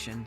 Nation.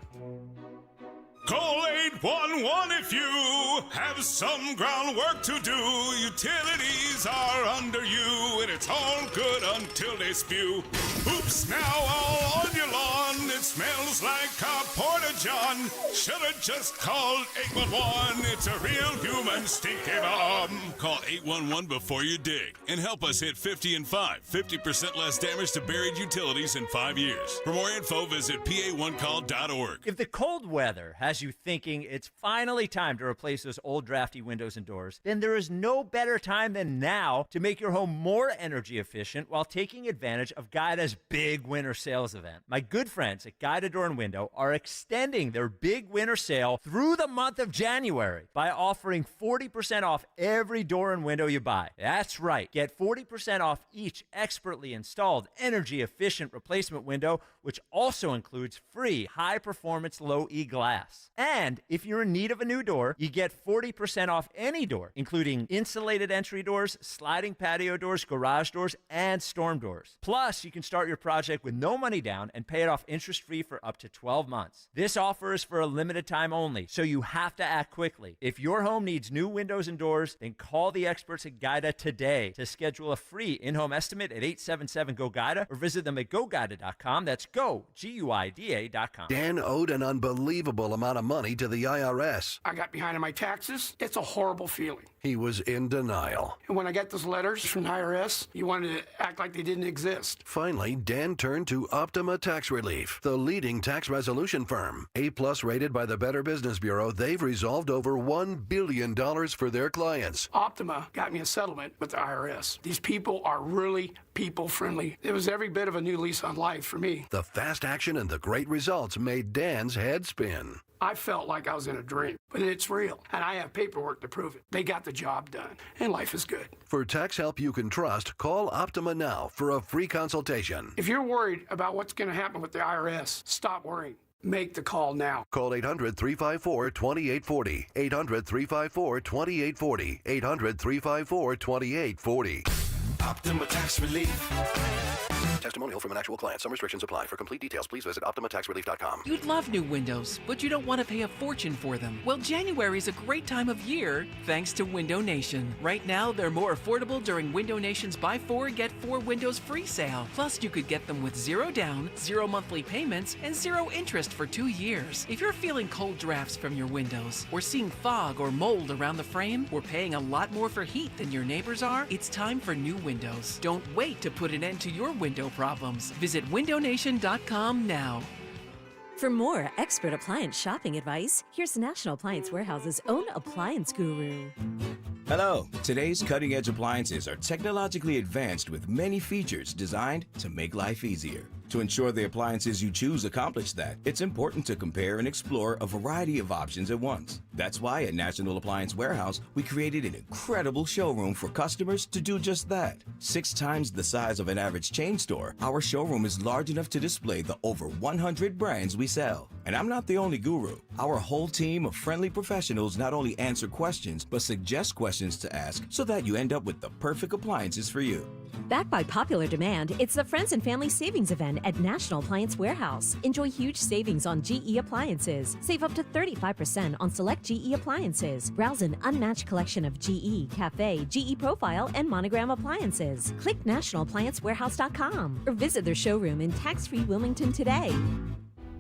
Call 811 if you have some groundwork to do. Utilities are under you, and it's all good until they spew. Oops, now all on your lawn. It smells like a porta-john. Should've just called 811. It's a real human stinky bomb. Call 811 before you dig and help us hit 50 and 5. 50% less damage to buried utilities in 5 years. For more info, visit pa1call.org. If the cold weather has you thinking it's finally time to replace those old drafty windows and doors, then there is no better time than now to make your home more energy efficient while taking advantage of Guida's big winter sales event. My good friends at Guida Door and Window are extending their big winter sale through the month of January by offering 40% off every door and window you buy. That's right. Get 40% off each expertly installed energy efficient replacement window, which also includes free high performance low E glass. And if you're in need of a new door, you get 40% off any door, including insulated entry doors, sliding patio doors, garage doors, and storm doors. Plus, you can start your project with no money down and pay it off interest-free for up to 12 months. This offer is for a limited time only, so you have to act quickly. If your home needs new windows and doors, then call the experts at Guida today to schedule a free in-home estimate at 877-GO-GUIDA or visit them at GoGuida.com. That's go, GUIDA.com. Dan owed an unbelievable amount of money to the IRS. I got behind on my taxes. It's a horrible feeling. He was in denial. And when I got those letters from the IRS, you wanted to act like they didn't exist. Finally, Dan turned to Optima Tax Relief, the leading tax resolution firm. A-plus rated by the Better Business Bureau, they've resolved over $1 billion for their clients. Optima got me a settlement with the IRS. These people are really people-friendly. It was every bit of a new lease on life for me. The fast action and the great results made Dan's head spin. I felt like I was in a dream, but it's real, and I have paperwork to prove it. They got the job done, and life is good. For tax help you can trust, call Optima now for a free consultation. If you're worried about what's going to happen with the IRS, stop worrying. Make the call now. Call 800-354-2840. 800-354-2840. 800-354-2840. Optima Tax Relief. Testimonial from an actual client. Some restrictions apply. For complete details, please visit OptimaTaxRelief.com. You'd love new windows, but you don't want to pay a fortune for them. Well, January is a great time of year thanks to Window Nation. Right now, they're more affordable during Window Nation's Buy 4, Get 4 Windows Free sale. Plus, you could get them with 0 down, 0 monthly payments, and 0 interest for 2 years. If you're feeling cold drafts from your windows, or seeing fog or mold around the frame, or paying a lot more for heat than your neighbors are, it's time for new windows. Don't wait to put an end to your window problems. Visit windownation.com now. For more expert appliance shopping advice, here's National Appliance Warehouse's own appliance guru. Hello. Today's cutting-edge appliances are technologically advanced with many features designed to make life easier. To ensure the appliances you choose accomplish that, it's important to compare and explore a variety of options at once. That's why at National Appliance Warehouse, we created an incredible showroom for customers to do just that. 6 times the size of an average chain store, our showroom is large enough to display the over 100 brands we sell. And I'm not the only guru. Our whole team of friendly professionals not only answer questions, but suggest questions to ask so that you end up with the perfect appliances for you. Backed by popular demand, it's the Friends and Family Savings Event at National Appliance Warehouse. Enjoy huge savings on GE appliances. Save up to 35% on select GE appliances. Browse an unmatched collection of GE, Cafe, GE Profile, and Monogram appliances. Click nationalappliancewarehouse.com or visit their showroom in tax-free Wilmington today.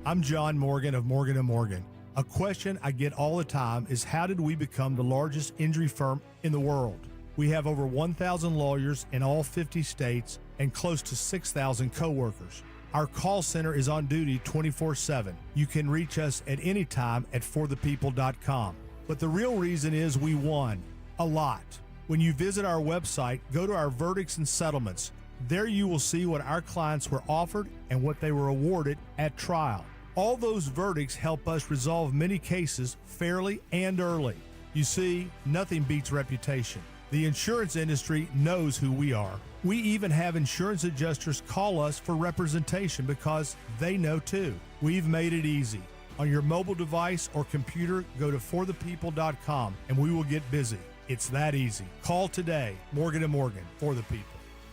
I'm John Morgan of Morgan & Morgan. A question I get all the time is, how did we become the largest injury firm in the world? We have over 1,000 lawyers in all 50 states and close to 6,000 coworkers. Our call center is on duty 24/7. You can reach us at any time at forthepeople.com. But the real reason is we won a lot. When you visit our website, go to our verdicts and settlements. There you will see what our clients were offered and what they were awarded at trial. All those verdicts help us resolve many cases fairly and early. You see, nothing beats reputation. The insurance industry knows who we are. We even have insurance adjusters call us for representation because they know too. We've made it easy. On your mobile device or computer, go to forthepeople.com and we will get busy. It's that easy. Call today. Morgan & Morgan, for the people.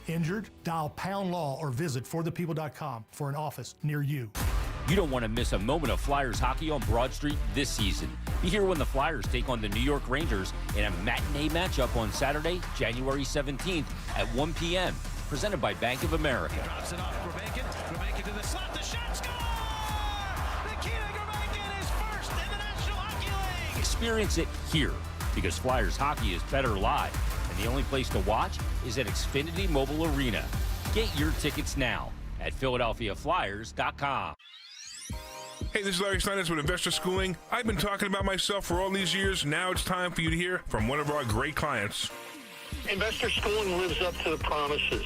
Injured? Dial #law or visit forthepeople.com for an office near you. You don't want to miss a moment of Flyers hockey on Broad Street this season. Be here when the Flyers take on the New York Rangers in a matinee matchup on Saturday, January 17th at 1 p.m. Presented by Bank of America. Drops it off Gromackin to the slot. The shot score! Nikita Gromackin is first in the National Hockey League. Experience it here because Flyers hockey is better live. And the only place to watch is at Xfinity Mobile Arena. Get your tickets now at PhiladelphiaFlyers.com. Hey, this is Larry Steinitz with Investor Schooling. I've been talking about myself for all these years. Now it's time for you to hear from one of our great clients. Investor Schooling lives up to the promises.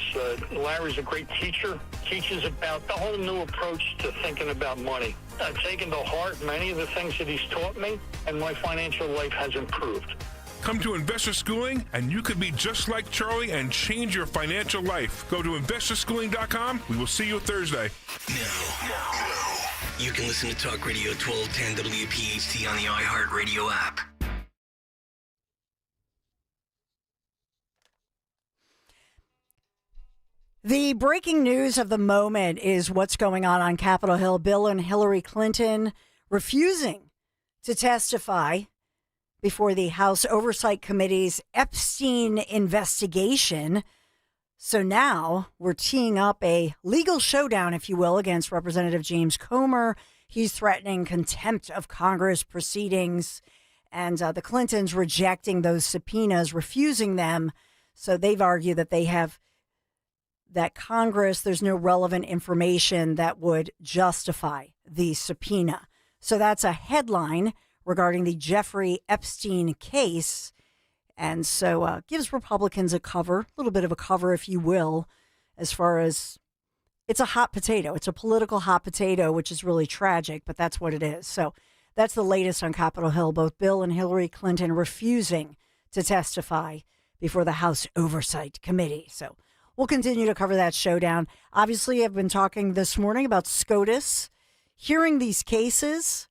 Larry's a great teacher, teaches about the whole new approach to thinking about money. I've taken to heart many of the things that he's taught me, and my financial life has improved. Come to Investor Schooling, and you could be just like Charlie and change your financial life. Go to investorschooling.com. We will see you Thursday. Now, you can listen to Talk Radio 1210 WPHT on the iHeartRadio app. The breaking news of the moment is what's going on Capitol Hill. Bill and Hillary Clinton refusing to testify before the House Oversight Committee's Epstein investigation. So now we're teeing up a legal showdown, if you will, against Representative James Comer. He's threatening contempt of Congress proceedings, and the Clintons rejecting those subpoenas, refusing them. So they've argued that that Congress, there's no relevant information that would justify the subpoena. So that's a headline regarding the Jeffrey Epstein case. And so gives Republicans a little bit of a cover, if you will, as far as it's a hot potato. It's a political hot potato, which is really tragic, but that's what it is. So that's the latest on Capitol Hill. Both Bill and Hillary Clinton refusing to testify before the House Oversight Committee. So we'll continue to cover that showdown. Obviously, I've been talking this morning about SCOTUS. Hearing these cases,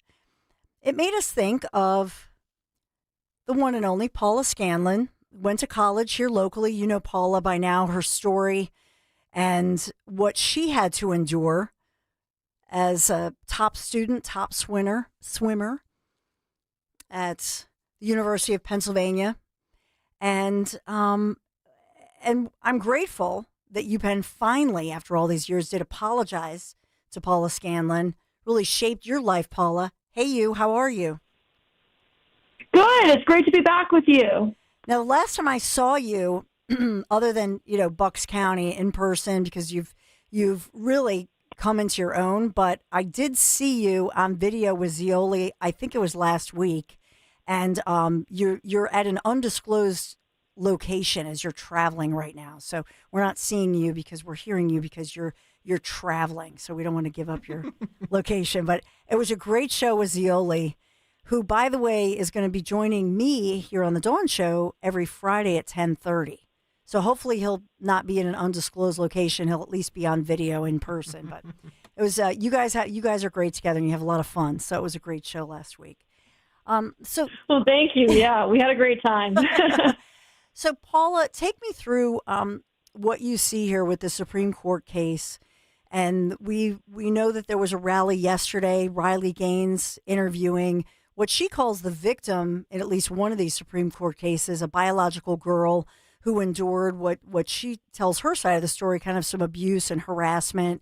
it made us think of the one and only Paula Scanlon. Went to college here locally. You know Paula by now, her story, and what she had to endure as a top student, top swimmer at the University of Pennsylvania. And I'm grateful that UPenn finally, after all these years, did apologize to Paula Scanlon. Really shaped your life, Paula. Hey, you. How are you? Good. It's great to be back with you. Now, the last time I saw you, other than, Bucks County in person, because you've really come into your own, but I did see you on video with Zioli, I think it was last week, and you're at an undisclosed location as you're traveling right now. So we're not seeing you because we're hearing you because you're traveling. So we don't want to give up your location. But it was a great show with Zioli, who, by the way, is going to be joining me here on the Dawn Show every Friday at 10:30. So hopefully he'll not be in an undisclosed location. He'll at least be on video in person. But it was you guys are great together and you have a lot of fun. So it was a great show last week. Well, thank you. Yeah, we had a great time. So, Paula, take me through what you see here with the Supreme Court case. And we know that there was a rally yesterday, Riley Gaines interviewing what she calls the victim in at least one of these Supreme Court cases, a biological girl who endured what she tells her side of the story, kind of some abuse and harassment.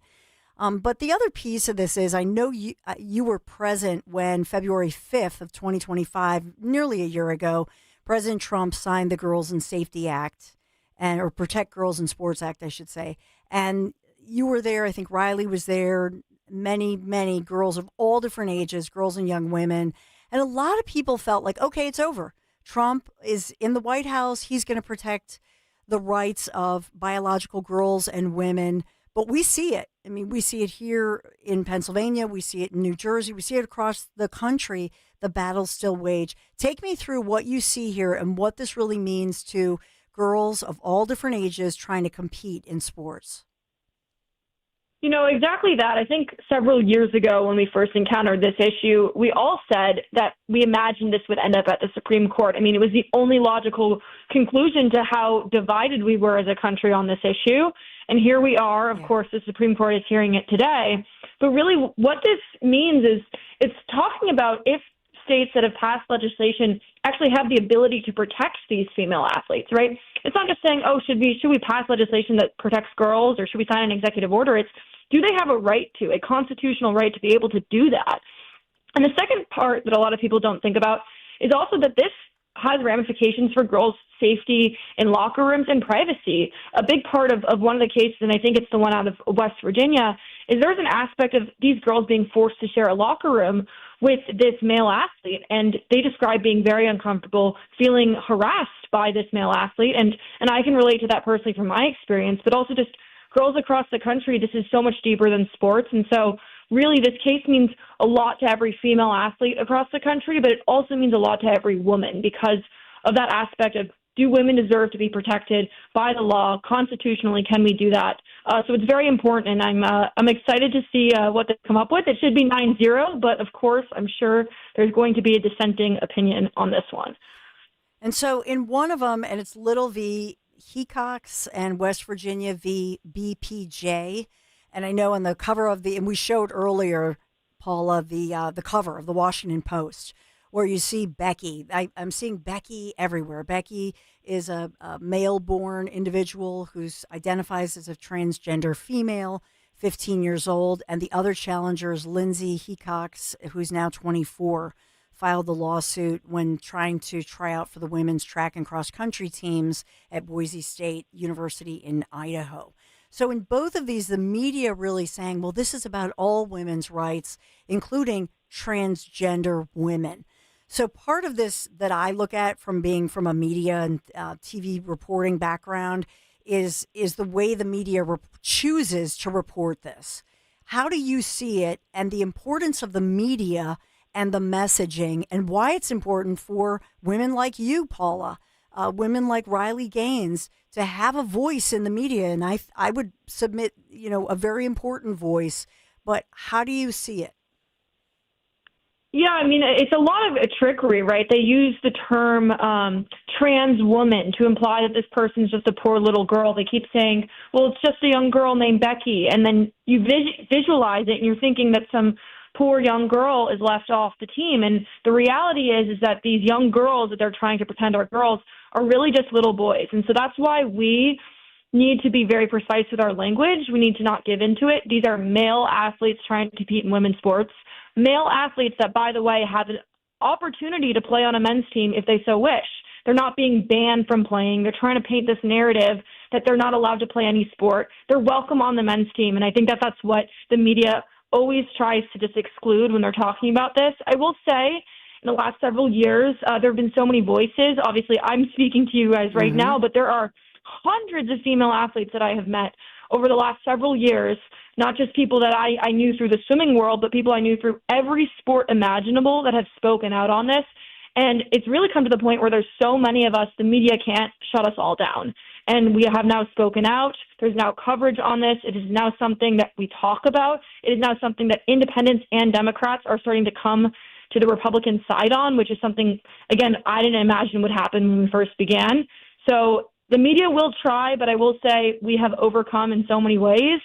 But the other piece of this is, I know you were present when February 5th of 2025, nearly a year ago, President Trump signed the Girls in Safety Act, or Protect Girls in Sports Act, I should say. And you were there. I think Riley was there. Many, many girls of all different ages, girls and young women. And a lot of people felt like, okay, it's over. Trump is in the White House. He's going to protect the rights of biological girls and women. But we see it. I mean, we see it here in Pennsylvania. We see it in New Jersey. We see it across the country. The battle's still waged. Take me through what you see here and what this really means to girls of all different ages trying to compete in sports. Exactly that. I think several years ago when we first encountered this issue, we all said that we imagined this would end up at the Supreme Court. I mean, it was the only logical conclusion to how divided we were as a country on this issue. And here we are. Of course, the Supreme Court is hearing it today. But really what this means is it's talking about if states that have passed legislation actually have the ability to protect these female athletes, right? It's not just saying, oh, should we pass legislation that protects girls, or should we sign an executive order? It's, do they have a constitutional right to be able to do that? And the second part that a lot of people don't think about is also that this has ramifications for girls' safety in locker rooms and privacy. A big part of one of the cases, and I think it's the one out of West Virginia, is there's an aspect of these girls being forced to share a locker room with this male athlete, and they describe being very uncomfortable, feeling harassed by this male athlete, and I can relate to that personally from my experience, but also just girls across the country. This is so much deeper than sports, and so really this case means a lot to every female athlete across the country, but it also means a lot to every woman because of that aspect of, do women deserve to be protected by the law? Constitutionally, can we do that? So it's very important, and I'm excited to see what they come up with. It should be 9-0, but of course, I'm sure there's going to be a dissenting opinion on this one. And so in one of them, and it's Little v. Hecox and West Virginia v. BPJ, and I know on the cover of and we showed earlier, Paula, the cover of the Washington Post, where you see Becky. I'm seeing Becky everywhere. Becky is a male-born individual who identifies as a transgender female, 15 years old, and the other challenger is Lindsay Hecox, who's now 24, filed the lawsuit when trying to try out for the women's track and cross-country teams at Boise State University in Idaho. So in both of these, the media really saying, well, this is about all women's rights, including transgender women. So part of this that I look at from being from a media and TV reporting background is the way the media chooses to report this. How do you see it, and the importance of the media and the messaging, and why it's important for women like you, Paula, women like Riley Gaines, to have a voice in the media? And I would submit, a very important voice, but how do you see it? Yeah, I mean, it's a lot of trickery, right? They use the term trans woman to imply that this person's just a poor little girl. They keep saying, well, it's just a young girl named Becky. And then you visualize it and you're thinking that some poor young girl is left off the team. And the reality is that these young girls that they're trying to pretend are girls are really just little boys. And so that's why we need to be very precise with our language. We need to not give into it. These are male athletes trying to compete in women's sports. Male athletes that, by the way, have an opportunity to play on a men's team if they so wish. They're not being banned from playing. They're trying to paint this narrative that they're not allowed to play any sport. They're welcome on the men's team. And I think that that's what the media always tries to just exclude when they're talking about this. I will say, in the last several years, there have been so many voices. Obviously, I'm speaking to you guys right now, but there are hundreds of female athletes that I have met over the last several years, not just people that I knew through the swimming world, but people I knew through every sport imaginable that have spoken out on this. And it's really come to the point where there's so many of us, the media can't shut us all down. And we have now spoken out. There's now coverage on this. It is now something that we talk about. It is now something that independents and Democrats are starting to come to the Republican side on, which is something, again, I didn't imagine would happen when we first began. So the media will try, but I will say we have overcome in so many ways.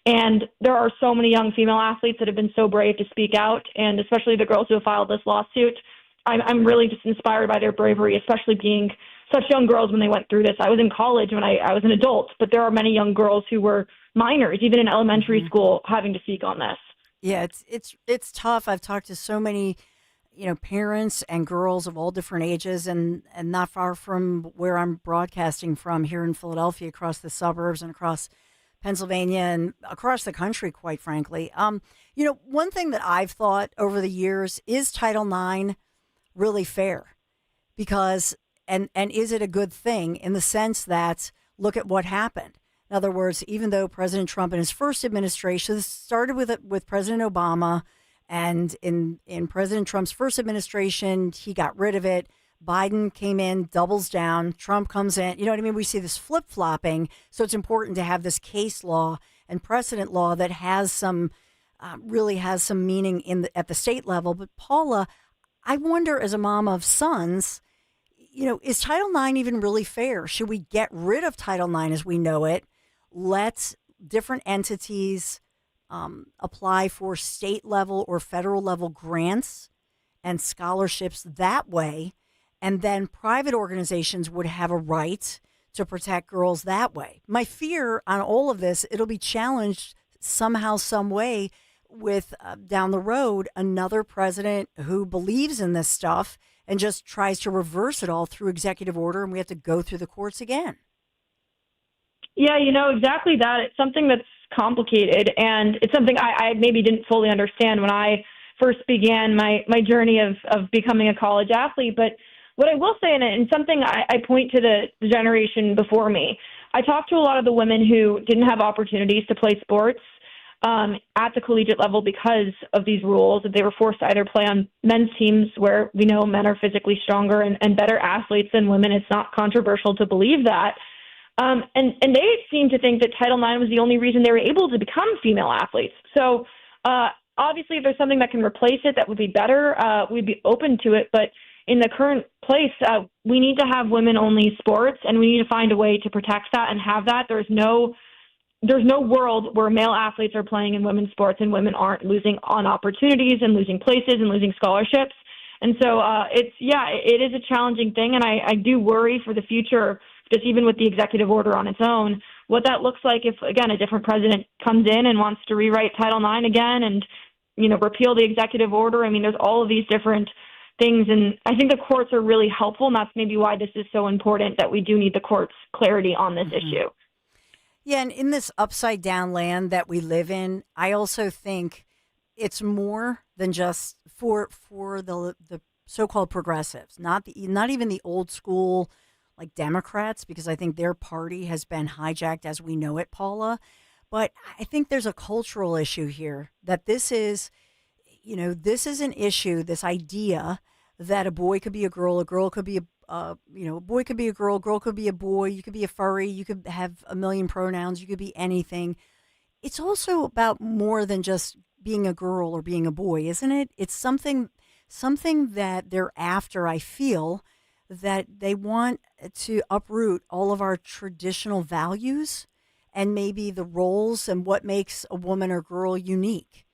And there are so many young female athletes that have been so brave to speak out, and especially the girls who have filed this lawsuit. I'm really just inspired by their bravery, especially being such young girls when they went through this. I was in college when I was an adult, but there are many young girls who were minors, even in elementary school, having to speak on this. Yeah, it's tough. I've talked to so many, parents and girls of all different ages, and not far from where I'm broadcasting from here in Philadelphia, across the suburbs and across Pennsylvania and across the country, quite frankly. One thing that I've thought over the years, is Title IX really fair? Because, and is it a good thing in the sense that, look at what happened. In other words, even though President Trump in his first administration, this started with President Obama, and in President Trump's first administration, he got rid of it. Biden came in, doubles down. Trump comes in. You know what I mean? We see this flip-flopping. So it's important to have this case law and precedent law that has some, really has some meaning at the state level. But Paula, I wonder, as a mom of sons, is Title IX even really fair? Should we get rid of Title IX as we know it? Let different entities apply for state level or federal level grants and scholarships that way. And then private organizations would have a right to protect girls that way. My fear on all of this, it'll be challenged somehow, some way with down the road, another president who believes in this stuff and just tries to reverse it all through executive order, and we have to go through the courts again. Yeah, exactly that. It's something that's complicated, and it's something I maybe didn't fully understand when I first began my journey of becoming a college athlete. But what I will say, and something I point to the generation before me, I talked to a lot of the women who didn't have opportunities to play sports at the collegiate level because of these rules. They were forced to either play on men's teams where we know men are physically stronger and better athletes than women. It's not controversial to believe that. And they seem to think that Title IX was the only reason they were able to become female athletes. So obviously, if there's something that can replace it, that would be better. We'd be open to it. But in the current place, we need to have women-only sports, and we need to find a way to protect that and have that. There's no world where male athletes are playing in women's sports and women aren't losing on opportunities and losing places and losing scholarships. And so it is a challenging thing, and I do worry for the future, just even with the executive order on its own, what that looks like if, again, a different president comes in and wants to rewrite Title IX again and, repeal the executive order. I mean, there's all of these different things, and I think the courts are really helpful, and that's maybe why this is so important, that we do need the courts' clarity on this issue. Yeah, and in this upside down land that we live in, I also think it's more than just for the so-called progressives, not even the old school like Democrats, because I think their party has been hijacked as we know it, Paula. But I think there's a cultural issue here, that this is an issue, this idea that a boy could be a girl could be a boy could be a girl could be a boy, you could be a furry, you could have a million pronouns, you could be anything. It's also about more than just being a girl or being a boy, isn't it? It's something that they're after, I feel, that they want to uproot all of our traditional values and maybe the roles and what makes a woman or girl unique,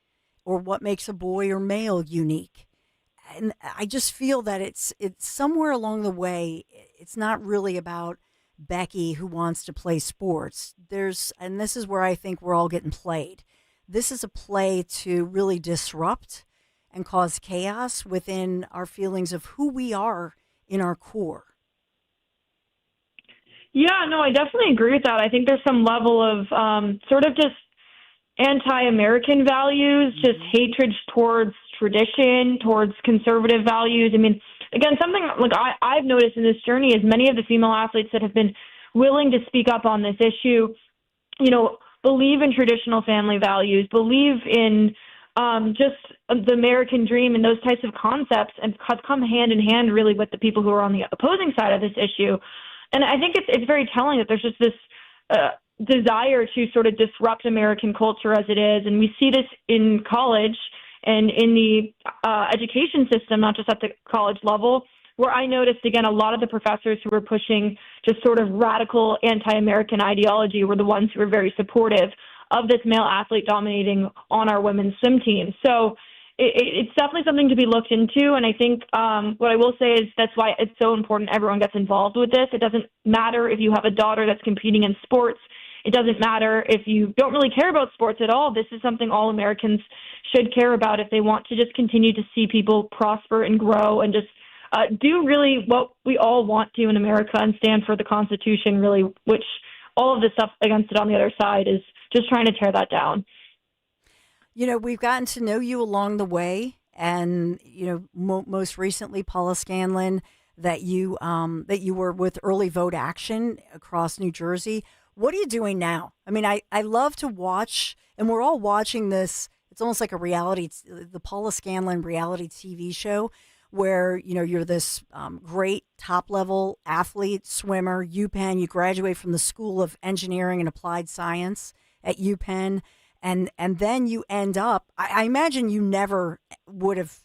or what makes a boy or male unique. And I just feel that it's somewhere along the way, it's not really about Becky who wants to play sports. And this is where I think we're all getting played. This is a play to really disrupt and cause chaos within our feelings of who we are in our core. Yeah, no, I definitely agree with that. I think there's some level of sort of just anti-American values, just hatred towards tradition, towards conservative values. I mean, again, something like I've noticed in this journey is many of the female athletes that have been willing to speak up on this issue, believe in traditional family values, believe in just the American dream and those types of concepts, and have come hand in hand really with the people who are on the opposing side of this issue. And I think it's very telling that there's just this desire to sort of disrupt American culture as it is. And we see this in college and in the education system, not just at the college level, where I noticed, again, a lot of the professors who were pushing just sort of radical anti-American ideology were the ones who were very supportive of this male athlete dominating on our women's swim team. So it's definitely something to be looked into. And I think what I will say is that's why it's so important everyone gets involved with this. It doesn't matter if you have a daughter that's competing in sports. It doesn't matter if you don't really care about sports at all. This is something all Americans should care about if they want to just continue to see people prosper and grow and just do really what we all want to in America and stand for the Constitution, really, which all of the stuff against it on the other side is just trying to tear that down. We've gotten to know you along the way, and, most recently, Paula Scanlon, that you were with Early Vote Action across New Jersey. What are you doing now? I mean, I love to watch, and we're all watching this. It's almost like the Paula Scanlon reality TV show where, you're this great top-level athlete, swimmer, UPenn. You graduate from the School of Engineering and Applied Science at UPenn, and then you end up, I imagine you never would have,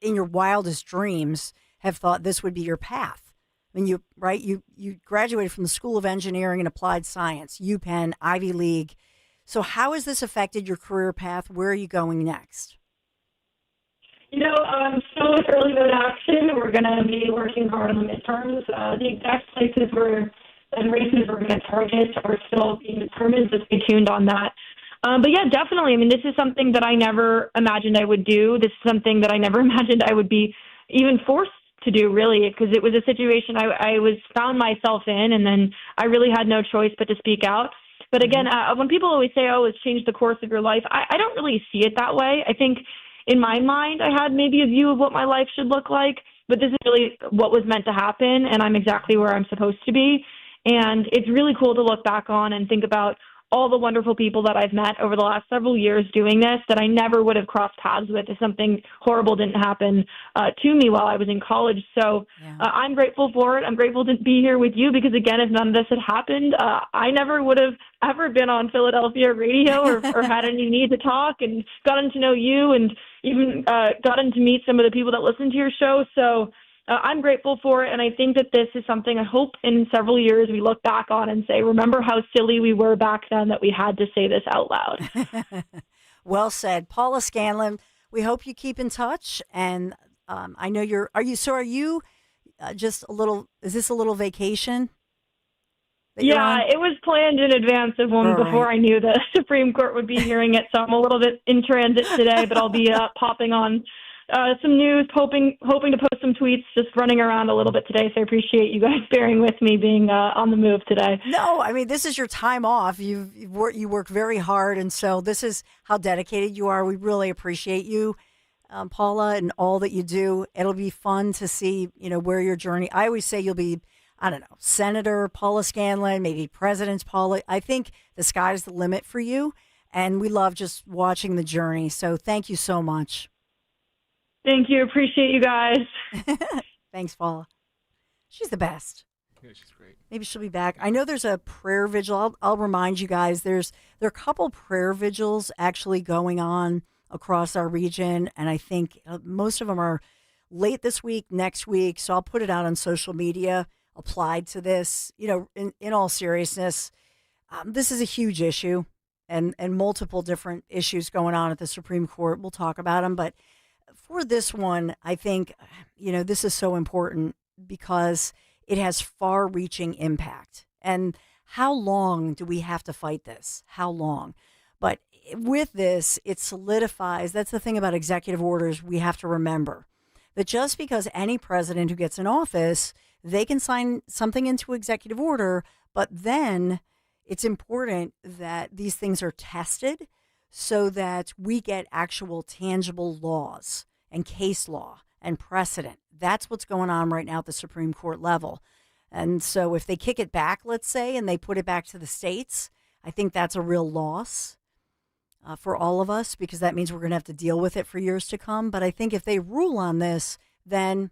in your wildest dreams, have thought this would be your path. mean, you graduated from the School of Engineering and Applied Science, UPenn, Ivy League. So how has this affected your career path? Where are you going next? I'm still with early vote action. We're going to be working hard on the midterms. The exact places and races we're going to target are still being determined, so stay tuned on that. But yeah, definitely. I mean, this is something that I never imagined I would do. This is something that I never imagined I would be even forced to do, really, because it was a situation I found myself in, and then I really had no choice but to speak out. But again, when people always say, oh, it's changed the course of your life, I don't really see it that way. I think in my mind, I had maybe a view of what my life should look like, but this is really what was meant to happen, and I'm exactly where I'm supposed to be. And it's really cool to look back on and think about all the wonderful people that I've met over the last several years doing this that I never would have crossed paths with if something horrible didn't happen to me while I was in college. So I'm grateful for it. I'm grateful to be here with you because, again, if none of this had happened, I never would have ever been on Philadelphia radio or had any need to talk and gotten to know you and even gotten to meet some of the people that listen to your show. So I'm grateful for it, and I think that this is something I hope in several years we look back on and say, remember how silly we were back then that we had to say this out loud. Well said. Paula Scanlon, we hope you keep in touch, and I know are you just a little, is this a little vacation? Yeah, it was planned in advance of one before I knew the Supreme Court would be hearing it, so I'm a little bit in transit today, but I'll be popping on some news, hoping to post some tweets, just running around a little bit today. So I appreciate you guys bearing with me being on the move today. No, I mean, this is your time off. You work very hard. And so this is how dedicated you are. We really appreciate you, Paula, and all that you do. It'll be fun to see, where your journey. I always say you'll be, I don't know, Senator Paula Scanlon, maybe President Paula. I think the sky's the limit for you. And we love just watching the journey. So thank you so much. Thank you. Appreciate you guys. Thanks, Paula. She's the best. Yeah, she's great. Maybe she'll be back. I know there's a prayer vigil. I'll remind you guys, there are a couple prayer vigils actually going on across our region, and I think most of them are late this week, next week. So I'll put it out on social media applied to this. In all seriousness, this is a huge issue and multiple different issues going on at the Supreme Court. We'll talk about them, but for this one, I think, this is so important because it has far-reaching impact. And how long do we have to fight this? How long? But with this, it solidifies. That's the thing about executive orders we have to remember. That just because any president who gets in office, they can sign something into executive order, but then it's important that these things are tested so that we get actual tangible laws and case law and precedent. That's what's going on right now at the Supreme Court level. And so if they kick it back, let's say, and they put it back to the states, I think that's a real loss for all of us because that means we're going to have to deal with it for years to come. But I think if they rule on this, then,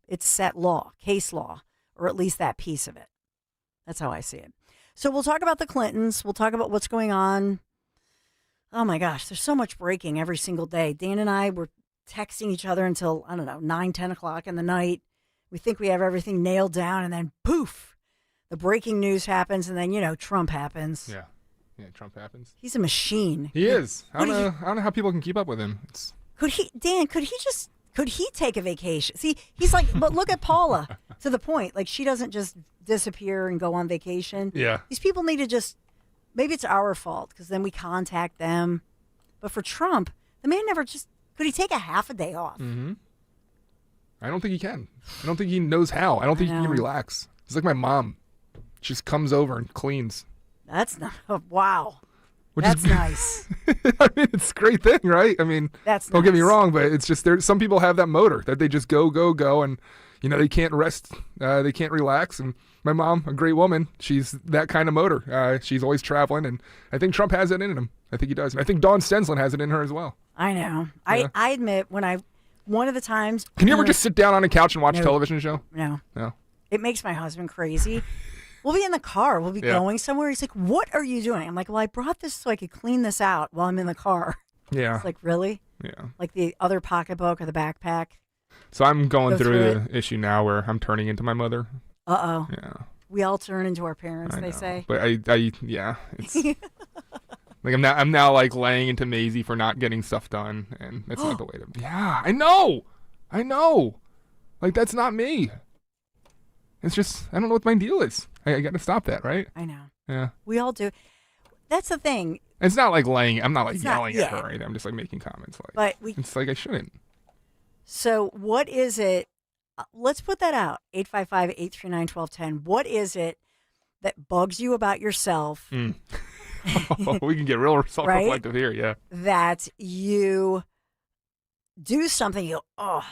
it's set law, case law, or at least that piece of it. That's how I see it. So we'll talk about the Clintons. We'll talk about what's going on. Oh my gosh, there's so much breaking every single day. Dan and I were texting each other until, 9, 10 o'clock in the night. We think we have everything nailed down, and then poof, the breaking news happens, and then, Trump happens. Yeah, Trump happens. He's a machine. He is. I don't know how people can keep up with him. Could he take a vacation? See, he's like, but look at Paula, to the point. Like, she doesn't just disappear and go on vacation. Yeah. These people need to maybe it's our fault, because then we contact them. But for Trump, the man never could he take a half a day off? Mm-hmm. I don't think he can. I don't think he knows how. I don't think he can relax. He's like my mom. She just comes over and cleans. That's not, wow. That's nice. I mean, it's a great thing, right? I mean, don't get me wrong, but it's just some people have that motor that they just go, and, they can't rest. They can't relax. And my mom, a great woman, she's that kind of motor. She's always traveling, and I think Trump has it in him. I think he does. And I think Dawn Stensland has it in her as well. I know. Yeah. I admit, one of the times. Can you ever just sit down on a couch and watch a television show? No. No. It makes my husband crazy. We'll be in the car. We'll be going somewhere. He's like, "What are you doing?" I'm like, "Well, I brought this so I could clean this out while I'm in the car." Yeah. It's like, really? Yeah. Like the other pocketbook or the backpack. So I'm going Go through through the issue now where I'm turning into my mother. Uh-oh. Yeah. We all turn into our parents, I they know. say. But yeah, it's like I'm now like laying into Maisie for not getting stuff done, and that's not the way to. Yeah, I know. Like that's not me. It's just I don't know what my deal is. I got to stop that, right? I know. Yeah. We all do. That's the thing. It's not like laying. I'm not like It's yelling not- at her yeah. or anything. I'm just like making comments. Like, But it's like I shouldn't. So what is it? Let's put that out. 855-839-1210. What is it that bugs you about yourself We can get real self-reflective here. Yeah. that you do something, you go, oh,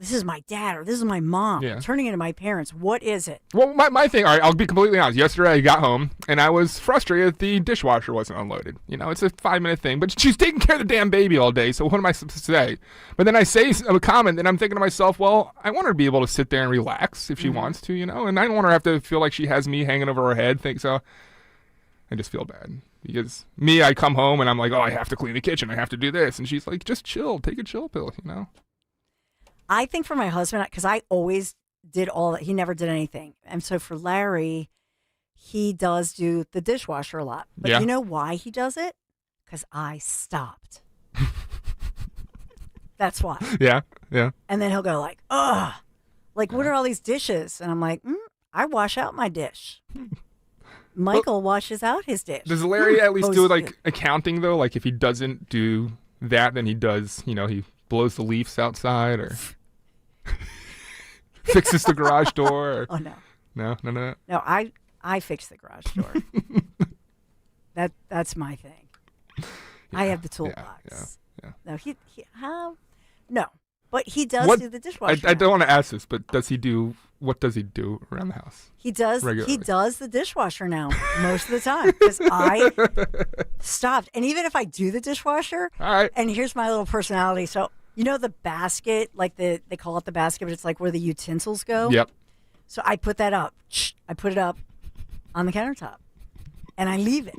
this is my dad or this is my mom. Yeah. Turning into my parents. What is it? Well, my thing, all right, I'll be completely honest. Yesterday I got home and I was frustrated that the dishwasher wasn't unloaded. You know, it's a 5-minute thing, but she's taking care of the damn baby all day, so what am I supposed to say? But then I say a comment and I'm thinking to myself, well, I want her to be able to sit there and relax if she wants to, you know, and I don't want her to have to feel like she has me hanging over her head. So I just feel bad. Because I come home and I'm like, oh, I have to clean the kitchen. I have to do this. And she's like, just chill. Take a chill pill, you know? I think for my husband, because I always did all that. He never did anything. And so for Larry, he does do the dishwasher a lot. But you know why he does it? Because I stopped. That's why. Yeah. And then he'll go like, ugh, like, what are all these dishes? And I'm like, I wash out my dish. Michael washes out his dish. Does Larry at least do like accounting though? Like if he doesn't do that, then he does, you know, he blows the leaves outside or fixes the garage door. Or... Oh, no. No. No, I fix the garage door. That's my thing. I have the toolbox. Yeah. No, no, but he does do the dishwasher. I don't want to ask this, but what does he do around the house? He does. Regularly? He does the dishwasher now most of the time because I stopped. And even if I do the dishwasher, all right. And here's my little personality. So you know the basket, like they call it the basket, but it's like where the utensils go. Yep. So I put that up. I put it up on the countertop, and I leave it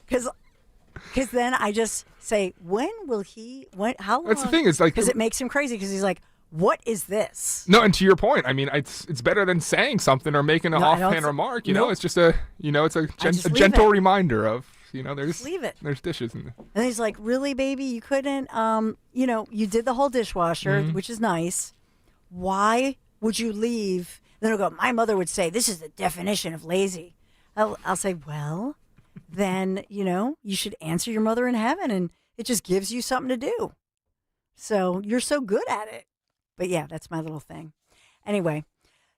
because then I just say, when will he? How long? That's the thing. It's like because it makes him crazy because he's like, what is this? No, and to your point, I mean, it's better than saying something or making an offhand remark. You know, it's just a gentle reminder of, you know, there's dishes in there. And he's like, really, baby, you couldn't, you did the whole dishwasher, which is nice. Why would you leave? Then he'll go, my mother would say, this is the definition of lazy. I'll say, well, then, you should answer your mother in heaven, and it just gives you something to do. So you're so good at it. But yeah, that's my little thing. Anyway,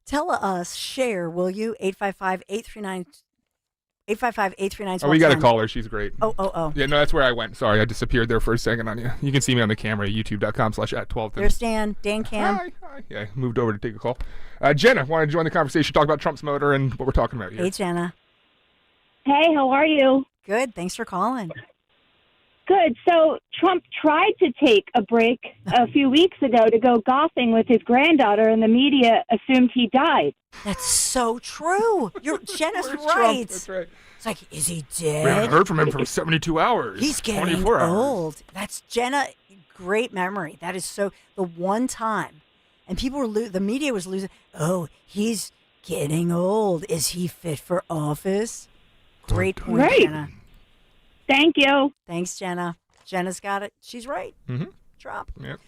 tell us, share, will you? 855-839. 855-839. Oh, we got to call her. She's great. Oh. Yeah, no, that's where I went. Sorry, I disappeared there for a second on you. You can see me on the camera, youtube.com/@12. There's Dan Cam. Hi. Yeah, moved over to take a call. Jenna, want to join the conversation, talk about Trump's motor and what we're talking about here. Hey, Jenna. Hey, how are you? Good. Thanks for calling. Good. So Trump tried to take a break a few weeks ago to go golfing with his granddaughter, and the media assumed he died. That's so true. Jenna's right. Trump? That's right. It's like, is he dead? We haven't heard from him for 72 hours. He's getting 24 old. hours. That's Jenna. Great memory. That is so. The one time, and people were the media was losing. Oh, he's getting old. Is he fit for office? Great point, Jenna. Thank you. Thanks, Jenna. Jenna's got it. She's right. Mm-hmm. Drop. Yep.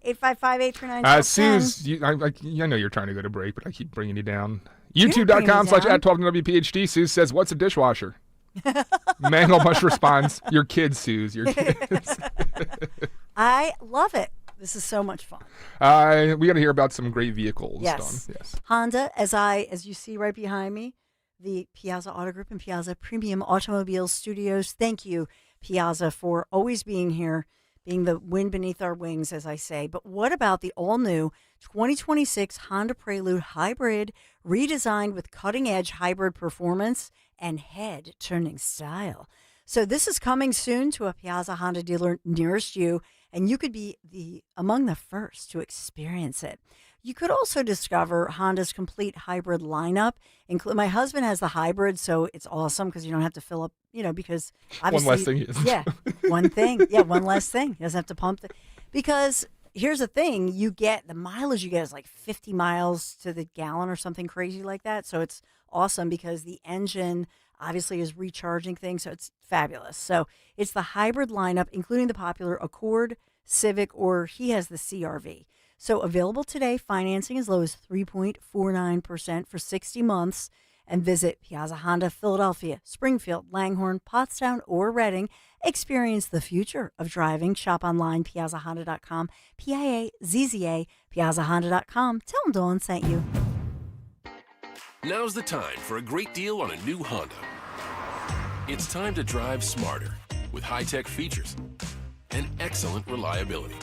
855-839-1210. Suze, I know you're trying to go to break, but I keep bringing you down. YouTube.com/@12 WPHT. Suze says, what's a dishwasher? Mangle Mush responds, your kids, Suze, your kids. I love it. This is so much fun. We got to hear about some great vehicles. Yes. Dawn. Yes. Honda, as you see right behind me, the Piazza Auto Group and Piazza Premium Automobile Studios. Thank you, Piazza, for always being here, being the wind beneath our wings, as I say. But what about the all-new 2026 Honda Prelude Hybrid, redesigned with cutting-edge hybrid performance and head-turning style? So this is coming soon to a Piazza Honda dealer nearest you, and you could be among the first to experience it. You could also discover Honda's complete hybrid lineup. My husband has the hybrid, so it's awesome because you don't have to fill up, because obviously. One less thing. Yeah, one thing. Yeah, one less thing. He doesn't have to pump because here's the thing. The mileage you get is like 50 miles to the gallon or something crazy like that. So it's awesome because the engine obviously is recharging things. So it's fabulous. So it's the hybrid lineup, including the popular Accord, Civic, or he has the CRV. So available today, financing as low as 3.49% for 60 months. And visit Piazza Honda, Philadelphia, Springfield, Langhorne, Pottstown, or Reading. Experience the future of driving. Shop online, piazzahonda.com, Piazza, piazzahonda.com. Tell them Dawn sent you. Now's the time for a great deal on a new Honda. It's time to drive smarter with high-tech features and excellent reliability.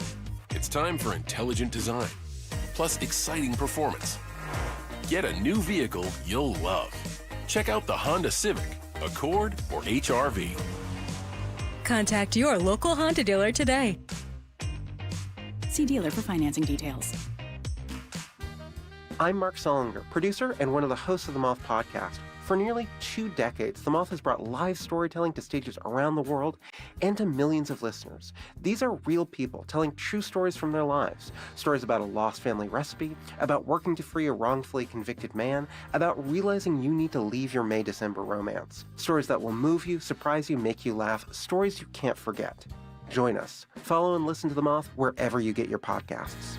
It's time for intelligent design, plus exciting performance. Get a new vehicle you'll love. Check out the Honda Civic, Accord, or HR-V. Contact your local Honda dealer today. See dealer for financing details. I'm Mark Solinger, producer and one of the hosts of the Moth podcast. For nearly 2 decades, The Moth has brought live storytelling to stages around the world and to millions of listeners. These are real people telling true stories from their lives. Stories about a lost family recipe, about working to free a wrongfully convicted man, about realizing you need to leave your May-December romance. Stories that will move you, surprise you, make you laugh. Stories you can't forget. Join us. Follow and listen to The Moth wherever you get your podcasts.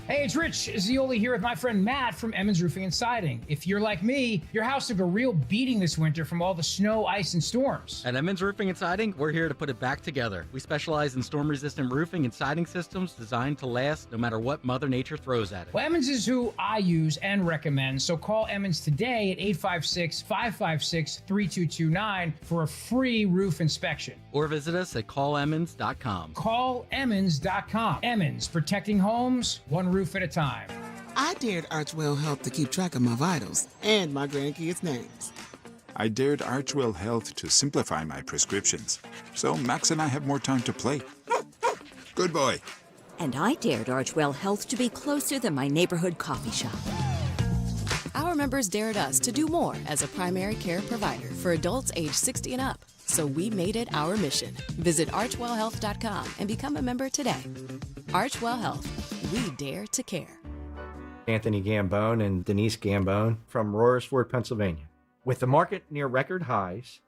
Hey, it's Rich Zioli here with my friend Matt from Emmons Roofing and Siding. If you're like me, your house took a real beating this winter from all the snow, ice, and storms. At Emmons Roofing and Siding, we're here to put it back together. We specialize in storm-resistant roofing and siding systems designed to last no matter what Mother Nature throws at it. Well, Emmons is who I use and recommend, so call Emmons today at 856-556-3229 for a free roof inspection. Or visit us at callemmons.com. Callemmons.com. Emmons, protecting homes, one roof at a time. I dared Archwell Health to keep track of my vitals and my grandkids' names. I dared Archwell Health to simplify my prescriptions, so Max and I have more time to play. Good boy. And I dared Archwell Health to be closer than my neighborhood coffee shop. Our members dared us to do more as a primary care provider for adults age 60 and up. So we made it our mission. Visit archwellhealth.com and become a member today. Archwell Health. We dare to care. Anthony Gambone and Denise Gambone from Royersford, Pennsylvania. With the market near record highs,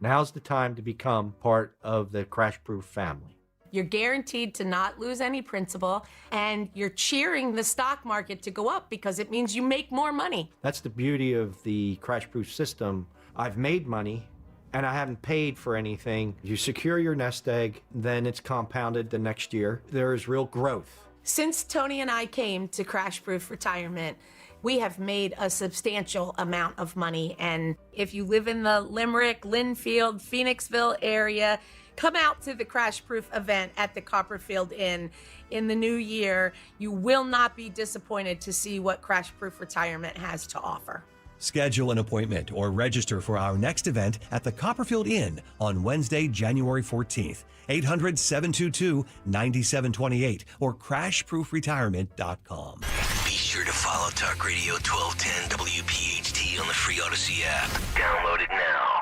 now's the time to become part of the Crash Proof family. You're guaranteed to not lose any principal, and you're cheering the stock market to go up because it means you make more money. That's the beauty of the Crash Proof system. I've made money, and I haven't paid for anything. You secure your nest egg, then it's compounded the next year. There is real growth. Since Tony and I came to Crash Proof Retirement, we have made a substantial amount of money. And if you live in the Limerick, Linfield, Phoenixville area, come out to the Crash Proof event at the Copperfield Inn in the new year. You will not be disappointed to see what Crash Proof Retirement has to offer. Schedule an appointment or register for our next event at the Copperfield Inn on Wednesday, January 14th. 800-722-9728 or crashproofretirement.com. Be sure to follow Talk Radio 1210 WPHT on the free Odyssey app. Download it now.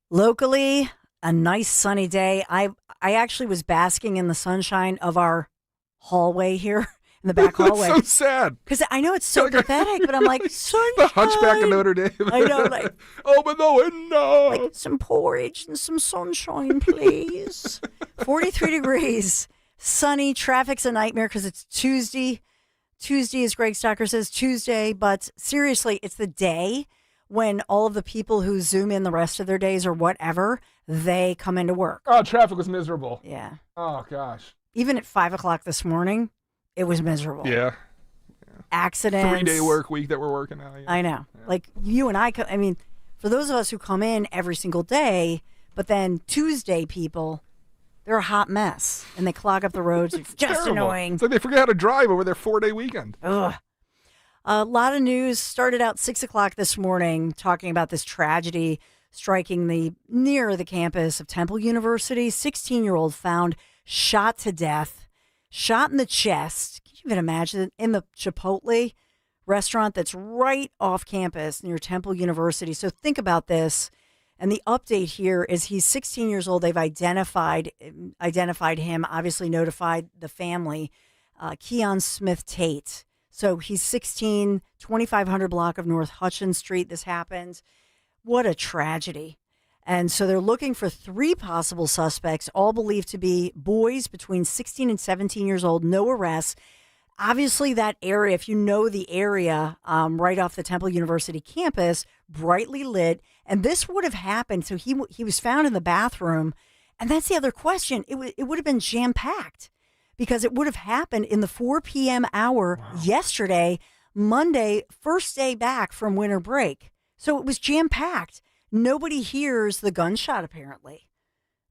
Locally, a nice sunny day. I actually was basking in the sunshine of our hallway here. In the back hallway. That's so sad. Because I know it's so pathetic, but I'm like, sunshine. The Hunchback of Notre Dame. I know, like, open the window. Like, some porridge and some sunshine, please. 43 degrees, sunny. Traffic's a nightmare because it's Tuesday. Tuesday, as Greg Stocker says, Tuesday. But seriously, it's the day when all of the people who Zoom in the rest of their days or whatever, they come into work. Oh, traffic was miserable. Yeah. Oh, gosh. Even at 5 o'clock this morning, it was miserable. Yeah. Accidents. 3-day work week that we're working now. Yeah. I know. Yeah. Like you and I mean, for those of us who come in every single day, but then Tuesday people, they're a hot mess and they clog up the roads. It's just terrible. Annoying. It's like they forget how to drive over their 4-day weekend. Ugh. A lot of news started out 6 o'clock this morning talking about this tragedy striking near the campus of Temple University. 16-year-old found shot to death. Shot in the chest. Can you even imagine? In the Chipotle restaurant that's right off campus near Temple University. So think about this. And the update here is he's 16 years old. They've identified him, obviously notified the family, Keon Smith Tate. So he's 16, 2500 block of North Hutchins Street. This happened. What a tragedy. And so they're looking for 3 possible suspects, all believed to be boys between 16 and 17 years old. No arrests. Obviously, that area, if you know the area right off the Temple University campus, brightly lit. And this would have happened. So he was found in the bathroom. And that's the other question. It would have been jam-packed because it would have happened in the 4 p.m. hour yesterday, Monday, first day back from winter break. So it was jam-packed. Nobody hears the gunshot, apparently,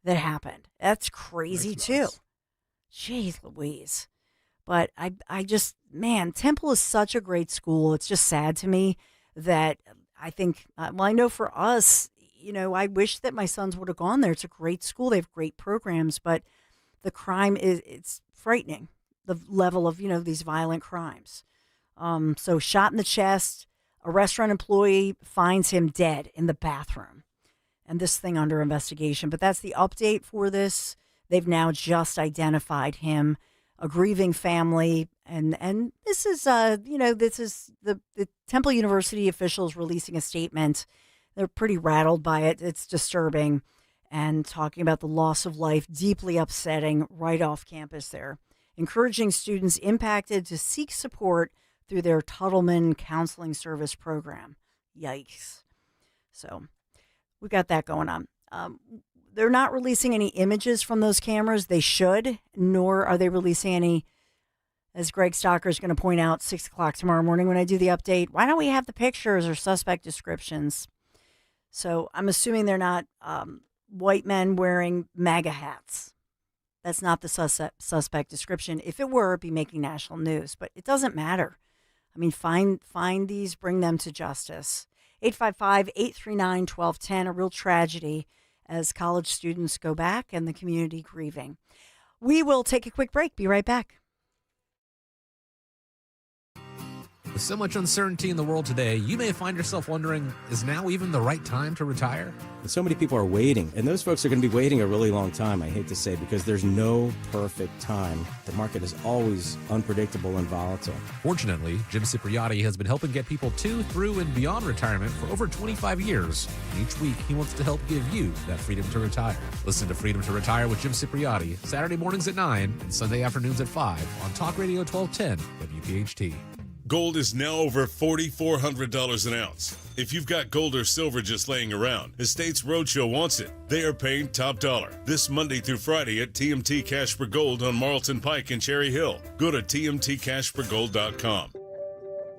that happened. That's crazy, too. Jeez Louise. But I just, man, Temple is such a great school. It's just sad to me that I think, I know for us, I wish that my sons would have gone there. It's a great school. They have great programs, but the crime it's frightening, the level of, these violent crimes. So shot in the chest. A restaurant employee finds him dead in the bathroom, and this thing under investigation. But that's the update for this. They've now just identified him, a grieving family, and this is this is the Temple University officials releasing a statement. They're pretty rattled by it. It's disturbing, and talking about the loss of life, deeply upsetting, right off campus there, encouraging students impacted to seek support through their Tuttleman Counseling Service program. Yikes. So we got that going on. They're not releasing any images from those cameras. They should, nor are they releasing any, as Greg Stocker is going to point out, 6 o'clock tomorrow morning when I do the update. Why don't we have the pictures or suspect descriptions? So I'm assuming they're not white men wearing MAGA hats. That's not the suspect description. If it were, it'd be making national news, but it doesn't matter. I mean, find these, bring them to justice. 855-839-1210, a real tragedy as college students go back and the community grieving. We will take a quick break. Be right back. With so much uncertainty in the world today, you may find yourself wondering, is now even the right time to retire? So many people are waiting, and those folks are going to be waiting a really long time, I hate to say, because there's no perfect time. The market is always unpredictable and volatile. Fortunately, Jim Cipriotti has been helping get people to, through, and beyond retirement for over 25 years. And each week, he wants to help give you that freedom to retire. Listen to Freedom to Retire with Jim Cipriotti, Saturday mornings at 9 and Sunday afternoons at 5 on Talk Radio 1210 WPHT. Gold is now over $4,400 an ounce. If you've got gold or silver just laying around, Estates Roadshow wants it. They are paying top dollar this Monday through Friday at TMT Cash for Gold on Marlton Pike and Cherry Hill. Go to tmtcashforgold.com.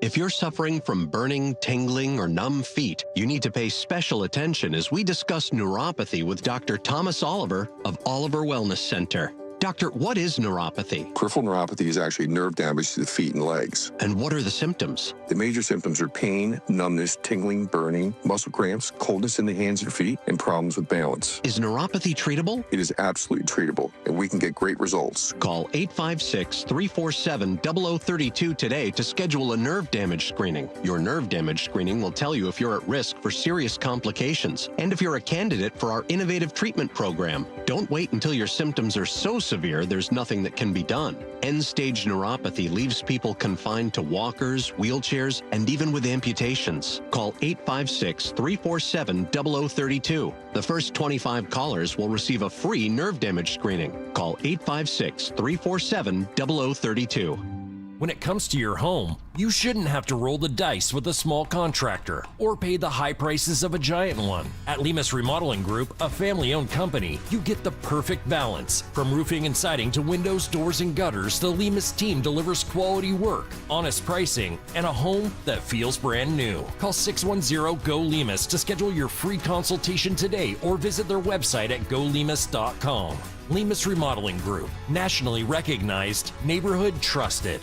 If you're suffering from burning, tingling, or numb feet, you need to pay special attention as we discuss neuropathy with Dr. Thomas Oliver of Oliver Wellness Center. Doctor, what is neuropathy? Peripheral neuropathy is actually nerve damage to the feet and legs. And what are the symptoms? The major symptoms are pain, numbness, tingling, burning, muscle cramps, coldness in the hands and feet, and problems with balance. Is neuropathy treatable? It is absolutely treatable, and we can get great results. Call 856-347-0032 today to schedule a nerve damage screening. Your nerve damage screening will tell you if you're at risk for serious complications and if you're a candidate for our innovative treatment program. Don't wait until your symptoms are so severe there's nothing that can be done. End-stage neuropathy leaves people confined to walkers, wheelchairs, and even with amputations. Call 856-347-0032. The first 25 callers will receive a free nerve damage screening. Call 856-347-0032. When it comes to your home, you shouldn't have to roll the dice with a small contractor or pay the high prices of a giant one. At Lemus Remodeling Group, a family-owned company, you get the perfect balance. From roofing and siding to windows, doors, and gutters, the Lemus team delivers quality work, honest pricing, and a home that feels brand new. Call 610-GO-LEMUS to schedule your free consultation today or visit their website at golemus.com. Lemus Remodeling Group, nationally recognized, neighborhood trusted.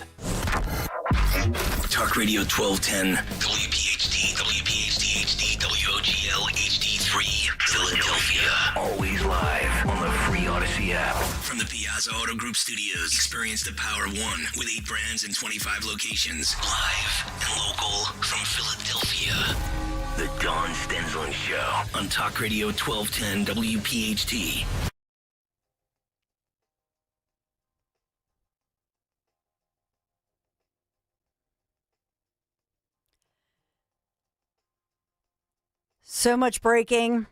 Talk Radio 1210, WPHT, WPHT HD, WOGL HD3, Philadelphia. Always live on the free Odyssey app. From the Piazza Auto Group Studios, experience the power of one with 8 brands and 25 locations. Live and local from Philadelphia. The Dawn Stensland Show on Talk Radio 1210 WPHT. So much breaking.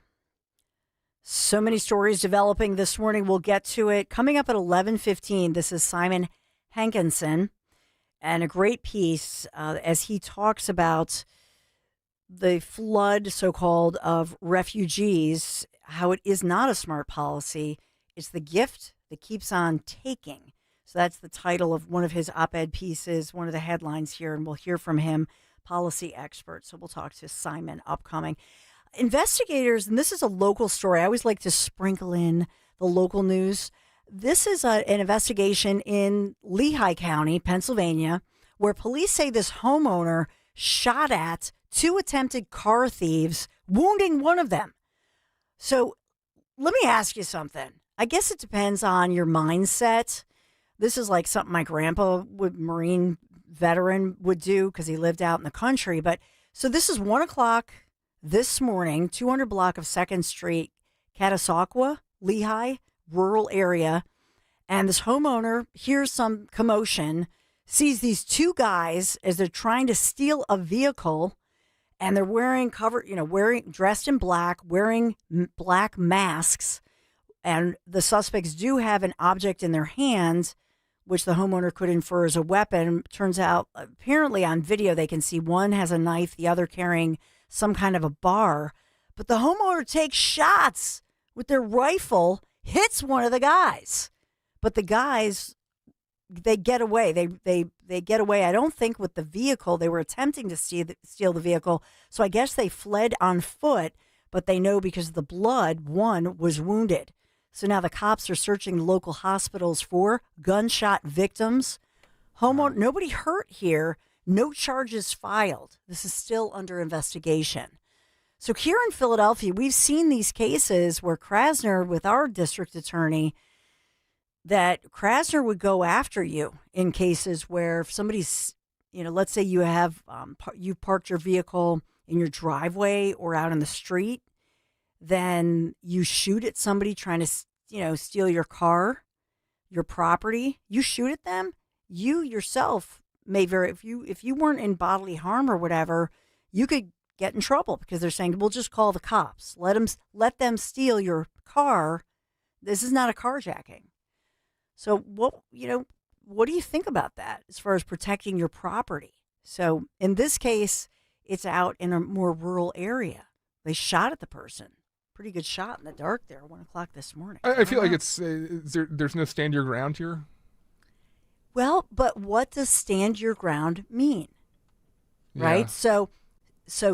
So many stories developing this morning. We'll get to it. Coming up at 11:15, this is Simon Hankinson, and a great piece as he talks about the flood, so-called, of refugees, how it is not a smart policy. It's the gift that keeps on taking. So that's the title of one of his op-ed pieces, one of the headlines here, and we'll hear from him, policy expert. So we'll talk to Simon upcoming. Investigators, and this is a local story. I always like to sprinkle in the local news. This is an investigation in Lehigh County, Pennsylvania, where police say this homeowner shot at 2 attempted car thieves, wounding one of them. So let me ask you something. I guess it depends on your mindset. This is like something my grandpa, Marine veteran, would do because he lived out in the country. But so this is 1 o'clock this morning, 200 block of 2nd Street, Catasauqua, Lehigh, rural area. And this homeowner hears some commotion, sees these 2 guys as they're trying to steal a vehicle, and they're dressed in black, wearing black masks. And the suspects do have an object in their hands, which the homeowner could infer as a weapon. Turns out, apparently on video, they can see one has a knife, the other carrying some kind of a bar. But the homeowner takes shots with their rifle, hits one of the guys. But the guys, they get away. They get away. I don't think with the vehicle. They were attempting to steal the vehicle. So I guess they fled on foot, but they know because of the blood, one was wounded. So now the cops are searching local hospitals for gunshot victims. Nobody hurt here. No charges filed. This is still under investigation. So here in Philadelphia, we've seen these cases where Krasner, with our district attorney, that Krasner would go after you in cases where if somebody's, let's say you have, you parked your vehicle in your driveway or out in the street, then you shoot at somebody trying to, steal your car, your property. You shoot at them. You yourself may if you weren't in bodily harm or whatever, you could get in trouble because they're saying, we'll just call the cops. Let them steal your car. This is not a carjacking. So what do you think about that as far as protecting your property? So in this case, it's out in a more rural area. They shot at the person. Pretty good shot in the dark there, 1 o'clock this morning. I feel like there's no stand your ground here. Well, but what does stand your ground mean? Yeah. Right? So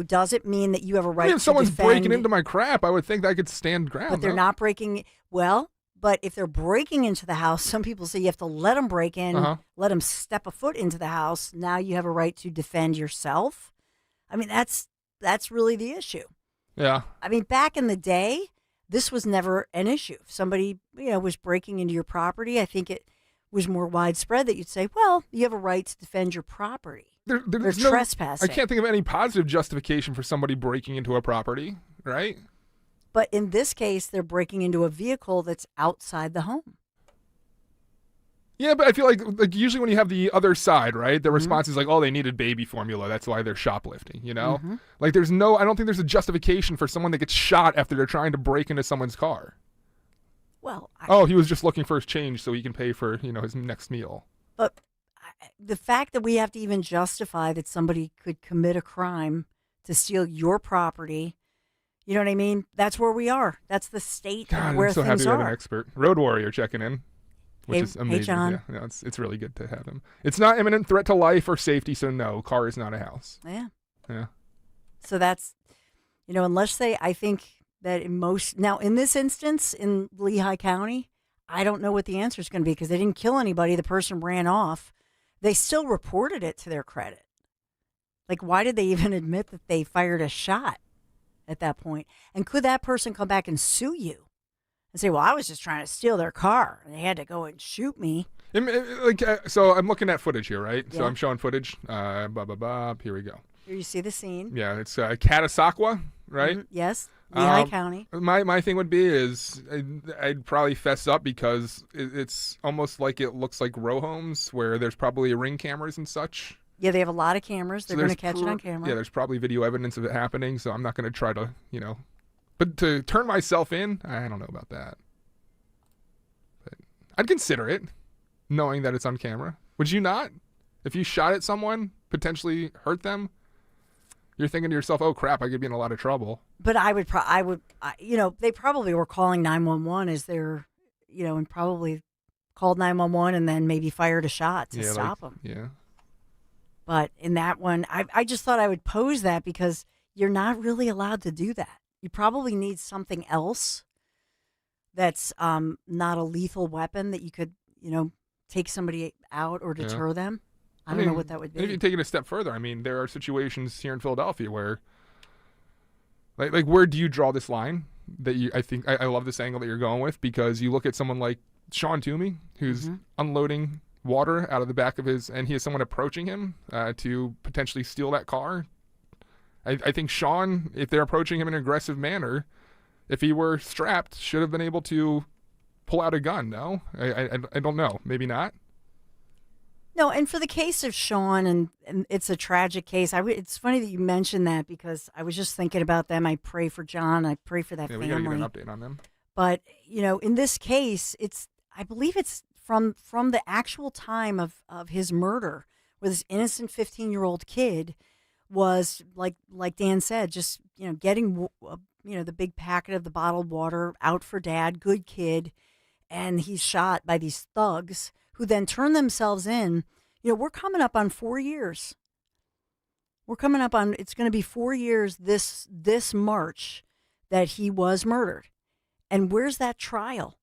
does it mean that you have a right to if someone's defend? breaking into my crap, I would think I could stand ground. But they're not breaking. Well, but if they're breaking into the house, some people say you have to let them break in, let them step a foot into the house. Now you have a right to defend yourself. I mean, that's really the issue. Yeah. I mean, back in the day, this was never an issue. If somebody, was breaking into your property, I think it was more widespread that you'd say, well, you have a right to defend your property. There's They're trespassing. I can't think of any positive justification for somebody breaking into a property, right? But in this case, they're breaking into a vehicle that's outside the home. Yeah, but I feel like usually when you have the other side, right, the response is like, oh, they needed baby formula. That's why they're shoplifting, Like I don't think there's a justification for someone that gets shot after they're trying to break into someone's car. Well, he was just looking for his change so he can pay for, his next meal. But the fact that we have to even justify that somebody could commit a crime to steal your property, you know what I mean? That's where we are. That's the state God, where I'm so things happy to are. have an expert. Road Warrior checking in. Which is amazing. Hey, John. Yeah, it's really good to have him. It's not imminent threat to life or safety, so no, car is not a house. Yeah. Yeah. So that's, unless I think that in this instance in Lehigh County, I don't know what the answer is going to be because they didn't kill anybody. The person ran off. They still reported it to their credit. Like, why did they even admit that they fired a shot at that point? And could that person come back and sue you? And say, well, I was just trying to steal their car, and they had to go and shoot me. So I'm looking at footage here, right? Yeah. So I'm showing footage. Here we go. Here you see the scene. Yeah, it's Catasauqua, right? Yes, Lehigh County. My thing would be is I'd probably fess up because it's almost like it looks like row homes where there's probably ring cameras and such. Yeah, they have a lot of cameras. They're going to catch it on camera. Yeah, there's probably video evidence of it happening, so I'm not going to try to, But to turn myself in, I don't know about that. But I'd consider it, knowing that it's on camera. Would you not? If you shot at someone, potentially hurt them, you're thinking to yourself, "Oh crap, I could be in a lot of trouble." But they probably were calling 911 as they're, and probably called 911 and then maybe fired a shot to stop them. Yeah. But in that one, I just thought I would pose that because you're not really allowed to do that. You probably need something else that's not a lethal weapon that you could, take somebody out or deter them. I don't know what that would be. If you take it a step further, there are situations here in Philadelphia where, like where do you draw this line? I love this angle that you're going with, because you look at someone like Sean Toomey, who's unloading water out of the back of his, and he has someone approaching him to potentially steal that car. I think Sean, if they're approaching him in an aggressive manner, if he were strapped, should have been able to pull out a gun. No, I don't know. Maybe not. No, and for the case of Sean, and it's a tragic case. It's funny that you mentioned that because I was just thinking about them. I pray for John. I pray for that family. We got to get an update on them. But in this case, I believe it's from the actual time of his murder, where this innocent 15-year-old kid was like Dan said, just getting the big packet of the bottled water out for dad, good kid, and he's shot by these thugs who then turn themselves in. We're coming up on 4 years. It's going to be 4 years this March that he was murdered. And where's that trial?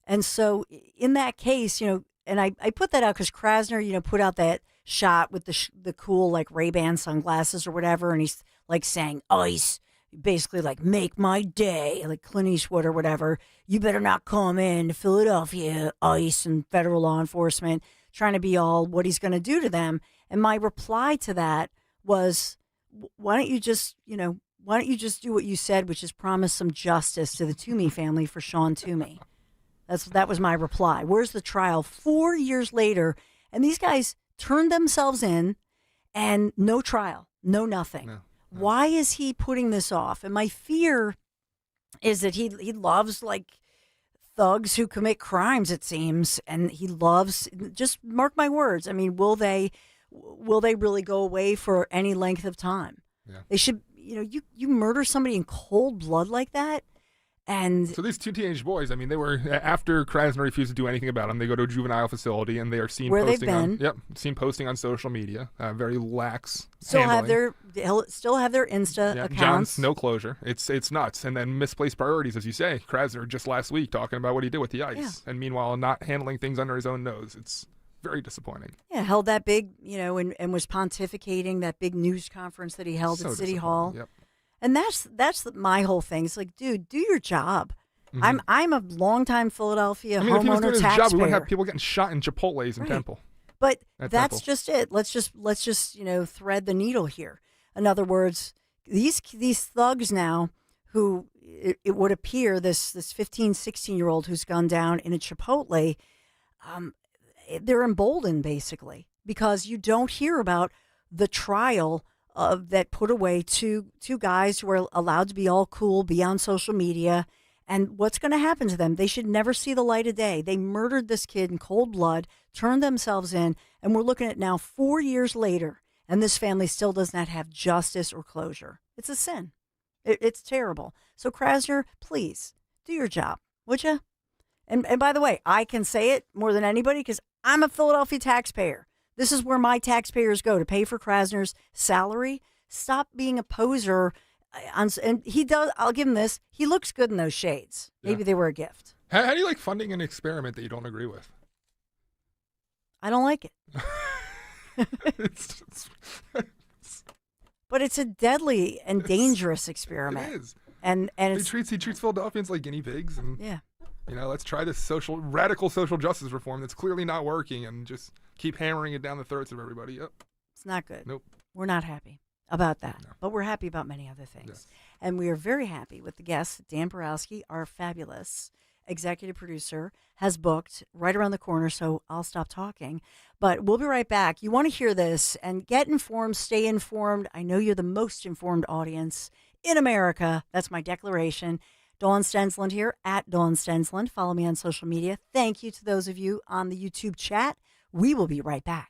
And so in that case, and I put that out because Krasner, put out that shot with the cool like Ray-Ban sunglasses or whatever. And he's like saying, ICE, basically like, make my day, like Clint Eastwood or whatever. You better not come in to Philadelphia, ICE and federal law enforcement, trying to be all what he's going to do to them. And my reply to that was, why don't you just do what you said, which is promise some justice to the Toomey family for Sean Toomey? That was my reply. Where's the trial? 4 years later, and these guys turned themselves in, and no trial, no nothing. No. Why is he putting this off? And my fear is that he loves like thugs who commit crimes, it seems, and he loves. Just mark my words. Will they really go away for any length of time? Yeah. They should. You murder somebody in cold blood like that. And so these two teenage boys, they were, after Krasner refused to do anything about them, they go to a juvenile facility and they are seen posting on social media, very lax. Still have their Insta accounts. John's no closure. It's nuts. And then misplaced priorities, as you say. Krasner just last week talking about what he did with the ICE, and meanwhile not handling things under his own nose. It's very disappointing. Yeah, held that big, and was pontificating that big news conference that he held at City Hall. Yep. And that's my whole thing. It's like, dude, do your job. Mm-hmm. I'm a longtime Philadelphia homeowner, if he was doing his taxpayer. job, we wouldn't have people getting shot in Chipotle's in Temple. But that's just it. Let's just thread the needle here. In other words, these thugs now, who it would appear this 15, 16-year-old who's gone down in a Chipotle, they're emboldened basically because you don't hear about the trial that put away two guys who are allowed to be all cool, be on social media, and what's going to happen to them? They should never see the light of day. They murdered this kid in cold blood, turned themselves in, and we're looking at now 4 years later, and this family still does not have justice or closure. It's a sin. It's terrible. So Krasner, please do your job, would you? And by the way, I can say it more than anybody because I'm a Philadelphia taxpayer. This is where my taxpayers go to pay for Krasner's salary. Stop being a poser. And he does. I'll give him this. He looks good in those shades. Maybe they were a gift. How do you like funding an experiment that you don't agree with? I don't like it. But it's a deadly and dangerous experiment. It is. And he treats Philadelphians like guinea pigs. And let's try this radical social justice reform that's clearly not working, and just keep hammering it down the throats of everybody. Yep. It's not good. Nope. We're not happy. about that, but we're happy about many other things. Yes. And we are very happy with the guests. Dan Borowski, our fabulous executive producer, has booked right around the corner, so I'll stop talking. But we'll be right back. You want to hear this and get informed, stay informed. I know you're the most informed audience in America. That's my declaration. Dawn Stensland here, at Dawn Stensland. Follow me on social media. Thank you to those of you on the YouTube chat. We will be right back.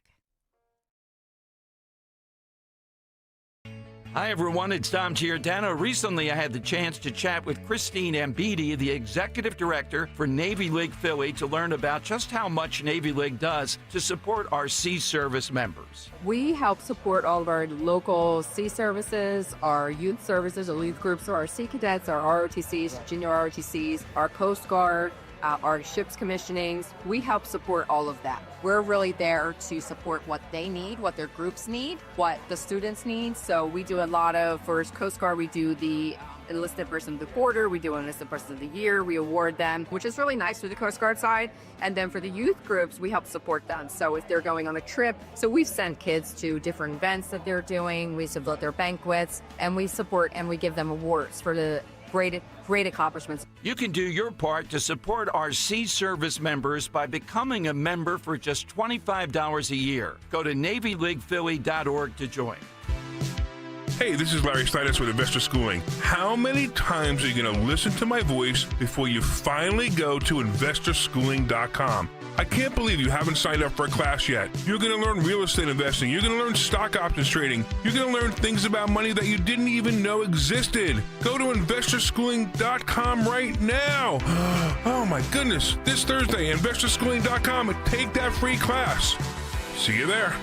Hi, everyone. It's Tom Giordano. Recently, I had the chance to chat with Christine Ambidi, the executive director for Navy League Philly, to learn about just how much Navy League does to support our sea service members. We help support all of our local sea services, our youth services, our youth groups, our sea cadets, our ROTCs, junior ROTCs, our Coast Guard, our ships commissionings. We help support all of that. We're really there to support what they need, what their groups need, what the students need. So we do a lot of, for Coast Guard, we do the enlisted person of the quarter, we do enlisted person of the year, we award them, which is really nice for the Coast Guard side. And then for the youth groups, we help support them. So if they're going on a trip, so we send kids to different events that they're doing, we support their banquets, and we support and we give them awards for the great accomplishments. You can do your part to support our sea service members by becoming a member for just $25 a year. Go to NavyLeaguePhilly.org to join. Hey, this is Larry Steinitz with Investor Schooling. How many times are you going to listen to my voice before you finally go to investorschooling.com? I can't believe you haven't signed up for a class yet. You're going to learn real estate investing. You're going to learn stock options trading. You're going to learn things about money that you didn't even know existed. Go to investorschooling.com right now. Oh my goodness. This Thursday, investorschooling.com, and take that free class. See you there.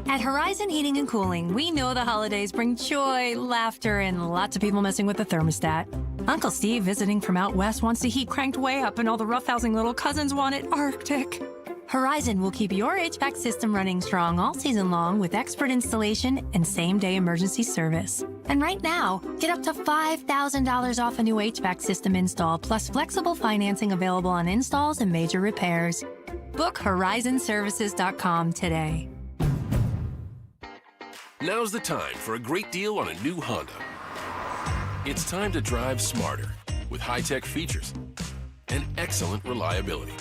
At Horizon Heating and Cooling, we know the holidays bring joy, laughter, and lots of people messing with the thermostat. Uncle Steve visiting from out west wants the heat cranked way up, and all the roughhousing little cousins want it Arctic. Horizon will keep your HVAC system running strong all season long with expert installation and same-day emergency service. And right now, get up to $5,000 off a new HVAC system install, plus flexible financing available on installs and major repairs. Book horizonservices.com today. Now's the time for a great deal on a new Honda. It's time to drive smarter with high-tech features and excellent reliability.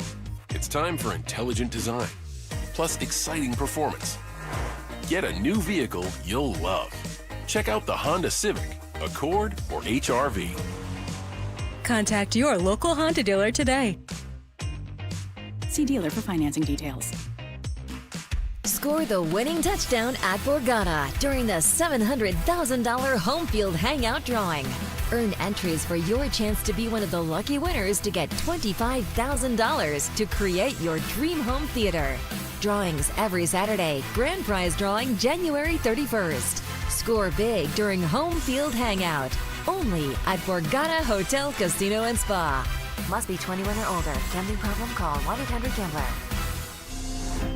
It's time for intelligent design, plus exciting performance. Get a new vehicle you'll love. Check out the Honda Civic, Accord, or HR-V. Contact your local Honda dealer today. See dealer for financing details. Score the winning touchdown at Borgata during the $700,000 home field hangout drawing. Earn entries for your chance to be one of the lucky winners to get $25,000 to create your dream home theater. Drawings every Saturday. Grand prize drawing January 31st. Score big during home field hangout. Only at Borgata Hotel, Casino and Spa. Must be 21 or older. Gambling problem? Call 1-800-GAMBLER.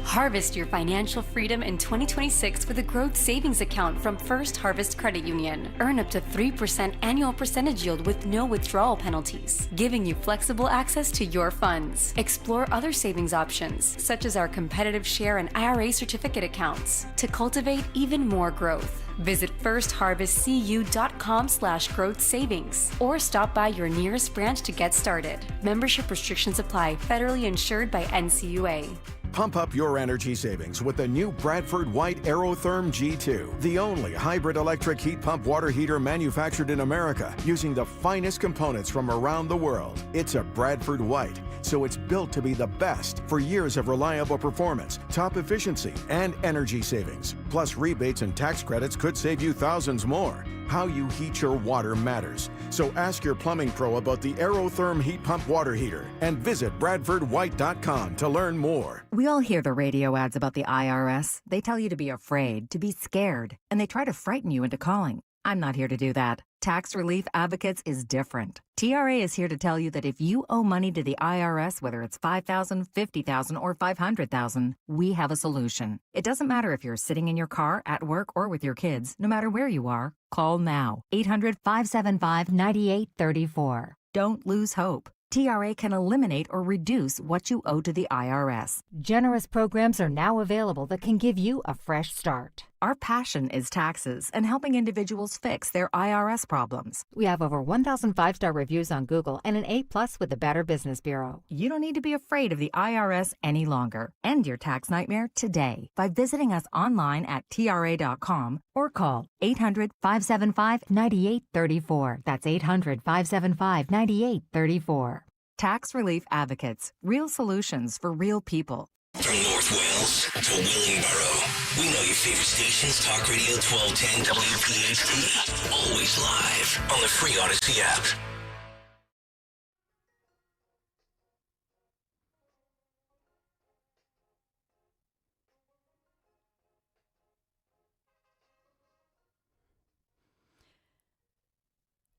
Harvest your financial freedom in 2026 with a growth savings account from First Harvest Credit Union. Earn up to 3% annual percentage yield with no withdrawal penalties, giving you flexible access to your funds. Explore other savings options, such as our competitive share and IRA certificate accounts, to cultivate even more growth. Visit firstharvestcu.com/growth savings or stop by your nearest branch to get started. Membership restrictions apply. Federally insured by NCUA. Pump up your energy savings with the new Bradford White Aerotherm G2, the only hybrid electric heat pump water heater manufactured in America using the finest components from around the world. It's a Bradford White, so it's built to be the best for years of reliable performance, top efficiency, and energy savings. Plus, rebates and tax credits could save you thousands more. How you heat your water matters. So ask your plumbing pro about the Aerotherm heat pump water heater and visit BradfordWhite.com to learn more. We all hear the radio ads about the IRS. They tell you to be afraid, to be scared, and they try to frighten you into calling. I'm not here to do that. Tax Relief Advocates is different. TRA is here to tell you that if you owe money to the IRS, whether it's $5,000, $50,000, or $500,000, we have a solution. It doesn't matter if you're sitting in your car, at work, or with your kids. No matter where you are, call now. 800-575-9834. Don't lose hope. TRA can eliminate or reduce what you owe to the IRS. Generous programs are now available that can give you a fresh start. Our passion is taxes and helping individuals fix their IRS problems. We have over 1,000 five-star reviews on Google and an A+ with the Better Business Bureau. You don't need to be afraid of the IRS any longer. End your tax nightmare today by visiting us online at TRA.com or call 800-575-9834. That's 800-575-9834. Tax Relief Advocates. Real solutions for real people. From North Wales to Willingboro, we know your favorite stations, Talk Radio 1210 WPHT, always live on the free Odyssey app.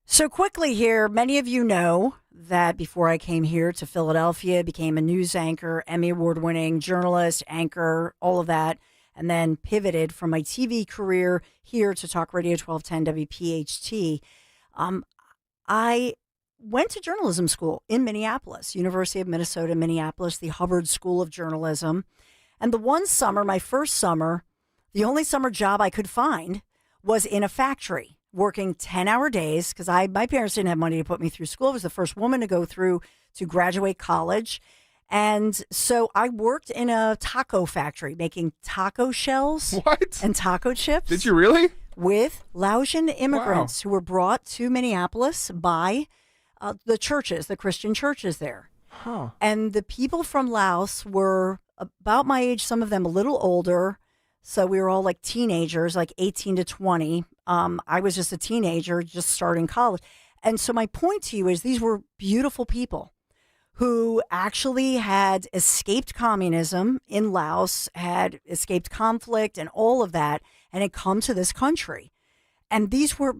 So quickly here, many of you know that before I came here to Philadelphia, became a news anchor, Emmy Award-winning journalist, anchor, all of that, and then pivoted from my TV career here to Talk Radio 1210 WPHT. I went to journalism school in Minneapolis, University of Minnesota, Minneapolis, the Hubbard School of Journalism. And the one summer, my first summer, the only summer job I could find was in a factory, working 10-hour days because my parents didn't have money to put me through school. I was the first woman to go through to graduate college. And so I worked in a taco factory making taco shells and taco chips. Did you really? With Laotian immigrants who were brought to Minneapolis by the churches, the Christian churches there. Huh. And the people from Laos were about my age, some of them a little older. So we were all like teenagers, like 18 to 20. I was just a teenager, just starting college. And so my point to you is these were beautiful people who actually had escaped communism in Laos, had escaped conflict and all of that, and had come to this country. And these were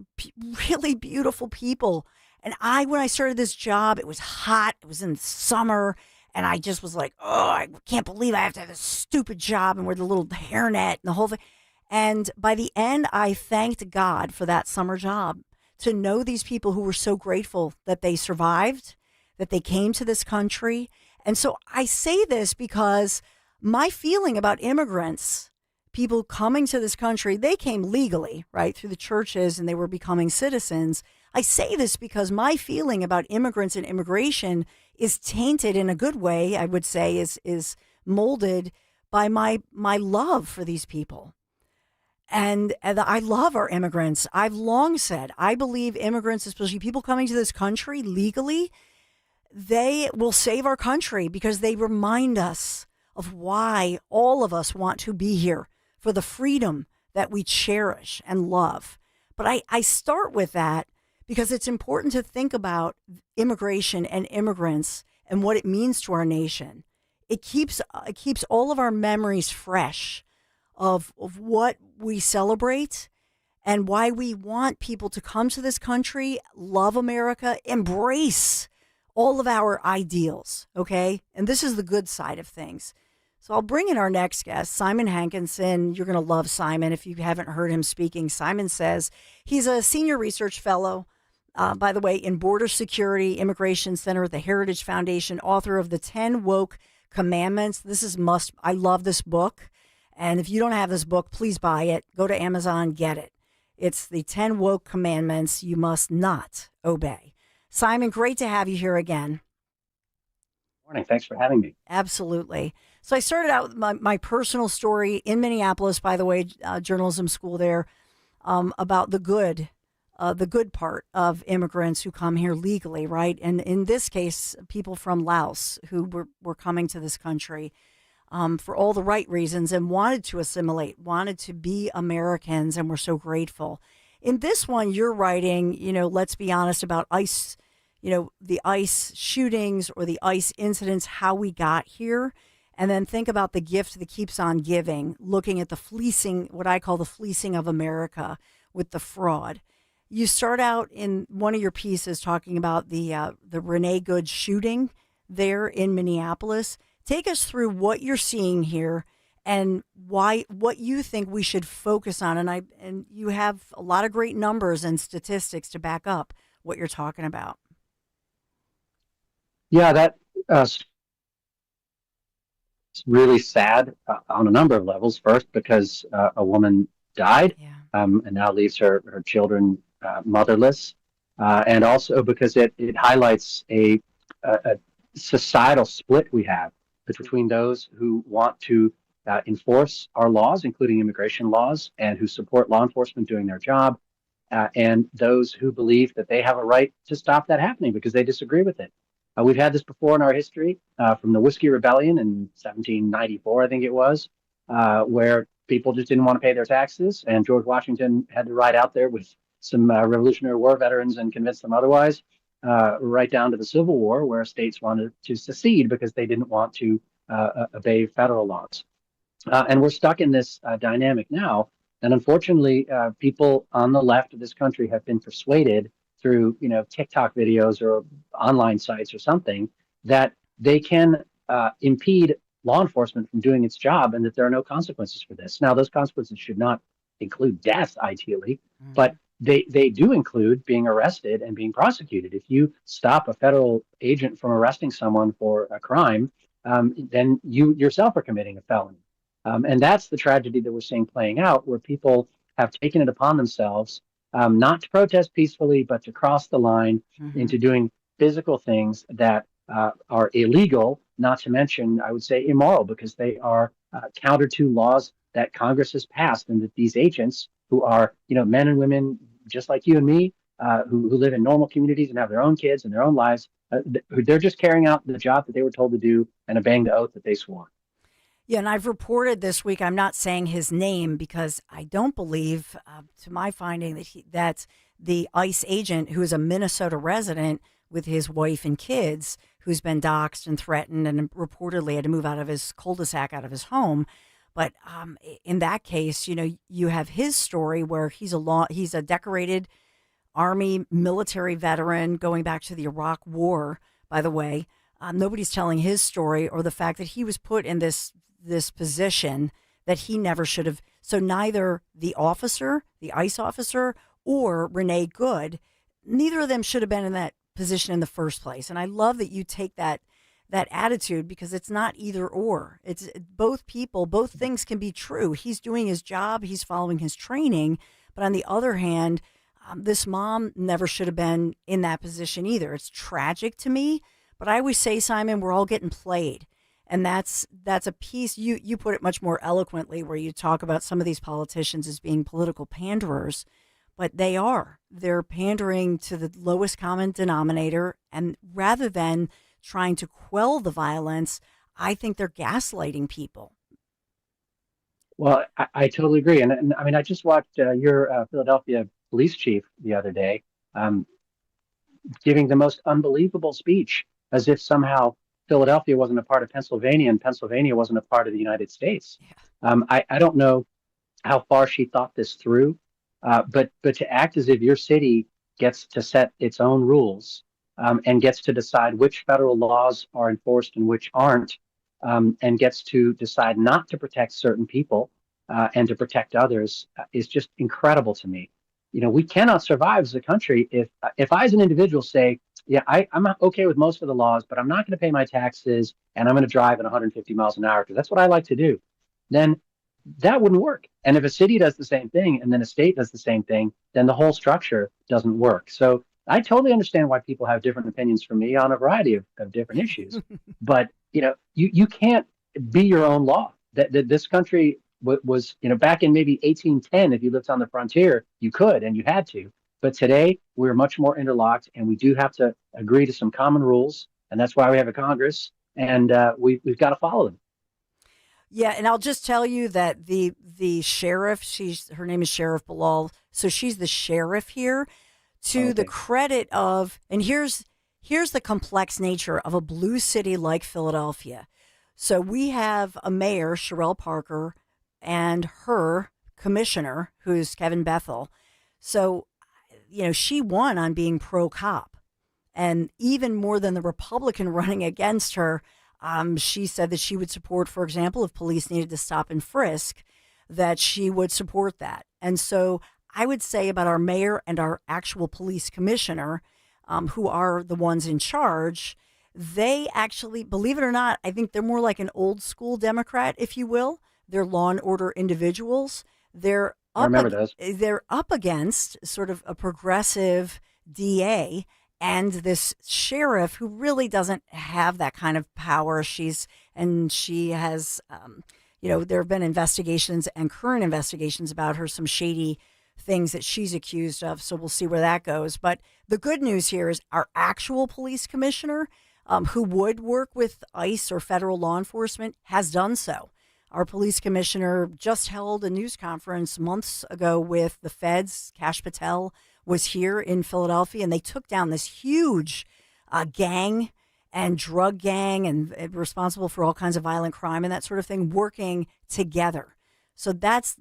really beautiful people. And when I started this job, it was hot. It was in summer. And I just was like, oh, I can't believe I have to have this stupid job and wear the little hairnet and the whole thing. And by the end, I thanked God for that summer job, to know these people who were so grateful that they survived, that they came to this country. And so I say this because my feeling about immigrants, people coming to this country, they came legally, right, through the churches, and they were becoming citizens. I say this because my feeling about immigrants and immigration is tainted in a good way, I would say, is molded by my love for these people. And I love our immigrants. I've long said, I believe immigrants, especially people coming to this country legally, they will save our country because they remind us of why all of us want to be here, for the freedom that we cherish and love. But I start with that because it's important to think about immigration and immigrants and what it means to our nation. It keeps all of our memories fresh of what we celebrate and why we want people to come to this country, love America, embrace all of our ideals, okay? And this is the good side of things. So I'll bring in our next guest, Simon Hankinson. You're going to love Simon if you haven't heard him speaking. Simon says he's a senior research fellow, by the way, in Border Security Immigration Center at the Heritage Foundation, author of the 10 Woke Commandments. I love this book. And if you don't have this book, please buy it. Go to Amazon, get it. It's the 10 Woke Commandments you must not obey. Simon, great to have you here again. Morning. Thanks for having me. Absolutely. So I started out with my personal story in Minneapolis, by the way, journalism school there, about the good part of immigrants who come here legally, right? And in this case, people from Laos who were coming to this country for all the right reasons and wanted to assimilate, wanted to be Americans, and we're so grateful. In this one, you're writing, let's be honest about ICE, the ICE shootings or the ICE incidents, how we got here, and then think about the gift that keeps on giving, looking at the fleecing, what I call the fleecing of America with the fraud. You start out in one of your pieces talking about the Renee Good shooting there in Minneapolis. Take us through what you're seeing here and what you think we should focus on. And you have a lot of great numbers and statistics to back up what you're talking about. Yeah, that it's really sad on a number of levels. First, because a woman died, and now leaves her children motherless. And also because it highlights a societal split we have between those who want to enforce our laws, including immigration laws, and who support law enforcement doing their job, and those who believe that they have a right to stop that happening because they disagree with it. We've had this before in our history, from the Whiskey Rebellion in 1794, I think it was, where people just didn't want to pay their taxes, and George Washington had to ride out there with some Revolutionary War veterans and convince them otherwise, right down to the Civil War, where states wanted to secede because they didn't want to obey federal laws. And we're stuck in this dynamic now. And unfortunately, people on the left of this country have been persuaded through, TikTok videos or online sites or something that they can impede law enforcement from doing its job and that there are no consequences for this. Now, those consequences should not include death, ideally, but they do include being arrested and being prosecuted. If you stop a federal agent from arresting someone for a crime, then you yourself are committing a felony. And that's the tragedy that we're seeing playing out, where people have taken it upon themselves not to protest peacefully, but to cross the line into doing physical things that are illegal, not to mention, I would say, immoral, because they are counter to laws that Congress has passed, and that these agents, who are, men and women just like you and me, who live in normal communities and have their own kids and their own lives, they're just carrying out the job that they were told to do and obeying the oath that they swore. Yeah, and I've reported this week, I'm not saying his name because I don't believe, to my finding, that's the ICE agent who is a Minnesota resident with his wife and kids, who's been doxxed and threatened and reportedly had to move out of his cul-de-sac, out of his home. But in that case, you have his story where he's a decorated Army military veteran going back to the Iraq War, by the way. Nobody's telling his story, or the fact that he was put in this position that he never should have. So neither the ICE officer, or Renee Good, neither of them should have been in that position in the first place. And I love that you take that attitude, because it's not either or. It's both people, both things can be true. He's doing his job, he's following his training, but on the other hand, this mom never should have been in that position either. It's tragic to me, but I always say, Simon, we're all getting played. And that's a piece, you put it much more eloquently, where you talk about some of these politicians as being political panderers, but they're pandering to the lowest common denominator. And rather than trying to quell the violence, I think they're gaslighting people. Well, I totally agree. And I mean, I just watched your Philadelphia police chief the other day giving the most unbelievable speech, as if somehow Philadelphia wasn't a part of Pennsylvania and Pennsylvania wasn't a part of the United States. Yeah. I don't know how far she thought this through, but to act as if your city gets to set its own rules and gets to decide which federal laws are enforced and which aren't, and gets to decide not to protect certain people and to protect others is just incredible to me. We cannot survive as a country if I, as an individual, say, yeah, I'm okay with most of the laws, but I'm not going to pay my taxes and I'm going to drive at 150 miles an hour because that's what I like to do, then that wouldn't work. And if a city does the same thing and then a state does the same thing, then the whole structure doesn't work. So I totally understand why people have different opinions from me on a variety of different issues. But, you can't be your own law. That this country was, back in maybe 1810, if you lived on the frontier, you could and you had to. But today, we're much more interlocked, and we do have to agree to some common rules. And that's why we have a Congress, and we've got to follow them. Yeah, and I'll just tell you that the sheriff, her name is Sheriff Bilal, so she's the sheriff here, to the credit of, and here's the complex nature of a blue city like Philadelphia. So we have a mayor, Sherelle Parker, and her commissioner, who's Kevin Bethel. So, she won on being pro-cop. And even more than the Republican running against her, she said that she would support, for example, if police needed to stop and frisk, that she would support that. And so I would say about our mayor and our actual police commissioner, who are the ones in charge, they actually, believe it or not, I think they're more like an old school Democrat, if you will. They're law and order individuals. They're I remember those. They're up against sort of a progressive DA and this sheriff who really doesn't have that kind of power. She has, there have been investigations and current investigations about her, some shady things that she's accused of. So we'll see where that goes. But the good news here is our actual police commissioner, who would work with ICE or federal law enforcement, has done so. Our police commissioner just held a news conference months ago with the feds. Kash Patel was here in Philadelphia, and they took down this huge gang and drug gang and responsible for all kinds of violent crime and that sort of thing, working together. So that's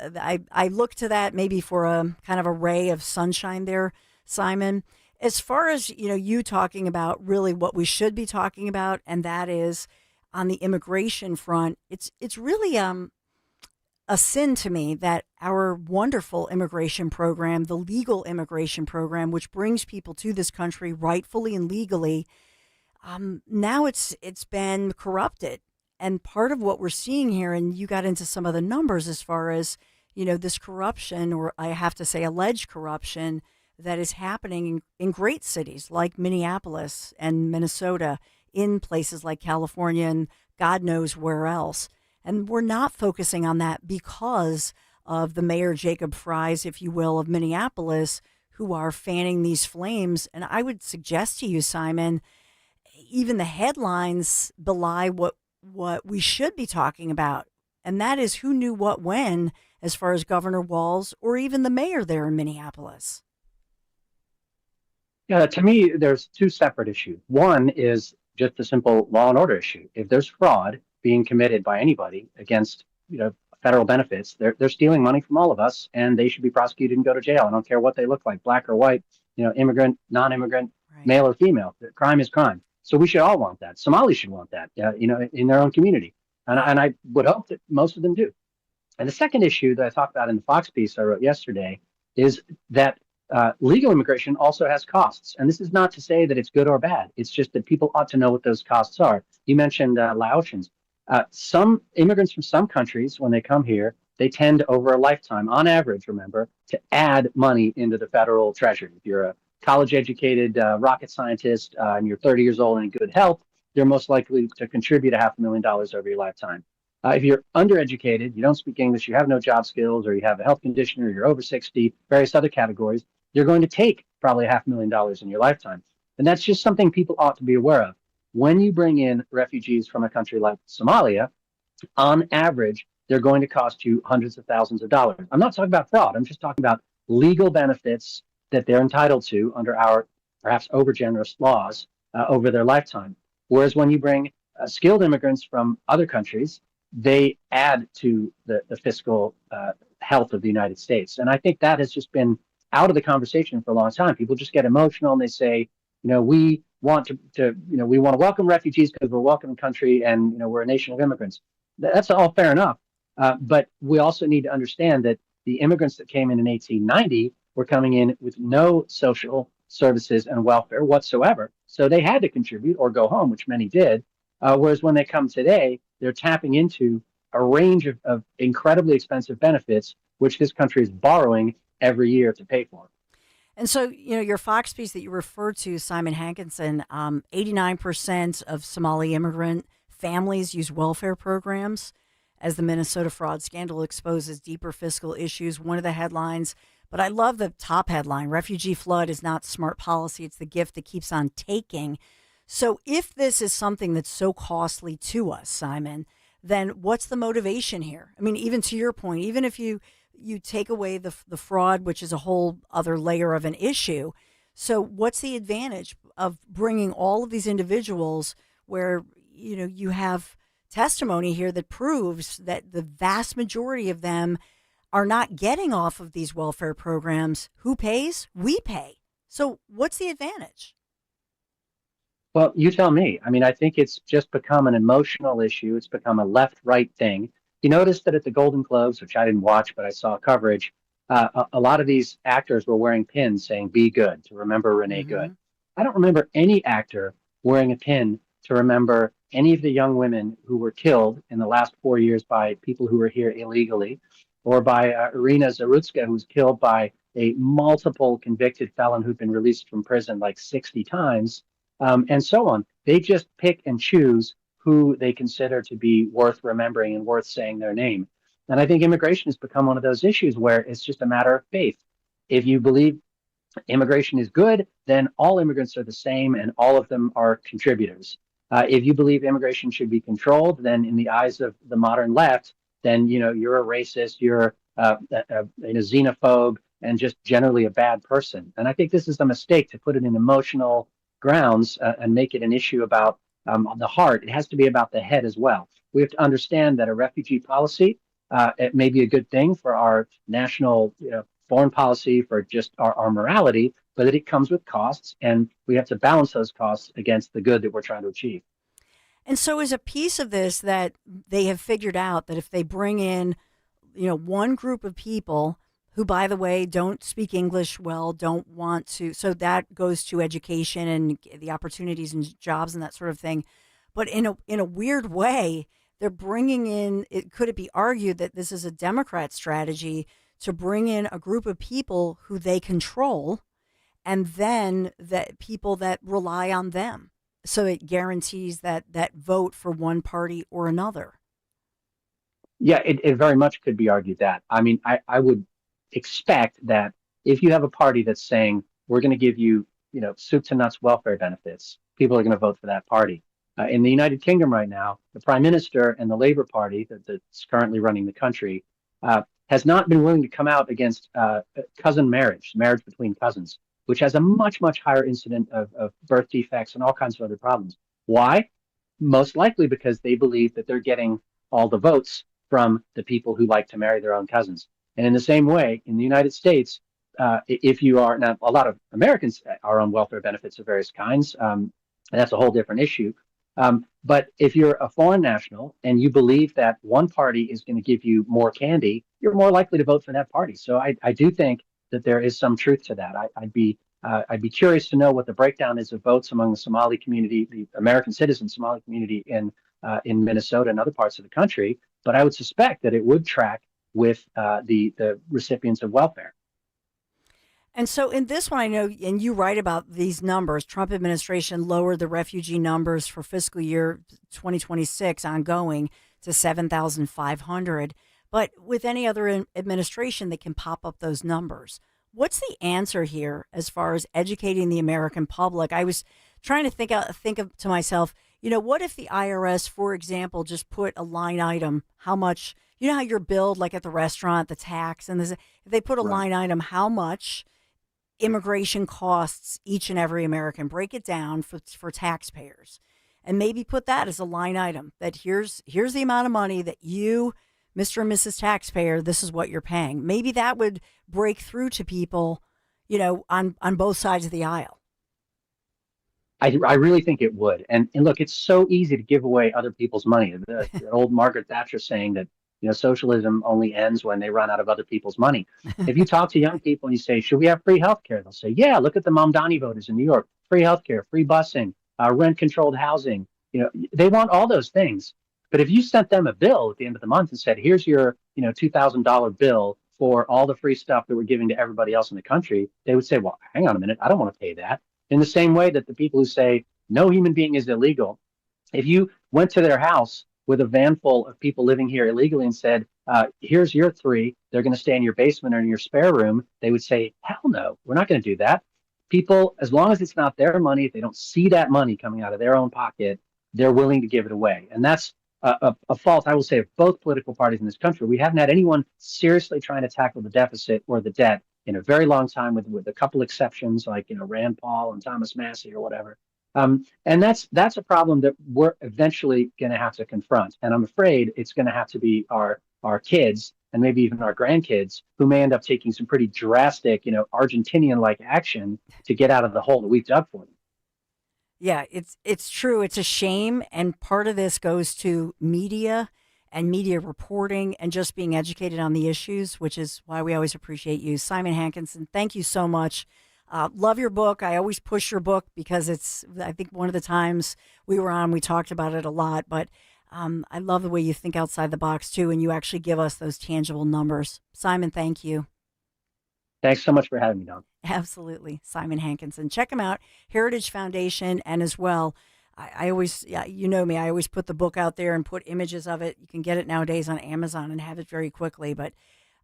I look to that maybe for a kind of a ray of sunshine there, Simon. As far as, you talking about really what we should be talking about, and that is on the immigration front, it's really a sin to me that our wonderful immigration program, the legal immigration program, which brings people to this country rightfully and legally, now it's been corrupted. And part of what we're seeing here, and you got into some of the numbers as far as, this corruption, or I have to say alleged corruption, that is happening in great cities like Minneapolis and Minnesota, in places like California and God knows where else. And we're not focusing on that because of the Mayor Jacob Fries, if you will, of Minneapolis, who are fanning these flames. And I would suggest to you, Simon, even the headlines belie what we should be talking about. And that is who knew what when, as far as Governor Walz or even the mayor there in Minneapolis. Yeah, to me, there's two separate issues. One is just a simple law and order issue. If there's fraud being committed by anybody against, federal benefits, they're stealing money from all of us, and they should be prosecuted and go to jail. I don't care what they look like, black or white, immigrant, non-immigrant, right, male or female. Crime is crime. So we should all want that. Somalis should want that, in their own community. And I would hope that most of them do. And the second issue that I talked about in the Fox piece I wrote yesterday is that legal immigration also has costs. And this is not to say that it's good or bad. It's just that people ought to know what those costs are. You mentioned Laotians. Some immigrants from some countries, when they come here, they tend over a lifetime, on average, remember, to add money into the federal treasury. If you're a college-educated rocket scientist and you're 30 years old and in good health, you're most likely to contribute $500,000 over your lifetime. If you're undereducated, you don't speak English, you have no job skills, or you have a health condition, or you're over 60, various other categories, you're going to take probably $500,000 in your lifetime. And that's just something people ought to be aware of. When you bring in refugees from a country like Somalia, on average, they're going to cost you hundreds of thousands of dollars. I'm not talking about fraud. I'm just talking about legal benefits that they're entitled to under our perhaps overgenerous laws over their lifetime. Whereas when you bring skilled immigrants from other countries, they add to the fiscal health of the United States. And I think that has just been out of the conversation for a long time. People just get emotional and they say, we want to we want to welcome refugees because we're a welcoming country and, we're a nation of immigrants. That's all fair enough. But we also need to understand that the immigrants that came in 1890 were coming in with no social services and welfare whatsoever. So they had to contribute or go home, which many did. Whereas when they come today, they're tapping into a range of incredibly expensive benefits, which this country is borrowing every year to pay for. And so, your Fox piece that you referred to, Simon Hankinson, 89% of Somali immigrant families use welfare programs as the Minnesota fraud scandal exposes deeper fiscal issues. One of the headlines, but I love the top headline, refugee flood is not smart policy. It's the gift that keeps on taking. So if this is something that's so costly to us, Simon, then what's the motivation here? I mean, even to your point, even if you take away the fraud, which is a whole other layer of an issue. So what's the advantage of bringing all of these individuals where, you have testimony here that proves that the vast majority of them are not getting off of these welfare programs? Who pays? We pay. So what's the advantage? Well, you tell me. I mean, I think it's just become an emotional issue. It's become a left-right thing. You notice that at the Golden Globes, which I didn't watch, but I saw coverage, a lot of these actors were wearing pins saying, "Be good," to remember Renee Good. I don't remember any actor wearing a pin to remember any of the young women who were killed in the last 4 years by people who were here illegally, or by Irina Zarutska, who was killed by a multiple convicted felon who'd been released from prison like 60 times, and so on. They just pick and choose who they consider to be worth remembering and worth saying their name. And I think immigration has become one of those issues where it's just a matter of faith. If you believe immigration is good, then all immigrants are the same and all of them are contributors. If you believe immigration should be controlled, then in the eyes of the modern left, then you're a racist, you're a xenophobe, and just generally a bad person. And I think this is a mistake to put it in emotional grounds and make it an issue about the heart. It has to be about the head as well. We have to understand that a refugee policy, it may be a good thing for our national foreign policy, for just our morality, but that it comes with costs, and we have to balance those costs against the good that we're trying to achieve. And so is a piece of this that they have figured out that if they bring in, one group of people who, by the way, don't speak English well, don't want to, so that goes to education and the opportunities and jobs and that sort of thing. But in a weird way, they're bringing in, could it be argued that this is a Democrat strategy to bring in a group of people who they control, and then that people that rely on them? So it guarantees that vote for one party or another. Yeah, it very much could be argued that. I mean, I would expect that if you have a party that's saying, we're going to give you, soup to nuts welfare benefits, people are going to vote for that party. In the United Kingdom right now, the Prime Minister and the Labour Party that's currently running the country has not been willing to come out against cousin marriage between cousins, which has a much, much higher incident of birth defects and all kinds of other problems. Why? Most likely because they believe that they're getting all the votes from the people who like to marry their own cousins. And in the same way, in the United States, if you are, now a lot of Americans are on welfare benefits of various kinds, and that's a whole different issue. But if you're a foreign national and you believe that one party is going to give you more candy, you're more likely to vote for that party. So I do think that there is some truth to that. I'd be curious to know what the breakdown is of votes among the Somali community, the American citizen Somali community in Minnesota and other parts of the country. But I would suspect that it would track with the recipients of welfare. And so in this one, I know, and you write about these numbers, Trump administration lowered the refugee numbers for fiscal year 2026 ongoing to 7,500. But with any other administration, they can pop up those numbers. What's the answer here as far as educating the American public? I was trying to think of to myself, what if the IRS, for example, just put a line item, how much, how you're billed like at the restaurant, the tax, and if they put a line item, how much immigration costs each and every American, break it down for taxpayers, and maybe put that as a line item, that here's the amount of money that you, Mr. and Mrs. Taxpayer, this is what you're paying. Maybe that would break through to people, on both sides of the aisle. I really think it would. And look, it's so easy to give away other people's money. The old Margaret Thatcher saying that, socialism only ends when they run out of other people's money. If you talk to young people and you say, should we have free healthcare? They'll say, yeah, look at the Mamdani voters in New York, free healthcare, free busing, rent-controlled housing. They want all those things. But if you sent them a bill at the end of the month and said, here's your, $2,000 bill for all the free stuff that we're giving to everybody else in the country, they would say, well, hang on a minute, I don't want to pay that. In the same way that the people who say no human being is illegal, if you went to their house with a van full of people living here illegally and said, here's your three, they're going to stay in your basement or in your spare room, they would say, hell no, we're not going to do that. People, as long as it's not their money, if they don't see that money coming out of their own pocket, they're willing to give it away. And that's a fault, I will say, of both political parties in this country. We haven't had anyone seriously trying to tackle the deficit or the debt in a very long time, with a couple exceptions like Rand Paul and Thomas Massey or whatever. And that's a problem that we're eventually going to have to confront. And I'm afraid it's going to have to be our kids and maybe even our grandkids who may end up taking some pretty drastic, Argentinian-like action to get out of the hole that we've dug for them. Yeah, it's true. It's a shame. And part of this goes to media and media reporting and just being educated on the issues, which is why we always appreciate you. Simon Hankinson, thank you so much. Love your book. I always push your book because I think one of the times we were on, we talked about it a lot, but I love the way you think outside the box, too, and you actually give us those tangible numbers. Simon, thank you. Thanks so much for having me, Dawn. Absolutely. Simon Hankinson. Check him out, Heritage Foundation, and as well, I always, you know me, I always put the book out there and put images of it. You can get it nowadays on Amazon and have it very quickly, but,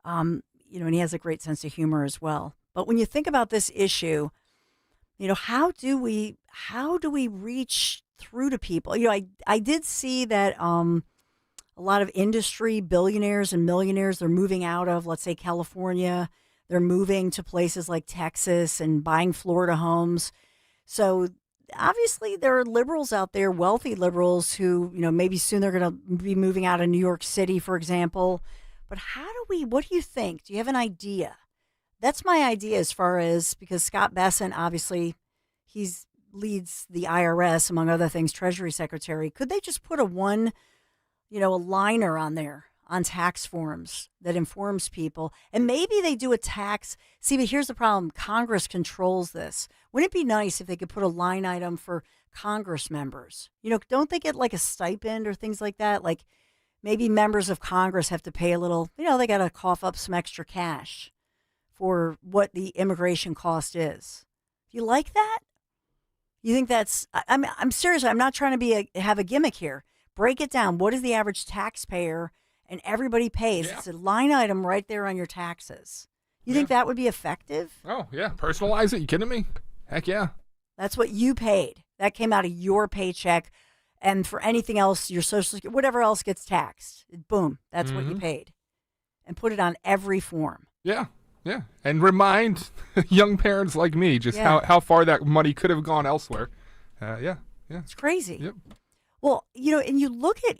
and he has a great sense of humor as well. But when you think about this issue, how do we reach through to people? I did see that a lot of industry billionaires and millionaires, they're moving out of, let's say, California. They're moving to places like Texas and buying Florida homes. So obviously there are liberals out there, wealthy liberals who, maybe soon they're going to be moving out of New York City, for example. But what do you think? Do you have an idea? That's my idea as far as, because Scott Bessent, obviously, leads the IRS, among other things, Treasury Secretary. Could they just put a liner on there on tax forms that informs people? And maybe they do a tax. See, but here's the problem. Congress controls this. Wouldn't it be nice if they could put a line item for Congress members? Don't they get like a stipend or things like that? Like maybe members of Congress have to pay a little, they got to cough up some extra cash for what the immigration cost is. Do you like that? You think that's, I'm serious. I'm not trying to have a gimmick here. Break it down. What is the average taxpayer and everybody pays? Yeah. It's a line item right there on your taxes. You think that would be effective? Oh, yeah. Personalize it. You kidding me? Heck yeah. That's what you paid. That came out of your paycheck. And for anything else, your Social Security, whatever else gets taxed, boom, that's what you paid. And put it on every form. Yeah. Yeah. And remind young parents like me just how far that money could have gone elsewhere. Yeah. It's crazy. Yep. Well, and you look at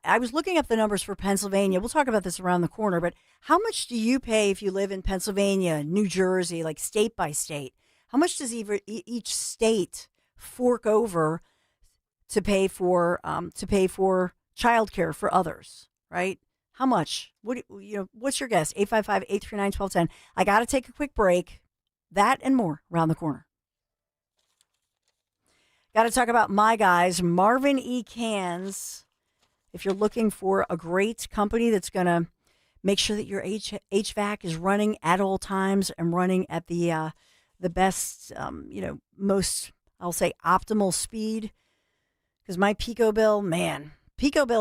I was looking up the numbers for Pennsylvania. We'll talk about this around the corner, but how much do you pay if you live in Pennsylvania, New Jersey, like state by state? How much does each state fork over to pay for childcare for others, right? How much? What's your guess? 855-839-1210. I got to take a quick break. That and more around the corner. Got to talk about my guys, Marvin E. Cans. If you're looking for a great company that's going to make sure that your HVAC is running at all times and running at the best, most, I'll say, optimal speed. Because my Pico bill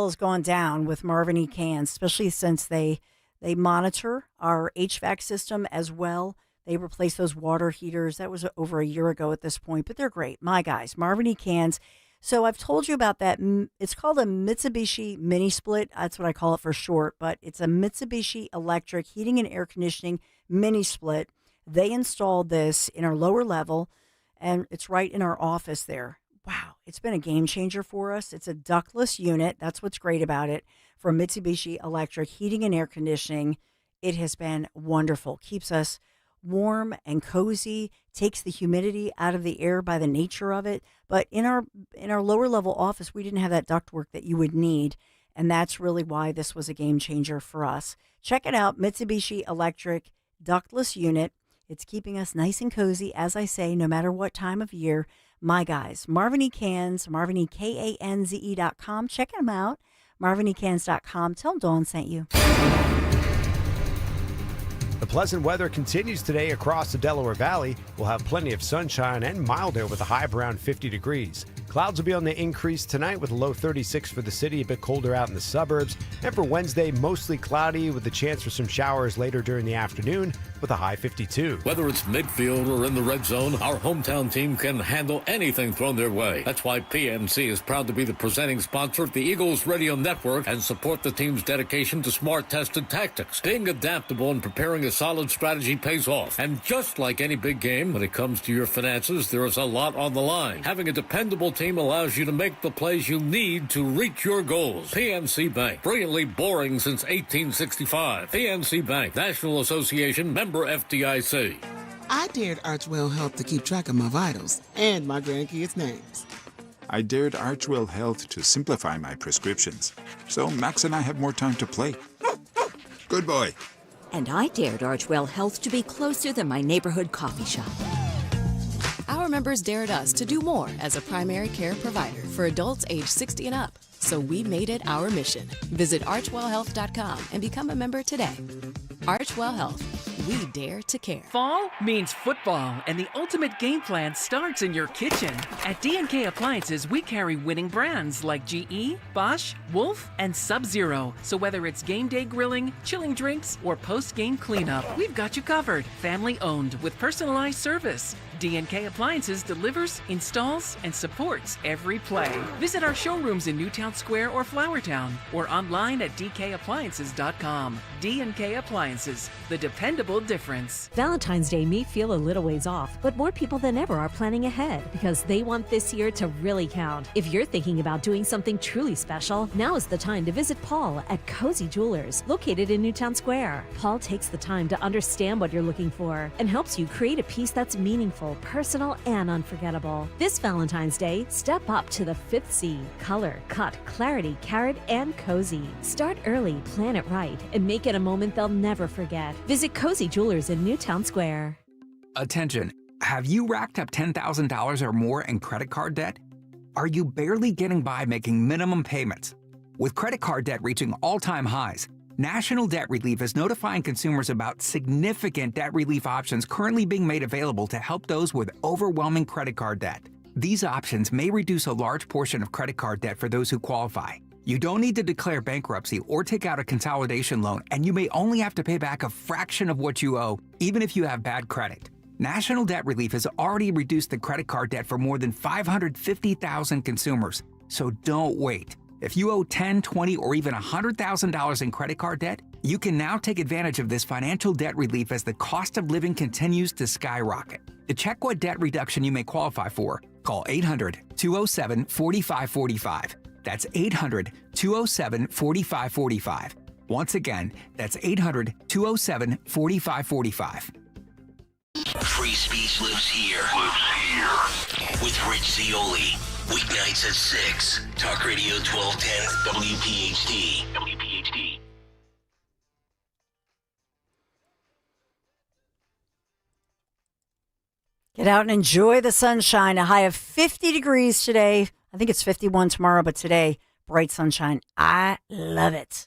has gone down with Marvin E. Cans, especially since they monitor our HVAC system as well. They replaced those water heaters. That was over a year ago at this point, but they're great. My guys, Marvin E. Cans. So I've told you about that. It's called a Mitsubishi Mini Split. That's what I call it for short, but it's a Mitsubishi Electric Heating and Air Conditioning Mini Split. They installed this in our lower level, and it's right in our office there. Wow, it's been a game changer for us. It's a ductless unit. That's what's great about it. For Mitsubishi Electric Heating and Air Conditioning, it has been wonderful. Keeps us warm and cozy, takes the humidity out of the air by the nature of it. But in our lower level office, we didn't have that ductwork that you would need. And that's really why this was a game changer for us. Check it out, Mitsubishi Electric ductless unit. It's keeping us nice and cozy, as I say, no matter what time of year. My guys, Marvin E. Cans, MarvinEKanze.com. Check them out, MarvinEKans.com. Tell them Dawn sent you. The pleasant weather continues today across the Delaware Valley. We'll have plenty of sunshine and milder with a high of around 50 degrees. Clouds will be on the increase tonight with a low 36 for the city, a bit colder out in the suburbs. And for Wednesday, mostly cloudy with the chance for some showers later during the afternoon with a high 52. Whether it's midfield or in the red zone, our hometown team can handle anything thrown their way. That's why PNC is proud to be the presenting sponsor of the Eagles Radio Network and support the team's dedication to smart, tested tactics. Being adaptable and preparing a solid strategy pays off. And just like any big game, when it comes to your finances, there is a lot on the line. Having a dependable team allows you to make the plays you need to reach your goals. PNC Bank, brilliantly boring since 1865. PNC Bank, National Association, member FDIC. I dared Archwell Health to keep track of my vitals and my grandkids' names. I dared Archwell Health to simplify my prescriptions, so Max and I have more time to play. Good boy. And I dared Archwell Health to be closer than my neighborhood coffee shop. Our members dared us to do more as a primary care provider for adults age 60 and up. So we made it our mission. Visit archwellhealth.com and become a member today. Archwell Health. We dare to care. Fall means football, and the ultimate game plan starts in your kitchen. At D&K Appliances, we carry winning brands like GE, Bosch, Wolf, and Sub-Zero. So whether it's game day grilling, chilling drinks, or post-game cleanup, we've got you covered. Family owned with personalized service. D&K Appliances delivers, installs, and supports every play. Visit our showrooms in Newtown Square or Flowertown, or online at dkappliances.com. D&K Appliances, the dependable difference. Valentine's Day may feel a little ways off, but more people than ever are planning ahead because they want this year to really count. If you're thinking about doing something truly special, now is the time to visit Paul at Cozy Jewelers, located in Newtown Square. Paul takes the time to understand what you're looking for and helps you create a piece that's meaningful, personal, and unforgettable. This Valentine's Day, step up to the 5th C. Color, cut, clarity, carat, and cozy. Start early, plan it right, and make it a moment they'll never forget. Visit Cozy Jewelers in Newtown Square. Attention, have you racked up $10,000 or more in credit card debt? Are you barely getting by making minimum payments? With credit card debt reaching all-time highs, National Debt Relief is notifying consumers about significant debt relief options currently being made available to help those with overwhelming credit card debt. These options may reduce a large portion of credit card debt for those who qualify. You don't need to declare bankruptcy or take out a consolidation loan, and you may only have to pay back a fraction of what you owe, even if you have bad credit. National Debt Relief has already reduced the credit card debt for more than 550,000 consumers, so don't wait. If you owe $10,000, $20,000, or even $100,000 in credit card debt, you can now take advantage of this financial debt relief as the cost of living continues to skyrocket. To check what debt reduction you may qualify for, call 800-207-4545. That's 800-207-4545. Once again, that's 800-207-4545. Free speech lives here. With Rich Zioli. Weeknights at 6. Talk Radio 1210 WPHT. WPHT. Get out and enjoy the sunshine. A high of 50 degrees today. I think it's 51 tomorrow, but today, bright sunshine. I love it.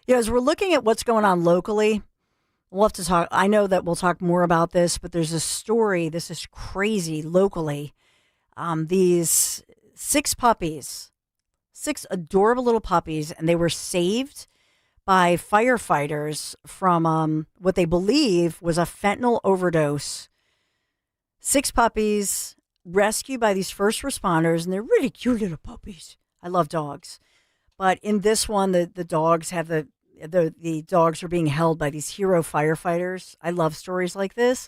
You know, as we're looking at what's going on locally, we'll have to talk. I know that we'll talk more about this, but there's a story. This is crazy locally. These 6 puppies, 6 adorable little puppies, and they were saved by firefighters from what they believe was a fentanyl overdose. 6 puppies rescued by these first responders, and they're really cute little puppies. I love dogs. But in this one, the dogs have the dogs are being held by these hero firefighters. I love stories like this.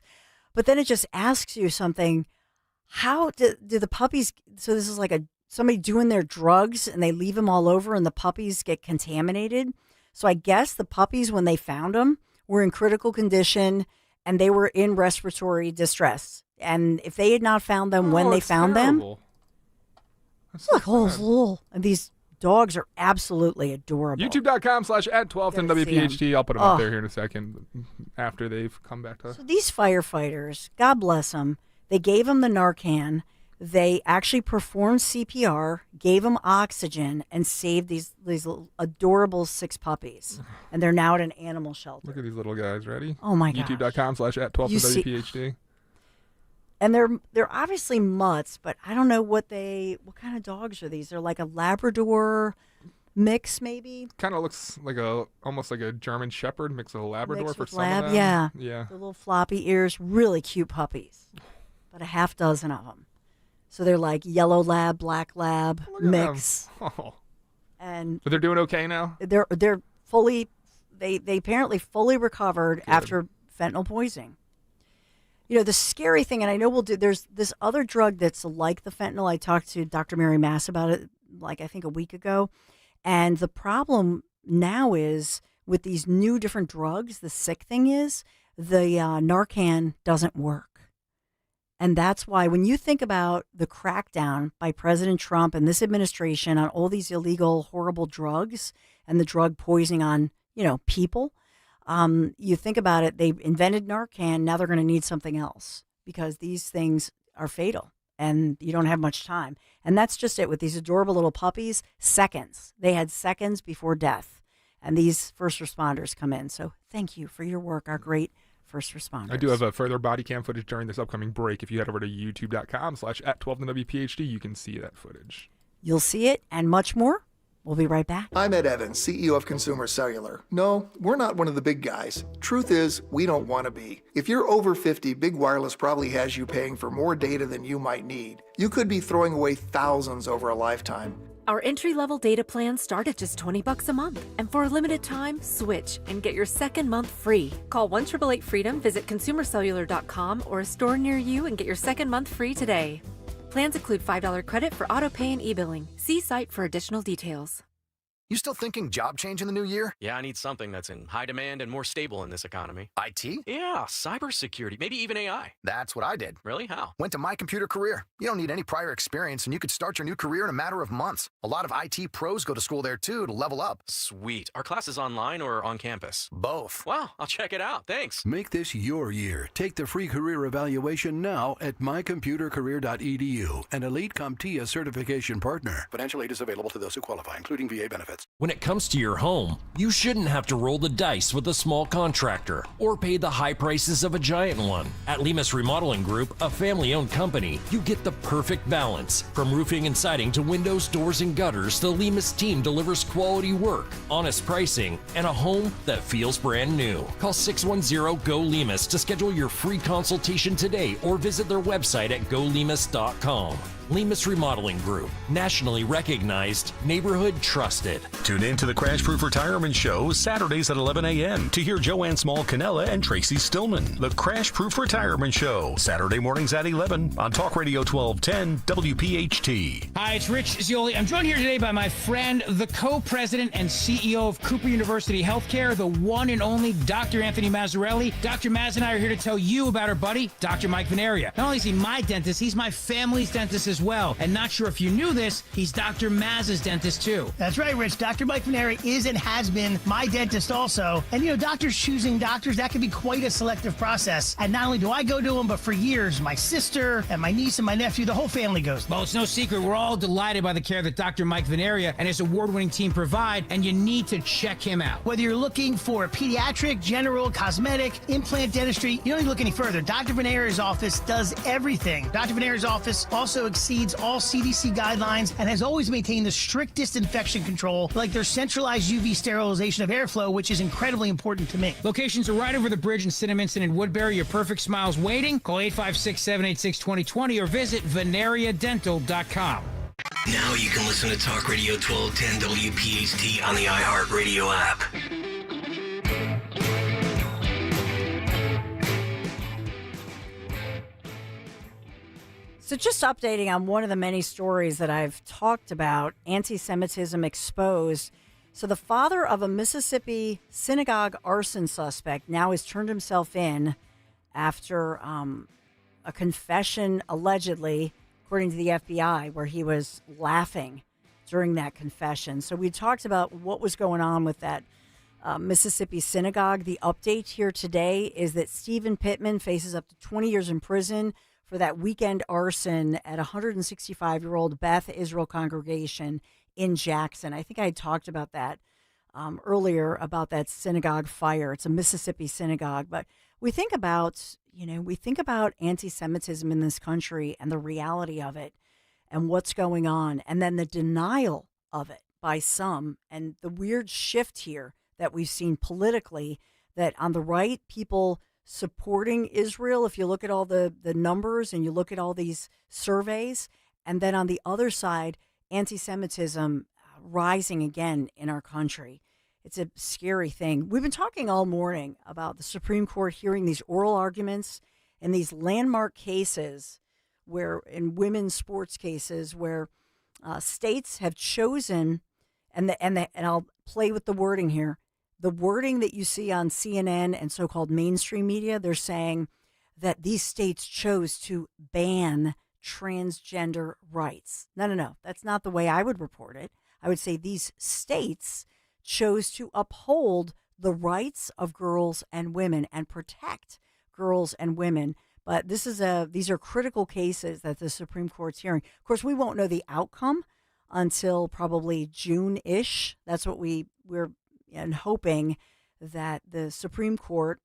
But then it just asks you something. How do the puppies, so this is like somebody doing their drugs and they leave them all over and the puppies get contaminated. So I guess the puppies, when they found them, were in critical condition and they were in respiratory distress. And if they had not found them when they found terrible. them, look, and these dogs are absolutely adorable. YouTube.com/@1210WPHT. I'll put them up there here in a second after they've come back to us. So these firefighters, God bless them, they gave them the Narcan. They actually performed CPR, gave them oxygen, and saved these little adorable 6 puppies. And they're now at an animal shelter. Look at these little guys. Ready? Oh, my gosh. YouTube.com/@1210WPHT. And they're obviously mutts, but I don't know what kind of dogs are these. They're like a Labrador mix, maybe. Kind of looks like almost like a German Shepherd mix with a Labrador for some lab, of them. yeah. Yeah. The little floppy ears, really cute puppies. But a half dozen of them. So they're like yellow lab, black lab mix. Oh. And but they're doing okay now? They're fully they apparently fully recovered after fentanyl poisoning. You know, the scary thing, and I know there's this other drug that's like the fentanyl. I talked to Dr. Mary Mass about it, I think a week ago. And the problem now is with these new different drugs, the sick thing is the Narcan doesn't work. And that's why when you think about the crackdown by President Trump and this administration on all these illegal, horrible drugs and the drug poisoning on, people, you think about it, they invented Narcan. Now they're going to need something else because these things are fatal. and you don't have much time. And that's just it with these adorable little puppies. Seconds. They had seconds before death. And these first responders come in. So thank you for your work, our great first responders. I do have a further body cam footage during this upcoming break. If you head over to youtube.com/@12WPHT, you can see that footage. You'll see it and much more. We'll be right back. I'm Ed Evans, CEO of Consumer Cellular. No, we're not one of the big guys. Truth is, we don't want to be. If you're over 50, Big Wireless probably has you paying for more data than you might need. You could be throwing away thousands over a lifetime. Our entry-level data plans start at just $20 a month. And for a limited time, switch and get your second month free. Call 1-888-FREEDOM, visit consumercellular.com or a store near you and get your second month free today. Plans include $5 credit for auto pay and e-billing. See site for additional details. You still thinking job change in the new year? Yeah, I need something that's in high demand and more stable in this economy. IT? Yeah, cybersecurity, maybe even AI. That's what I did. Really? How? Went to My Computer Career. You don't need any prior experience, and you could start your new career in a matter of months. A lot of IT pros go to school there, too, to level up. Sweet. Are classes online or on campus? Both. Wow, I'll check it out. Thanks. Make this your year. Take the free career evaluation now at mycomputercareer.edu, an elite CompTIA certification partner. Financial aid is available to those who qualify, including VA benefits. When it comes to your home, you shouldn't have to roll the dice with a small contractor or pay the high prices of a giant one. At Lemus Remodeling Group, a family-owned company, you get the perfect balance. From roofing and siding to windows, doors, and gutters, the Lemus team delivers quality work, honest pricing, and a home that feels brand new. Call 610-GO-LEMUS to schedule your free consultation today or visit their website at golemus.com. Lemus Remodeling Group, nationally recognized, neighborhood trusted. Tune in to the Crash Proof Retirement Show Saturdays at 11 a.m. to hear Joanne Small-Canella and Tracy Stillman. The Crash Proof Retirement Show, Saturday mornings at 11 on Talk Radio 1210 WPHT. Hi, it's Rich Zioli. I'm joined here today by my friend, the co-president and CEO of Cooper University Healthcare, the one and only Dr. Anthony Mazzarelli. Dr. Maz and I are here to tell you about our buddy, Dr. Mike Veneria. Not only is he my dentist, he's my family's dentist as well. And not sure if you knew this, he's Dr. Maz's dentist too. That's right, Rich. Dr. Mike Veneria is and has been my dentist also. And doctors choosing doctors, that can be quite a selective process. And not only do I go to him, but for years, my sister and my niece and my nephew, the whole family goes. Well, it's no secret. We're all delighted by the care that Dr. Mike Veneria and his award-winning team provide, and you need to check him out. Whether you're looking for pediatric, general, cosmetic, implant dentistry, you don't need to look any further. Dr. Veneria's office does everything. Dr. Veneria's office also exceeds all CDC guidelines and has always maintained the strictest infection control, like their centralized UV sterilization of airflow, which is incredibly important to me. Locations are right over the bridge in Cinnaminson and Woodbury. Your perfect smile's waiting. Call 856-786-2020 or visit veneriadental.com. Now you can listen to Talk Radio 1210 WPHT on the iHeartRadio app. So just updating on one of the many stories that I've talked about, anti-Semitism exposed. So the father of a Mississippi synagogue arson suspect now has turned himself in after a confession, allegedly, according to the FBI, where he was laughing during that confession. So we talked about what was going on with that Mississippi synagogue. The update here today is that Stephen Pittman faces up to 20 years in prison for that weekend arson at a 165-year-old Beth Israel congregation in Jackson. I think I had talked about that earlier, about that synagogue fire. It's a Mississippi synagogue. But we think about, anti-Semitism in this country and the reality of it and what's going on, and then the denial of it by some, and the weird shift here that we've seen politically, that on the right, people supporting Israel, if you look at all the numbers and you look at all these surveys, and then on the other side, anti-Semitism rising again in our country. It's a scary thing. We've been talking all morning about the Supreme Court hearing these oral arguments in these landmark cases where, in women's sports cases, where states have chosen, and I'll play with the wording here, the wording that you see on CNN and so-called mainstream media, they're saying that these states chose to ban transgender rights. No. That's not the way I would report it. I would say these states chose to uphold the rights of girls and women and protect girls and women But these are critical cases that the Supreme Court's hearing. Of course, we won't know the outcome until probably June-ish. That's what we're hoping, that the Supreme Court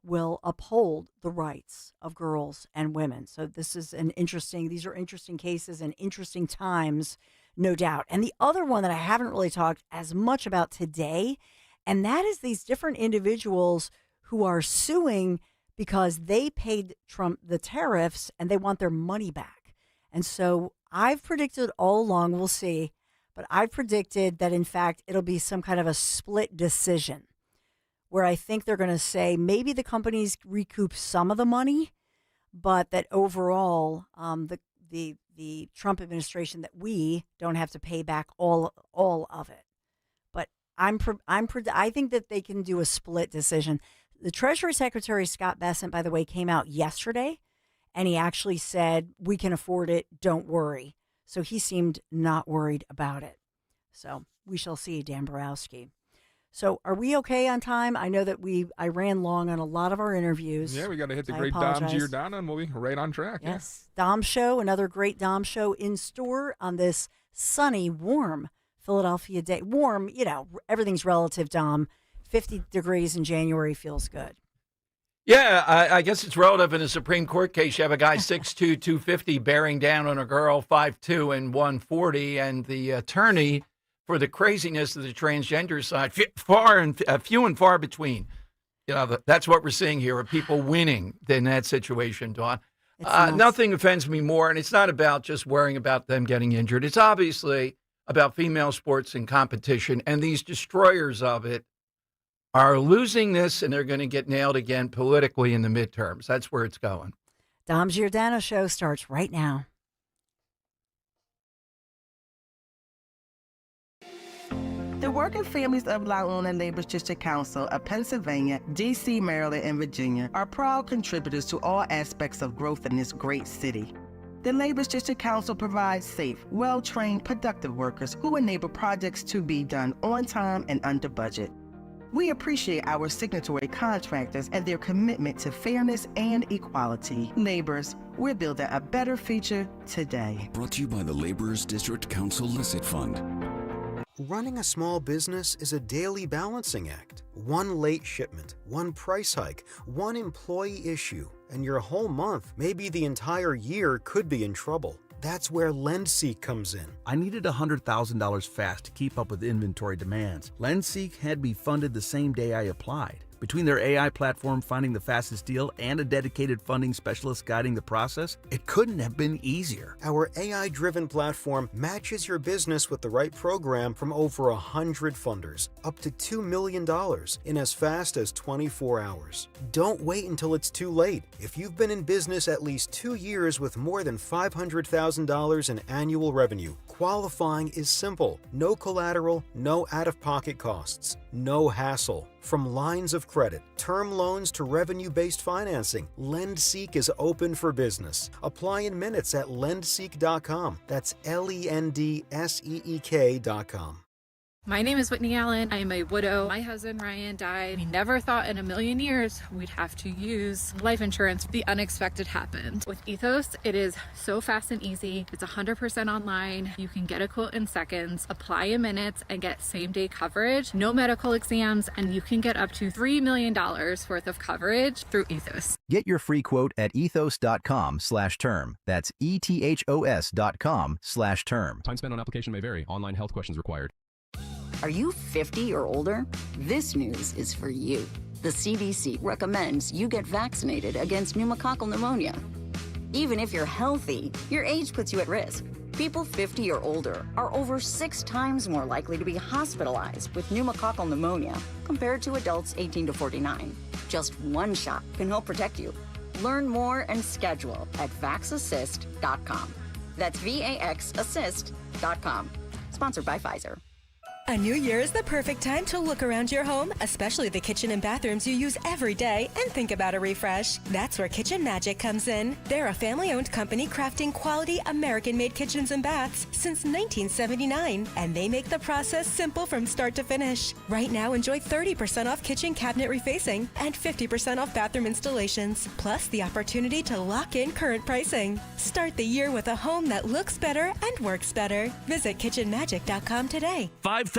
will uphold the rights of girls and women. So these are interesting cases and interesting times, no doubt. And the other one that I haven't really talked as much about today, and that is these different individuals who are suing because they paid Trump the tariffs and they want their money back. And so I've predicted all along, we'll see, but I've predicted that, in fact, it'll be some kind of a split decision where I think they're going to say maybe the companies recoup some of the money, but that overall the Trump administration, that we don't have to pay back all of it. But I think that they can do a split decision. The Treasury Secretary, Scott Bessent, by the way, came out yesterday, and he actually said, we can afford it, don't worry. So he seemed not worried about it. So we shall see, Dan Borowski. So are we okay on time? I know that I ran long on a lot of our interviews. Yeah, we got to hit the great Dom Giordano, and we'll be right on track. Yes. Yeah. Dom Show, another great Dom Show in store on this sunny, warm Philadelphia day. Warm, everything's relative, Dom. 50 degrees in January feels good. Yeah, I guess it's relative in a Supreme Court case. You have a guy 6'2", 250 bearing down on a girl 5'2" and 140, and the attorney for the craziness of the transgender side, few and far between. That's what we're seeing here, of people winning in that situation, Dawn. Nothing offends me more, and it's not about just worrying about them getting injured. It's obviously about female sports and competition, and these destroyers of it are losing this, and they're going to get nailed again politically in the midterms. That's where it's going. Dom Giordano Show starts right now. The working families of La Una Labor's District Council of Pennsylvania, D.C., Maryland, and Virginia are proud contributors to all aspects of growth in this great city. The Labor's District Council provides safe, well-trained, productive workers who enable projects to be done on time and under budget. We appreciate our signatory contractors and their commitment to fairness and equality. Laborers, we're building a better future today. Brought to you by the Laborers District Council Licit Fund. Running a small business is a daily balancing act. One late shipment, one price hike, one employee issue, and your whole month, maybe the entire year, could be in trouble. That's where LendSeek comes in. I needed $100,000 fast to keep up with inventory demands. LendSeek had me funded the same day I applied. Between their AI platform finding the fastest deal and a dedicated funding specialist guiding the process, it couldn't have been easier. Our AI-driven platform matches your business with the right program from over 100 funders, up to $2 million in as fast as 24 hours. Don't wait until it's too late. If you've been in business at least 2 years with more than $500,000 in annual revenue, qualifying is simple. No collateral, no out-of-pocket costs, no hassle. From lines of credit, term loans to revenue-based financing, LendSeek is open for business. Apply in minutes at lendseek.com. That's LENDSEEK.com. My name is Whitney Allen. I am a widow. My husband, Ryan, died. We never thought in a million years we'd have to use life insurance. The unexpected happened. With Ethos, it is so fast and easy. It's 100% online. You can get a quote in seconds, apply in minutes, and get same-day coverage. No medical exams, and you can get up to $3 million worth of coverage through Ethos. Get your free quote at ethos.com/term. That's ETHOS.com/term. Time spent on application may vary. Online health questions required. Are you 50 or older? This news is for you. The CDC recommends you get vaccinated against pneumococcal pneumonia. Even if you're healthy, your age puts you at risk. People 50 or older are over 6 times more likely to be hospitalized with pneumococcal pneumonia compared to adults 18 to 49. Just one shot can help protect you. Learn more and schedule at vaxassist.com. That's VAXassist.com. Sponsored by Pfizer. A new year is the perfect time to look around your home, especially the kitchen and bathrooms you use every day, and think about a refresh. That's where Kitchen Magic comes in. They're a family-owned company crafting quality American-made kitchens and baths since 1979, and they make the process simple from start to finish. Right now, enjoy 30% off kitchen cabinet refacing and 50% off bathroom installations, plus the opportunity to lock in current pricing. Start the year with a home that looks better and works better. Visit kitchenmagic.com today. $5,000.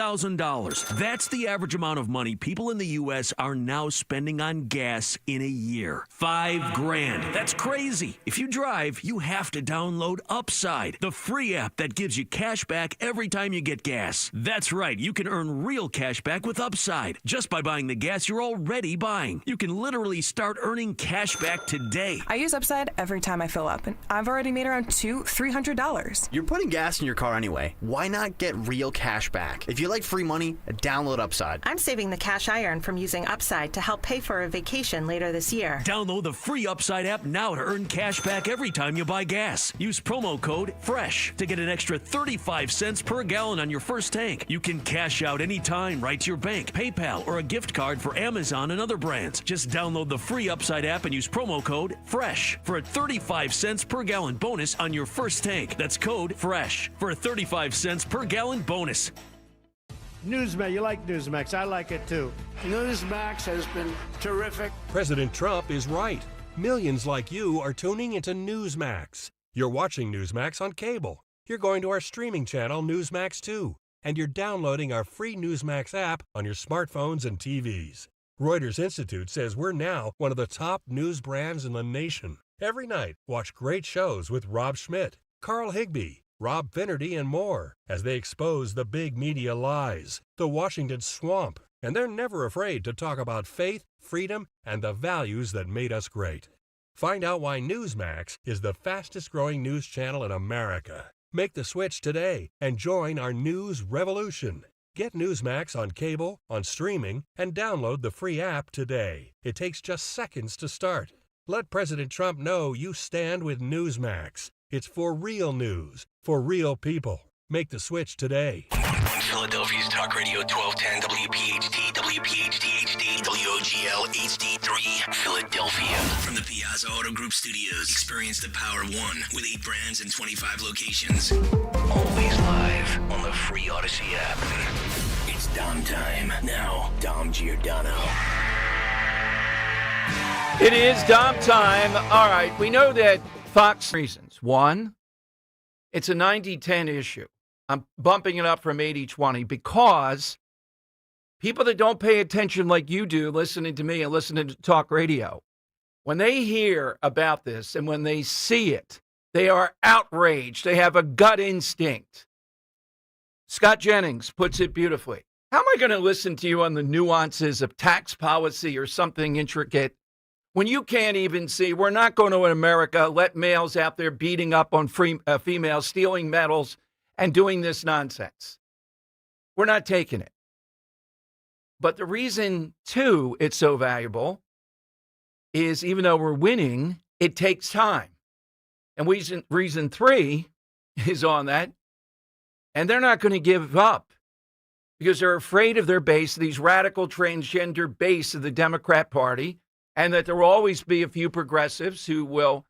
That's the average amount of money people in the U.S. are now spending on gas in a year. $5,000. That's crazy. If you drive, you have to download Upside, the free app that gives you cash back every time you get gas. That's right. You can earn real cash back with Upside just by buying the gas you're already buying. You can literally start earning cash back today. I use Upside every time I fill up, and I've already made around $200-$300. You're putting gas in your car anyway. Why not get real cash back? If you like free money, download Upside. I'm saving the cash I earn from using Upside to help pay for a vacation later this year. Download the free Upside app now to earn cash back every time you buy gas. Use promo code FRESH to get an extra 35 cents per gallon on your first tank. You can cash out anytime right to your bank, PayPal, or a gift card for Amazon and other brands. Just download the free Upside app and use promo code FRESH for a 35 cents per gallon bonus on your first tank. That's code FRESH for a 35 cents per gallon bonus. Newsmax, you like Newsmax. I like it too. Newsmax has been terrific. President Trump is right. Millions like you are tuning into Newsmax. You're watching Newsmax on cable. You're going to our streaming channel, Newsmax 2. And you're downloading our free Newsmax app on your smartphones and TVs. Reuters Institute says we're now one of the top news brands in the nation. Every night, watch great shows with Rob Schmidt, Carl Higbie, Rob Finnerty, and more as they expose the big media lies, the Washington swamp, and they're never afraid to talk about faith, freedom, and the values that made us great. Find out why Newsmax is the fastest-growing news channel in America. Make the switch today and join our news revolution. Get Newsmax on cable, on streaming, and download the free app today. It takes just seconds to start. Let President Trump know you stand with Newsmax. It's for real news, for real people. Make the switch today. On Philadelphia's Talk Radio 1210 WPHT, WPHT HD, WOGL HD3, Philadelphia. From the Piazza Auto Group Studios, experience the power of one with 8 brands and 25 locations. Always live on the free Odyssey app. It's Dom time. Now, Dom Giordano. It is Dom time. All right, we know that Fox reasons. One, it's a 90-10 issue. I'm bumping it up from 80-20 because people that don't pay attention like you do, listening to me and listening to talk radio, when they hear about this and when they see it, they are outraged. They have a gut instinct. Scott Jennings puts it beautifully. How am I going to listen to you on the nuances of tax policy or something intricate when you can't even see? We're not going to, in America, let males out there beating up on females, stealing medals, and doing this nonsense. We're not taking it. But the reason, too, it's so valuable is even though we're winning, it takes time. And reason 3 is on that. And they're not going to give up because they're afraid of their base, these radical transgender base of the Democrat Party, and that there will always be a few progressives who will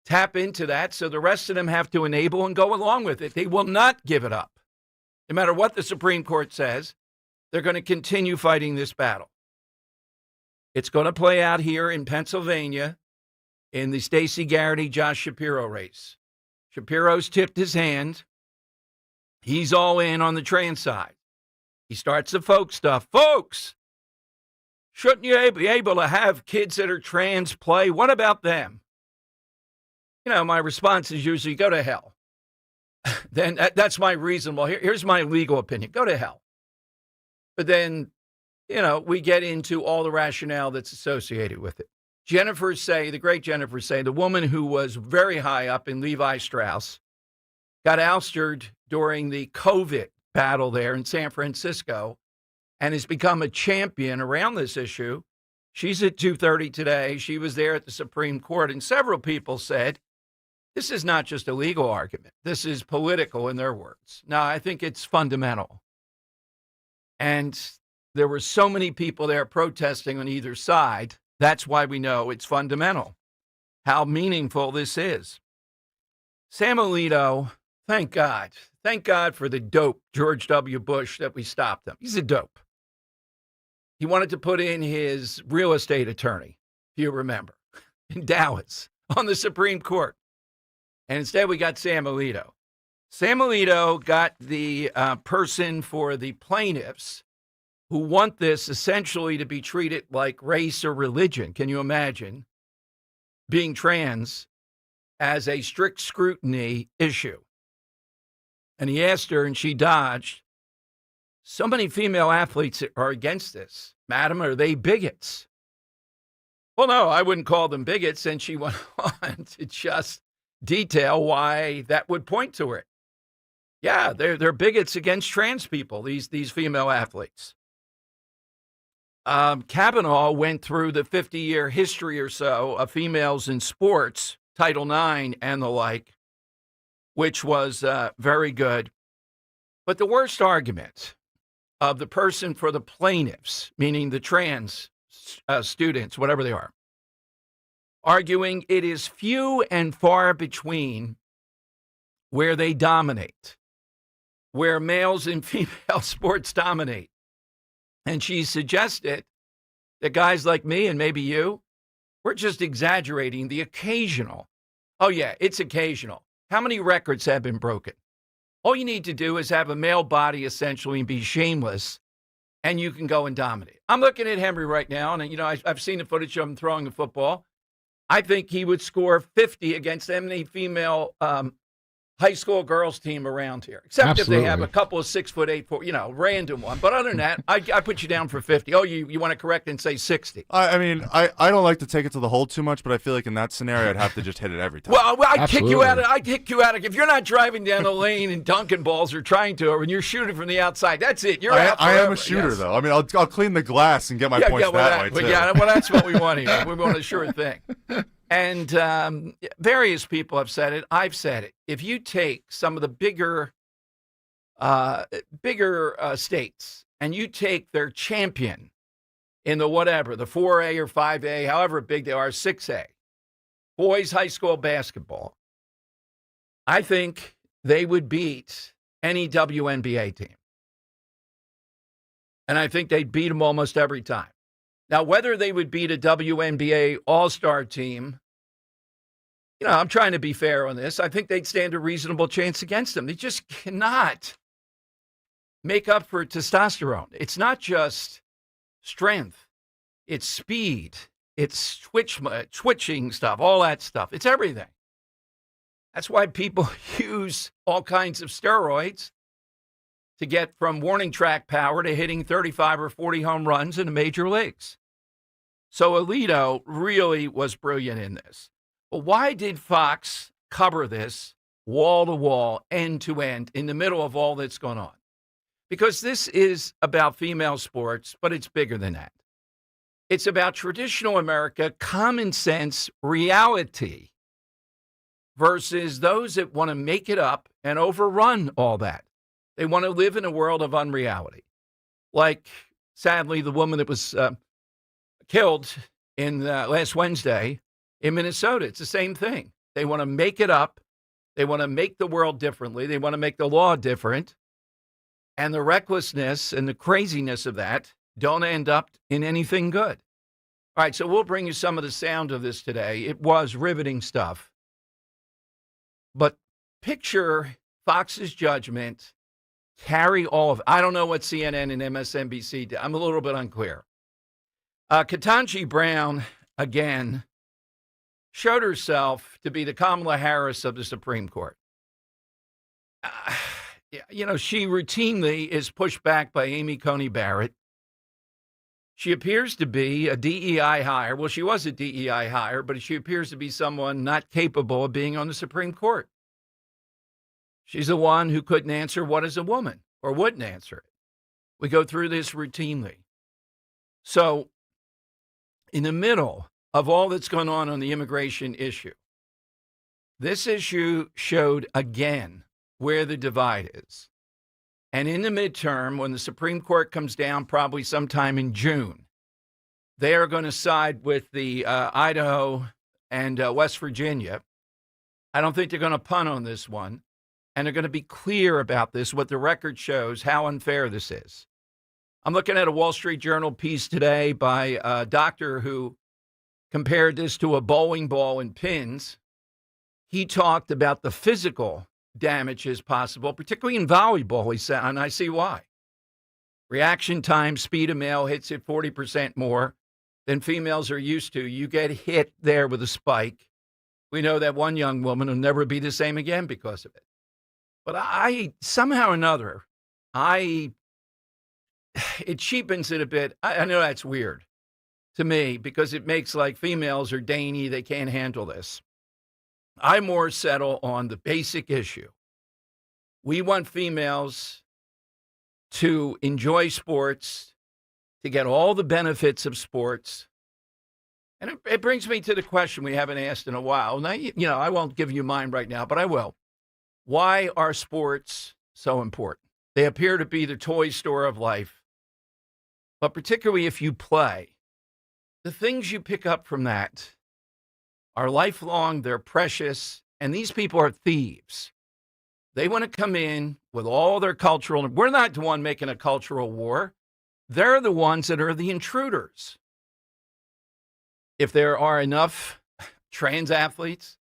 tap into that. So the rest of them have to enable and go along with it. They will not give it up. No matter what the Supreme Court says, they're going to continue fighting this battle. It's going to play out here in Pennsylvania in the Stacey Garrity, Josh Shapiro race. Shapiro's tipped his hand. He's all in on the trans side. He starts the folk stuff. Folks, shouldn't you be able to have kids that are trans play? What about them? You know, my response is usually go to hell. Then that's my reason. Well, here's my legal opinion. Go to hell. But then, you know, we get into all the rationale that's associated with it. Jennifer Say, the great Jennifer Say, the woman who was very high up in Levi Strauss, got ousted during the COVID battle there in San Francisco and has become a champion around this issue. She's at 2:30 today. She was there at the Supreme Court, and several people said, this is not just a legal argument. This is political, in their words. Now, I think it's fundamental. And there were so many people there protesting on either side. That's why we know it's fundamental, how meaningful this is. Sam Alito, thank God. Thank God for the dope, George W. Bush, that we stopped him. He's a dope. He wanted to put in his real estate attorney, if you remember, in Dallas on the Supreme Court. And instead we got Sam Alito. Sam Alito got the person for the plaintiffs who want this essentially to be treated like race or religion. Can you imagine being trans as a strict scrutiny issue? And he asked her, and she dodged. So many female athletes are against this. Madam, are they bigots? Well, no, I wouldn't call them bigots. And she went on to just detail why that would point to it. Yeah, they're bigots against trans people, these female athletes. Kavanaugh went through the 50-year history or so of females in sports, Title IX and the like, which was very good. But the worst argument of the person for the plaintiffs, meaning the trans students, whatever they are, arguing it is few and far between where they dominate, where males in female sports dominate. And she suggested that guys like me and maybe you, we're just exaggerating the occasional. Oh, yeah, it's occasional. How many records have been broken? All you need to do is have a male body, essentially, and be shameless, and you can go and dominate. I'm looking at Henry right now, and, I've seen the footage of him throwing the football. I think he would score 50 against any female high school girls team around here, except Absolutely. if they have a couple of 6'8", random one. But other than that, I put you down for 50. Oh, you want to correct and say 60? I mean, I don't like to take it to the hole too much, but I feel like in that scenario, I'd have to just hit it every time. Well, I'd kick you out. I'd kick you out. If you're not driving down the lane and dunking balls or trying to, or when you're shooting from the outside, that's it. You're out. I am forever. a shooter, Yes. though. I mean, I'll clean the glass and get my points that way too. Yeah, well, that's what we want here. We want a sure thing. And various people have said it. I've said it. If you take some of the bigger states and you take their champion in the whatever, the 4A or 5A, however big they are, 6A, boys high school basketball, I think they would beat any WNBA team. And I think they'd beat them almost every time. Now, whether they would beat a WNBA all-star team, I'm trying to be fair on this. I think they'd stand a reasonable chance against them. They just cannot make up for testosterone. It's not just strength. It's speed. It's twitching stuff, all that stuff. It's everything. That's why people use all kinds of steroids to get from warning track power to hitting 35 or 40 home runs in the major leagues. So Alito really was brilliant in this. But why did Fox cover this wall to wall, end to end, in the middle of all that's going on? Because this is about female sports, but it's bigger than that. It's about traditional America, common sense, reality, versus those that want to make it up and overrun all that. They want to live in a world of unreality. Like, sadly, the woman that was killed in last Wednesday in Minnesota. It's the same thing. They want to make it up. They want to make the world differently. They want to make the law different. And the recklessness and the craziness of that don't end up in anything good. All right, so we'll bring you some of the sound of this today. It was riveting stuff. But picture Fox's judgment carry all of, I don't know what CNN and MSNBC did. I'm a little bit unclear. Ketanji Brown, again, showed herself to be the Kamala Harris of the Supreme Court. She routinely is pushed back by Amy Coney Barrett. She appears to be a DEI hire. Well, she was a DEI hire, but she appears to be someone not capable of being on the Supreme Court. She's the one who couldn't answer what is a woman, or wouldn't answer it. We go through this routinely. So, in the middle of all that's going on the immigration issue, this issue showed again where the divide is. And in the midterm, when the Supreme Court comes down, probably sometime in June, they are going to side with the Idaho and West Virginia. I don't think they're going to punt on this one. And they're going to be clear about this, what the record shows, how unfair this is. I'm looking at a Wall Street Journal piece today by a doctor who compared this to a bowling ball and pins. He talked about the physical damages possible, particularly in volleyball, he said, and I see why. Reaction time, speed of male hits it 40% more than females are used to. You get hit there with a spike. We know that one young woman will never be the same again because of it. But I somehow or another, it cheapens it a bit. I know that's weird to me because it makes like females are dainty. They can't handle this. I more settle on the basic issue. We want females to enjoy sports, to get all the benefits of sports. And it brings me to the question we haven't asked in a while. Now, I won't give you mine right now, but I will. Why are sports so important? They appear to be the toy store of life. But particularly if you play, the things you pick up from that are lifelong, they're precious, and these people are thieves. They want to come in with all their cultural, we're not the one making a cultural war. They're the ones that are the intruders. If there are enough trans athletes,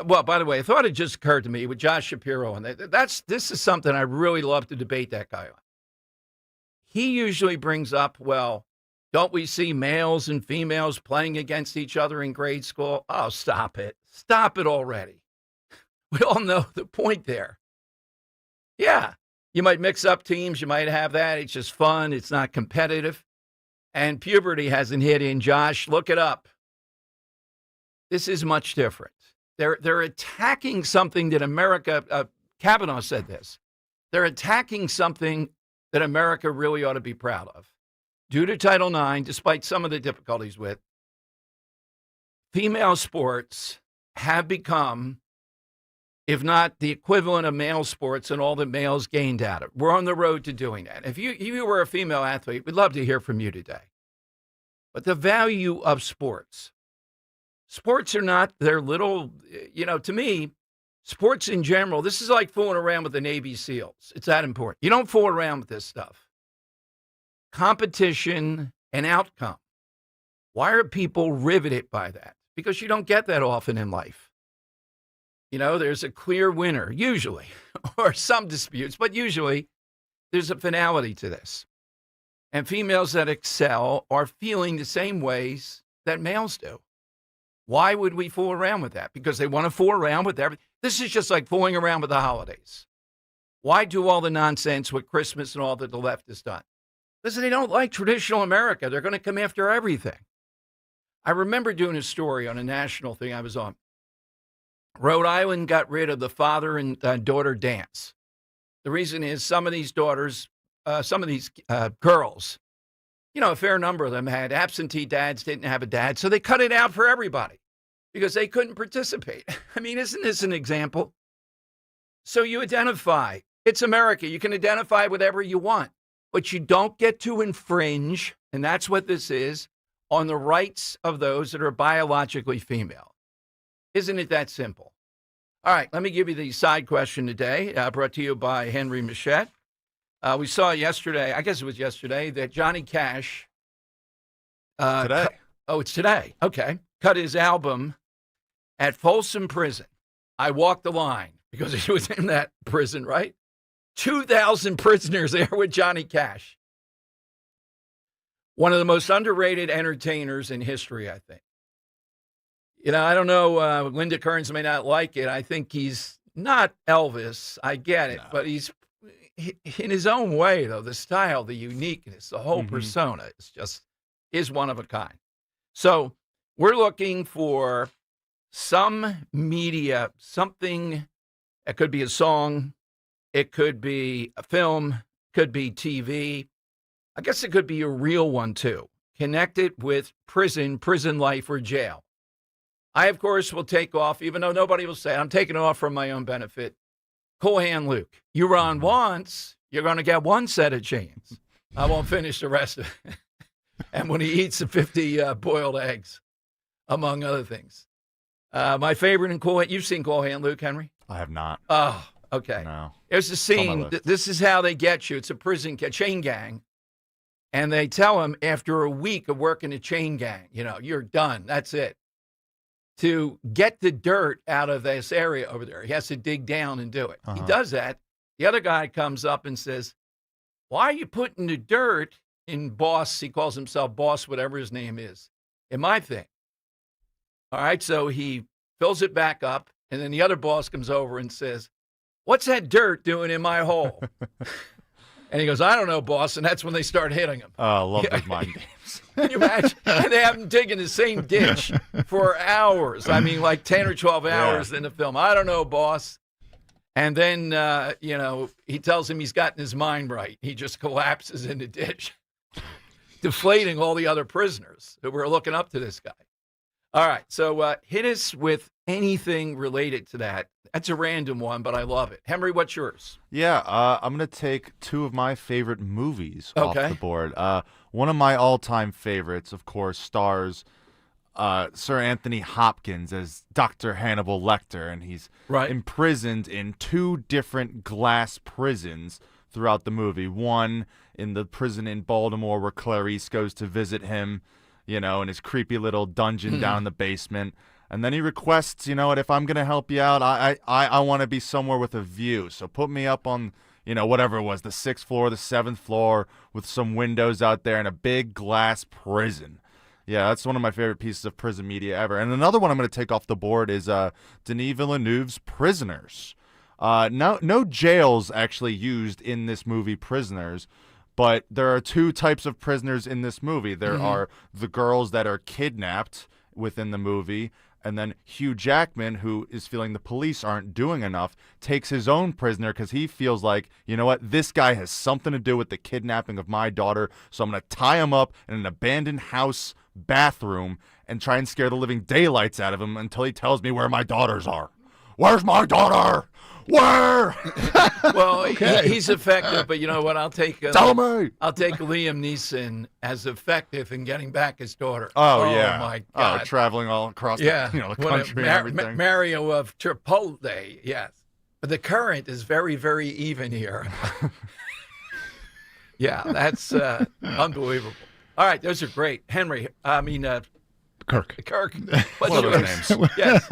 well, by the way, I thought it just occurred to me with Josh Shapiro, and this is something I really love to debate that guy on. He usually brings up, well, don't we see males and females playing against each other in grade school? Oh, stop it. Stop it already. We all know the point there. Yeah, you might mix up teams. You might have that. It's just fun. It's not competitive. And puberty hasn't hit in. Josh, look it up. This is much different. They're attacking something that America, Kavanaugh said this. They're attacking something that America really ought to be proud of. Due to Title IX, despite some of the difficulties with, female sports have become, if not the equivalent of male sports and all that males gained out of it. We're on the road to doing that. If you were a female athlete, we'd love to hear from you today. But the value of sports are not their little, to me, sports in general, this is like fooling around with the Navy SEALs. It's that important. You don't fool around with this stuff. Competition and outcome. Why are people riveted by that? Because you don't get that often in life. There's a clear winner, usually, or some disputes, but usually there's a finality to this. And females that excel are feeling the same ways that males do. Why would we fool around with that? Because they want to fool around with everything. This is just like fooling around with the holidays. Why do all the nonsense with Christmas and all that the left has done? Listen, they don't like traditional America. They're going to come after everything. I remember doing a story on a national thing I was on. Rhode Island got rid of the father and daughter dance. The reason is some of these daughters, girls, a fair number of them had absentee dads, didn't have a dad, so they cut it out for everybody because they couldn't participate. I mean, isn't this an example? So you identify. It's America. You can identify with whatever you want, but you don't get to infringe, and that's what this is, on the rights of those that are biologically female. Isn't it that simple? All right, let me give you the side question today, brought to you by Henry Machette. We saw yesterday, I guess it was yesterday, that Johnny Cash. Today. It's today. Okay. Cut his album at Folsom Prison. I walked the line because he was in that prison, right? 2,000 prisoners there with Johnny Cash. One of the most underrated entertainers in history, I think. I don't know, Linda Kearns may not like it. I think he's not Elvis. I get it. No. But he's, in his own way, though, the style, the uniqueness, the whole persona is one of a kind. So we're looking for some media, something. It could be a song. It could be a film. Could be TV. I guess it could be a real one, too, connected with prison life, or jail. I, of course, will take off, even though nobody will say it. I'm taking it off for my own benefit. Cool Hand Luke. You run once, you're going to get one set of chains. I won't finish the rest of it. And when he eats the 50 boiled eggs, among other things. My favorite in Cool Hand, you've seen Cool Hand Luke, Henry? I have not. Oh, okay. No. There's a scene. This is how they get you. It's a prison chain gang. And they tell him after a week of working a chain gang, you're done. That's it. To get the dirt out of this area over there, he has to dig down and do it. He does that. The other guy comes up and says, why are you putting the dirt in Boss? He calls himself Boss, whatever his name is, in my thing. All right, so he fills it back up, and then the other boss comes over and says, what's that dirt doing in my hole? And he goes, I don't know, boss. And that's when they start hitting him. Oh, I love those mind games. Can you imagine? And they have him digging the same ditch for hours. I mean, like 10 or 12 hours in the film. I don't know, boss. And then, he tells him he's gotten his mind right. He just collapses in the ditch, deflating all the other prisoners who were looking up to this guy. All right, so hit us with anything related to that. That's a random one, but I love it. Henry, what's yours? Yeah, I'm going to take two of my favorite movies off the board. One of my all-time favorites, of course, stars Sir Anthony Hopkins as Dr. Hannibal Lecter, and he's imprisoned in two different glass prisons throughout the movie. One in the prison in Baltimore where Clarice goes to visit him, in his creepy little dungeon down in the basement. And then he requests, if I'm going to help you out, I want to be somewhere with a view. So put me up on, whatever it was, the 6th floor, the 7th floor, with some windows out there in a big glass prison. Yeah, that's one of my favorite pieces of prison media ever. And another one I'm going to take off the board is Denis Villeneuve's Prisoners. No jails actually used in this movie, Prisoners. But there are two types of prisoners in this movie. There are the girls that are kidnapped within the movie, and then Hugh Jackman, who is feeling the police aren't doing enough, takes his own prisoner because he feels like, you know what, this guy has something to do with the kidnapping of my daughter, so I'm going to tie him up in an abandoned house bathroom and try and scare the living daylights out of him until he tells me where my daughters are. Where's my daughter? Where? Well, he's effective, but you know what? I'll take Tell me. I'll take Liam Neeson as effective in getting back his daughter. Oh yeah, my God, traveling all across the country and everything. Mario of Chipotle, yes. But the current is very, very even here. Yeah, that's unbelievable. All right, those are great, Henry. Kirk. What's your names? Yes.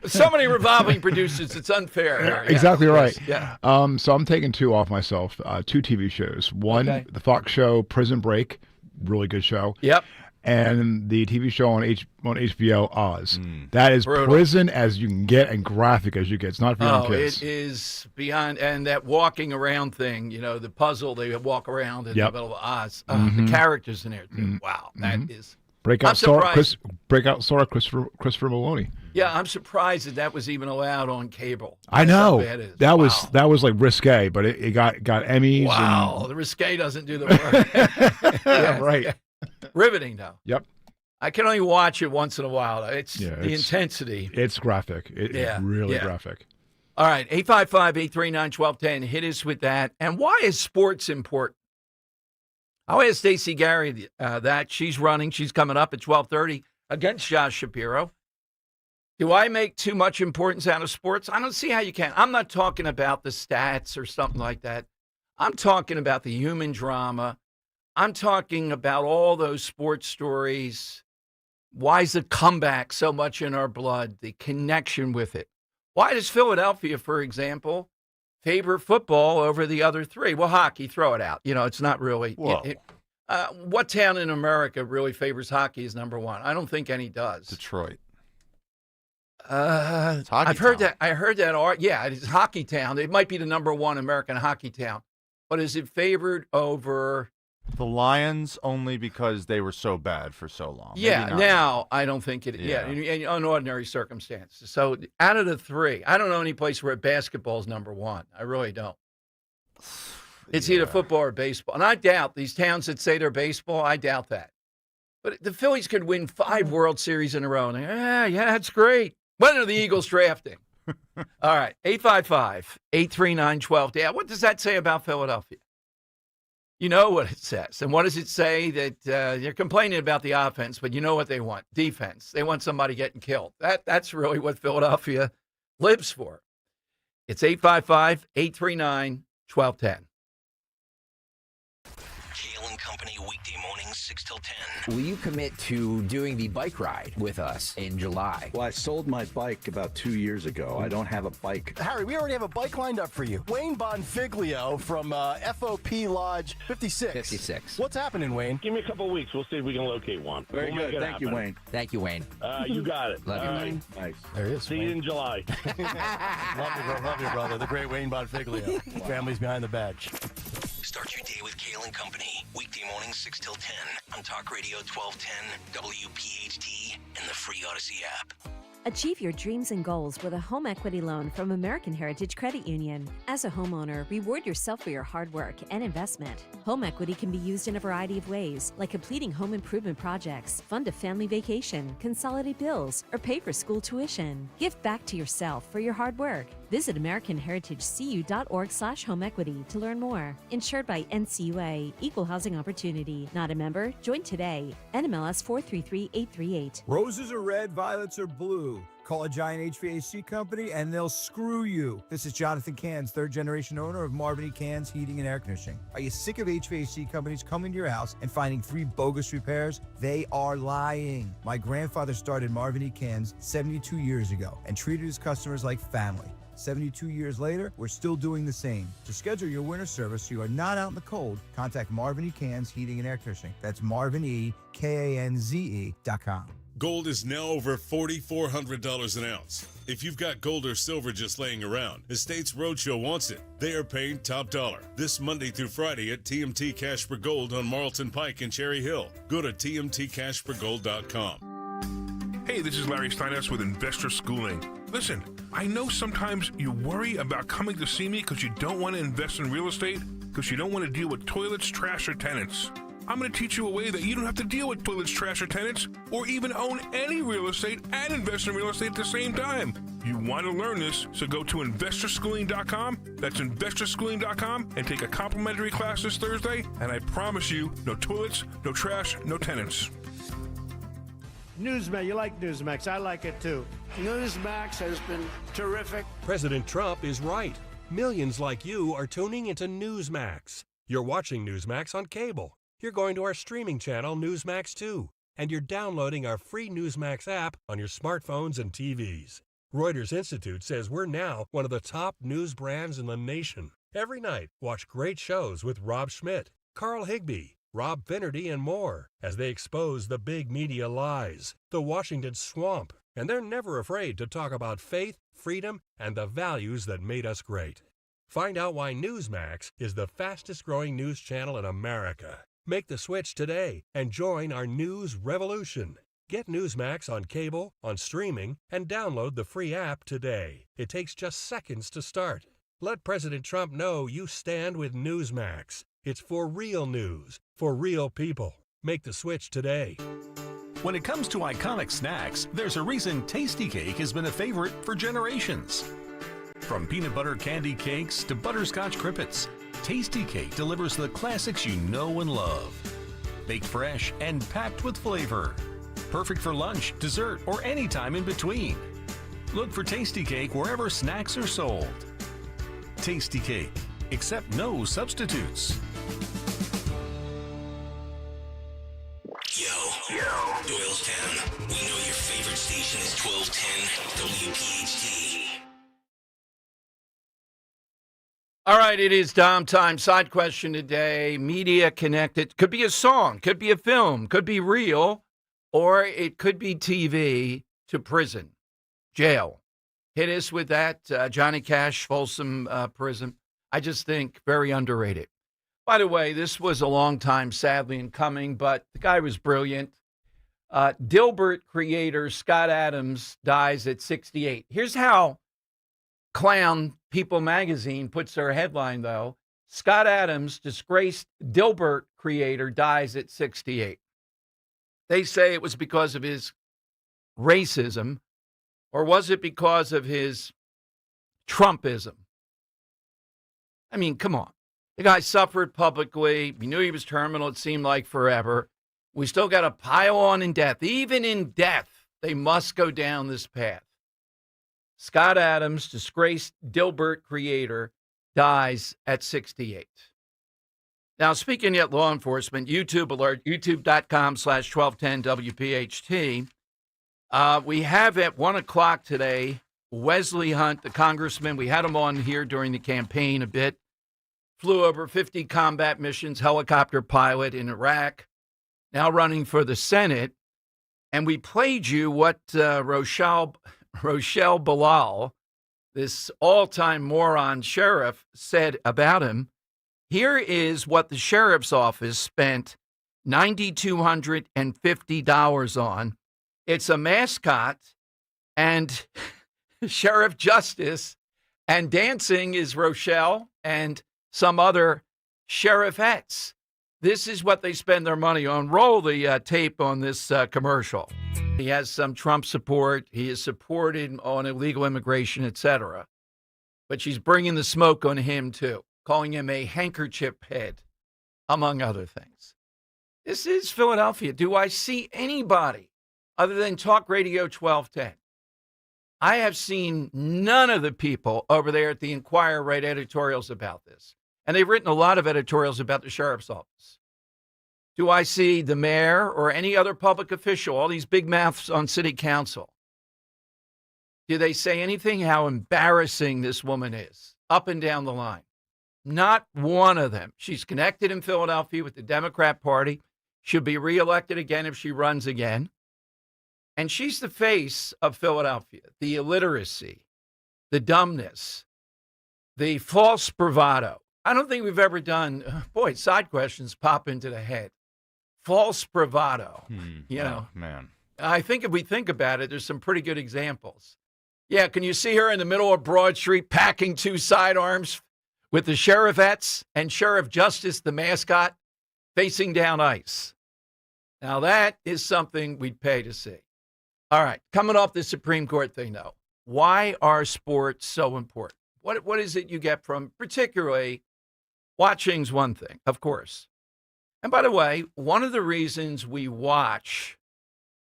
So many revolving producers, it's unfair. Yeah, exactly right. Yeah. So I'm taking two off myself, two TV shows. One, the Fox show Prison Break, really good show. Yep. And the TV show on HBO, Oz. That is brutal. prison as you can get and graphic as you get. It's not for young kids. It is beyond. And that walking around thing, the puzzle, they walk around in the middle of Oz. The characters in there, too. Wow, that is... Breakout star Christopher Maloney. Yeah, I'm surprised that was even allowed on cable. I know that was like risque, but it got Emmys. Wow, the risque doesn't do the work. Yeah, right. Riveting though. Yep. I can only watch it once in a while. It's the intensity. It's graphic. It's really graphic. All right, 855-839-1210. Hit us with that. And why is sports important? I'll ask Stacey Gary that. She's running. She's coming up at 12:30 against Josh Shapiro. Do I make too much importance out of sports? I don't see how you can. I'm not talking about the stats or something like that. I'm talking about the human drama. I'm talking about all those sports stories. Why is the comeback so much in our blood? The connection with it. Why does Philadelphia, for example, favor football over the other three? Well, hockey, throw it out. It's not really. What town in America really favors hockey as number one? I don't think any does. Detroit. I've heard that. I heard that. Yeah, it's hockey town. It might be the number one American hockey town, but is it favored over the Lions only because they were so bad for so long? Yeah, now I don't think it. Yeah, in ordinary circumstances. So out of the three, I don't know any place where basketball is number one. I really don't. It's either football or baseball, and I doubt these towns that say they're baseball. I doubt that. But the Phillies could win 5 World Series in a row. And yeah, that's great. When are the Eagles drafting? All right, 855-839-1210. What does that say about Philadelphia? You know what it says. And what does it say? That you're complaining about the offense, but you know what they want? Defense. They want somebody getting killed. That's really what Philadelphia lives for. It's 855-839-1210. Company weekday mornings 6 till 10. Will you commit to doing the bike ride with us in July? Well, I sold my bike about 2 years ago. I don't have a bike. Harry, we already have a bike lined up for you. Wayne Bonfiglio from FOP Lodge 56. 56. What's happening, Wayne? Give me a couple of weeks. We'll see if we can locate one. Very good. Thank you, Wayne. Thank you, Wayne. You got it. Love you, Wayne. Nice. There he is. See you in July. Love you, brother. The great Wayne Bonfiglio. Family's behind the badge. Start your day with Kale and Company. Weekday mornings 6 till 10 on Talk Radio 1210, WPHT, and the free Odyssey app. Achieve your dreams and goals with a home equity loan from American Heritage Credit Union. As a homeowner, reward yourself for your hard work and investment. Home equity can be used in a variety of ways, like completing home improvement projects, fund a family vacation, consolidate bills, or pay for school tuition. Give back to yourself for your hard work. Visit AmericanHeritageCU.org/homeequity to learn more. Insured by NCUA, Equal Housing Opportunity. Not a member? Join today. NMLS 433838. Roses are red, violets are blue. Call a Giant HVAC company and they'll screw you. This is Jonathan Cans, third generation owner of Marvin E. Cans Heating and Air Conditioning. Are you sick of HVAC companies coming to your house and finding 3 bogus repairs? They are lying. My grandfather started Marvin E. Cans 72 years ago and treated his customers like family. 72 years later, we're still doing the same. To schedule your winter service so you are not out in the cold, contact Marvin E. Cans Heating and Air Conditioning. That's MarvinEKanze.com. Gold is now over $4,400 an ounce. If you've got gold or silver just laying around, Estates Roadshow wants it. They are paying top dollar this Monday through Friday at TMT Cash for Gold on Marlton Pike and Cherry Hill. Go to tmtcashforgold.com. Hey, this is Larry Steiness with Investor Schooling. Listen, I know sometimes you worry about coming to see me because you don't want to invest in real estate, because you don't want to deal with toilets, trash, or tenants. I'm going to teach you a way that you don't have to deal with toilets, trash, or tenants, or even own any real estate and invest in real estate at the same time. You want to learn this, so go to investorschooling.com. That's investorschooling.com and take a complimentary class this Thursday, and I promise you, no toilets, no trash, no tenants. Newsmax, you like Newsmax. I like it too. Newsmax has been terrific. President Trump is right. Millions like you are tuning into Newsmax. You're watching Newsmax on cable. You're going to our streaming channel, Newsmax 2, and you're downloading our free Newsmax app on your smartphones and TVs. Reuters Institute says we're now one of the top news brands in the nation. Every night, watch great shows with Rob Schmidt, Carl Higbie, Rob Finnerty, and more as they expose the big media lies, the Washington swamp, and they're never afraid to talk about faith, freedom, and the values that made us great. Find out why Newsmax is the fastest growing news channel in America. Make the switch today and join our news revolution. Get Newsmax on cable, on streaming, and download the free app today. It takes just seconds to start. Let President Trump know you stand with Newsmax. It's for real news, for real people. Make the switch today. When it comes to iconic snacks, there's a reason Tasty Cake has been a favorite for generations. From peanut butter candy cakes to butterscotch crimpets, Tasty Cake delivers the classics you know and love. Baked fresh and packed with flavor. Perfect for lunch, dessert, or any time in between. Look for Tasty Cake wherever snacks are sold. Tasty Cake. Accept no substitutes. Yo, Doylestown. We know your favorite station is 1210 WPHT. All right, it is Dom time. Side question today. Media connected. Could be a song, could be a film, could be real, or it could be TV to prison, jail. Hit us with that. Johnny Cash, Folsom Prison. I just think very underrated. By the way, this was a long time, sadly, in coming, but the guy was brilliant. Dilbert creator Scott Adams dies at 68. Here's how Clown People magazine puts their headline, though. Scott Adams, disgraced Dilbert creator, dies at 68. They say it was because of his racism, or was it because of his Trumpism. I mean, come on. The guy suffered publicly. We knew he was terminal, it seemed like forever. We still got to pile on in death. Even in death, they must go down this path. Scott Adams, disgraced Dilbert creator, dies at 68. Now, speaking at law enforcement, YouTube alert, youtube.com/1210WPHT. We have at 1 o'clock today, Wesley Hunt, the congressman. We had him on here during the campaign a bit. Flew over 50 combat missions, helicopter pilot in Iraq, now running for the Senate. And we played you what Rochelle Bilal, this all-time moron sheriff, said about him. Here is what the sheriff's office spent $9,250 on. It's a mascot and Sheriff Justice, and dancing is Rochelle and some other sheriffettes. This is what they spend their money on. Roll the tape on this commercial. He has some Trump support. He is supported on illegal immigration, etc. But she's bringing the smoke on him, too, calling him a handkerchief head, among other things. This is Philadelphia. Do I see anybody other than Talk Radio 1210? I have seen none of the people over there at the Inquirer write editorials about this. And they've written a lot of editorials about the sheriff's office. Do I see the mayor or any other public official, all these big mouths on city council? Do they say anything how embarrassing this woman is up and down the line? Not one of them. She's connected in Philadelphia with the Democrat Party. She'll be reelected again if she runs again. And she's the face of Philadelphia. The illiteracy, the dumbness, the false bravado. I don't think we've ever done, boy, side questions pop into the head. False bravado, you know. Oh, man. I think if we think about it, there's some pretty good examples. Yeah, can you see her in the middle of Broad Street packing two sidearms with the sheriffettes and Sheriff Justice, the mascot, facing down ice? Now, that is something we'd pay to see. All right, coming off the Supreme Court thing, though, why are sports so important? What is it you get from, particularly, watching's one thing, of course. And by the way, one of the reasons we watch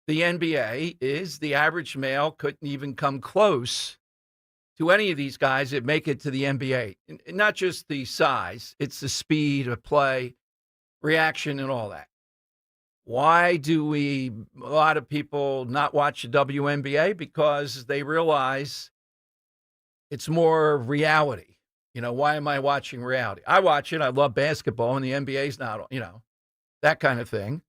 the NBA is the average male couldn't even come close to any of these guys that make it to the NBA. And not just the size, it's the speed of play, reaction, and all that. Why do a lot of people not watch the WNBA? Because they realize it's more reality. You know, why am I watching reality? I watch it. I love basketball, and the NBA's not, you know, that kind of thing.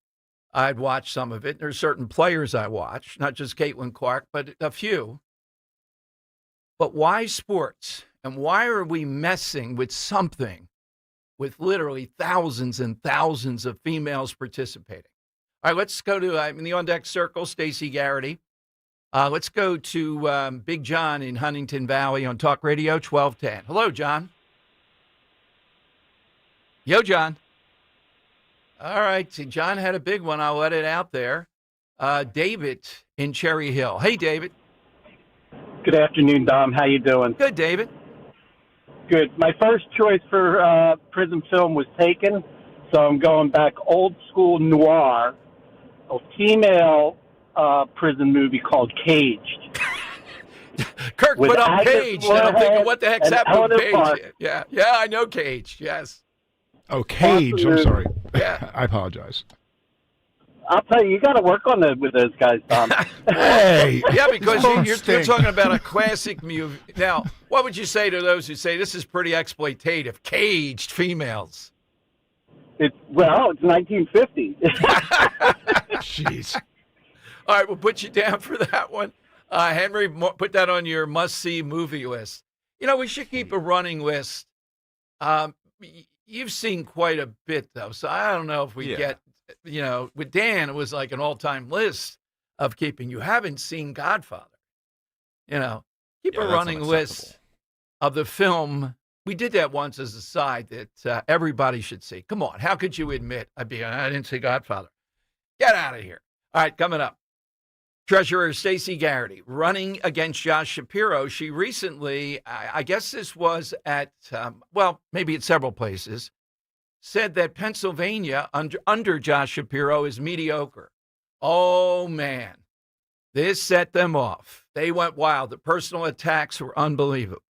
I'd watch some of it. There's certain players I watch, not just Caitlin Clark, but a few. But why sports? And why are we messing with something with literally thousands and thousands of females participating? All right, let's go to, in the on-deck circle, Stacey Garrity. Let's go to Big John in Huntington Valley on Talk Radio 1210. Hello, John. Yo, John. All right, see, John had a big one. I'll let it out there. David in Cherry Hill. Hey, David. Good afternoon, Dom. How you doing? Good, David. Good. My first choice for prison film was Taken, so I'm going back old school noir, a female prison movie called Caged. Kirk put up Caged, and I'm thinking, what the heck's happening with Caged? Park. Yeah, I know Caged, yes. Oh, Cage. I'm sorry. Yeah. I apologize. I'll tell you, you got to work on that with those guys, Tom. Hey. Yeah, because you're talking about a classic movie. Now, what would you say to those who say this is pretty exploitative? Caged females. It's 1950. Jeez. All right, we'll put you down for that one. Henry, put that on your must-see movie list. You know, we should keep a running list. You've seen quite a bit, though, so I don't know if we get, you know, with Dan, it was like an all-time list of keeping. You haven't seen Godfather. You know, keep a running list of the film. We did that once as a side that everybody should see. Come on, how could you admit I didn't see Godfather? Get out of here. All right, coming up. Treasurer Stacey Garrity running against Josh Shapiro. She recently, I guess this was at, maybe at several places, said that Pennsylvania under Josh Shapiro is mediocre. Oh, man. This set them off. They went wild. The personal attacks were unbelievable.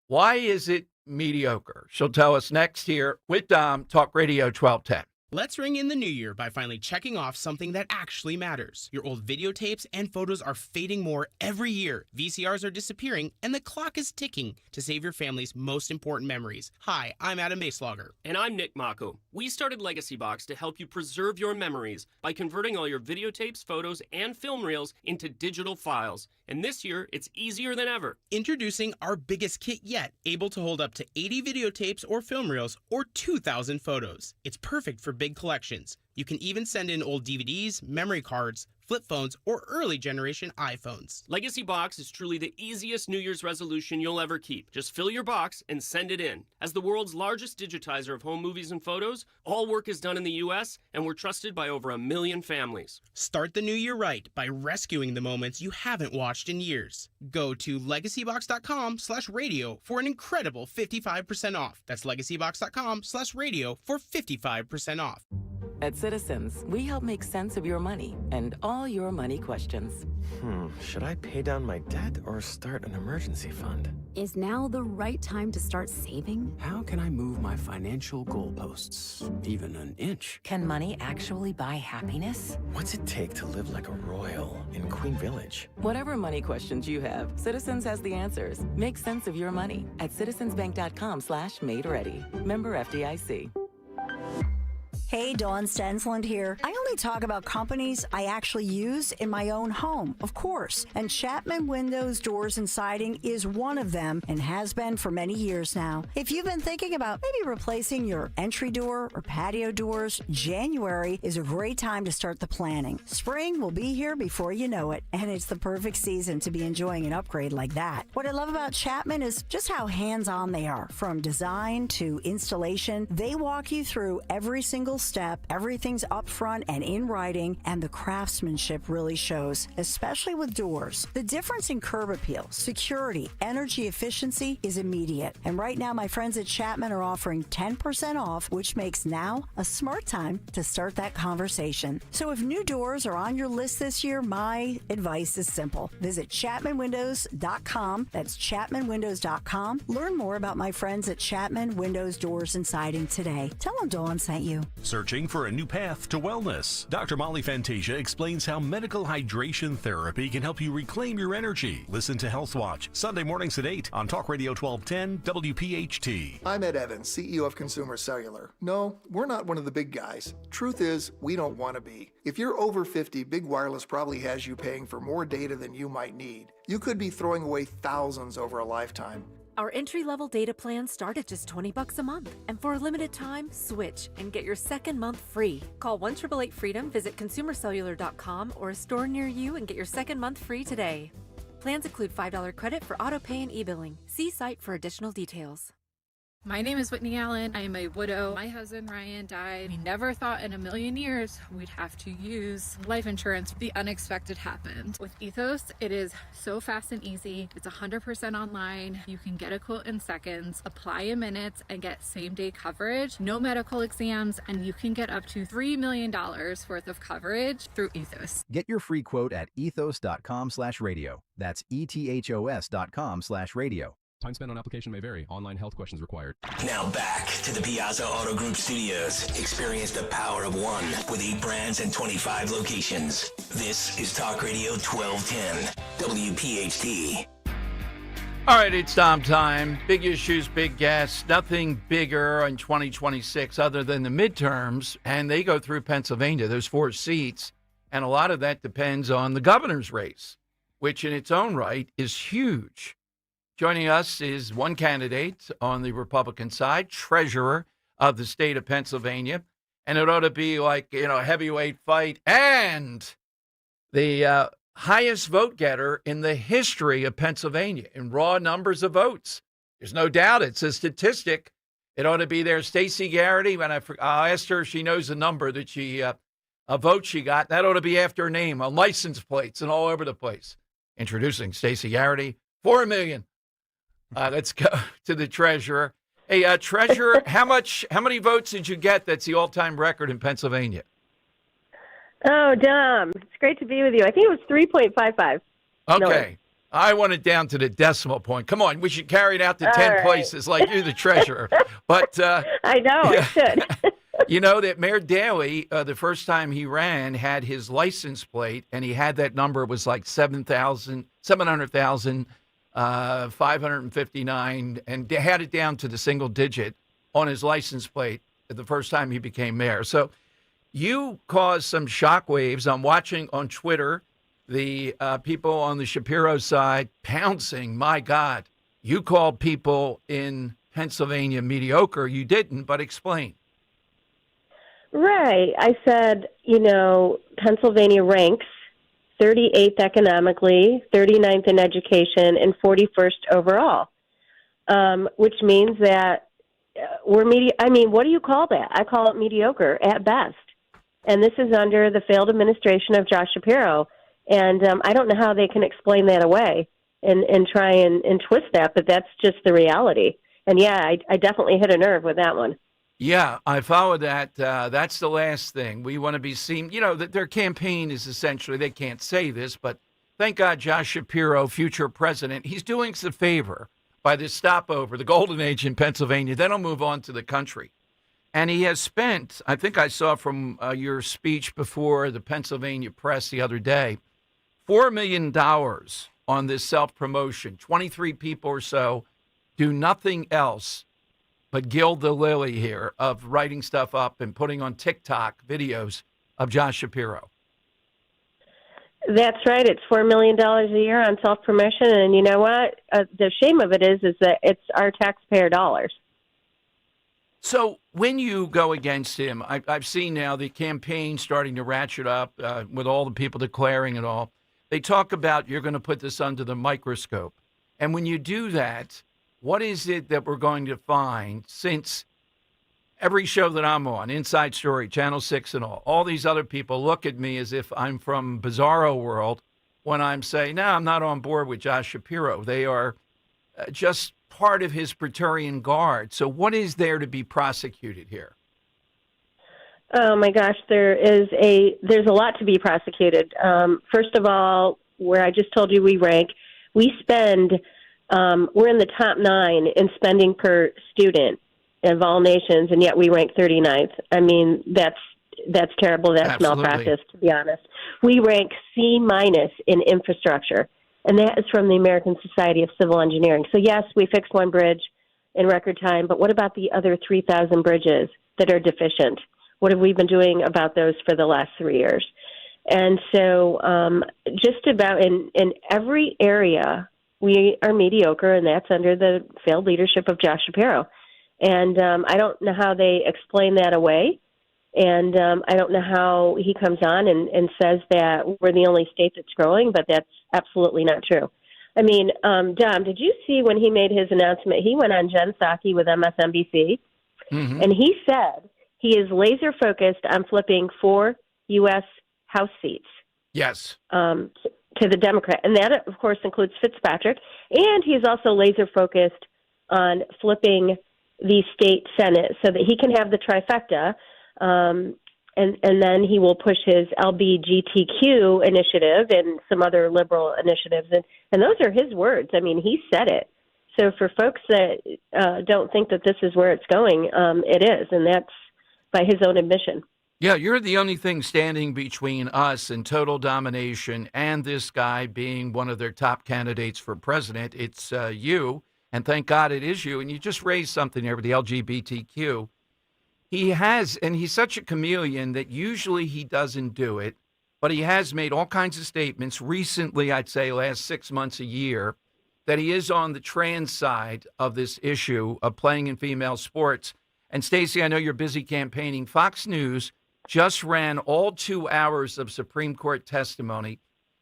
Why is it mediocre? She'll tell us next here with Dom, Talk Radio 1210. Let's ring in the new year by finally checking off something that actually matters. Your old videotapes and photos are fading more every year. VCRs are disappearing, and the clock is ticking to save your family's most important memories. Hi, I'm Adam Baselogger. And I'm Nick Mako. We started Legacy Box to help you preserve your memories by converting all your videotapes, photos, and film reels into digital files. And this year, it's easier than ever. Introducing our biggest kit yet, able to hold up to 80 videotapes or film reels or 2,000 photos. It's perfect for big collections. You can even send in old DVDs, memory cards, flip phones, or early generation iPhones. Legacy Box is truly the easiest New Year's resolution you'll ever keep. Just fill your box and send it in. As the world's largest digitizer of home movies and photos, all work is done in the U.S., and we're trusted by over 1 million families. Start the new year right by rescuing the moments you haven't watched in years. Go to legacybox.com/radio for an incredible 55% off. That's legacybox.com/radio for 55% off. At Citizens, we help make sense of your money and all your money questions. Should I pay down my debt or start an emergency fund? Is now the right time to start saving? How can I move my financial goalposts even an inch? Can money actually buy happiness? What's it take to live like a royal in Queen Village? Whatever money questions you have, Citizens has the answers. Make sense of your money at citizensbank.com/made-ready. Member FDIC. Hey, Dawn Stensland here. I only talk about companies I actually use in my own home, of course. And Chapman Windows, Doors, and Siding is one of them and has been for many years now. If you've been thinking about maybe replacing your entry door or patio doors, January is a great time to start the planning. Spring will be here before you know it, and it's the perfect season to be enjoying an upgrade like that. What I love about Chapman is just how hands-on they are. From design to installation, they walk you through every single step. Everything's up front and in writing, and the craftsmanship really shows, especially with doors. The difference in curb appeal, security, energy efficiency is immediate. And right now, my friends at Chapman are offering 10% off, which makes now a smart time to start that conversation. So if new doors are on your list this year, my advice is simple. Visit ChapmanWindows.com. That's ChapmanWindows.com. Learn more about my friends at Chapman Windows, Doors, and Siding today. Tell them Dawn sent you. Searching for a new path to wellness? Dr. Molly Fantasia explains how medical hydration therapy can help you reclaim your energy. Listen to Health Watch, Sunday mornings at 8 on Talk Radio 1210 WPHT. I'm Ed Evans, CEO of Consumer Cellular. No, we're not one of the big guys. Truth is, we don't want to be. If you're over 50, Big Wireless probably has you paying for more data than you might need. You could be throwing away thousands over a lifetime. Our entry-level data plans start at just $20 a month. And for a limited time, switch and get your second month free. Call 1-888-FREEDOM, visit consumercellular.com or a store near you and get your second month free today. Plans include $5 credit for auto pay and e-billing. See site for additional details. My name is Whitney Allen. I am a widow. My husband Ryan died. We never thought in a million years we'd have to use life insurance. The unexpected happened. With Ethos, it is so fast and easy. It's 100% online. You can get a quote in seconds, apply in minutes, and get same-day coverage. No medical exams, and you can get up to $3 million worth of coverage through Ethos. Get your free quote at ethos.com/radio. That's ethos.com/radio. Time spent on application may vary. Online health questions required. Now back to the Piazza Auto Group studios. Experience the power of one with 8 brands and 25 locations. This is Talk Radio 1210, WPHT. All right, it's time. Big issues, big guests. Nothing bigger in 2026 other than the midterms, and they go through Pennsylvania, those 4 seats, and a lot of that depends on the governor's race, which in its own right is huge. Joining us is one candidate on the Republican side, treasurer of the state of Pennsylvania, and it ought to be like, a heavyweight fight, and the highest vote getter in the history of Pennsylvania in raw numbers of votes. There's no doubt it's a statistic. It ought to be there. Stacey Garrity, when I asked her if she knows the number that she votes she got. That ought to be after her name on license plates and all over the place. Introducing Stacey Garrity, 4 million. Let's go to the treasurer. Hey, treasurer, how many votes did you get? That's the all-time record in Pennsylvania. Oh, Dom, it's great to be with you. I think it was 3.55. Okay. million. I want it down to the decimal point. Come on, we should carry it out to 10 places like you're the treasurer. But I know, I should. You know that Mayor Daley, the first time he ran, had his license plate, and he had that number was like 700,559, and they had it down to the single digit on his license plate the first time he became mayor. So you caused some shockwaves. I'm watching on Twitter the people on the Shapiro side pouncing. My God, you called people in Pennsylvania mediocre. You didn't, but explain. Right. I said, Pennsylvania ranks 38th economically, 39th in education, and 41st overall, which means that we're what do you call that? I call it mediocre at best. And this is under the failed administration of Josh Shapiro. And I don't know how they can explain that away and try and twist that, but that's just the reality. And, yeah, I definitely hit a nerve with that one. Yeah, I follow that. That's the last thing. We want to be seen. That their campaign is essentially, they can't say this, but thank God Josh Shapiro, future president, he's doing us a favor by this stopover, the golden age in Pennsylvania. Then he'll move on to the country. And he has spent, I think I saw from your speech before the Pennsylvania press the other day, $4 million on this self-promotion. 23 people or so do nothing else but gild the lily here of writing stuff up and putting on TikTok videos of Josh Shapiro. That's right. It's $4 million a year on self-promotion. And you know what? The shame of it is that it's our taxpayer dollars. So when you go against him, I've seen now the campaign starting to ratchet up with all the people declaring it all. They talk about you're going to put this under the microscope. And when you do that, what is it that we're going to find, since every show that I'm on, Inside Story, Channel 6 and all these other people look at me as if I'm from Bizarro World when I'm saying, no, I'm not on board with Josh Shapiro. They are just part of his Praetorian Guard. So what is there to be prosecuted here? Oh my gosh, there's a lot to be prosecuted. First of all, where I just told you we rank, we spend, we're in the top 9 in spending per student of all nations, and yet we rank 39th. I mean, that's terrible. That's Absolutely. Malpractice, to be honest. We rank C- in infrastructure, and that is from the American Society of Civil Engineering. So yes, we fixed one bridge in record time, but what about the other 3,000 bridges that are deficient? What have we been doing about those for the last 3 years? And so just about in every area, we are mediocre, and that's under the failed leadership of Josh Shapiro. And I don't know how they explain that away. And I don't know how he comes on and says that we're the only state that's growing, but that's absolutely not true. I mean, Dom, did you see when he made his announcement, he went on Jen Psaki with MSNBC, and he said he is laser focused on flipping 4 U.S. House seats. Yes. To the Democrat. And that, of course, includes Fitzpatrick. And he's also laser focused on flipping the state Senate so that he can have the trifecta. And then he will push his LGBTQ initiative and some other liberal initiatives. And those are his words. I mean, he said it. So for folks that don't think that this is where it's going, it is. And that's by his own admission. Yeah, you're the only thing standing between us and total domination and this guy being one of their top candidates for president. It's you, and thank God it is you. And you just raised something there with the LGBTQ. He has, and he's such a chameleon that usually he doesn't do it, but he has made all kinds of statements recently, I'd say last 6 months, a year, that he is on the trans side of this issue of playing in female sports. And Stacey, I know you're busy campaigning. Fox News just ran all 2 hours of Supreme Court testimony.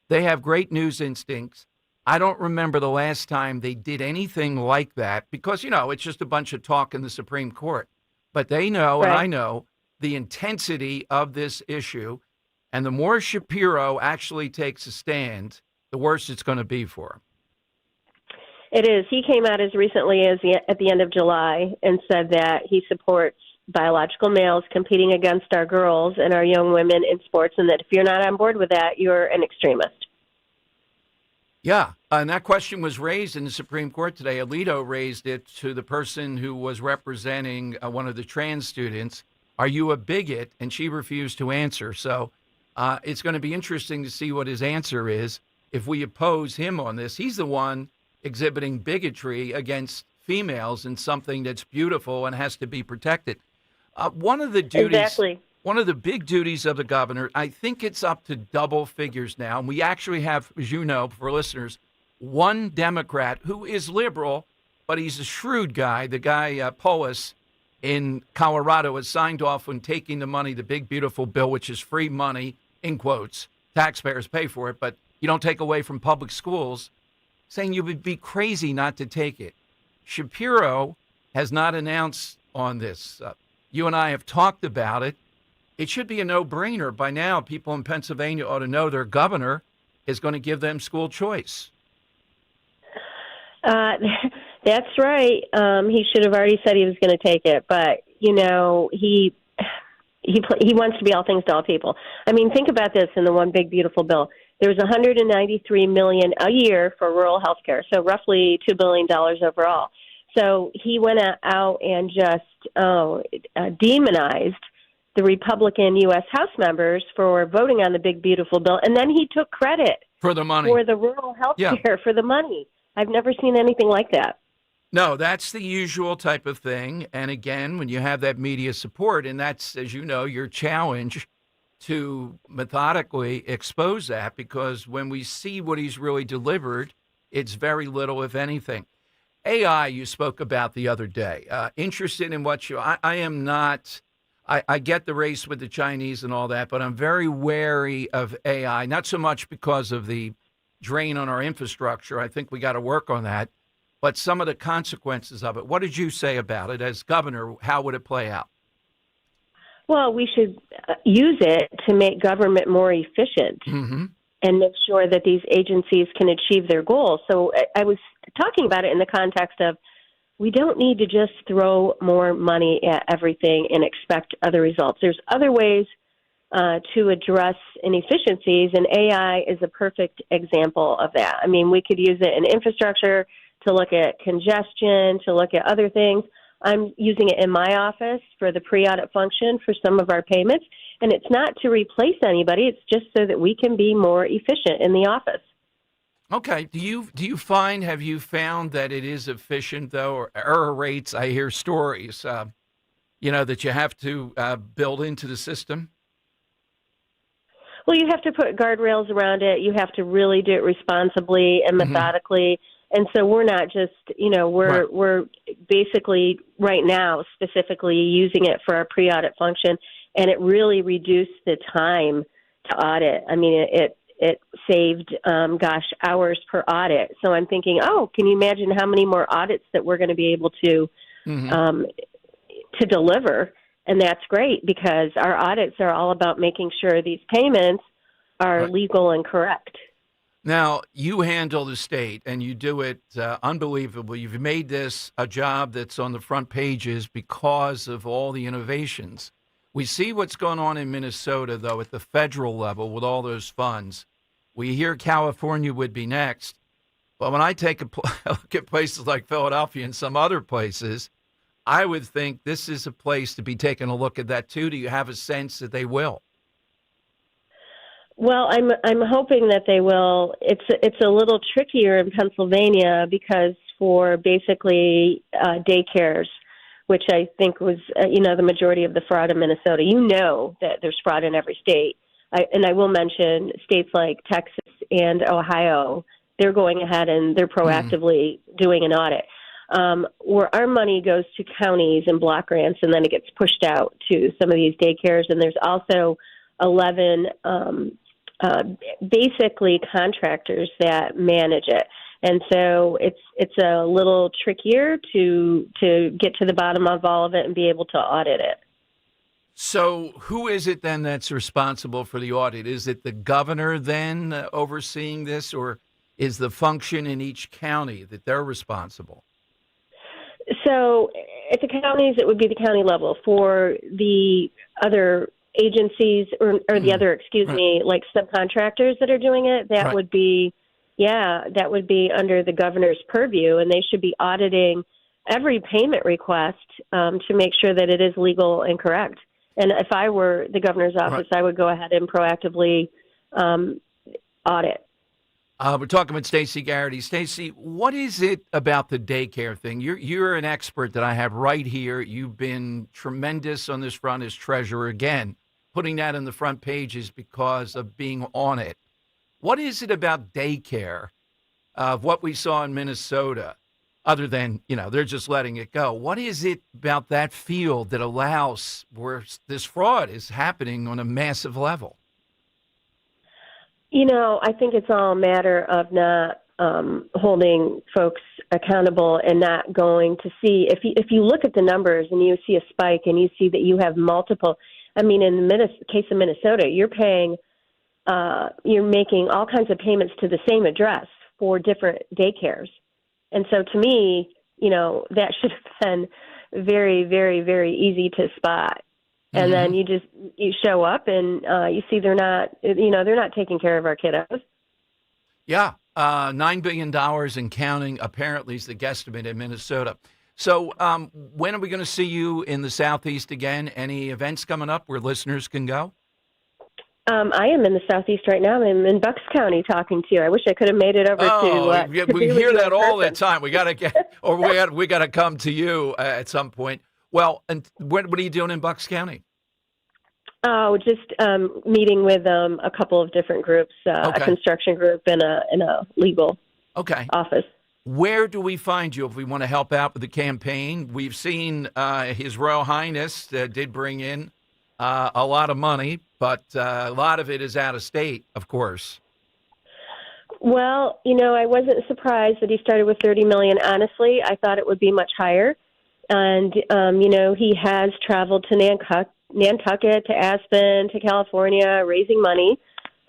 They have great news instincts. I don't remember the last time they did anything like that because, it's just a bunch of talk in the Supreme Court. But they know, right. And I know, the intensity of this issue. And the more Shapiro actually takes a stand, the worse it's going to be for him. It is. He came out as recently as at the end of July and said that he supports biological males competing against our girls and our young women in sports, and that if you're not on board with that, you're an extremist. Yeah, and that question was raised in the Supreme Court today. Alito raised it to the person who was representing one of the trans students. Are you a bigot? And she refused to answer. So it's going to be interesting to see what his answer is if we oppose him on this. He's the one exhibiting bigotry against females in something that's beautiful and has to be protected. One of the duties, exactly. One of the big duties of the governor, I think it's up to double figures now. And we actually have, as you know, for listeners, one Democrat who is liberal, but he's a shrewd guy. The guy, Polis in Colorado, has signed off on taking the money, the big, beautiful bill, which is free money, in quotes. Taxpayers pay for it, but you don't take away from public schools, saying you would be crazy not to take it. Shapiro has not announced on this. You and I have talked about it. It should be a no-brainer. By now, people in Pennsylvania ought to know their governor is going to give them school choice. That's right. He should have already said he was going to take it, but he wants to be all things to all people. I mean, think about this in the one big beautiful bill. There's $193 million a year for rural health care, so roughly $2 billion overall. So he went out and just demonized the Republican U.S. House members for voting on the big beautiful bill, and then he took credit for the money, for the rural health care, for the money. I've never seen anything like that. No, that's the usual type of thing. And again, when you have that media support, and that's, as you know, your challenge to methodically expose that, because when we see what he's really delivered, it's very little, if anything. AI, you spoke about the other day. Interested in what I am not. I get the race with the Chinese and all that, but I'm very wary of AI, not so much because of the drain on our infrastructure. I think we got to work on that, but some of the consequences of it. What did you say about it as governor? How would it play out? Well, we should use it to make government more efficient and make sure that these agencies can achieve their goals. So I was talking about it in the context of we don't need to just throw more money at everything and expect other results. There's other ways to address inefficiencies, and AI is a perfect example of that. I mean, we could use it in infrastructure to look at congestion, to look at other things. I'm using it in my office for the pre-audit function for some of our payments, and it's not to replace anybody. It's just so that we can be more efficient in the office. Okay. Do you find, have you found that it is efficient, though, or error rates? I hear stories, that you have to build into the system? Well, you have to put guardrails around it. You have to really do it responsibly and methodically. And so we're not just, we're basically right now specifically using it for our pre-audit function, and it really reduced the time to audit. I mean, it saved, hours per audit. So I'm thinking, can you imagine how many more audits that we're going to be able to deliver? And that's great, because our audits are all about making sure these payments are legal and correct. Now, you handle the state, and you do it unbelievably. You've made this a job that's on the front pages because of all the innovations. We see what's going on in Minnesota, though, at the federal level with all those funds. We hear California would be next. But when I take a look at places like Philadelphia and some other places, I would think this is a place to be taking a look at that, too. Do you have a sense that they will? Well, I'm hoping that they will. It's a little trickier in Pennsylvania because for basically daycares, which I think was the majority of the fraud in Minnesota. You know that there's fraud in every state. I will mention states like Texas and Ohio. They're going ahead and they're proactively doing an audit. Where our money goes to counties and block grants, and then it gets pushed out to some of these daycares. And there's also 11 basically contractors that manage it. And so it's a little trickier to get to the bottom of all of it and be able to audit it. So who is it then that's responsible for the audit? Is it the governor then overseeing this, or is the function in each county that they're responsible? So at the counties, it would be the county level. For the other agencies or the other, excuse me, like subcontractors that are doing it, that would be, that would be under the governor's purview, and they should be auditing every payment request to make sure that it is legal and correct. And if I were the governor's office, I would go ahead and proactively audit. We're talking with Stacey Garrity. Stacey, what is it about the daycare thing? You're an expert that I have right here. You've been tremendous on this front as treasurer. Again, putting that in the front pages because of being on it. What is it about daycare of what we saw in Minnesota, other than, they're just letting it go? What is it about that field that allows where this fraud is happening on a massive level? I think it's all a matter of not holding folks accountable and not going to see. If you look at the numbers and you see a spike and you see that you have multiple, in the case of Minnesota, you're making all kinds of payments to the same address for different daycares. And so to me, that should have been very, very, very easy to spot. And then you show up and you see they're not taking care of our kiddos. Yeah, $9 billion and counting apparently is the guesstimate in Minnesota. So when are we going to see you in the Southeast again? Any events coming up where listeners can go? I am in the Southeast right now. I'm in Bucks County talking to you. I wish I could have made it over to we hear that all the time. We got to we got to come to you at some point. Well, and what are you doing in Bucks County? Oh, just meeting with a couple of different groups, a construction group and a legal office. Where do we find you if we want to help out with the campaign? We've seen His Royal Highness did bring in a lot of money, but a lot of it is out of state, of course. Well, I wasn't surprised that he started with $30 million. Honestly, I thought it would be much higher. And, he has traveled to Nantucket, to Aspen, to California, raising money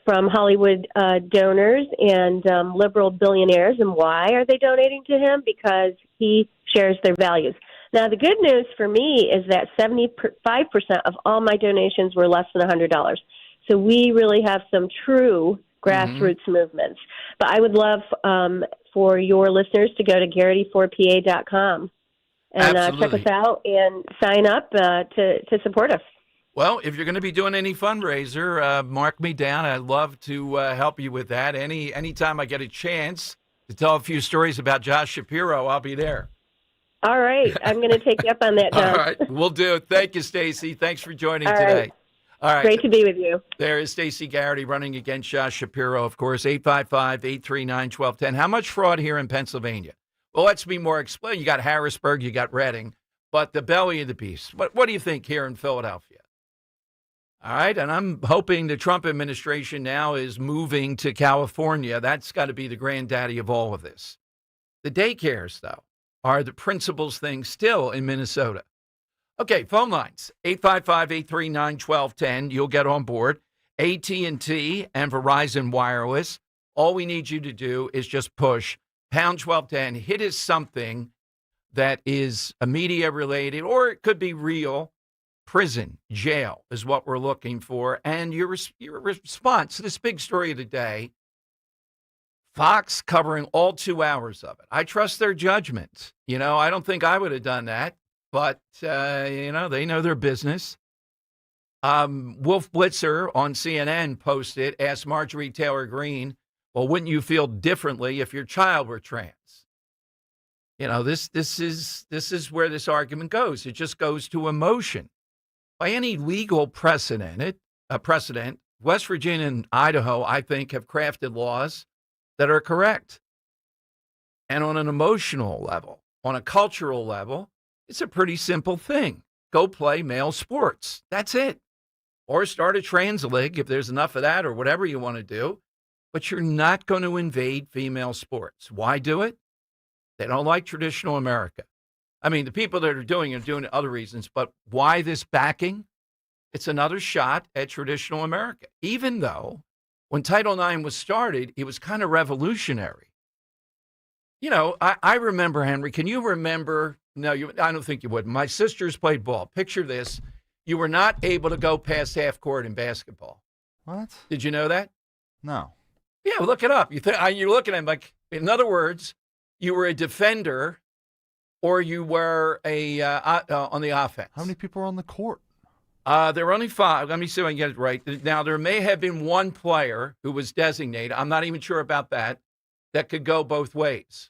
from Hollywood donors and liberal billionaires. And why are they donating to him? Because he shares their values. Now, the good news for me is that 75% of all my donations were less than $100. So we really have some true grassroots movements. But I would love for your listeners to go to GarrityForPA.com. And check us out and sign up to support us. Well, if you're going to be doing any fundraiser, mark me down. I'd love to help you with that. Anytime I get a chance to tell a few stories about Josh Shapiro, I'll be there. All right. I'm going to take you up on that, John. All right. We'll do it. Thank you, Stacey. Thanks for joining today. All right. Great to be with you. There is Stacey Garrity running against Josh Shapiro, of course, 855-839-1210. How much fraud here in Pennsylvania? Well, let's be more explained. You got Harrisburg, you got Reading, but the belly of the beast. What do you think here in Philadelphia? All right, and I'm hoping the Trump administration now is moving to California. That's got to be the granddaddy of all of this. The daycares, though, are the principal's thing still in Minnesota. Okay, phone lines, 855-839-1210. You'll get on board. AT&T and Verizon Wireless. All we need you to do is just push pound 1210, hit is something that is a media related, or it could be real. Prison, jail is what we're looking for. And your response to this big story of the day, Fox covering all 2 hours of it. I trust their judgment. I don't think I would have done that, but, they know their business. Wolf Blitzer on CNN posted, asked Marjorie Taylor Greene, well, wouldn't you feel differently if your child were trans? This is where this argument goes. It just goes to emotion. By any legal precedent, West Virginia and Idaho, I think, have crafted laws that are correct. And on an emotional level, on a cultural level, it's a pretty simple thing. Go play male sports. That's it. Or start a trans league if there's enough of that or whatever you want to do. But you're not going to invade female sports. Why do it? They don't like traditional America. I mean, the people that are doing it other reasons, but why this backing? it's another shot at traditional America, even though when Title IX was started, it was kind of revolutionary. You know, I remember, Henry, can you remember? No, I don't think you would. My sisters played ball. Picture this. You were not able to go past half court in basketball. What? Did you know that? No. Yeah, look it up. You're looking at him like, in other words, you were a defender or you were on the offense. How many people are on the court? There were only 5. Let me see if I can get it right. Now, there may have been one player who was designated. I'm not even sure about that could go both ways.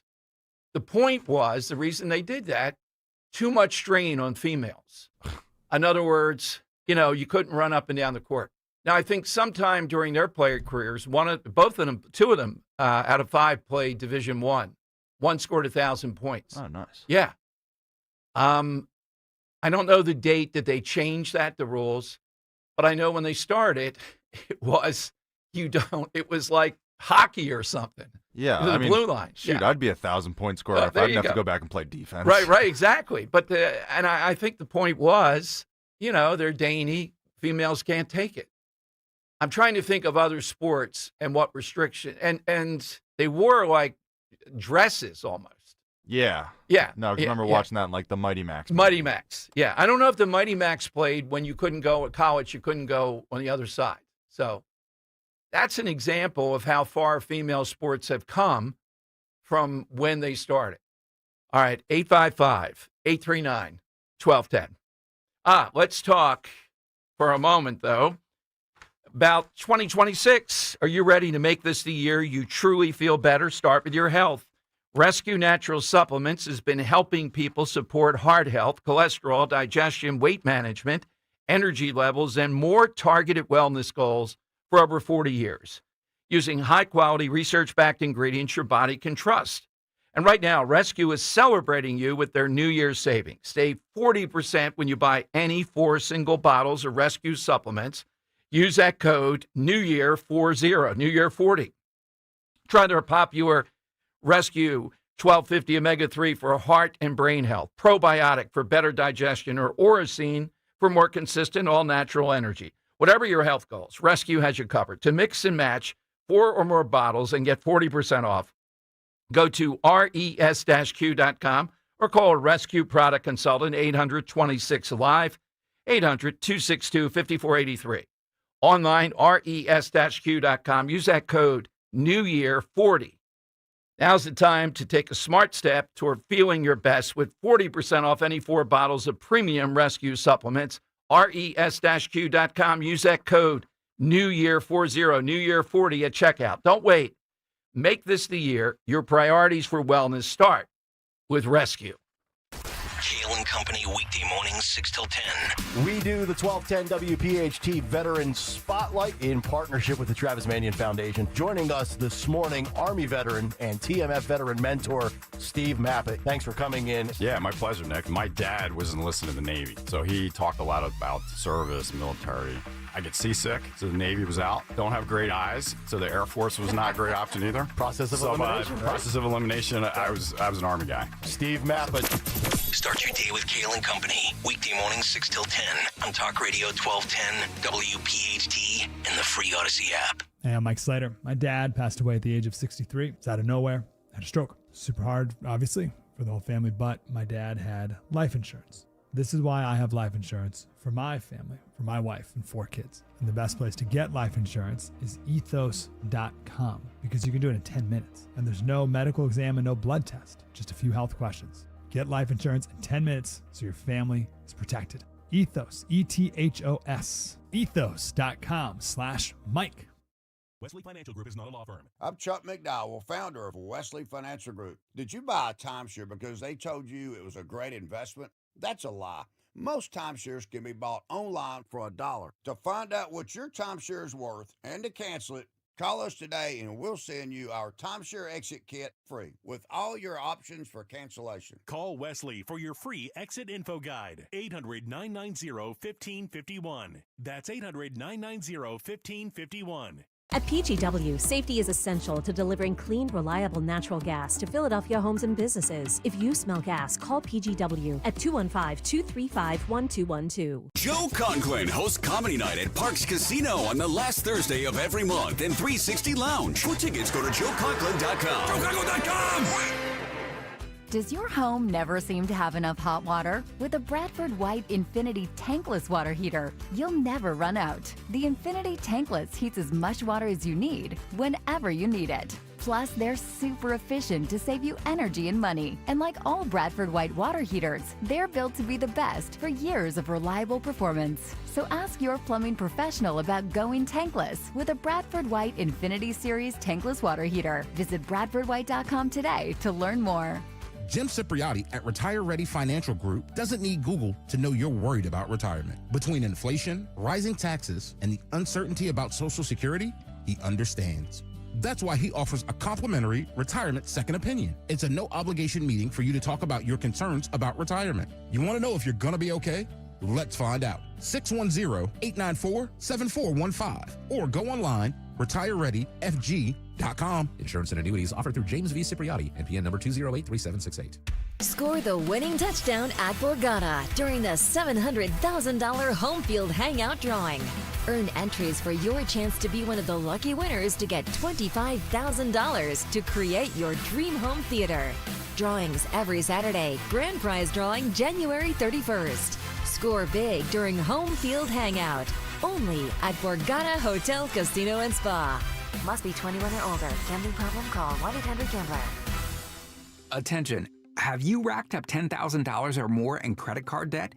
The point was, the reason they did that, too much strain on females. In other words, you couldn't run up and down the court. Now, I think sometime during their player careers, two of them out of 5 played Division I. One scored 1,000 points. Oh, nice. Yeah. I don't know the date that they changed the rules, but I know when they started, it was like hockey or something. Yeah, the blue line. Shoot, Yeah. I'd be 1,000-point scorer if I didn't have to go back and play defense. Right, exactly. But I think the point was, they're dainty. Females can't take it. I'm trying to think of other sports and what restriction. And they wore like dresses almost. Yeah. Yeah. No, I remember watching that in like the Mighty Max. Mighty Max. Yeah. I don't know if the Mighty Max played when you couldn't go at college, you couldn't go on the other side. So that's an example of how far female sports have come from when they started. All right, 855-839-1210. Let's talk for a moment, though, about 2026. Are you ready to make this the year you truly feel better? Start with your health. Rescue Natural Supplements has been helping people support heart health, cholesterol, digestion, weight management, energy levels, and more targeted wellness goals for over 40 years, using high-quality, research-backed ingredients your body can trust. And right now, Rescue is celebrating you with their New Year's savings. Save 40% when you buy any 4 single bottles of Rescue supplements. Use that code NEWYEAR40, New Year 40. Try their popular Rescue 1250 Omega-3 for heart and brain health, probiotic for better digestion, or Oracine for more consistent, all-natural energy. Whatever your health goals, Rescue has you covered. To mix and match 4 or more bottles and get 40% off, go to res-q.com or call a Rescue product consultant, 800-26-LIVE, 800-262-5483. Online, res-q.com. Use that code NEWYEAR40. Now's the time to take a smart step toward feeling your best with 40% off any 4 bottles of premium Rescue supplements. res-q.com. Use that code NEWYEAR40, New Year 40 at checkout. Don't wait. Make this the year your priorities for wellness start with Rescue. Kale and Company, weekday mornings, 6 till 10. We do the 1210 WPHT Veteran Spotlight in partnership with the Travis Manion Foundation. Joining us this morning, Army veteran and TMF veteran mentor, Steve Mappett. Thanks for coming in. Yeah, my pleasure, Nick. My dad was enlisted in the Navy, so he talked a lot about service, military. I get seasick, so the Navy was out. Don't have great eyes, so the Air Force was not a great option either. Process of elimination. Right? Process of elimination. I was an Army guy. Steve Mappett. Start your day with Kale and Company. Weekday mornings 6 till 10 on Talk Radio 1210, WPHT, and the free Odyssey app. Hey, I'm Mike Slater. My dad passed away at the age of 63. It's out of nowhere. Had a stroke. Super hard, obviously, for the whole family, but my dad had life insurance. This is why I have life insurance for my family, for my wife and 4 kids. And the best place to get life insurance is ethos.com because you can do it in 10 minutes. And there's no medical exam and no blood test, just a few health questions. Get life insurance in 10 minutes so your family is protected. Ethos, E-T-H-O-S, ethos.com/Mike. Wesley Financial Group is not a law firm. I'm Chuck McDowell, founder of Wesley Financial Group. Did you buy a timeshare because they told you it was a great investment? That's a lie. Most timeshares can be bought online for $1. To find out what your timeshare is worth and to cancel it, call us today and we'll send you our timeshare exit kit free with all your options for cancellation. Call Wesley for your free exit info guide. 800-990-1551. That's 800-990-1551. At PGW, safety is essential to delivering clean, reliable natural gas to Philadelphia homes and businesses. If you smell gas, call PGW at 215-235-1212. Joe Conklin hosts Comedy Night at Parks Casino on the last Thursday of every month in 360 Lounge. For tickets, go to joeconklin.com. joeconklin.com! Does your home never seem to have enough hot water? With the Bradford White Infinity Tankless Water Heater, you'll never run out. The Infinity Tankless heats as much water as you need, whenever you need it. Plus, they're super efficient to save you energy and money. And like all Bradford White water heaters, they're built to be the best for years of reliable performance. So ask your plumbing professional about going tankless with a Bradford White Infinity Series Tankless Water Heater. Visit bradfordwhite.com today to learn more. Jim Cipriotti at Retire Ready Financial Group doesn't need Google to know you're worried about retirement. Between inflation, rising taxes, and the uncertainty about Social Security, he understands. That's why he offers a complimentary retirement second opinion. It's a no-obligation meeting for you to talk about your concerns about retirement. You want to know if you're going to be okay? Let's find out. 610-894-7415 or go online, retirereadyfg.com. Insurance and annuities offered through James V. Cipriotti, NPN number 2083768. Score the winning touchdown at Borgata during the $700,000 home field hangout drawing. Earn entries for your chance to be one of the lucky winners to get $25,000 to create your dream home theater. Drawings every Saturday. Grand prize drawing January 31st. Score big during home field hangout. Only at Borgata Hotel, Casino and Spa. Must be 21 or older. Gambling problem? Call 1-800-GAMBLER. Attention. Have you racked up $10,000 or more in credit card debt?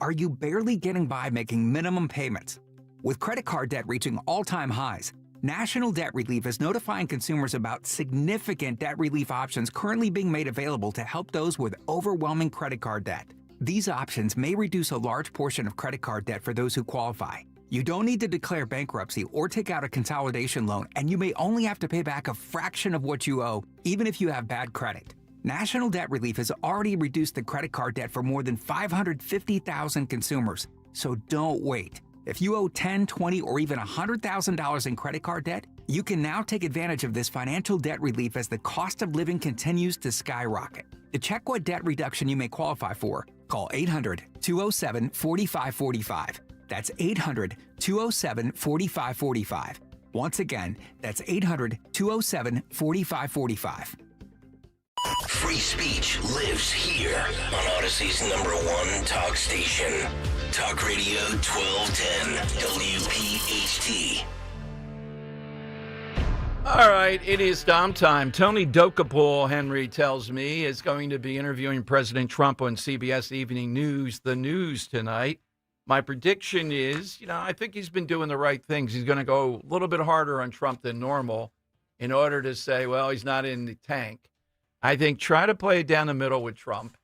Are you barely getting by making minimum payments? With credit card debt reaching all-time highs, National Debt Relief is notifying consumers about significant debt relief options currently being made available to help those with overwhelming credit card debt. These options may reduce a large portion of credit card debt for those who qualify. You don't need to declare bankruptcy or take out a consolidation loan, and you may only have to pay back a fraction of what you owe, even if you have bad credit. National Debt Relief has already reduced the credit card debt for more than 550,000 consumers, so don't wait. If you owe $10,000, $20,000, or even $100,000 in credit card debt, you can now take advantage of this financial debt relief as the cost of living continues to skyrocket. To check what debt reduction you may qualify for, call 800-207-4545. That's 800-207-4545. Once again, that's 800-207-4545. Free speech lives here on Odyssey's #1 talk station. Talk Radio 1210 WPHT. All right, it is Dom time. Tony Dokapol, Henry tells me, is going to be interviewing President Trump on CBS Evening News, The News, tonight. My prediction is, I think he's been doing the right things. He's going to go a little bit harder on Trump than normal in order to say, well, he's not in the tank. I think try to play it down the middle with Trump.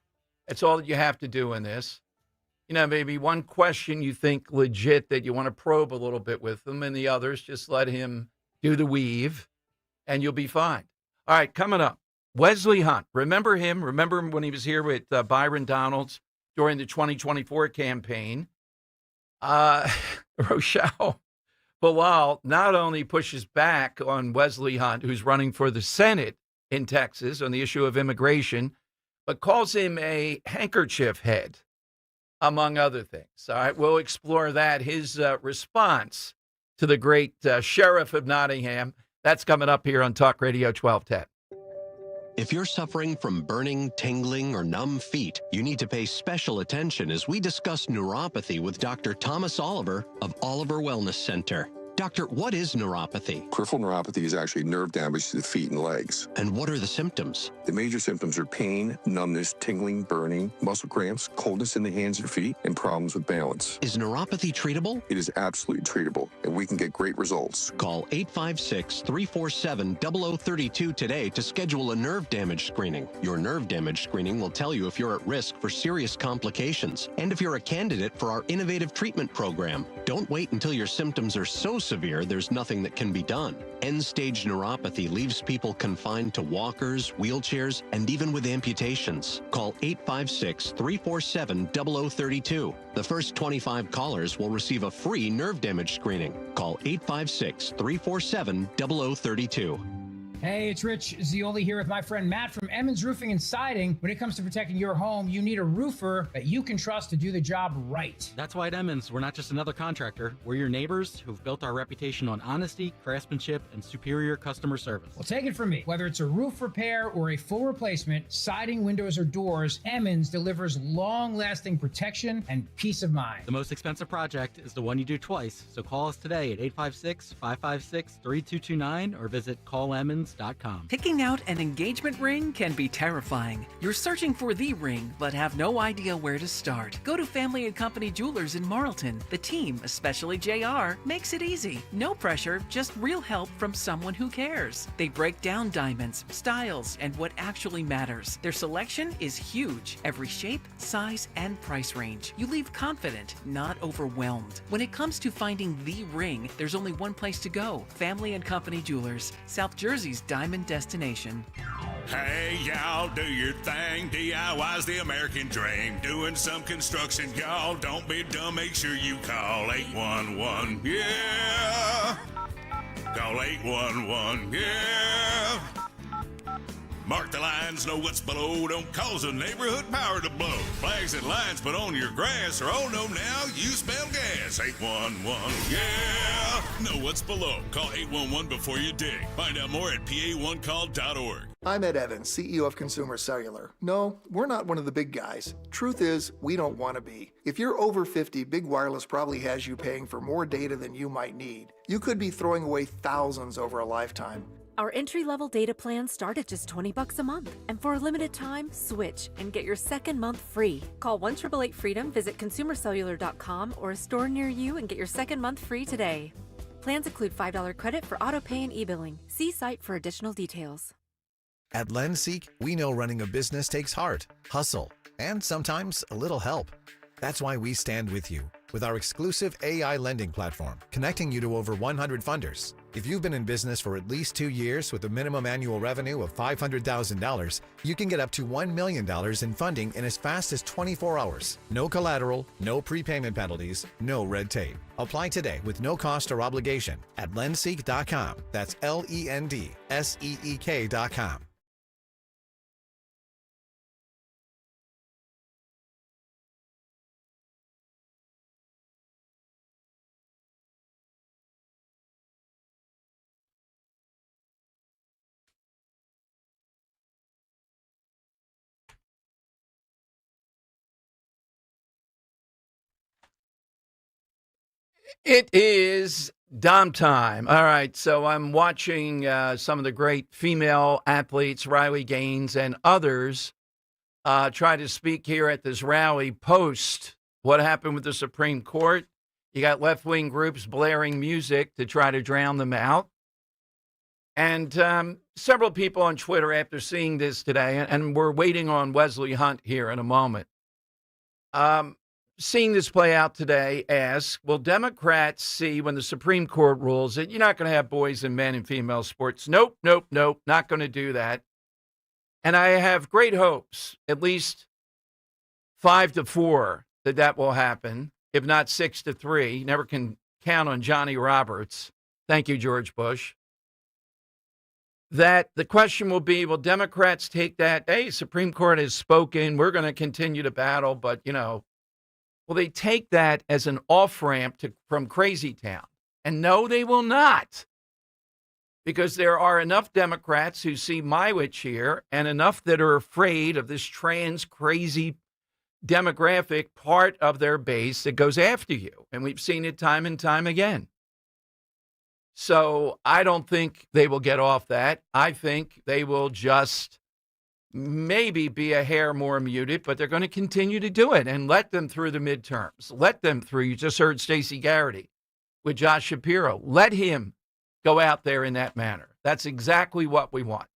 That's all that you have to do in this. Maybe one question you think legit that you want to probe a little bit with him, and the others, just let him do the weave, and you'll be fine. All right, coming up, Wesley Hunt. Remember him? Remember him when he was here with Byron Donalds during the 2024 campaign? Rochelle Bilal not only pushes back on Wesley Hunt, who's running for the Senate in Texas on the issue of immigration, but calls him a handkerchief head, among other things. All right, we'll explore that, his response to the great Sheriff of Nottingham. That's coming up here on Talk Radio 1210. If you're suffering from burning, tingling, or numb feet, you need to pay special attention as we discuss neuropathy with Dr. Thomas Oliver of Oliver Wellness Center. Doctor, what is neuropathy? Peripheral neuropathy is actually nerve damage to the feet and legs. And what are the symptoms? The major symptoms are pain, numbness, tingling, burning, muscle cramps, coldness in the hands and feet, and problems with balance. Is neuropathy treatable? It is absolutely treatable, and we can get great results. Call 856-347-0032 today to schedule a nerve damage screening. Your nerve damage screening will tell you if you're at risk for serious complications and if you're a candidate for our innovative treatment program. Don't wait until your symptoms are so severe, there's nothing that can be done. End-stage neuropathy leaves people confined to walkers, wheelchairs, and even with amputations. Call 856-347-0032. The first 25 callers will receive a free nerve damage screening. Call 856-347-0032. Hey, it's Rich Zioli here with my friend Matt from Emmons Roofing and Siding. When it comes to protecting your home, you need a roofer that you can trust to do the job right. That's why at Emmons, we're not just another contractor. We're your neighbors who've built our reputation on honesty, craftsmanship, and superior customer service. Well, take it from me. Whether it's a roof repair or a full replacement, siding, windows, or doors, Emmons delivers long-lasting protection and peace of mind. The most expensive project is the one you do twice, so call us today at 856-556-3229 or visit callemmons.com. Picking out an engagement ring can be terrifying. You're searching for the ring, but have no idea where to start. Go to Family & Company Jewelers in Marlton. The team, especially JR, makes it easy. No pressure, just real help from someone who cares. They break down diamonds, styles, and what actually matters. Their selection is huge. Every shape, size, and price range. You leave confident, not overwhelmed. When it comes to finding the ring, there's only one place to go. Family & Company Jewelers, South Jersey's diamond destination. Hey, y'all, do your thing. DIY's the American dream. Doing some construction, y'all. Don't be dumb. Make sure you call 811. Yeah. Call 811. Yeah. Mark the lines, know what's below. Don't cause a neighborhood power to blow. Flags and lines put on your grass, or oh no, now you smell gas. 811, yeah. Know what's below. Call 811 before you dig. Find out more at pa1call.org. I'm Ed Evans, CEO of Consumer Cellular. No, we're not one of the big guys. Truth is, we don't want to be. If you're over 50, Big Wireless probably has you paying for more data than you might need. You could be throwing away thousands over a lifetime. Our entry-level data plans start at just $20 a month. And for a limited time, switch and get your second month free. Call 1-888-FREEDOM, visit consumercellular.com or a store near you and get your second month free today. Plans include $5 credit for auto pay and e-billing. See site for additional details. At LendSeek, we know running a business takes heart, hustle, and sometimes a little help. That's why we stand with you with our exclusive AI lending platform, connecting you to over 100 funders. If you've been in business for at least 2 years with a minimum annual revenue of $500,000, you can get up to $1 million in funding in as fast as 24 hours. No collateral, no prepayment penalties, no red tape. Apply today with no cost or obligation at lendseek.com. That's LENDSEEK.com. It is Dom time. All right, so I'm watching some of the great female athletes, Riley Gaines and others, try to speak here at this rally post what happened with the Supreme Court. You got left-wing groups blaring music to try to drown them out. And several people on Twitter after seeing this today, and we're waiting on Wesley Hunt here in a moment, seeing this play out today, ask, will Democrats see when the Supreme Court rules that you're not going to have boys and men in female sports? Nope, nope, nope, not going to do that. And I have great hopes, at least 5-4, that will happen, if not 6-3. Never can count on Johnny Roberts. Thank you, George Bush. That the question will be, will Democrats take that, hey, Supreme Court has spoken, we're going to continue to battle, but, will they take that as an off-ramp from Crazy Town? And no, they will not. Because there are enough Democrats who see mileage here and enough that are afraid of this trans crazy demographic part of their base that goes after you. And we've seen it time and time again. So I don't think they will get off that. I think they will just maybe be a hair more muted, but they're going to continue to do it and let them through the midterms. Let them through. You just heard Stacey Garrity with Josh Shapiro. Let him go out there in that manner. That's exactly what we want.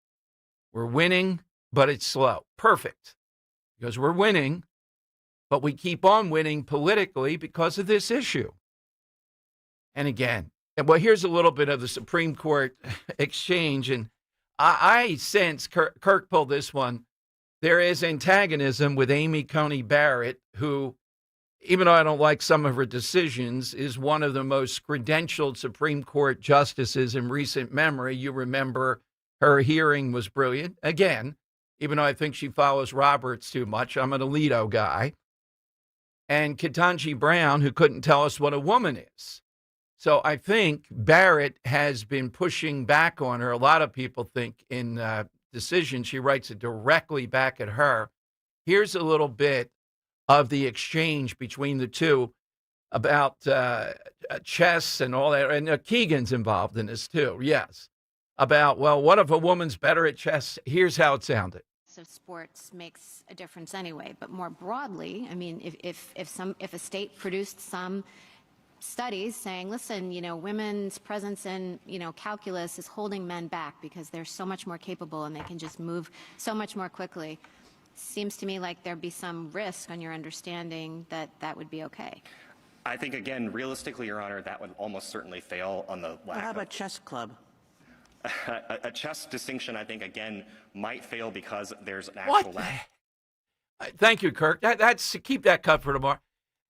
We're winning, but it's slow. Perfect. Because we're winning, but we keep on winning politically because of this issue. And again, And well, here's a little bit of the Supreme Court exchange, and I sense Kirk pulled this one. There is antagonism with Amy Coney Barrett, who, even though I don't like some of her decisions, is one of the most credentialed Supreme Court justices in recent memory. You remember her hearing was brilliant. Again, even though I think she follows Roberts too much, I'm an Alito guy. And Ketanji Brown, who couldn't tell us what a woman is. So I think Barrett has been pushing back on her. A lot of people think in decision, she writes it directly back at her. Here's a little bit of the exchange between the two about chess and all that. And Keegan's involved in this too, yes. About, well, what if a woman's better at chess? Here's how it sounded. Of sports makes a difference anyway, but more broadly, I mean, if a state produced some studies saying, listen, women's presence in, calculus is holding men back because they're so much more capable and they can just move so much more quickly. Seems to me like there'd be some risk on your understanding that that would be okay. I think, again, realistically, Your Honor, that would almost certainly fail on the lack How of... about chess club? A chess distinction, I think, again, might fail because there's an actual lack. Thank you, Kirk. That's keep that cut for tomorrow.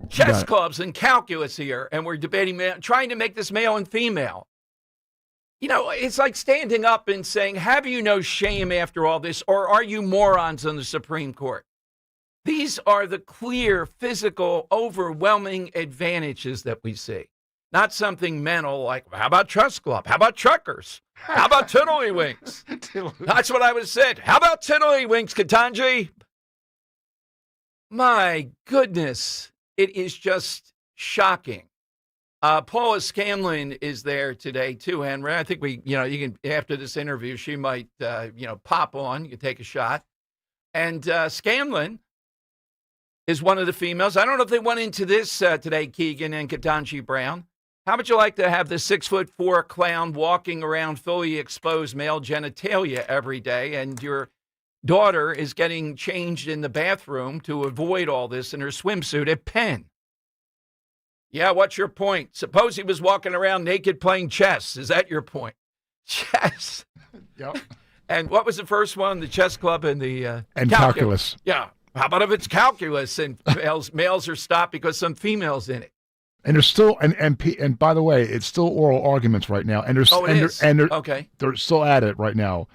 Chess clubs and calculus here, and we're debating, trying to make this male and female. It's like standing up and saying, have you no shame after all this, or are you morons on the Supreme Court? These are the clear, physical, overwhelming advantages that we see. Not something mental like, how about chess club? How about truckers? How about tiddlywinks? That's what I would have said. How about tiddlywinks, Ketanji? My goodness, it is just shocking. Paula Scanlon is there today too, Henry. I think you can, after this interview, she might, pop on. You can take a shot. And Scanlon is one of the females. I don't know if they went into this today, Keegan and Ketanji Brown. How would you like to have the 6'4" clown walking around fully exposed male genitalia every day, and your daughter is getting changed in the bathroom to avoid all this in her swimsuit at Penn? Yeah, what's your point? Suppose he was walking around naked playing chess. Is that your point? Chess. Yep. And what was the first one? The chess club and the and calculus. Yeah. How about if it's calculus and males are stopped because some females in it? And there's still and by the way, it's still oral arguments right now. And there's okay. They're still at it right now.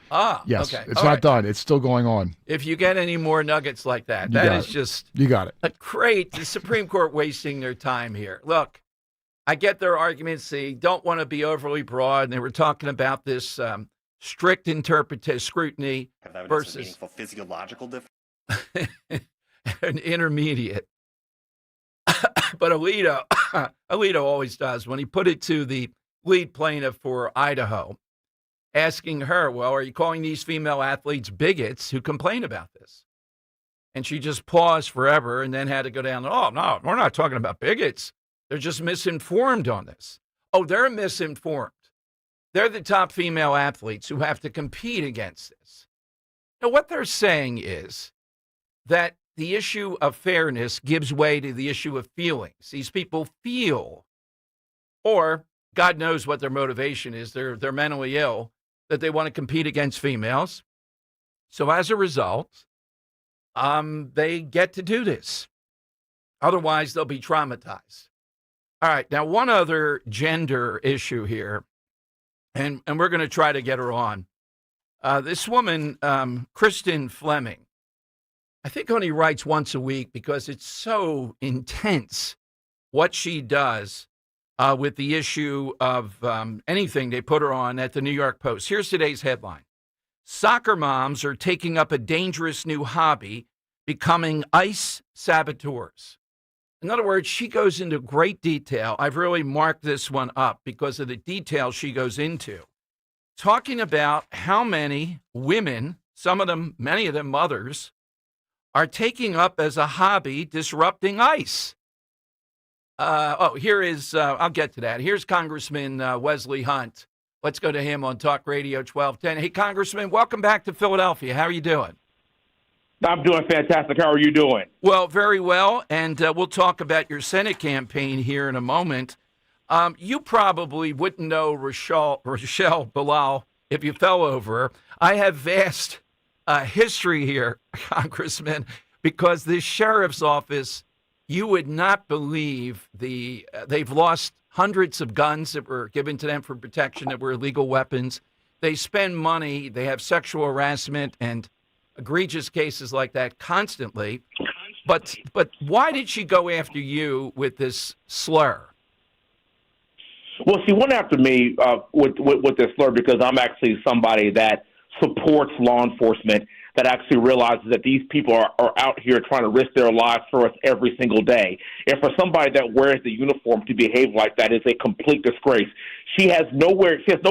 Yes, okay. It's all not right. done. It's still going on. If you get any more nuggets like that, that is just you got it. Great. The Supreme Court wasting their time here. Look, I get their arguments. They don't want to be overly broad, and they were talking about this strict scrutiny versus meaningful physiological difference. an intermediate. But Alito always does. When he put it to the lead plaintiff for Idaho, asking her, well, are you calling these female athletes bigots who complain about this? And she just paused forever and then had to go down. Oh, no, we're not talking about bigots. They're just misinformed on this. Oh, they're misinformed. They're the top female athletes who have to compete against this. Now, what they're saying is that the issue of fairness gives way to the issue of feelings. These people feel, or God knows what their motivation is. They're mentally ill, that they want to compete against females. So as a result, they get to do this. Otherwise, they'll be traumatized. All right. Now, one other gender issue here, and we're going to try to get her on. This woman, Kristen Fleming, I think only writes once a week because it's so intense what she does with the issue of anything they put her on at the New York Post. Here's today's headline. Soccer moms are taking up a dangerous new hobby, becoming ice saboteurs. In other words, she goes into great detail. I've really marked this one up because of the detail she goes into, talking about how many women, some of them, many of them mothers, are taking up as a hobby disrupting ICE. Here is, I'll get to that. Here's Congressman Wesley Hunt. Let's go to him on Talk Radio 1210. Hey, Congressman, welcome back to Philadelphia. How are you doing? I'm doing fantastic. How are you doing? Well, very well, and we'll talk about your Senate campaign here in a moment. You probably wouldn't know Rochelle Bilal if you fell over her. I have vast history here, Congressman, because this sheriff's office, you would not believe they've lost hundreds of guns that were given to them for protection that were illegal weapons. They spend money. They have sexual harassment and egregious cases like that constantly. But why did she go after you with this slur? Well, she went after me with this slur because I'm actually somebody that supports law enforcement, that actually realizes that these people are out here trying to risk their lives for us every single day. And for somebody that wears the uniform to behave like that is a complete disgrace. She has no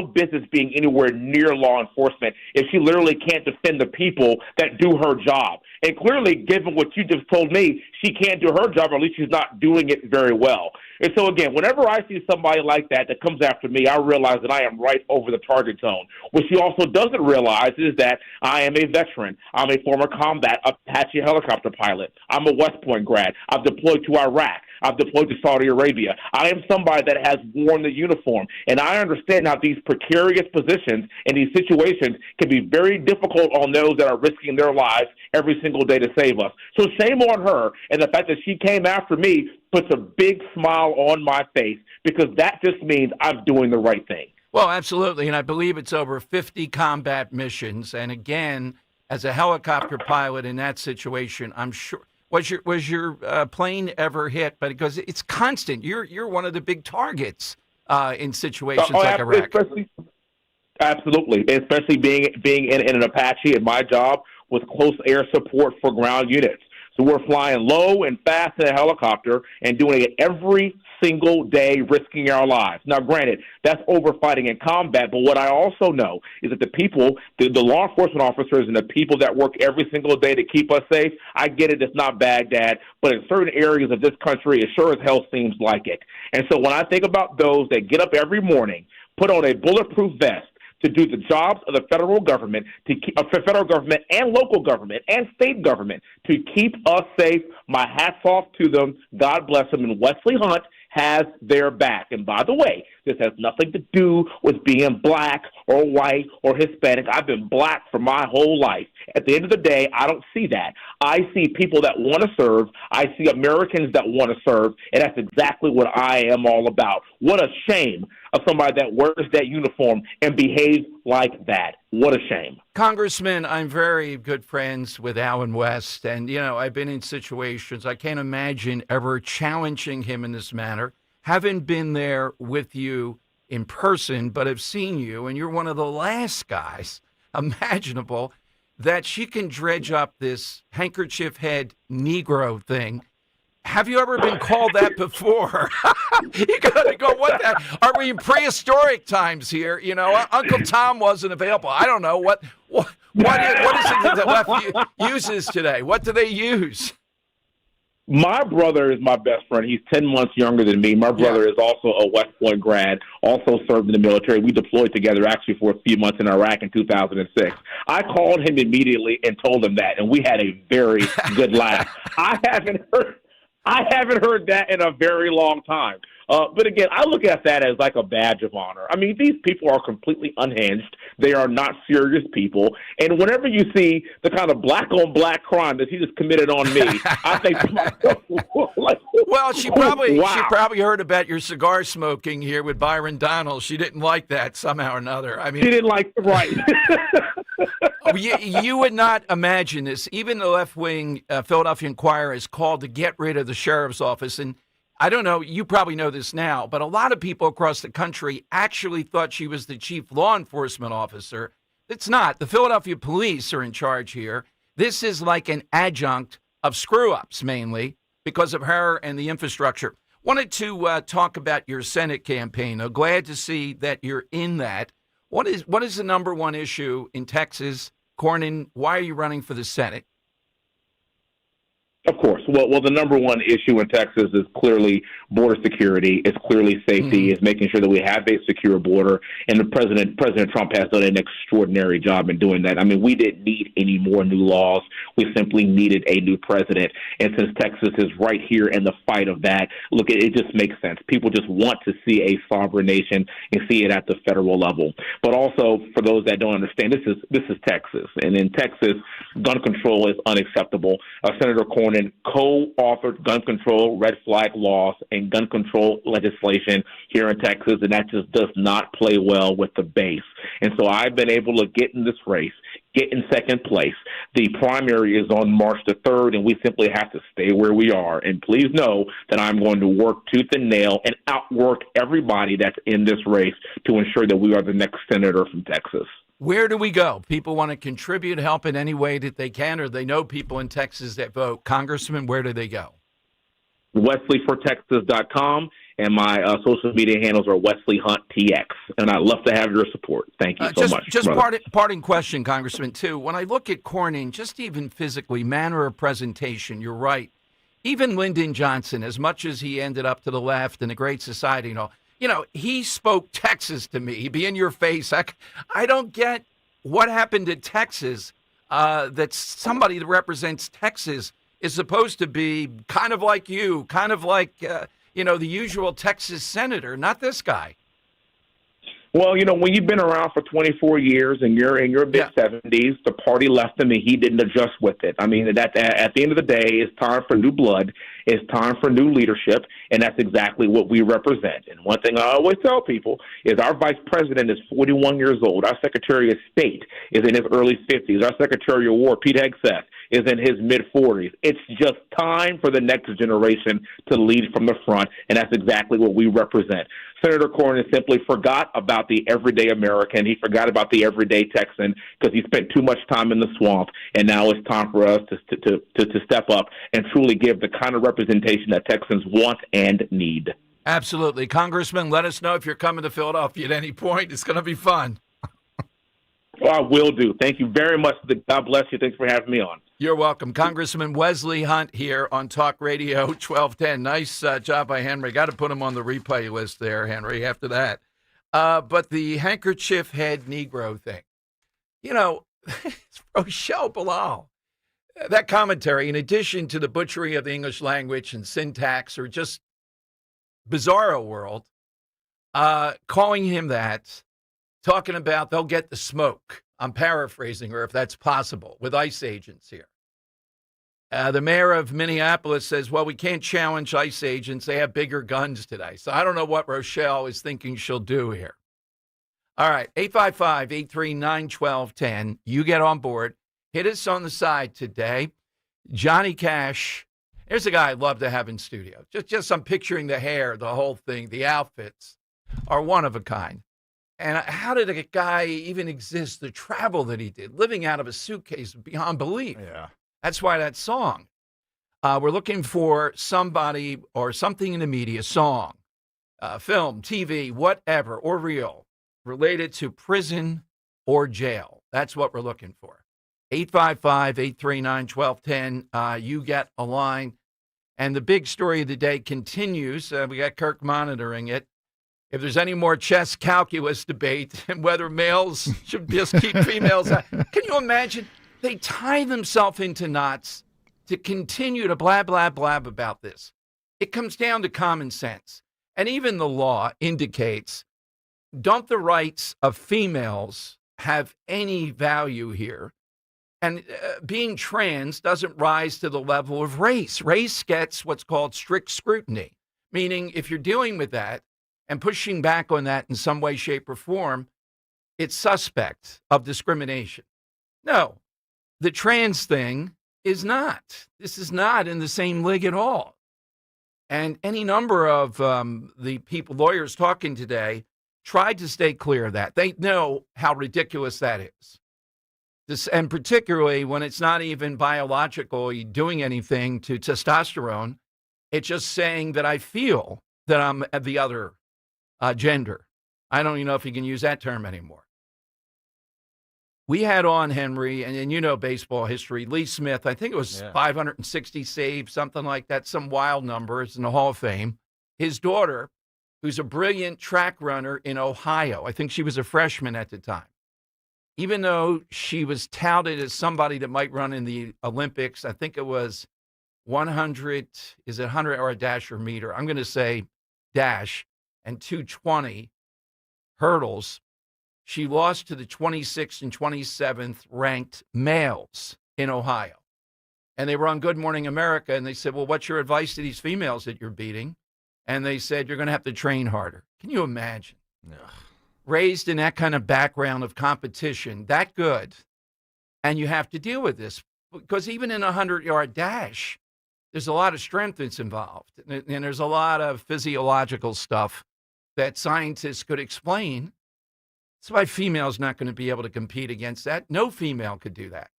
business being anywhere near law enforcement if she literally can't defend the people that do her job. And clearly, given what you just told me, she can't do her job, or at least she's not doing it very well. And so, again, whenever I see somebody like that comes after me, I realize that I am right over the target zone. What she also doesn't realize is that I am a veteran. I'm a former combat Apache helicopter pilot. I'm a West Point grad. I've deployed to Iraq. I've deployed to Saudi Arabia. I am somebody that has worn the uniform, and I understand how these precarious positions and these situations can be very difficult on those that are risking their lives every single day to save us. So shame on her, and the fact that she came after me puts a big smile on my face, because that just means I'm doing the right thing. Well, absolutely, and I believe it's over 50 combat missions, and again, as a helicopter pilot in that situation, I'm sure. Was your plane ever hit? But because it's constant, you're one of the big targets in situations like Iraq. Absolutely, especially being in an Apache in my job with close air support for ground units. So we're flying low and fast in a helicopter and doing it every single day, risking our lives. Now, granted, that's over fighting in combat, but what I also know is that the people, the law enforcement officers and the people that work every single day to keep us safe, I get it, it's not Baghdad, but in certain areas of this country, it sure as hell seems like it. And so when I think about those that get up every morning, put on a bulletproof vest, to do the jobs of the federal government, federal government and local government and state government to keep us safe, my hat's off to them. God bless them. And Wesley Hunt has their back. And by the way, this has nothing to do with being black or white or Hispanic. I've been black for my whole life. At the end of the day, I don't see that. I see people that want to serve. I see Americans that want to serve, and that's exactly what I am all about. What a shame of somebody that wears that uniform and behaves like that. What a shame. Congressman, I'm very good friends with Alan West, and, I've been in situations, I can't imagine ever challenging him in this manner. Haven't been there with you in person, but have seen you, and you're one of the last guys imaginable that she can dredge up this handkerchief head Negro thing. Have you ever been called that before? You gotta go, what that? Are we in prehistoric times here? Uncle Tom wasn't available. I don't know what is it that left uses today? What do they use? My brother is my best friend. He's 10 months younger than me. My brother is also a West Point grad, also served in the military. We deployed together actually for a few months in Iraq in 2006. I called him immediately and told him that, and we had a very good laugh. I haven't heard that in a very long time. But again, I look at that as like a badge of honor. I mean, these people are completely unhinged. They are not serious people. And whenever you see the kind of black-on-black crime that he just committed on me, I think to myself, well, she probably heard about your cigar smoking here with Byron Donald. She didn't like that somehow or another. I mean, she didn't like right. You would not imagine this. Even the left-wing Philadelphia Inquirer is called to get rid of the sheriff's office. And I don't know, you probably know this now, but a lot of people across the country actually thought she was the chief law enforcement officer. It's not. The Philadelphia police are in charge here. This is like an adjunct of screw-ups, mainly, because of her and the infrastructure. Wanted to talk about your Senate campaign. I'm glad to see that you're in that. What is the number one issue in Texas? Cornyn, why are you running for the Senate? Of course. Well, the number one issue in Texas is clearly border security. It's clearly safety. It's making sure that we have a secure border. And President Trump has done an extraordinary job in doing that. I mean, we didn't need any more new laws. We simply needed a new president. And since Texas is right here in the fight of that, look, it just makes sense. People just want to see a sovereign nation and see it at the federal level. But also, for those that don't understand, this is Texas. And in Texas, gun control is unacceptable. Senator Cornyn co-authored gun control red flag laws and gun control legislation here in Texas, and that just does not play well with the base. And so I've been able to get in this race, get in second place. The primary is on March the 3rd, and we simply have to stay where we are. And please know that I'm going to work tooth and nail and outwork everybody that's in this race to ensure that we are the next senator from Texas. Where do we go? People want to contribute, help in any way that they can, or they know people in Texas that vote. Congressman, where do they go? WesleyForTexas.com, and my social media handles are Wesley Hunt TX. And I'd love to have your support. Thank you so much. Just parting question, Congressman, too. When I look at Cornyn, just even physically, manner of presentation, you're right. Even Lyndon Johnson, as much as he ended up to the left and the Great Society and all, he spoke Texas to me. He'd be in your face. I don't get what happened to Texas, that somebody that represents Texas is supposed to be kind of like you, kind of like, the usual Texas senator, not this guy. Well, when you've been around for 24 years and you're in your mid-70s, the party left him and he didn't adjust with it. I mean, at the end of the day, it's time for new blood. It's time for new leadership, and that's exactly what we represent. And one thing I always tell people is our vice president is 41 years old. Our Secretary of State is in his early 50s. Our Secretary of War, Pete Hegseth, is in his mid-40s. It's just time for the next generation to lead from the front, and that's exactly what we represent. Senator Cornyn simply forgot about the everyday American. He forgot about the everyday Texan because he spent too much time in the swamp, and now it's time for us to step up and truly give the kind of representation that Texans want and need. Absolutely. Congressman, let us know if you're coming to Philadelphia at any point. It's going to be fun. Well, I will do. Thank you very much. God bless you. Thanks for having me on. You're welcome. Congressman Wesley Hunt here on Talk Radio 1210. Nice job by Henry. Got to put him on the replay list there, Henry, after that. But the handkerchief head Negro thing, it's Rochelle Bilal. That commentary, in addition to the butchery of the English language and syntax, or just bizarro world, calling him that, talking about they'll get the smoke. I'm paraphrasing her, if that's possible, with ICE agents here. The mayor of Minneapolis says, well, we can't challenge ICE agents. They have bigger guns today. So I don't know what Rochelle is thinking she'll do here. All right, 855-839-1210. You get on board. Hit us on the side today. Johnny Cash. Here's a guy I'd love to have in studio. Just I'm picturing the hair, the whole thing, the outfits are one of a kind. And how did a guy even exist? The travel that he did, living out of a suitcase beyond belief. Yeah. That's why that song. We're looking for somebody or something in the media, song, film, TV, whatever, or real, related to prison or jail. That's what we're looking for. 855-839-1210. You get a line. And the big story of the day continues. We got Kirk monitoring it. If there's any more chess calculus debate and whether males should just keep females out. Can you imagine? They tie themselves into knots to continue to blab, blab, blab about this. It comes down to common sense. And even the law indicates, don't the rights of females have any value here? And being trans doesn't rise to the level of race. Race gets what's called strict scrutiny, meaning if you're dealing with that and pushing back on that in some way, shape, or form, it's suspect of discrimination. No, the trans thing is not. This is not in the same league at all. And any number of the lawyers talking today, tried to stay clear of that. They know how ridiculous that is. And particularly when it's not even biologically doing anything to testosterone, it's just saying that I feel that I'm the other gender. I don't even know if you can use that term anymore. We had on, Henry, and you know baseball history, Lee Smith. I think it was 560 saves, something like that, some wild number. It's in the Hall of Fame. His daughter, who's a brilliant track runner in Ohio, I think she was a freshman at the time. Even though she was touted as somebody that might run in the Olympics, I think it was 100, is it 100 or a dash or meter? I'm going to say dash, and 220 hurdles. She lost to the 26th and 27th ranked males in Ohio. And they were on Good Morning America, and they said, well, what's your advice to these females that you're beating? And they said, you're going to have to train harder. Can you imagine? Ugh. Raised in that kind of background of competition, that good, and you have to deal with this. Because even in a 100-yard dash, there's a lot of strength that's involved. And there's a lot of physiological stuff that scientists could explain. That's why females not going to be able to compete against that. No female could do that.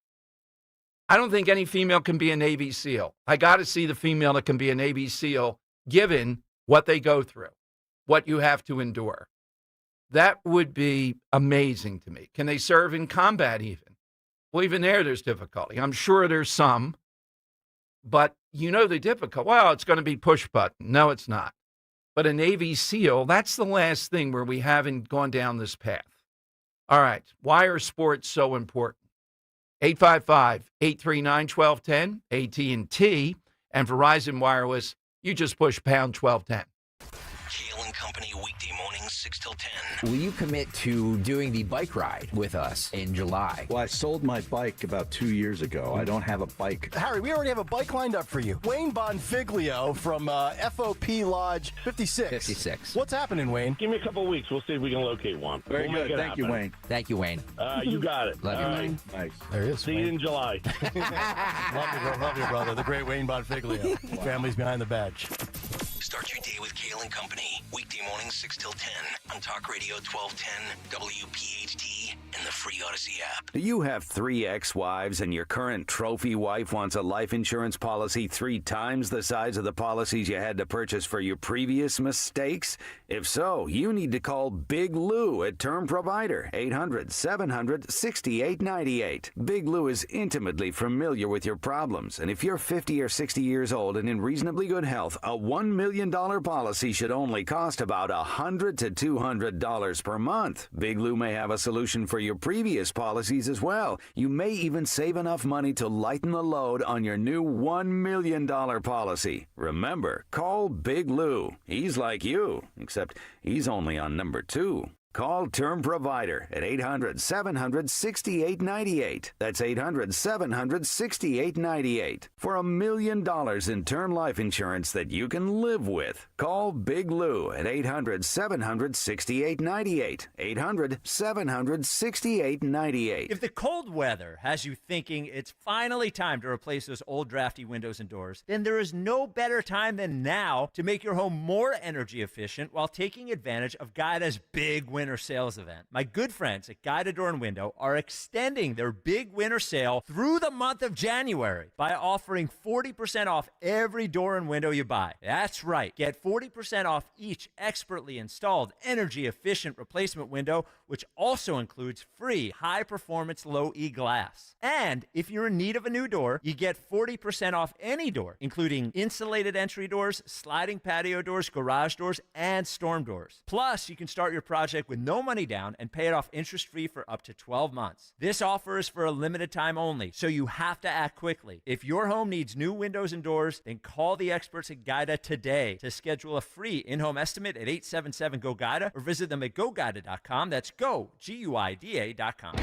I don't think any female can be a Navy SEAL. I got to see the female that can be a Navy SEAL given what they go through, what you have to endure. That would be amazing to me. Can they serve in combat even? Well, even there's difficulty. I'm sure there's some, but you know the difficult. Well, it's going to be push button. No, it's not. But a Navy SEAL, that's the last thing where we haven't gone down this path. All right. Why are sports so important? 855-839-1210, AT&T, and Verizon Wireless. You just push pound 1210. Kale and Company weekday mornings 6 till 10. Will you commit to doing the bike ride with us in July? Well, I sold my bike about 2 years ago. I don't have a bike. Harry, we already have a bike lined up for you. Wayne Bonfiglio from FOP Lodge 56. 56. What's happening, Wayne? Give me a couple of weeks. We'll see if we can locate one. Very We'll good. Thank you, Wayne. Thank you, Wayne. You got it. Love you, All Wayne. Nice. There he is. See you in July. Love you, brother. The great Wayne Bonfiglio. Wow. Family's behind the badge. Start your day with Kale and Company. Weekday mornings 6 till 10 on Talk Radio 1210, WPHT, and the free Odyssey app. Do you have 3 ex-wives and your current trophy wife wants a life insurance policy 3 times the size of the policies you had to purchase for your previous mistakes? If so, you need to call Big Lou at Term Provider, 800-700-6898. Big Lou is intimately familiar with your problems, and if you're 50 or 60 years old and in reasonably good health, a $1 million policy should only cost about $100 to $200 per month. Big Lou may have a solution for your previous policies as well. You may even save enough money to lighten the load on your new $1 million policy. Remember, call Big Lou. He's like you, except he's only on number 2. Call Term Provider at 800-700-6898. That's 800-700-6898 for $1 million in term life insurance that you can live with. Call Big Lou at 800-700-6898. 800-700-6898. If the cold weather has you thinking it's finally time to replace those old drafty windows and doors, then there is no better time than now to make your home more energy efficient while taking advantage of Guida's big winter sales event. My good friends at Guida Door and Window are extending their big winter sale through the month of January by offering 40% off every door and window you buy. That's right. Get 40% off each expertly installed energy efficient replacement window, which also includes free high-performance low-E glass. And if you're in need of a new door, you get 40% off any door, including insulated entry doors, sliding patio doors, garage doors, and storm doors. Plus, you can start your project with no money down and pay it off interest-free for up to 12 months. This offer is for a limited time only, so you have to act quickly. If your home needs new windows and doors, then call the experts at Guida today to schedule a free in-home estimate at 877-GO-GUIDA or visit them at GoGuida.com. That's go, GUIDA.com.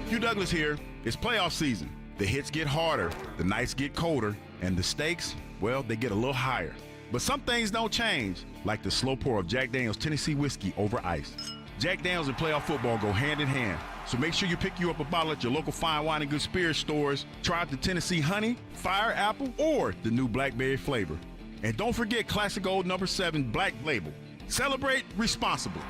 Hugh Douglas here. It's playoff season. The hits get harder, the nights get colder, and the stakes, well, they get a little higher. But some things don't change, like the slow pour of Jack Daniel's Tennessee whiskey over ice. Jack Daniel's and playoff football go hand in hand, so make sure you pick you up a bottle at your local fine wine and good spirits stores. Try out the Tennessee Honey, Fire Apple, or the new Blackberry flavor. And don't forget classic old number 7 Black Label. Celebrate responsibly.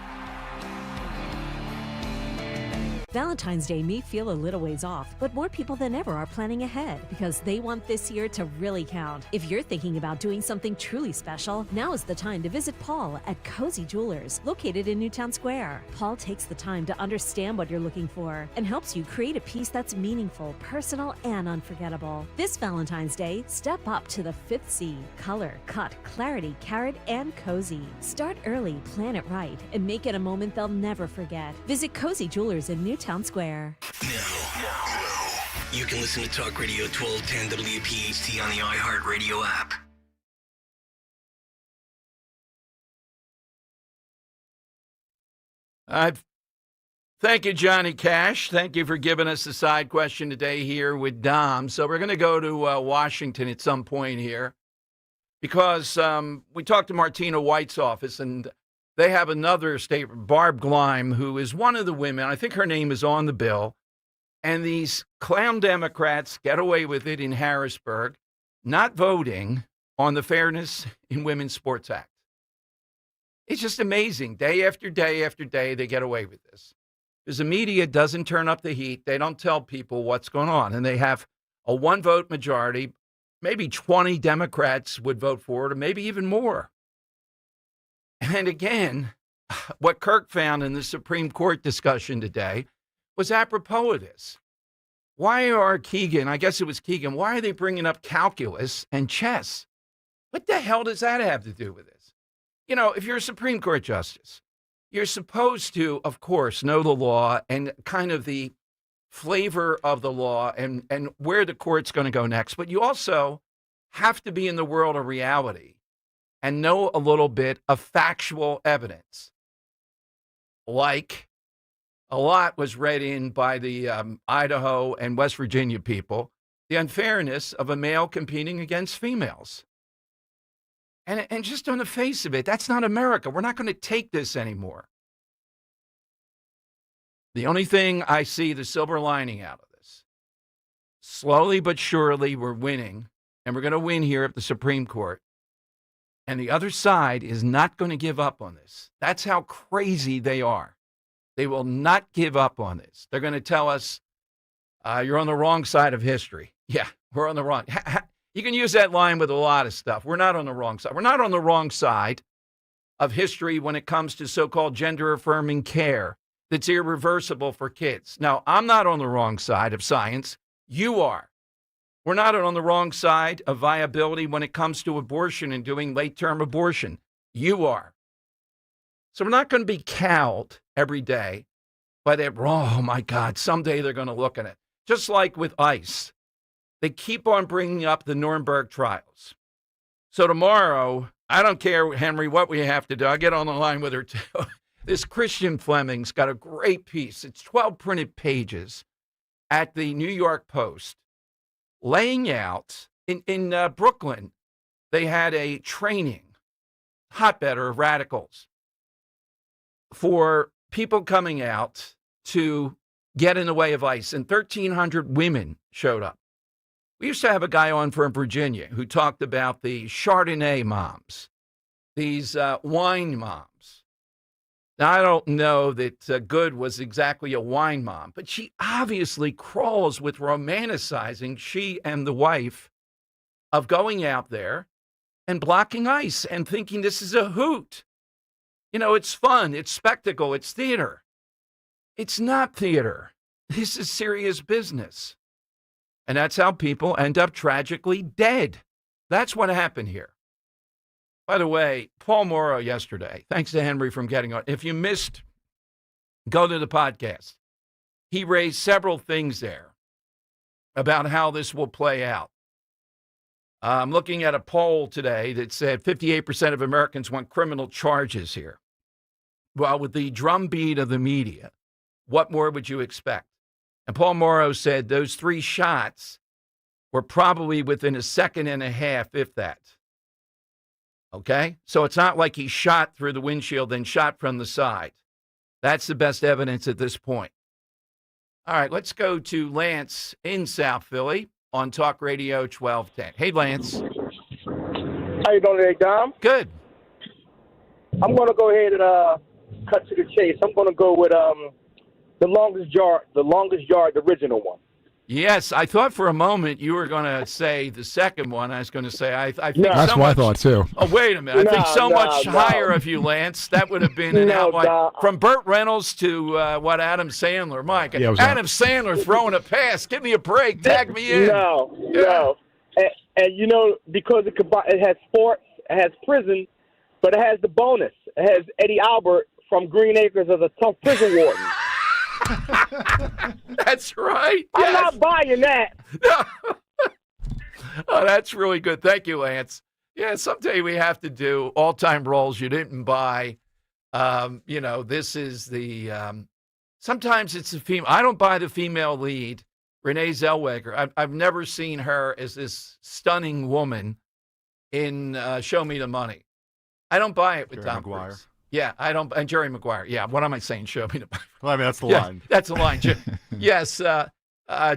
Valentine's Day may feel a little ways off, but more people than ever are planning ahead because they want this year to really count. If you're thinking about doing something truly special, now is the time to visit Paul at Cozy Jewelers, located in Newtown Square. Paul takes the time to understand what you're looking for and helps you create a piece that's meaningful, personal, and unforgettable. This Valentine's Day, step up to the 5th C. Color, cut, clarity, carat, and cozy. Start early, plan it right, and make it a moment they'll never forget. Visit Cozy Jewelers in Newtown Square. You can listen to Talk Radio 1210 WPHT on the iHeartRadio app. Thank you, Johnny Cash. Thank you for giving us the side question today here with Dom. So we're going to go to Washington at some point here because we talked to Martina White's office, and they have another state, Barb Gleim, who is one of the women. I think her name is on the bill. And these clown Democrats get away with it in Harrisburg, not voting on the Fairness in Women's Sports Act. It's just amazing. Day after day after day, they get away with this. Because the media doesn't turn up the heat. They don't tell people what's going on. And they have a one-vote majority. Maybe 20 Democrats would vote for it, or maybe even more. And again, what Kirk found in the Supreme Court discussion today was apropos of this. Why are Keegan, I guess it was Keegan, why are they bringing up calculus and chess? What the hell does that have to do with this? You know, if you're a Supreme Court justice, you're supposed to, of course, know the law and kind of the flavor of the law and where the court's going to go next. But you also have to be in the world of reality and know a little bit of factual evidence. Like a lot was read in by the Idaho and West Virginia people, the unfairness of a male competing against females. And just on the face of it, that's not America. We're not going to take this anymore. The only thing I see the silver lining out of this, slowly but surely we're winning, and we're going to win here at the Supreme Court. And the other side is not going to give up on this. That's how crazy they are. They will not give up on this. They're going to tell us, you're on the wrong side of history. Yeah, we're on the wrong. You can use that line with a lot of stuff. We're not on the wrong side. We're not on the wrong side of history when it comes to so-called gender-affirming care that's irreversible for kids. Now, I'm not on the wrong side of science. You are. We're not on the wrong side of viability when it comes to abortion and doing late-term abortion. You are. So we're not going to be cowed every day by that, oh, my God, someday they're going to look at it. Just like with ICE. They keep on bringing up the Nuremberg trials. So tomorrow, I don't care, Henry, what we have to do. I'll get on the line with her, too. This Christian Fleming's got a great piece. It's 12 printed pages at the New York Post, laying out in Brooklyn. They had a training, hotbed of radicals, for people coming out to get in the way of ICE. And 1,300 women showed up. We used to have a guy on from Virginia who talked about the Chardonnay moms, these wine moms. Now, I don't know that Good was exactly a wine mom, but she obviously crawls with romanticizing, she and the wife, of going out there and blocking ICE and thinking this is a hoot. You know, it's fun, it's spectacle, it's theater. It's not theater. This is serious business. And that's how people end up tragically dead. That's what happened here. By the way, Paul Morrow yesterday, thanks to Henry from getting on. If you missed, go to the podcast. He raised several things there about how this will play out. I'm looking at a poll today that said 58% of Americans want criminal charges here. Well, with the drumbeat of the media, what more would you expect? And Paul Morrow said those 3 shots were probably within a second and a half, if that. Okay? So it's not like he shot through the windshield, then shot from the side. That's the best evidence at this point. All right, let's go to Lance in South Philly on Talk Radio 1210. Hey, Lance. How you doing today, Dom? Good. I'm going to go ahead and cut to the chase. I'm going to go with The longest yard, the original one. Yes, I thought for a moment you were going to say the second one. I was going to say, I think That's so what I much. thought, too. Oh, wait a minute. I think so much no. higher of you, Lance. That would have been an No, outright. Dom. From Burt Reynolds to, Adam Sandler. Mike, Yeah, it was Adam Sandler throwing a pass. Give me a break. Tag me in. No. And you know, because it has sports, it has prison, but it has the bonus. It has Eddie Albert from Green Acres as a tough prison warden. That's right. I'm Yes. not buying that. Oh, that's really good. Thank you, Lance. Yeah, someday we have to do all-time roles you didn't buy. This is the sometimes it's the female. I don't buy the female lead, Renee Zellweger. I've never seen her as this stunning woman in Show Me the Money. I don't buy it with Jerry Tom Maguire. Cruise. Yeah, I don't. And Jerry Maguire. Yeah, what am I saying? Show me the money. Well, I mean, that's the Yeah, line. that's the line. Yes,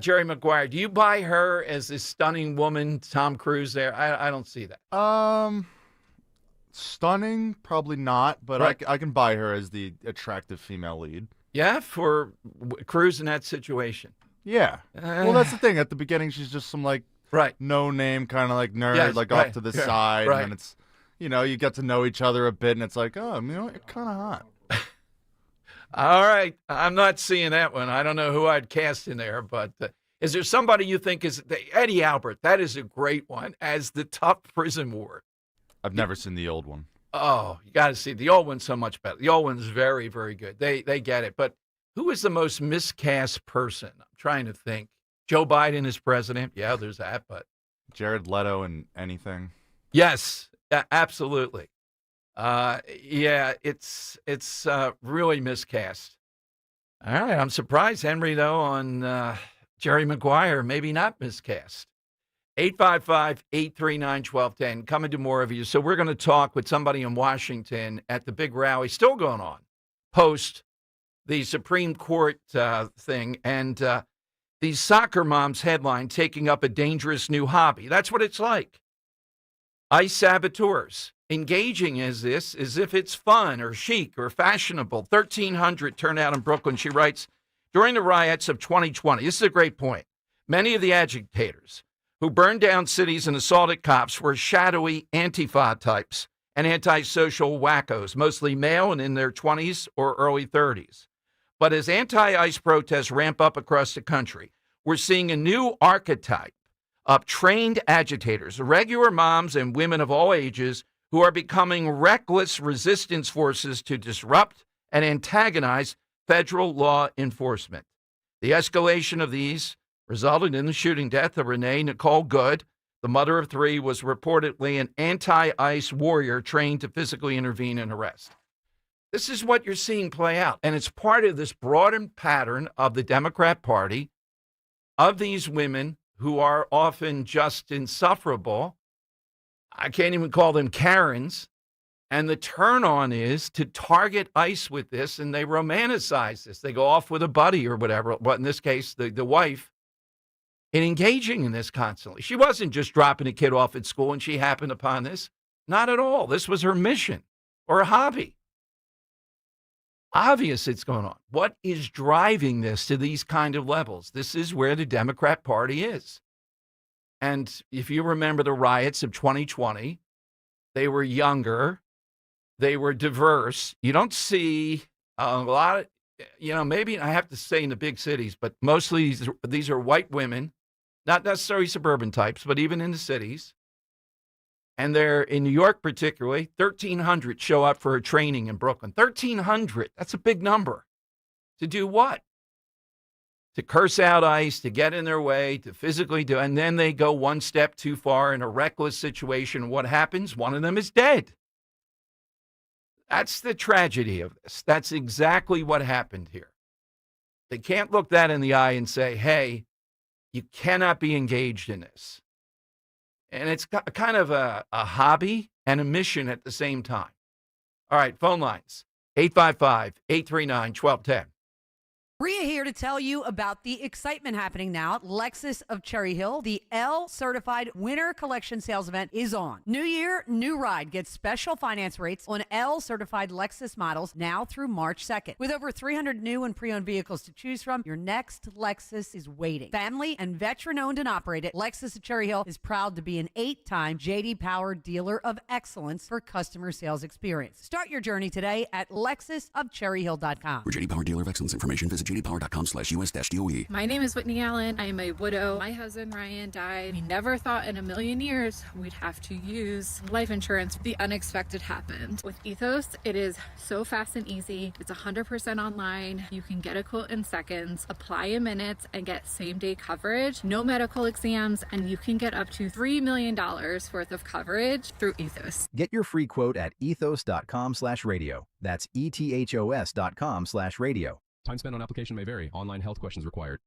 Jerry Maguire. Do you buy her as this stunning woman, Tom Cruise? There, I don't see that. Stunning, probably not, but Right. I can buy her as the attractive female lead. Yeah, for Cruise in that situation. Yeah. Well, that's the thing. At the beginning, she's just some no name kind of nerd, Yes, off right, to the yeah, side, right. and then it's you get to know each other a bit, and it's like, oh, you're kind of hot. All right, I'm not seeing that one. I don't know who I'd cast in there, but is there somebody you think is Eddie Albert? That is a great one as the tough prison ward. I've never seen the old one. Oh, you got to see the old one's so much better. The old one's very, very good. They get it. But who is the most miscast person? I'm trying to think. Joe Biden is president. Yeah, there's that. But Jared Leto and anything. yes, absolutely. Yeah, it's really miscast. All right, I'm surprised, Henry, though, on Jerry Maguire, maybe not miscast. 855-839-1210. Coming to more of you. So we're going to talk with somebody in Washington at the big rally still going on post the Supreme Court thing and these soccer moms headline taking up a dangerous new hobby. That's what it's like. ICE saboteurs engaging as this as if it's fun or chic or fashionable. 1,300 turned out in Brooklyn, she writes, during the riots of 2020. This is a great point. Many of the agitators who burned down cities and assaulted cops were shadowy Antifa types and antisocial wackos, mostly male and in their 20s or early 30s. But as anti-ICE protests ramp up across the country, we're seeing a new archetype of trained agitators, regular moms and women of all ages who are becoming reckless resistance forces to disrupt and antagonize federal law enforcement. The escalation of these resulted in the shooting death of Renee Nicole Good. The mother of three was reportedly an anti-ICE warrior trained to physically intervene and arrest. This is what you're seeing play out, and it's part of this broadened pattern of the Democrat Party, of these women who are often just insufferable. I can't even call them Karens. And the turn on is to target ICE with this, and they romanticize this. They go off with a buddy or whatever, but in this case, the wife, in engaging in this constantly. She wasn't just dropping a kid off at school and she happened upon this. Not at all. This was her mission or a hobby. Obvious it's going on. What is driving this to these kind of levels? This is where the Democrat Party is. And if you remember the riots of 2020, they were younger. They were diverse. You don't see a lot of, maybe I have to say in the big cities, but mostly these are white women, not necessarily suburban types, but even in the cities. And they're in New York, particularly, 1,300 show up for a training in Brooklyn. 1,300. That's a big number. To do what? To curse out ICE, to get in their way, to physically do, and then they go one step too far in a reckless situation. What happens? One of them is dead. That's the tragedy of this. That's exactly what happened here. They can't look that in the eye and say, hey, you cannot be engaged in this. And it's kind of a hobby and a mission at the same time. All right, phone lines, 855-839-1210. Rhea here to tell you about the excitement happening now at Lexus of Cherry Hill. The L-certified Winter Collection Sales event is on. New year, new ride. Get special finance rates on L-certified Lexus models now through March 2nd. With over 300 new and pre-owned vehicles to choose from, your next Lexus is waiting. Family and veteran-owned and operated, Lexus of Cherry Hill is proud to be an 8-time J.D. Power Dealer of Excellence for customer sales experience. Start your journey today at lexusofcherryhill.com. For J.D. Power Dealer of Excellence information, visit jdpower.com/US-DOE. My name is Whitney Allen. I am a widow. My husband Ryan died. We never thought in a million years we'd have to use life insurance. The unexpected happened. With Ethos, it is so fast and easy. It's 100% online. You can get a quote in seconds, apply in minutes, and get same-day coverage. No medical exams, and you can get up to $3 million worth of coverage through Ethos. Get your free quote at ethos.com/radio. That's ethos.com/radio. Time spent on application may vary. Online health questions required.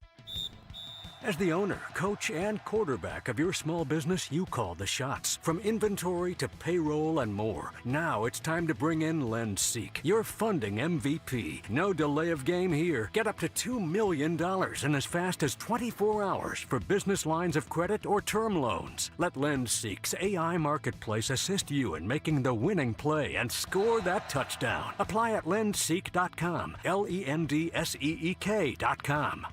As the owner, coach, and quarterback of your small business, you call the shots. From inventory to payroll and more. Now it's time to bring in LendSeek, your funding MVP. No delay of game here. Get up to $2 million in as fast as 24 hours for business lines of credit or term loans. Let LendSeek's AI marketplace assist you in making the winning play and score that touchdown. Apply at lendseek.com. LENDSEEK.com.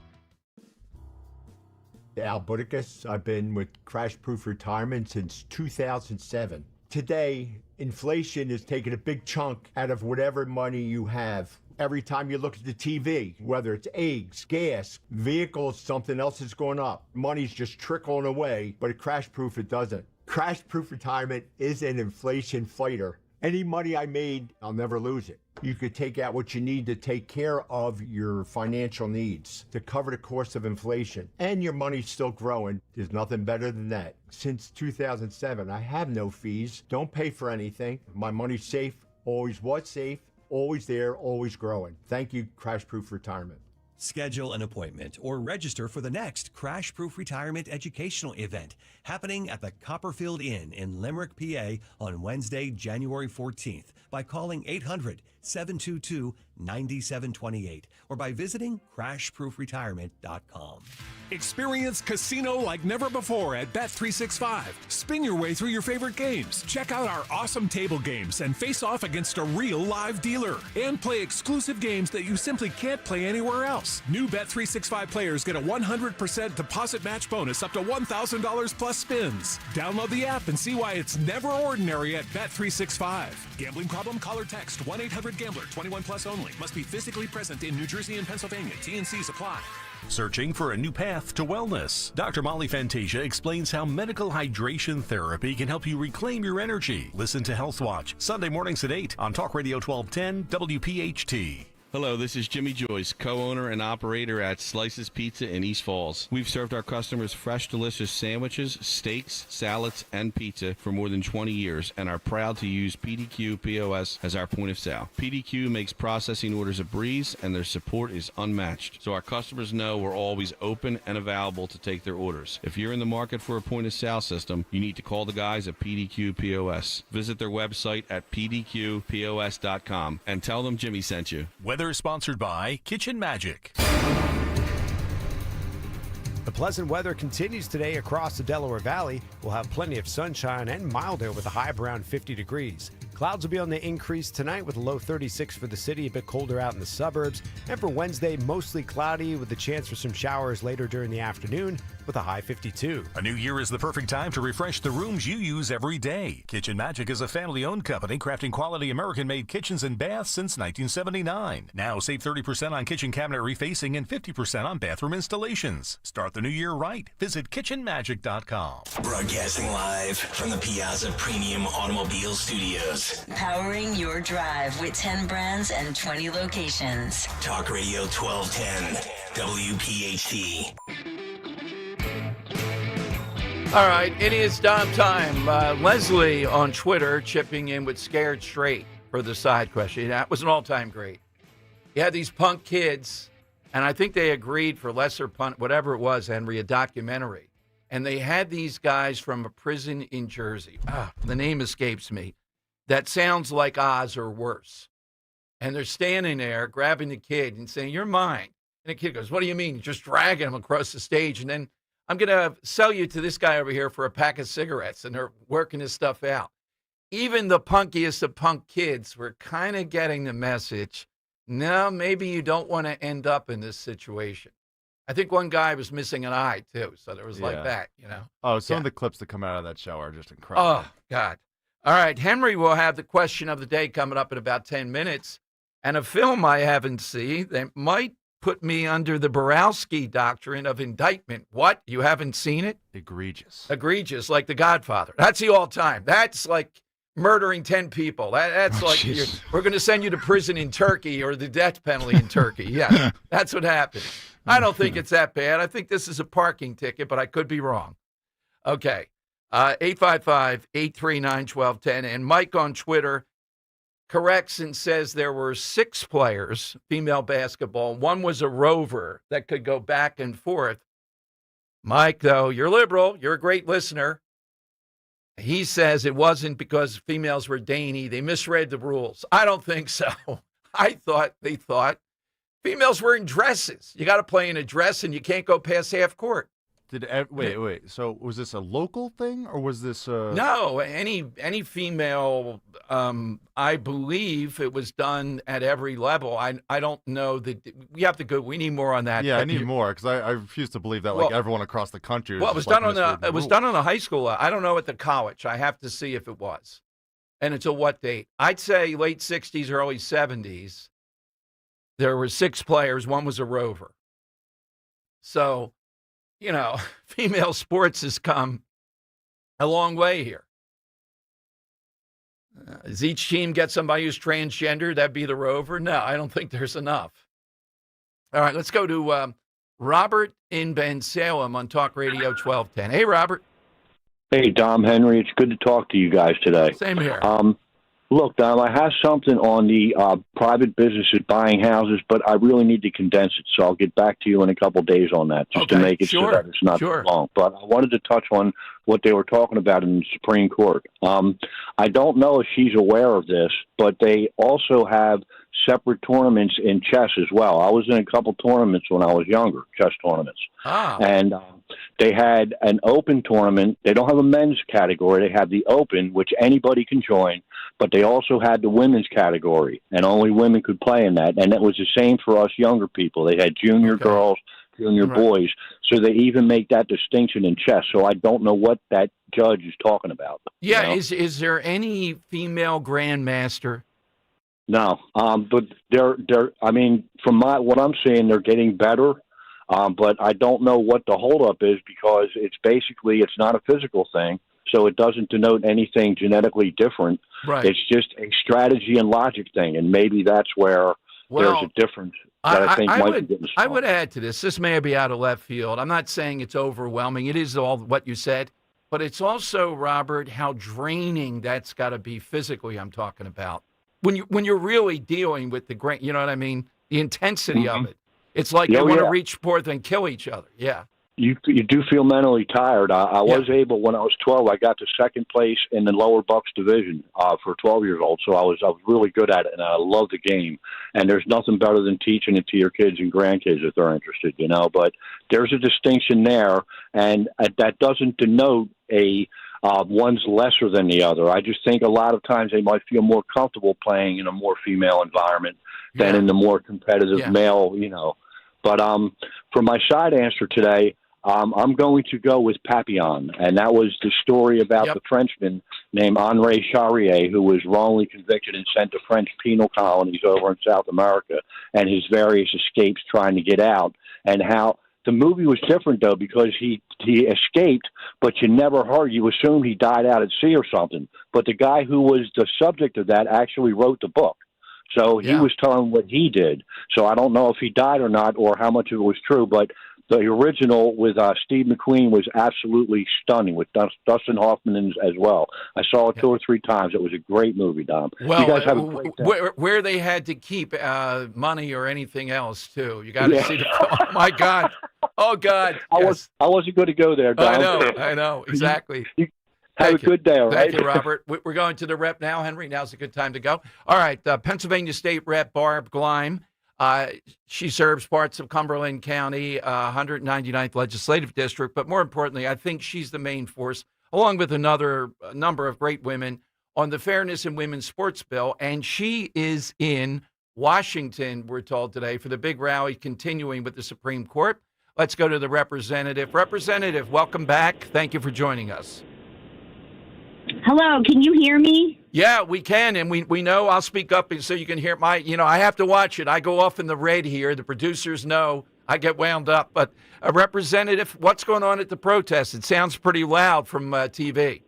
Al Budicus. I've been with Crash Proof Retirement since 2007. Today, inflation is taking a big chunk out of whatever money you have. Every time you look at the TV, whether it's eggs, gas, vehicles, something else is going up. Money's just trickling away, but at Crash Proof it doesn't. Crash Proof Retirement is an inflation fighter. Any money I made, I'll never lose it. You could take out what you need to take care of your financial needs, to cover the cost of inflation, and your money's still growing. There's nothing better than that. Since 2007, I have no fees, don't pay for anything. My money's safe, always was safe, always there, always growing. Thank you, Crash Proof Retirement. Schedule an appointment or register for the next Crash Proof Retirement educational event happening at the Copperfield Inn in Limerick, PA on Wednesday, January 14th by calling 800-722-9728 or by visiting crashproofretirement.com. Experience casino like never before at Bet365. Spin your way through your favorite games. Check out our awesome table games and face off against a real live dealer. And play exclusive games that you simply can't play anywhere else. New Bet365 players get a 100% deposit match bonus up to $1,000 plus spins. Download the app and see why it's never ordinary at Bet365. Gambling problem? Call or text 1-800-GAMBLER. 21 plus only. Must be physically present in New Jersey and Pennsylvania. T&Cs apply. Searching for a new path to wellness? Dr. Molly Fantasia explains how medical hydration therapy can help you reclaim your energy. Listen to Health Watch, Sunday mornings at 8 on Talk Radio 1210 WPHT. Hello, this is Jimmy Joyce, co-owner and operator at Slices Pizza in East Falls. We've served our customers fresh, delicious sandwiches, steaks, salads, and pizza for more than 20 years and are proud to use PDQ POS as our point of sale. PDQ makes processing orders a breeze and their support is unmatched, so our customers know we're always open and available to take their orders. If you're in the market for a point of sale system, you need to call the guys at PDQ POS. Visit their website at pdqpos.com and tell them Jimmy sent you. Weather sponsored by Kitchen Magic. The pleasant weather continues today across the Delaware Valley. We'll have plenty of sunshine and milder with a high of around 50 degrees. Clouds will be on the increase tonight with a low 36 for the city, a bit colder out in the suburbs. And for Wednesday, mostly cloudy with a chance for some showers later during the afternoon with a high 52. A new year is the perfect time to refresh the rooms you use every day. Kitchen Magic is a family-owned company crafting quality American-made kitchens and baths since 1979. Now save 30% on kitchen cabinet refacing and 50% on bathroom installations. Start the new year right. Visit kitchenmagic.com. Broadcasting live from the Piazza Premium Automobile Studios. Powering your drive with 10 brands and 20 locations. Talk Radio 1210, WPHT. All right, it is Dom time. Leslie on Twitter chipping in with Scared Straight for the side question. That was an all-time great. You had these punk kids, and I think they agreed for lesser punk, whatever it was, Henry, a documentary. And they had these guys from a prison in Jersey. The name escapes me. That sounds like Oz or worse. And they're standing there grabbing the kid and saying, "You're mine." And the kid goes, what do you mean? Just dragging him across the stage. And then I'm going to sell you to this guy over here for a pack of cigarettes. And they're working this stuff out. Even the punkiest of punk kids were kind of getting the message. No, maybe you don't want to end up in this situation. I think one guy was missing an eye, too. So there was like that, you know. Oh, some of the clips that come out of that show are just incredible. Oh, God. All right, Henry will have the question of the day coming up in about 10 minutes. And a film I haven't seen that might put me under the Borowski doctrine of indictment. What? You haven't seen it? Egregious. Egregious, like The Godfather. That's the all-time. That's like murdering 10 people. That's like we're going to send you to prison in Turkey or the death penalty in Turkey. Yeah, that's what happened. I don't think it's that bad. I think this is a parking ticket, but I could be wrong. Okay. 855-839-1210. And Mike on Twitter corrects and says there were 6 players, female basketball. One was a rover that could go back and forth. Mike, though, you're liberal. You're a great listener. He says it wasn't because females were dainty. They misread the rules. I don't think so. They thought females were in dresses. You got to play in a dress and you can't go past half court. Wait. So was this a local thing or was this No, any female, I believe it was done at every level. I don't know that we have to go. We need more on that. Yeah, I need more because I refuse to believe that everyone across the country. Well, it was done on the high school. I don't know at the college. I have to see if it was. And until what date? I'd say late 60s, early 70s. There were 6 players. One was a rover. So, you know, female sports has come a long way here. Does each team get somebody who's transgender? That'd be the rover? No, I don't think there's enough. All right, let's go to Robert in Bensalem on Talk Radio 1210. Hey, Robert. Hey, Dom, Henry. It's good to talk to you guys today. Same here. Look, Dom, I have something on the private businesses buying houses, but I really need to condense it, so I'll get back to you in a couple of days on that, just to make it so that it's not too long. But I wanted to touch on what they were talking about in the Supreme Court. I don't know if she's aware of this, but they also have separate tournaments in chess as well. I was in a couple tournaments when I was younger, chess tournaments. And they had an open tournament. They don't have a men's category. They have the open, which anybody can join, but they also had the women's category, and only women could play in that. And it was the same for us younger people. They had junior girls, junior boys. So they even make that distinction in chess. So I don't know what that judge is talking about. Yeah, you know? Is there any female grandmaster? No, but they're. I mean, from what I'm seeing, they're getting better. But I don't know what the holdup is because it's not a physical thing, so it doesn't denote anything genetically different. Right. It's just a strategy and logic thing, and maybe that's where there's a difference that I think might be getting strong. I would add to this. This may be out of left field. I'm not saying it's overwhelming. It is all what you said, but it's also, Robert, how draining that's got to be physically. I'm talking about. When you're really dealing with the you know what I mean? The intensity of it. It's like they want to reach forth and kill each other. Yeah. You do feel mentally tired. I was able, when I was 12, I got to second place in the lower Bucks division for 12 years old. So I was really good at it, and I love the game. And there's nothing better than teaching it to your kids and grandkids if they're interested, you know. But there's a distinction there, and that doesn't denote one's lesser than the other. I just think a lot of times they might feel more comfortable playing in a more female environment than in the more competitive male, you know. But for my side answer today, I'm going to go with Papillon, and that was the story about the Frenchman named Henri Charrier, who was wrongly convicted and sent to French penal colonies over in South America, and his various escapes trying to get out, and how the movie was different, though, because he escaped, but you never heard. You assumed he died out at sea or something. But the guy who was the subject of that actually wrote the book. So he was telling what he did. So I don't know if he died or not or how much of it was true, but the original with Steve McQueen was absolutely stunning with Dustin Hoffman as well. I saw it 2 or 3 times. It was a great movie, Dom. Well, you guys have a great day. Where they had to keep money or anything else, too. You got to see the film. Oh, my God. Oh, God. I wasn't going to go there, Dom. I know. Exactly. Have a good day, all right? Thank you, Robert. We're going to the rep now, Henry. Now's a good time to go. All right, Pennsylvania State Rep Barb Gleim. She serves parts of Cumberland County, 199th Legislative District, but more importantly, I think she's the main force, along with another number of great women, on the Fairness in Women's Sports Bill. And she is in Washington, we're told today, for the big rally continuing with the Supreme Court. Let's go to the representative. Representative, welcome back. Thank you for joining us. Hello, can you hear me? Yeah, we can, and we know. I'll speak up so you can hear I have to watch it. I go off in the red here. The producers know I get wound up. But, Representative, what's going on at the protest? It sounds pretty loud from TV.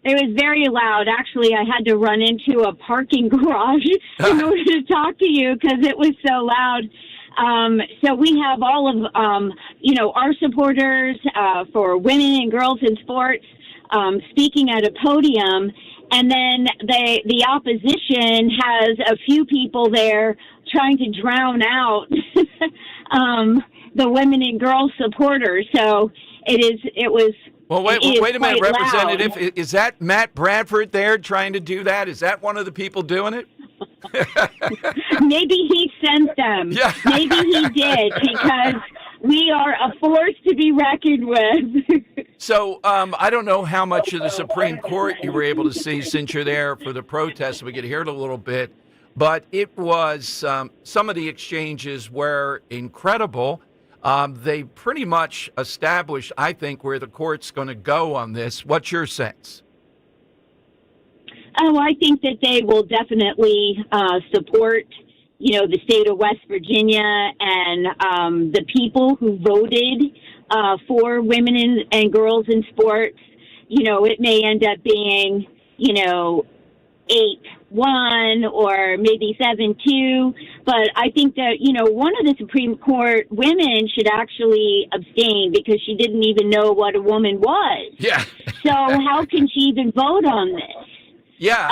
It was very loud. Actually, I had to run into a parking garage in order to talk to you because it was so loud. So we have all of, our supporters for women and girls in sports speaking at a podium, and then the opposition has a few people there trying to drown out the women and girls supporters. So it was. Well, wait a minute, Representative. Loud. Is that Matt Bradford there trying to do that? Is that one of the people doing it? Maybe he sent them. Yeah. Maybe he did, because we are a force to be reckoned with. So I don't know how much of the Supreme Court you were able to see since you're there for the protest. We could hear it a little bit. But it was some of the exchanges were incredible. They pretty much established, I think, where the court's going to go on this. What's your sense? Oh, I think that they will definitely support, the state of West Virginia and the people who voted for women and girls in sports. It may end up being, 8-1 or maybe 7-2. But I think that, one of the Supreme Court women should actually abstain because she didn't even know what a woman was. Yeah. So how can she even vote on this? Yeah.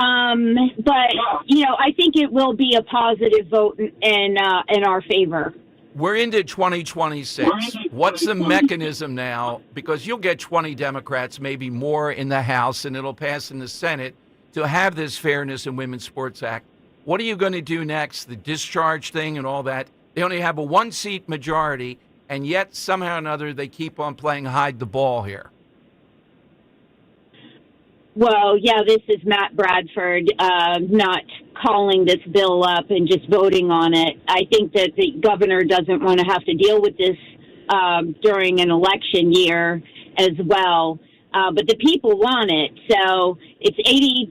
But, I think it will be a positive vote in our favor. We're into 2026. What's the mechanism now? Because you'll get 20 Democrats, maybe more in the House, and it'll pass in the Senate to have this Fairness in Women's Sports Act. What are you going to do next? The discharge thing and all that. They only have a one-seat majority, and yet somehow or another they keep on playing hide the ball here. Well, yeah, this is Matt Bradford not calling this bill up and just voting on it. I think that the governor doesn't want to have to deal with this during an election year as well. But the people want it. So it's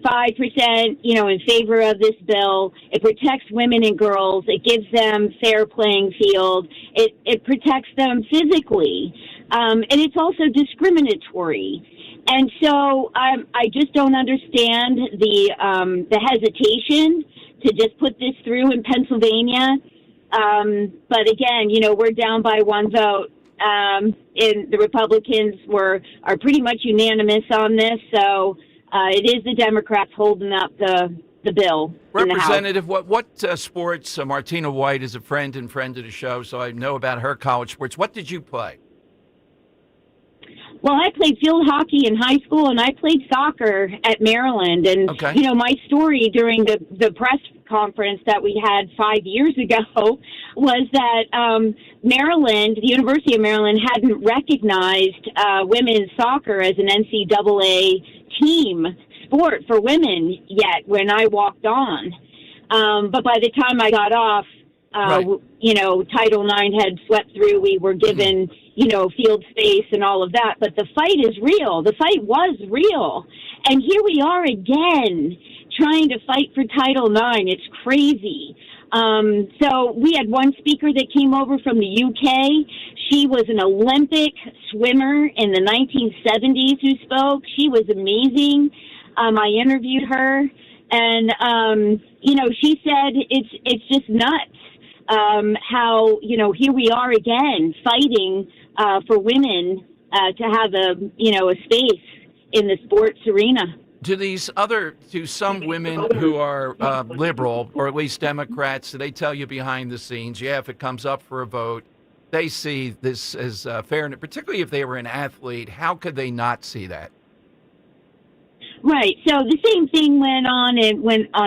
85%, in favor of this bill. It protects women and girls. It gives them fair playing field. It protects them physically. And it's also discriminatory. And so I just don't understand the hesitation to just put this through in Pennsylvania. But again, we're down by one vote. And the Republicans are pretty much unanimous on this. So it is the Democrats holding up the bill. Representative, what sports? Martina White is a friend of the show, so I know about her college sports. What did you play? Well, I played field hockey in high school, and I played soccer at Maryland. And, my story during the press conference that we had 5 years ago was that Maryland, the University of Maryland, hadn't recognized women's soccer as an NCAA team sport for women yet when I walked on. But by the time I got off, Title IX had swept through. We were given, field space and all of that. But the fight is real. The fight was real. And here we are again trying to fight for Title IX. It's crazy. So we had one speaker that came over from the UK. She was an Olympic swimmer in the 1970s who spoke. She was amazing. I interviewed her. And, she said it's just nuts. How, here we are again fighting for women to have a space in the sports arena. Do some women who are liberal or at least Democrats, do they tell you behind the scenes, if it comes up for a vote, they see this as fair, particularly if they were an athlete, how could they not see that? Right. So the same thing went on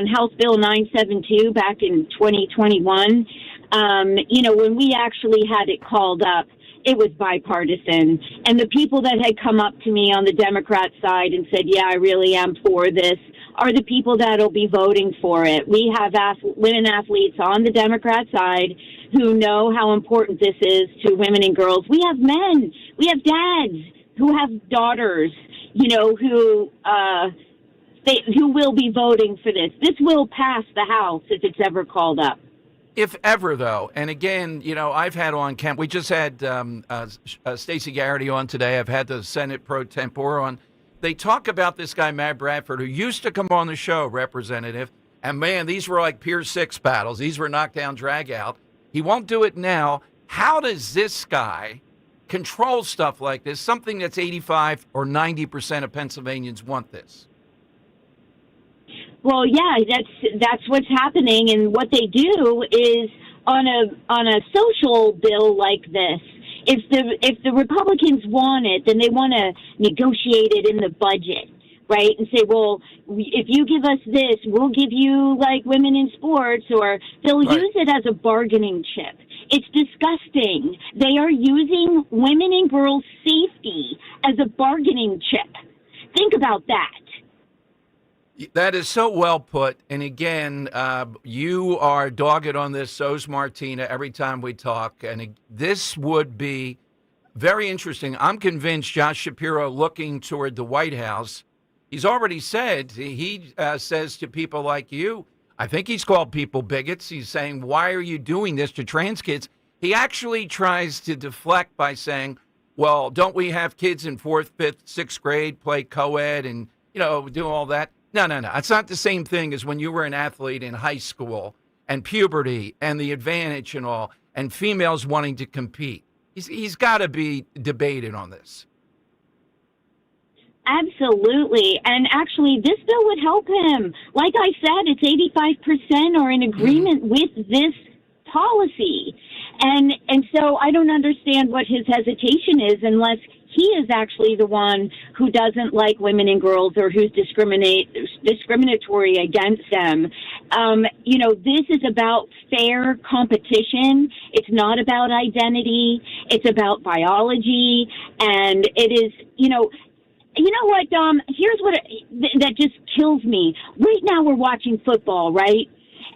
House Bill 972 back in 2021. When we actually had it called up, it was bipartisan. And the people that had come up to me on the Democrat side and said, yeah, I really am for this, are the people that will be voting for it. We have women athletes on the Democrat side who know how important this is to women and girls. We have men. We have dads who have daughters, who will be voting for this. This will pass the House if it's ever called up. If ever, though, and again, I've had on Kemp. We just had Stacey Garrity on today. I've had the Senate pro tempore on. They talk about this guy, Matt Bradford, who used to come on the show, Representative, and man, these were like Pier 6 battles. These were knockdown, drag out. He won't do it now. How does this guy control stuff like this, something that's 85 or 90% of Pennsylvanians want this? Well, yeah, that's what's happening, and what they do is on a social bill like this. If the Republicans want it, then they want to negotiate it in the budget, right? And say, well, if you give us this, we'll give you like women in sports, or they'll use it as a bargaining chip. It's disgusting. They are using women and girls' safety as a bargaining chip. Think about that. That is so well put. And again, you are dogged on this. So's Martina every time we talk. And this would be very interesting. I'm convinced Josh Shapiro looking toward the White House. He's already said, he says to people like you, I think he's called people bigots. He's saying, why are you doing this to trans kids? He actually tries to deflect by saying, well, don't we have kids in 4th, 5th, 6th grade play co-ed and, do all that? No. It's not the same thing as when you were an athlete in high school and puberty and the advantage and all, and females wanting to compete. He's got to be debated on this. Absolutely. And actually, this bill would help him. Like I said, it's 85% are in agreement with this policy. And so I don't understand what his hesitation is unless he is actually the one who doesn't like women and girls or who's discriminatory against them. This is about fair competition. It's not about identity. It's about biology. And it is, you know what, Dom? Here's what that just kills me. Right now we're watching football, right?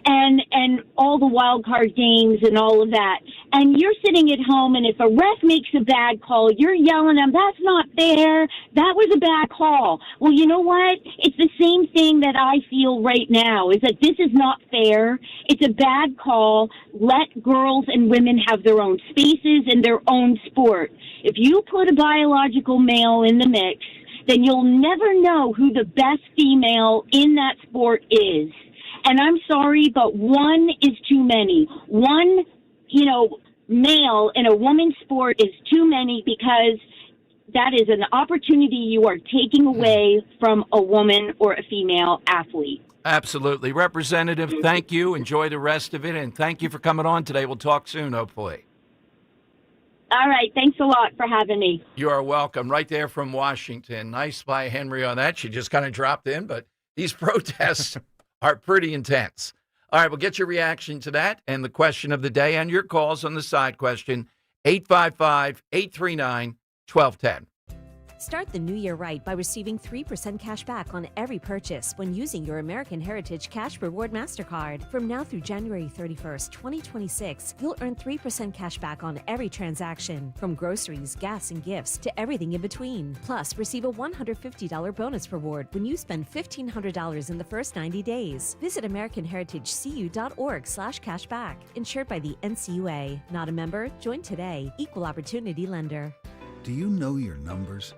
And all the wild card games and all of that. And you're sitting at home, and if a ref makes a bad call, you're yelling at him, that's not fair. That was a bad call. Well, you know what? It's the same thing that I feel right now, is that this is not fair. It's a bad call. Let girls and women have their own spaces and their own sport. If you put a biological male in the mix, then you'll never know who the best female in that sport is. And I'm sorry, but one is too many. One, male in a woman's sport is too many, because that is an opportunity you are taking away from a woman or a female athlete. Absolutely. Representative, thank you. Enjoy the rest of it. And thank you for coming on today. We'll talk soon, hopefully. All right. Thanks a lot for having me. You are welcome. Right there from Washington. Nice by Henry on that. She just kind of dropped in, but these protests are pretty intense. All right, we'll get your reaction to that and the question of the day and your calls on the side question, 855-839-1210. Start the new year right by receiving 3% cash back on every purchase when using your American Heritage Cash Reward MasterCard. From now through January 31st, 2026, you'll earn 3% cash back on every transaction, from groceries, gas, and gifts to everything in between. Plus, receive a $150 bonus reward when you spend $1,500 in the first 90 days. Visit AmericanHeritageCU.org/cashback. Insured by the NCUA. Not a member? Join today. Equal Opportunity Lender. Do you know your numbers?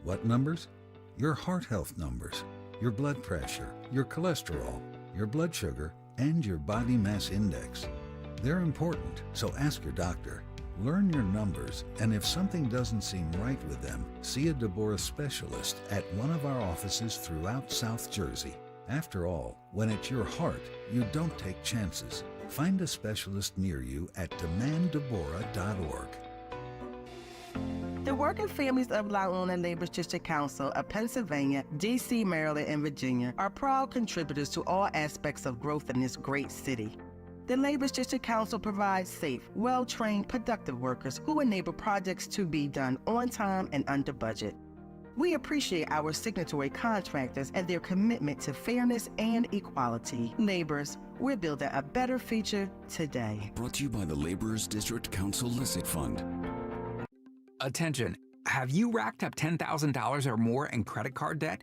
What numbers? Your heart health numbers, your blood pressure, your cholesterol, your blood sugar, and your body mass index. They're important, so ask your doctor. Learn your numbers, and if something doesn't seem right with them, see a Deborah specialist at one of our offices throughout South Jersey. After all, when it's your heart, you don't take chances. Find a specialist near you at demanddeborah.org. The working families of La Una Labor's District Council of Pennsylvania, D.C., Maryland, and Virginia are proud contributors to all aspects of growth in this great city. The Labor's District Council provides safe, well-trained, productive workers who enable projects to be done on time and under budget. We appreciate our signatory contractors and their commitment to fairness and equality. Laborers, we're building a better future today. Brought to you by the Laborers District Council Licit Fund. Attention, have you racked up $10,000 or more in credit card debt?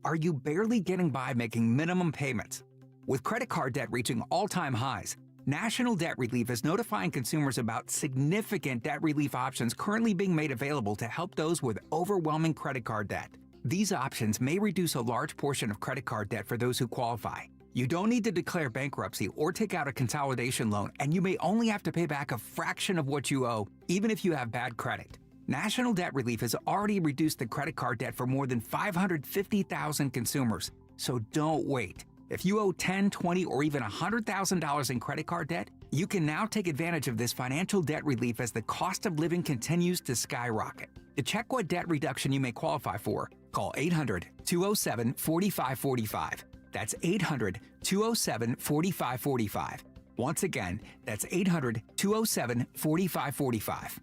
Are you barely getting by making minimum payments? With credit card debt reaching all-time highs, National Debt Relief is notifying consumers about significant debt relief options currently being made available to help those with overwhelming credit card debt. These options may reduce a large portion of credit card debt for those who qualify. You don't need to declare bankruptcy or take out a consolidation loan, and you may only have to pay back a fraction of what you owe, even if you have bad credit. National Debt Relief has already reduced the credit card debt for more than 550,000 consumers, so don't wait. If you owe $10,000, $20,000, or even $100,000 in credit card debt, you can now take advantage of this financial debt relief as the cost of living continues to skyrocket. To check what debt reduction you may qualify for, call 800-207-4545. That's 800-207-4545. Once again, that's 800-207-4545.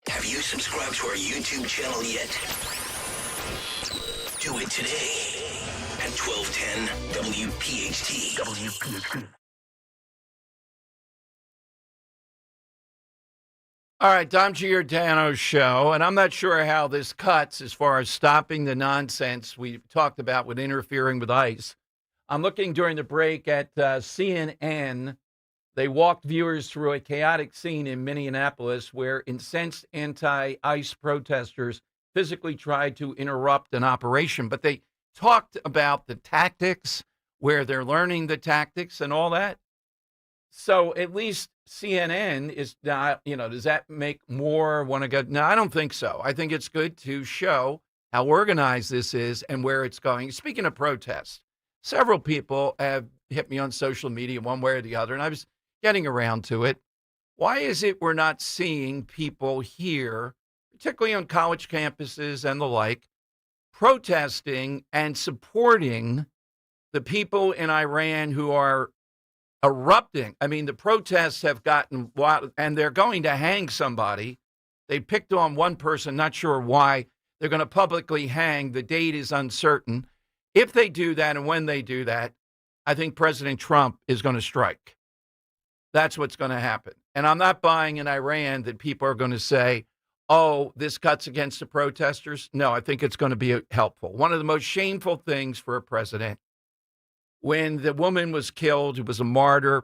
Have you subscribed to our YouTube channel yet? Do it today at 1210 WPHT. WPHT. All right, Dom Giordano show, and I'm not sure how this cuts as far as stopping the nonsense we talked about with interfering with ICE. I'm looking during the break at CNN. They walked viewers through a chaotic scene in Minneapolis where incensed anti-ICE protesters physically tried to interrupt an operation, but they talked about the tactics, where they're learning the tactics and all that. So at least CNN is not, does that make more want to go? No, I don't think so. I think it's good to show how organized this is and where it's going. Speaking of protests, several people have hit me on social media one way or the other, and I was getting around to it. Why is it we're not seeing people here, particularly on college campuses and the like, protesting and supporting the people in Iran who are erupting? I mean, the protests have gotten wild, and they're going to hang somebody. They picked on one person, not sure why. They're going to publicly hang. The date is uncertain. If they do that and when they do that, I think President Trump is going to strike. That's what's going to happen. And I'm not buying in Iran that people are going to say, oh, this cuts against the protesters. No, I think it's going to be helpful. One of the most shameful things for a president, when the woman was killed, who was a martyr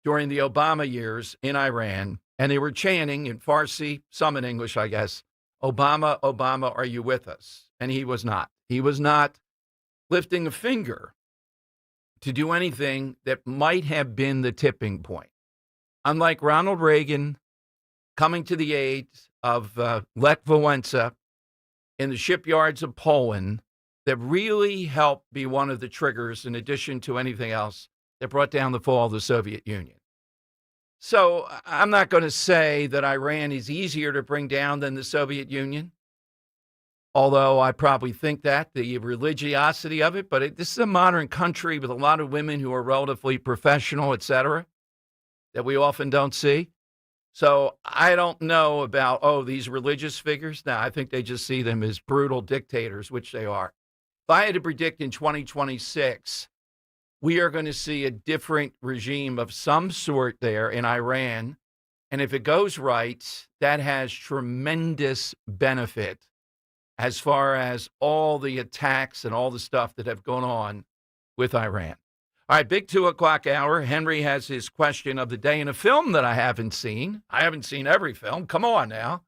during the Obama years in Iran, and they were chanting in Farsi, some in English, I guess, Obama, Obama, are you with us? And he was not. He was not lifting a finger to do anything that might have been the tipping point. Unlike Ronald Reagan coming to the aid of Lech Wałęsa in the shipyards of Poland, that really helped be one of the triggers, in addition to anything else, that brought down the fall of the Soviet Union. So I'm not going to say that Iran is easier to bring down than the Soviet Union, although I probably think that, the religiosity of it. But this is a modern country with a lot of women who are relatively professional, et cetera, that we often don't see. So I don't know about, these religious figures. No, I think they just see them as brutal dictators, which they are. If I had to predict in 2026, we are going to see a different regime of some sort there in Iran. And if it goes right, that has tremendous benefit as far as all the attacks and all the stuff that have gone on with Iran. All right, big 2 o'clock hour. Henry has his question of the day in a film that I haven't seen. I haven't seen every film. Come on now.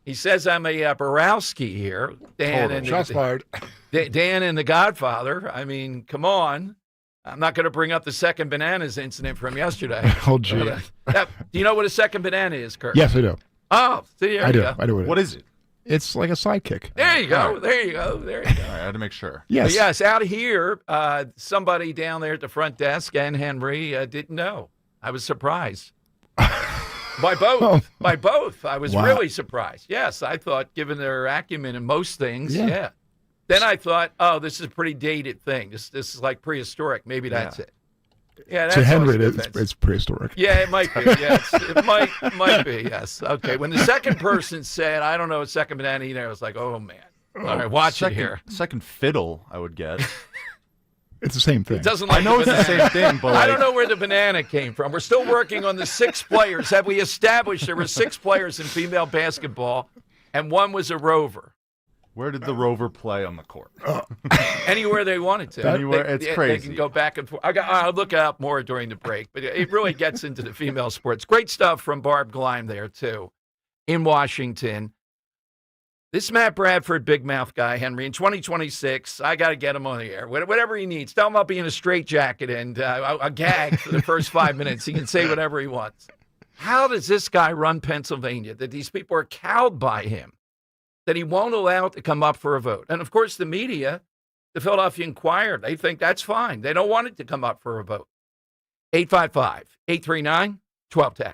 He says I'm a Borowski here. Dan and shots fired. Dan and The Godfather. I mean, come on. I'm not going to bring up the second bananas incident from yesterday. Oh, gee. Do you know what a second banana is, Kurt? Yes, I do. Oh, see, there you go. I do. What is it? It's like a sidekick. There you go. Right. There you go. There you go. All right, I had to make sure. Yes. But yes, out here, somebody down there at the front desk and Henry didn't know. I was surprised. By both. By both. I was really surprised. Yes, I thought, given their acumen in most things, yeah. Then I thought, oh, this is a pretty dated thing. This is like prehistoric. Maybe that's it. Yeah, that's to Henry, it's prehistoric. Yeah, it might be. Yes, it might be. Yes. Okay. When the second person said, "I don't know, a second banana eater," I was like, "Oh man!" All right, watch it here. Second fiddle, I would guess. It's the same thing. It doesn't like I know it's the same thing, but I don't know where the banana came from. We're still working on the 6 players. Have we established there were 6 players in female basketball, and one was a rover? Where did the rover play on the court? Anywhere they wanted to. Anywhere. It's crazy. They can go back and forth. I'll look it up more during the break, but it really gets into the female sports. Great stuff from Barb Gleim there, too, in Washington. This Matt Bradford, big mouth guy, Henry, in 2026, I got to get him on the air. Whatever he needs. Tell him I'll be in a straitjacket and a gag for the first 5 minutes. He can say whatever he wants. How does this guy run Pennsylvania, that these people are cowed by him, that he won't allow it to come up for a vote? And, of course, the media, the Philadelphia Inquirer, they think that's fine. They don't want it to come up for a vote. 855-839-1210.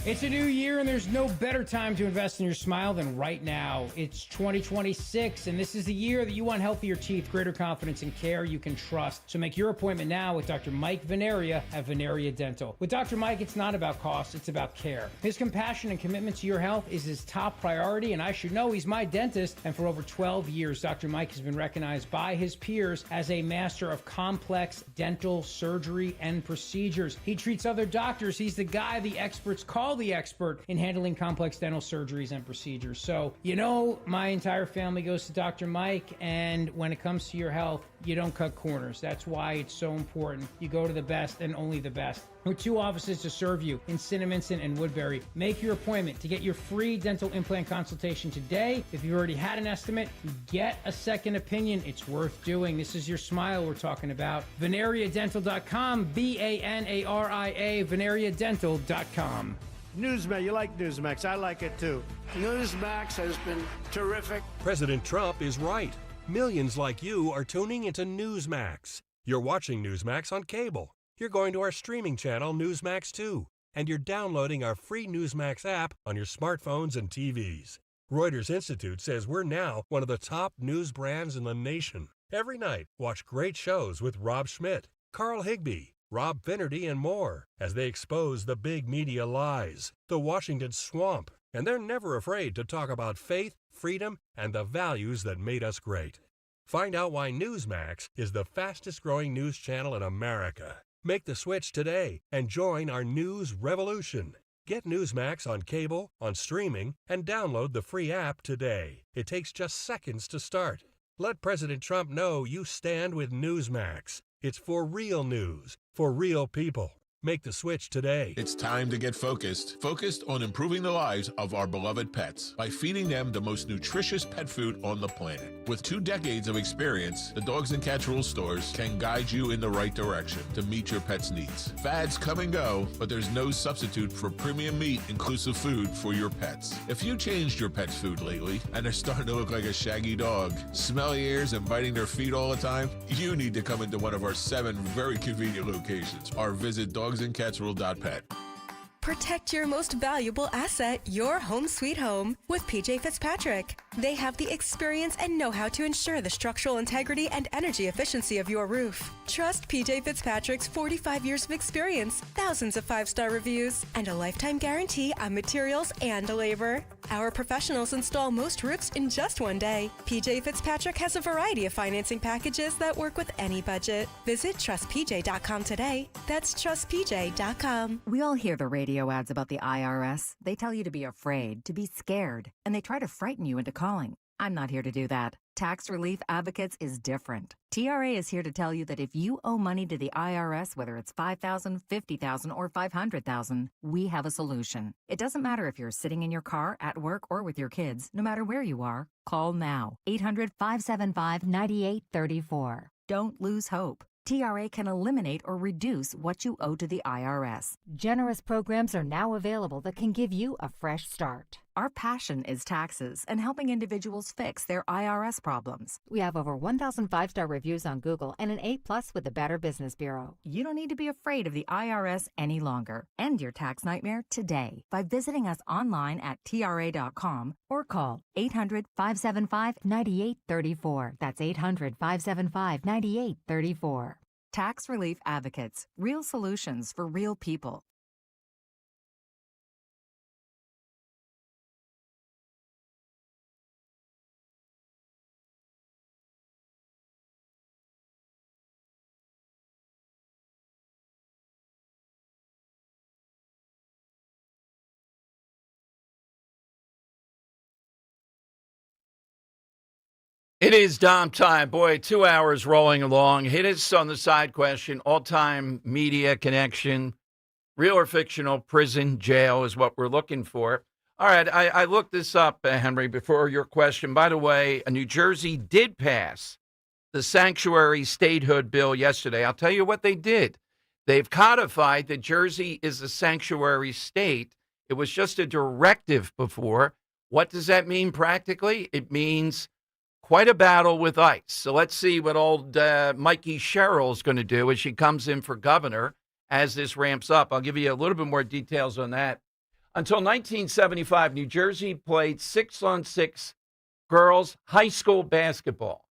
It's a new year, and there's no better time to invest in your smile than right now. It's 2026, and this is the year that you want healthier teeth, greater confidence, and care you can trust. So make your appointment now with Dr. Mike Veneria at Veneria Dental. With Dr. Mike, it's not about cost, it's about care. His compassion and commitment to your health is his top priority, and I should know he's my dentist. And for over 12 years, Dr. Mike has been recognized by his peers as a master of complex dental surgery and procedures. He treats other doctors. He's the guy the experts call the expert in handling complex dental surgeries and procedures. So, my entire family goes to Dr. Mike, and when it comes to your health, you don't cut corners. That's why it's so important. You go to the best and only the best. With 2 offices to serve you in Cinnaminson and Woodbury. Make your appointment to get your free dental implant consultation today. If you've already had an estimate, get a second opinion. It's worth doing. This is your smile we're talking about. VeneriaDental.com, Banaria, VeneriaDental.com. Newsmax, you like Newsmax. I like it too. Newsmax has been terrific. President Trump is right. Millions like you are tuning into Newsmax. You're watching Newsmax on cable. You're going to our streaming channel, Newsmax 2. And you're downloading our free Newsmax app on your smartphones and TVs. Reuters Institute says we're now one of the top news brands in the nation. Every night, watch great shows with Rob Schmidt, Carl Higbie, Rob Finnerty, and more as they expose the big media lies, the Washington swamp, and they're never afraid to talk about faith, freedom, and the values that made us great. Find out why Newsmax is the fastest growing news channel in America. Make the switch today and join our news revolution. Get Newsmax on cable, on streaming, and download the free app today. It takes just seconds to start. Let President Trump know you stand with Newsmax. It's for real news, for real people. Make the switch today. It's time to get focused. Focused on improving the lives of our beloved pets by feeding them the most nutritious pet food on the planet. With 2 decades of experience, the Dogs and Cats Rules stores can guide you in the right direction to meet your pet's needs. Fads come and go, but there's no substitute for premium meat inclusive food for your pets. If you changed your pet's food lately and they're starting to look like a shaggy dog, smelly ears and biting their feet all the time, you need to come into one of our 7 very convenient locations or visit dogsandcatsrule.pet. Protect your most valuable asset, your home sweet home, with PJ Fitzpatrick. They have the experience and know-how to ensure the structural integrity and energy efficiency of your roof. Trust PJ Fitzpatrick's 45 years of experience, thousands of 5-star reviews, and a lifetime guarantee on materials and labor. Our professionals install most roofs in just 1 day. PJ Fitzpatrick has a variety of financing packages that work with any budget. Visit trustpj.com today. That's trustpj.com. We all hear the radio ads about the IRS. They tell you to be afraid, to be scared, and they try to frighten you into calling. I'm not here to do that. Tax Relief Advocates is different. TRA is here to tell you that if you owe money to the IRS, whether it's $5,000, $50,000, or $500,000, we have a solution. It doesn't matter if you're sitting in your car, at work, or with your kids. No matter where you are, call now. 800-575-9834. Don't lose hope. TRA can eliminate or reduce what you owe to the IRS. Generous programs are now available that can give you a fresh start. Our passion is taxes and helping individuals fix their IRS problems. We have over 1,000 5-star reviews on Google and an A+ with the Better Business Bureau. You don't need to be afraid of the IRS any longer. End your tax nightmare today by visiting us online at TRA.com or call 800-575-9834. That's 800-575-9834. Tax Relief Advocates. Real solutions for real people. It is Dom time. Boy, 2 hours rolling along. Hit us on the side question. All-time media connection. Real or fictional, prison, jail is what we're looking for. All right, I looked this up, Henry, before your question. By the way, New Jersey did pass the sanctuary statehood bill yesterday. I'll tell you what they did. They've codified that Jersey is a sanctuary state. It was just a directive before. What does that mean practically? It means quite a battle with ICE. So let's see what old Mikey Sherrill's going to do as she comes in for governor as this ramps up. I'll give you a little bit more details on that. Until 1975, New Jersey played 6-on-6 girls high school basketball.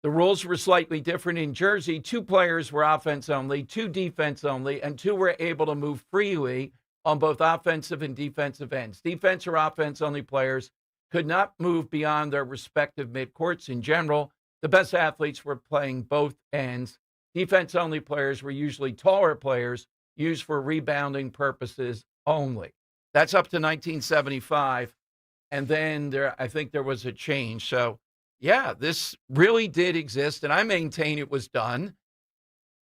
The rules were slightly different in Jersey. 2 players were offense only, 2 defense only, and 2 were able to move freely on both offensive and defensive ends. Defense or offense only players could not move beyond their respective midcourts. In general, the best athletes were playing both ends. Defense-only players were usually taller players used for rebounding purposes only. That's up to 1975, and then I think there was a change. So, yeah, this really did exist, and I maintain it was done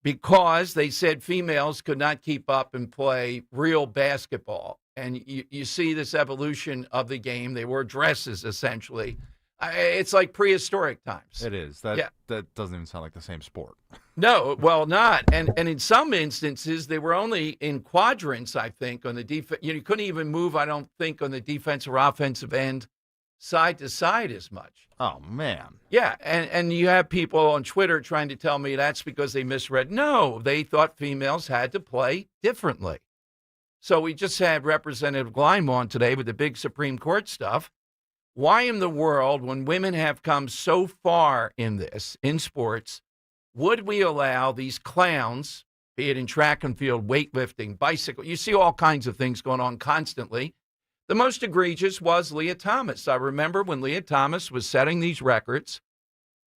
because they said females could not keep up and play real basketball. And you see this evolution of the game. They wore dresses, essentially. It's like prehistoric times. It is. That doesn't even sound like the same sport. No, well, not. And in some instances, they were only in quadrants, I think, on the defense. You couldn't even move, I don't think, on the defense or offensive end side to side as much. Oh, man. Yeah, and you have people on Twitter trying to tell me that's because they misread. No, they thought females had to play differently. So we just had Representative Gleim on today with the big Supreme Court stuff. Why in the world, when women have come so far in this, in sports, would we allow these clowns, be it in track and field, weightlifting, bicycle, you see all kinds of things going on constantly. The most egregious was Leah Thomas. I remember when Leah Thomas was setting these records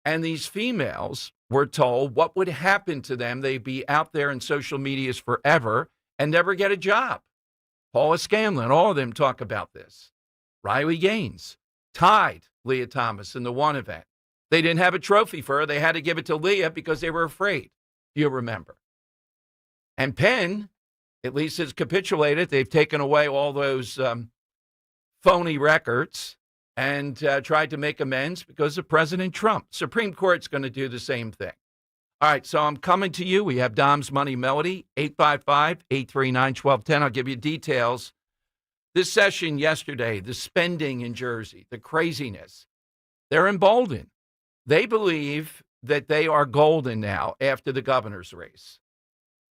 and these females were told what would happen to them. They'd be out there in social medias forever and never get a job. Paula Scanlon, all of them talk about this. Riley Gaines tied Leah Thomas in the one event. They didn't have a trophy for her. They had to give it to Leah because they were afraid, you remember. And Penn, at least, has capitulated. They've taken away all those phony records and tried to make amends because of President Trump. Supreme Court's going to do the same thing. All right, so I'm coming to you. We have Dom's Money Melody, 855-839-1210. I'll give you details. This session yesterday, the spending in Jersey, the craziness, they're emboldened. They believe that they are golden now after the governor's race.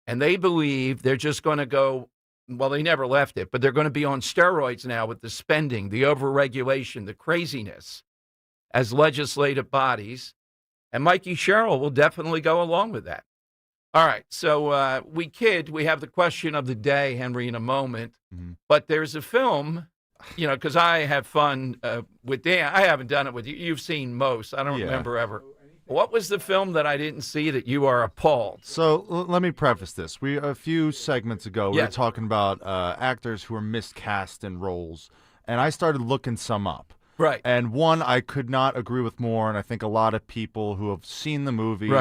And they believe they're just going to go, well, they never left it, but they're going to be on steroids now with the spending, the overregulation, the craziness as legislative bodies. And Mikey Sherrill will definitely go along with that. All right, so we have the question of the day, Henry, in a moment. Mm-hmm. But there's a film, because I have fun with Dan. I haven't done it with you. You've seen most. I don't remember ever. What was the film that I didn't see that you are appalled? So let me preface this. A few segments ago, we were talking about actors who were miscast in roles, and I started looking some up. Right. And one I could not agree with more, and I think a lot of people who have seen the movie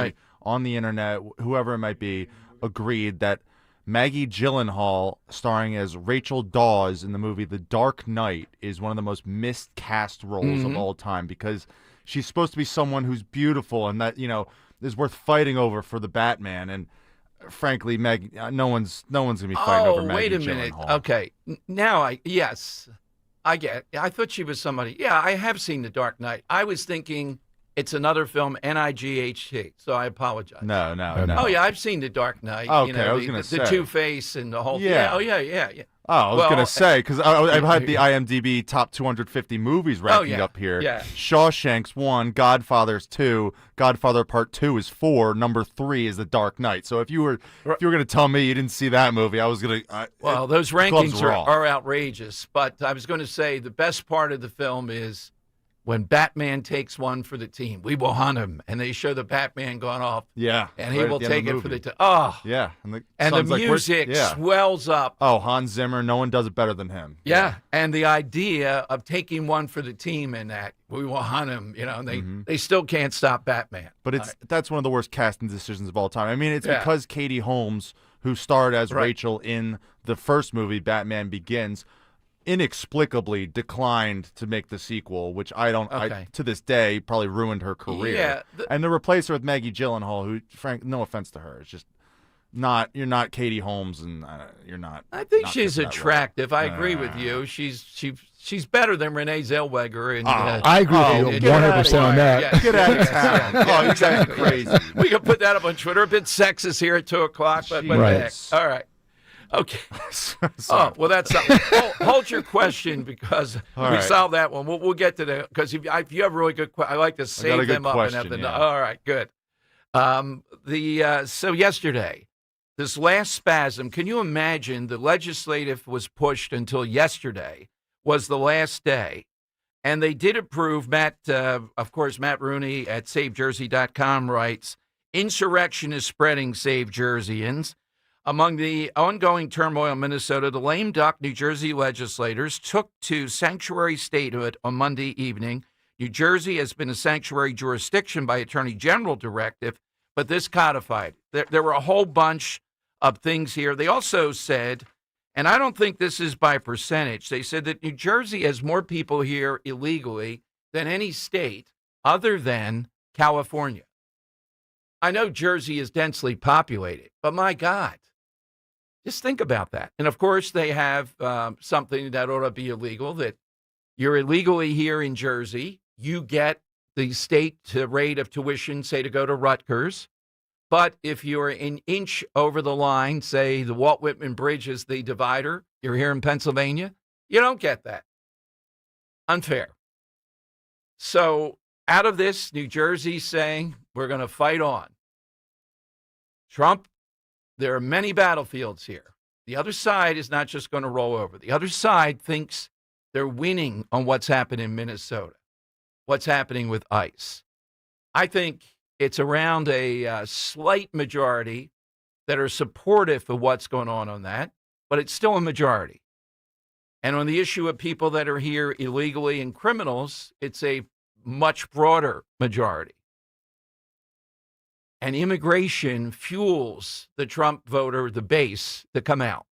on the internet, whoever it might be, agreed that Maggie Gyllenhaal, starring as Rachel Dawes in the movie The Dark Knight, is one of the most miscast roles of all time because she's supposed to be someone who's beautiful and that, is worth fighting over for the Batman. And frankly, no one's going to be fighting over Maggie Gyllenhaal. Wait a minute. Okay. Now, I thought she was somebody. Yeah, I have seen The Dark Knight. I was thinking it's another film, Night, so I apologize. No. Oh, yeah, I've seen The Dark Knight. Okay, I was going to say. The Two-Face and the whole thing. Yeah. Oh, yeah. Oh, I was going to say, because I've had the IMDb top 250 movies ranking up here. Yeah. Shawshank's 1, Godfather's 2, Godfather Part 2 is 4, number 3 is The Dark Knight. So if you were going to tell me you didn't see that movie, I was going to... Well, those rankings are outrageous, but I was going to say the best part of the film is when Batman takes one for the team. We will hunt him, and they show the Batman going off. Yeah. And he will take it for the team. Yeah. And the music swells up. Oh, Hans Zimmer, no one does it better than him. Yeah. And the idea of taking one for the team in that, we will hunt him, and they still can't stop Batman. But that's one of the worst casting decisions of all time. I mean, it's because Katie Holmes, who starred as Rachel in the first movie, Batman Begins, inexplicably declined to make the sequel, which to this day probably ruined her career. Yeah, and to replace her with Maggie Gyllenhaal, who, no offense to her, is just you're not Katie Holmes, and you're not. I think she's attractive. I agree with you. She's better than Renee Zellweger. And, I agree with you 100% on that. Yeah. Get out of town. Oh, exactly. Crazy. We can put that up on Twitter. A bit sexist here at 2:00, but what the heck? All right. Okay. Oh, well, that's something. Hold your question because we solved that one. We'll get to that because if you have really good questions, I like to save them up and have the. All right, good. So yesterday, this last spasm. Can you imagine the legislative was pushed until yesterday was the last day, and they did approve. Of course, Matt Rooney at SaveJersey.com writes, "Insurrection is spreading. Save Jerseyans." Among the ongoing turmoil in Minnesota, the lame duck New Jersey legislators took to sanctuary statehood on Monday evening. New Jersey has been a sanctuary jurisdiction by Attorney General directive, but this codified. There were a whole bunch of things here. They also said, and I don't think this is by percentage, they said that New Jersey has more people here illegally than any state other than California. I know Jersey is densely populated, but my God. Just think about that. And, of course, they have something that ought to be illegal, that you're illegally here in Jersey. You get the state rate of tuition, say, to go to Rutgers. But if you're an inch over the line, say the Walt Whitman Bridge is the divider, you're here in Pennsylvania, you don't get that. Unfair. So out of this, New Jersey saying we're going to fight on. Trump, there are many battlefields here. The other side is not just going to roll over. The other side thinks they're winning on what's happened in Minnesota, what's happening with ICE. I think it's around a slight majority that are supportive of what's going on that, but it's still a majority. And on the issue of people that are here illegally and criminals, it's a much broader majority. And immigration fuels the Trump voter, the base, to come out.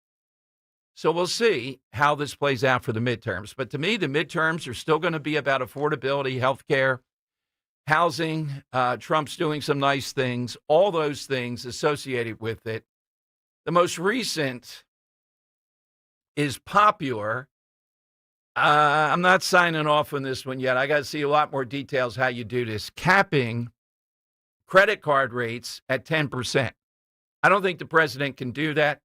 So we'll see how this plays out for the midterms. But to me, the midterms are still going to be about affordability, health care, housing. Trump's doing some nice things, all those things associated with it. The most recent is popular. I'm not signing off on this one yet. I got to see a lot more details how you do this. Capping credit card rates at 10%. I don't think the president can do that.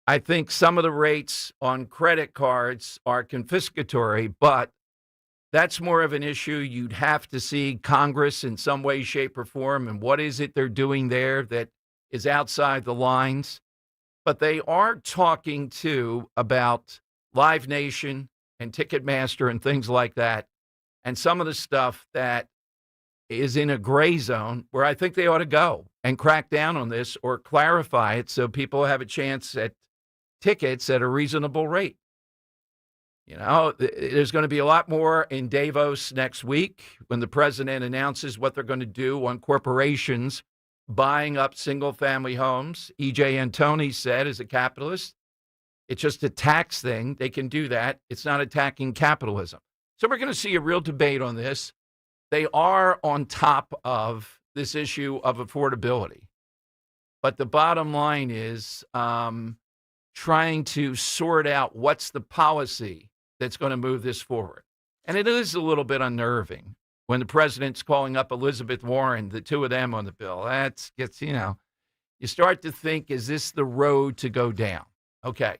I think some of the rates on credit cards are confiscatory, but that's more of an issue. You'd have to see Congress in some way, shape, or form, and what is it they're doing there that is outside the lines. But they are talking, too, about Live Nation and Ticketmaster and things like that, and some of the stuff that is in a gray zone where I think they ought to go and crack down on this or clarify it so people have a chance at tickets at a reasonable rate. You know, there's going to be a lot more in Davos next week when the president announces what they're going to do on corporations buying up single-family homes. E.J. Antoni said, as a capitalist, it's just a tax thing. They can do that. It's not attacking capitalism. So we're going to see a real debate on this. They are on top of this issue of affordability. But the bottom line is trying to sort out what's the policy that's going to move this forward. And it is a little bit unnerving when the president's calling up Elizabeth Warren, the two of them on the bill. That gets, you start to think, is this the road to go down? Okay.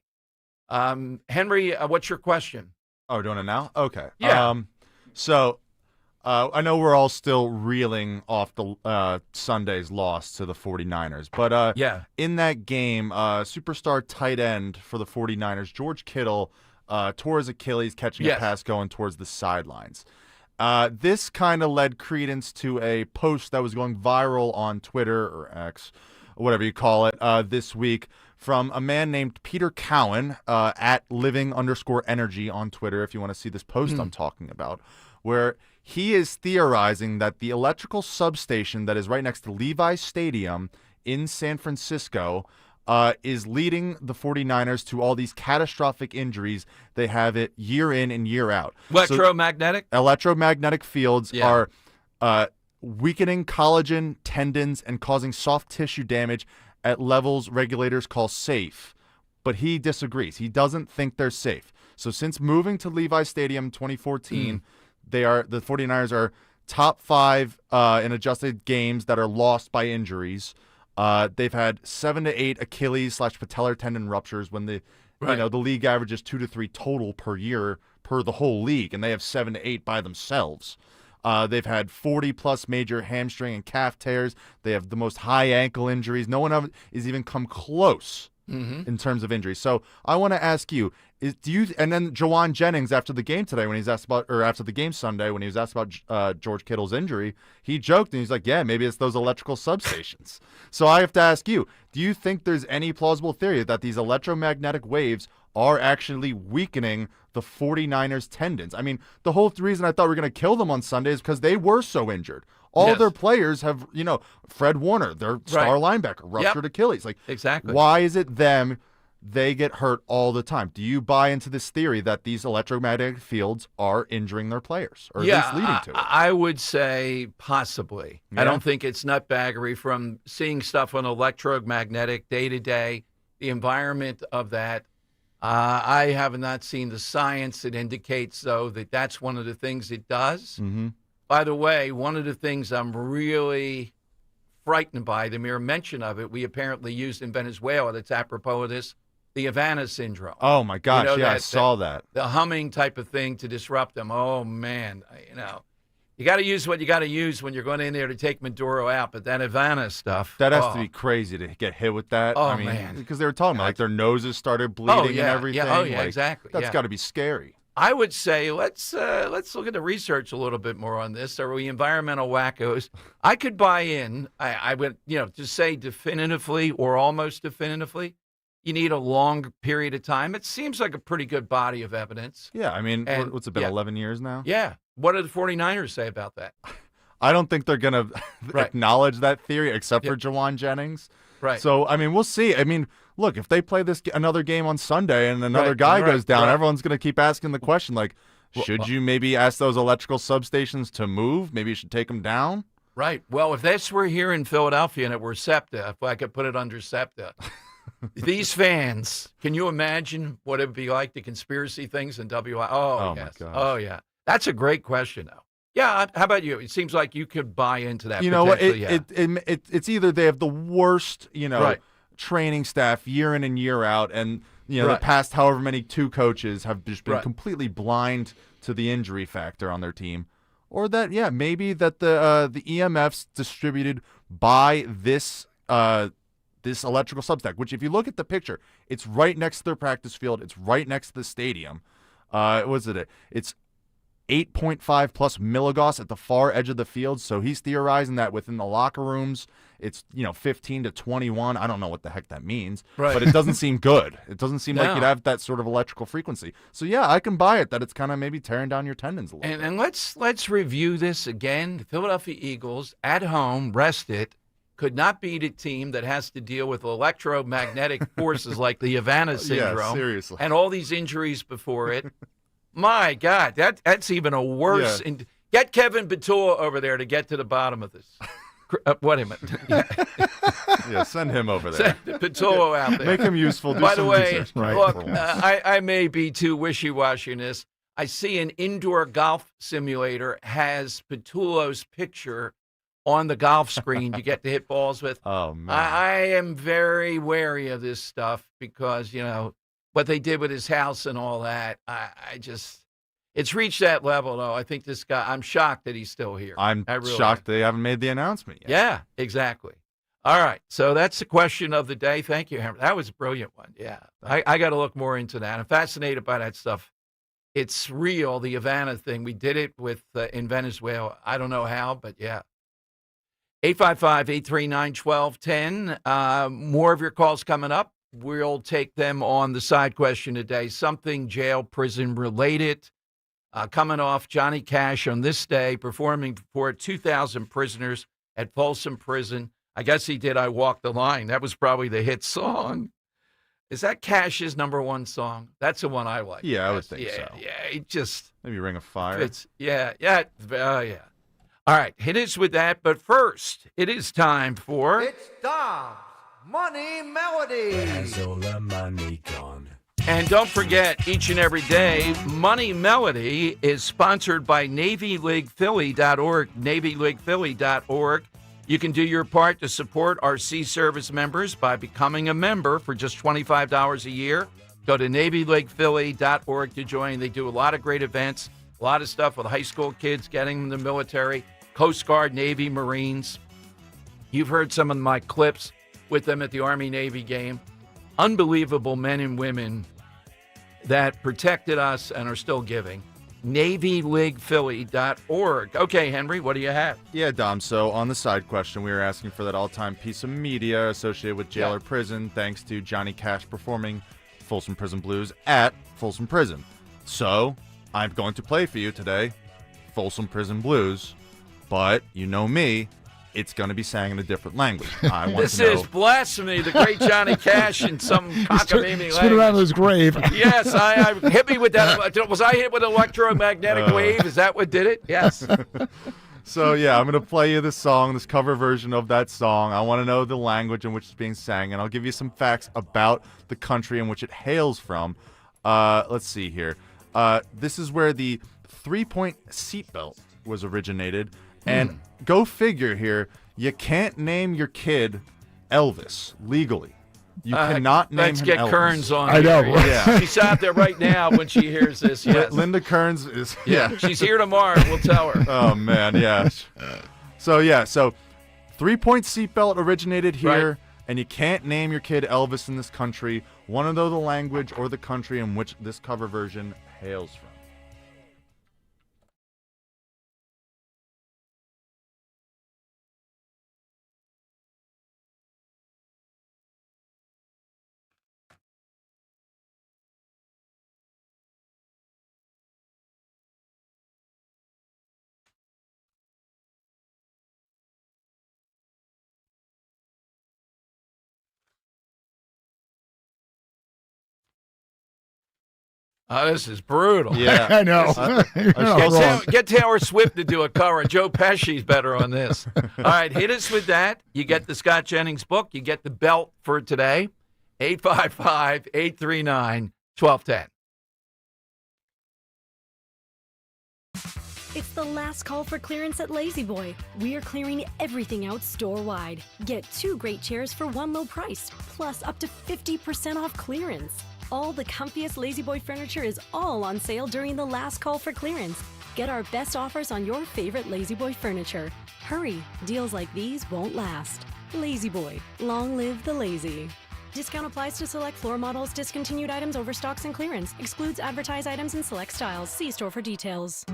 Henry, what's your question? Oh, doing it now? Okay. Yeah. I know we're all still reeling off the Sunday's loss to the 49ers, but in that game, superstar tight end for the 49ers, George Kittle, tore his Achilles catching a pass going towards the sidelines. This kind of led credence to a post that was going viral on Twitter or X, whatever you call it, this week from a man named Peter Cowan at living_energy on Twitter, if you want to see this post I'm talking about, where he is theorizing that the electrical substation that is right next to Levi's Stadium in San Francisco is leading the 49ers to all these catastrophic injuries. They have it year in and year out. Electromagnetic? Electromagnetic fields are weakening collagen, tendons, and causing soft tissue damage at levels regulators call safe. But he disagrees. He doesn't think they're safe. So since moving to Levi's Stadium in 2014, the 49ers are top 5 in adjusted games that are lost by injuries. They've had 7 to 8 Achilles/patellar tendon ruptures when the league averages 2 to 3 total per year per the whole league, and they have 7 to 8 by themselves. They've had 40-plus major hamstring and calf tears. They have the most high ankle injuries. No one has even come close in terms of injuries. So I want to ask you, and then Jawan Jennings after the game today when he's asked about, or after the game Sunday when he was asked about George Kittle's injury, he joked and he's like, yeah, maybe it's those electrical substations. So I have to ask you, do you think there's any plausible theory that these electromagnetic waves are actually weakening the 49ers tendons? I mean, the whole reason I thought we were going to kill them on Sunday is because they were so injured. All their players have, Fred Warner, their star linebacker, ruptured Achilles. Like, exactly. Why is it them? They get hurt all the time. Do you buy into this theory that these electromagnetic fields are injuring their players, or at least leading to it? I would say possibly. Yeah. I don't think it's nutbaggery from seeing stuff on electromagnetic day to day, the environment of that. I have not seen the science that indicates, though, that that's one of the things it does. Mm-hmm. By the way, one of the things I'm really frightened by, the mere mention of it, we apparently used in Venezuela, that's apropos of this, the Havana syndrome. Oh, my gosh, I saw that. The humming type of thing to disrupt them. Oh, man, you got to use what you got to use when you're going in there to take Maduro out, but that Havana stuff. That has to be crazy to get hit with that. Oh, man. Because they were talking about, their noses started bleeding and everything. Yeah, exactly. That's got to be scary. I would say let's look at the research a little bit more on this. Are we environmental wackos? I could buy in. I would, to say definitively or almost definitively, you need a long period of time. It seems like a pretty good body of evidence. Yeah, I mean, what's it been, 11 years now? Yeah. What do the 49ers say about that? I don't think they're going to acknowledge that theory except for Jawan Jennings. Right. So, I mean, we'll see. I mean, look, if they play another game on Sunday and another guy goes down, everyone's going to keep asking the question, like, should you maybe ask those electrical substations to move? Maybe you should take them down? Right. Well, if this were here in Philadelphia and it were SEPTA, if I could put it under SEPTA, these fans, can you imagine what it would be like, the conspiracy things in WI? Oh, yes. My gosh. Oh, yeah. That's a great question, though. Yeah, how about you? It seems like you could buy into that. You know what? It's either they have the worst, training staff year in and year out, and the past however many 2 coaches have just been completely blind to the injury factor on their team, or that maybe that the EMFs distributed by this electrical substack, which if you look at the picture, it's right next to their practice field, it's right next to the stadium. It's 8.5 plus milligauss at the far edge of the field. So he's theorizing that within the locker rooms, it's 15 to 21. I don't know what the heck that means, but it doesn't seem good. It doesn't seem like you'd have that sort of electrical frequency. So yeah, I can buy it that it's kind of maybe tearing down your tendons a little bit. And let's review this again. The Philadelphia Eagles at home, rested, could not beat a team that has to deal with electromagnetic forces like the Havana syndrome. Yeah, seriously. And all these injuries before it. My God, that's even a worse. Yeah. Get Kevin Batua over there to get to the bottom of this. Wait a minute. Yeah, send him over there. Send Patullo out there. Make him useful. Do By some the way, research. look, I may be too wishy-washy in this. I see an indoor golf simulator has Patullo's picture on the golf screen you get to hit balls with. Oh, man. I am very wary of this stuff because, what they did with his house and all that. It's reached that level, though. I think this guy, I'm shocked that he's still here. I'm shocked they haven't made the announcement yet. Yeah, exactly. All right, so that's the question of the day. Thank you, Henry. That was a brilliant one. Yeah, I got to look more into that. I'm fascinated by that stuff. It's real, the Havana thing. We did it with in Venezuela. I don't know how, but yeah. 855-839-1210. More of your calls coming up. We'll take them on the side question today. Something jail, prison related. Coming off Johnny Cash on this day, performing before 2,000 prisoners at Folsom Prison. I guess he did I Walk the Line. That was probably the hit song. Is that Cash's number one song? That's the one I like. Yeah, I would think so. Yeah, it just... Maybe Ring of Fire. Yeah. All right, hit us with that. But first, it is time for... It's Dom's Money Melody. Has all the money gone? And don't forget, each and every day, Money Melody is sponsored by NavyLeaguePhilly.org, NavyLeaguePhilly.org. You can do your part to support our Sea Service members by becoming a member for just $25 a year. Go to NavyLeaguePhilly.org to join. They do a lot of great events, a lot of stuff with high school kids, getting them in the military, Coast Guard, Navy, Marines. You've heard some of my clips with them at the Army-Navy game. Unbelievable men and women that protected us and are still giving. NavyLeaguePhilly.org. Okay, Henry, what do you have? Yeah, Dom. So on the side question, we were asking for that all-time piece of media associated with jail or prison, thanks to Johnny Cash performing Folsom Prison Blues at Folsom Prison. So I'm going to play for you today Folsom Prison Blues, but you know me, it's going to be sang in a different language. I want This to know. is blasphemy, the great Johnny Cash in some cockamamie language. Spin around his grave. Yes, I hit me with that. Was I hit with an electromagnetic wave? Is that what did it? Yes. So, yeah, I'm going to play you this song, this cover version of that song. I want to know the language in which it's being sang, and I'll give you some facts about the country in which it hails from. Let's see here. This is where the three-point seatbelt was originated. And go figure here, you can't name your kid Elvis legally. You cannot name Let's him get Elvis. Kearns on I know. here. Yeah. She's out there right now when she hears this. Yes. Linda Kearns is... Yeah, she's here tomorrow. We'll tell her. Oh, man, yeah. So three-point seatbelt originated here, Right. and you can't name your kid Elvis in this country. Want to know the language or the country in which this cover version hails from? Oh, this is brutal. Yeah, I know. Get Taylor Swift to do a cover. Joe Pesci's better on this. All right, hit us with that. You get the Scott Jennings book. You get the belt for today. 855-839-1210. It's the last call for clearance at Lazy Boy. We are clearing everything out store-wide. Get 2 great chairs for one low price, plus up to 50% off clearance. All the comfiest Lazy Boy furniture is all on sale during the last call for clearance. Get our best offers on your favorite Lazy Boy furniture. Hurry, deals like these won't last. Lazy Boy, long live the lazy. Discount applies to select floor models, discontinued items, overstocks, and clearance. Excludes advertised items and select styles. See store for details.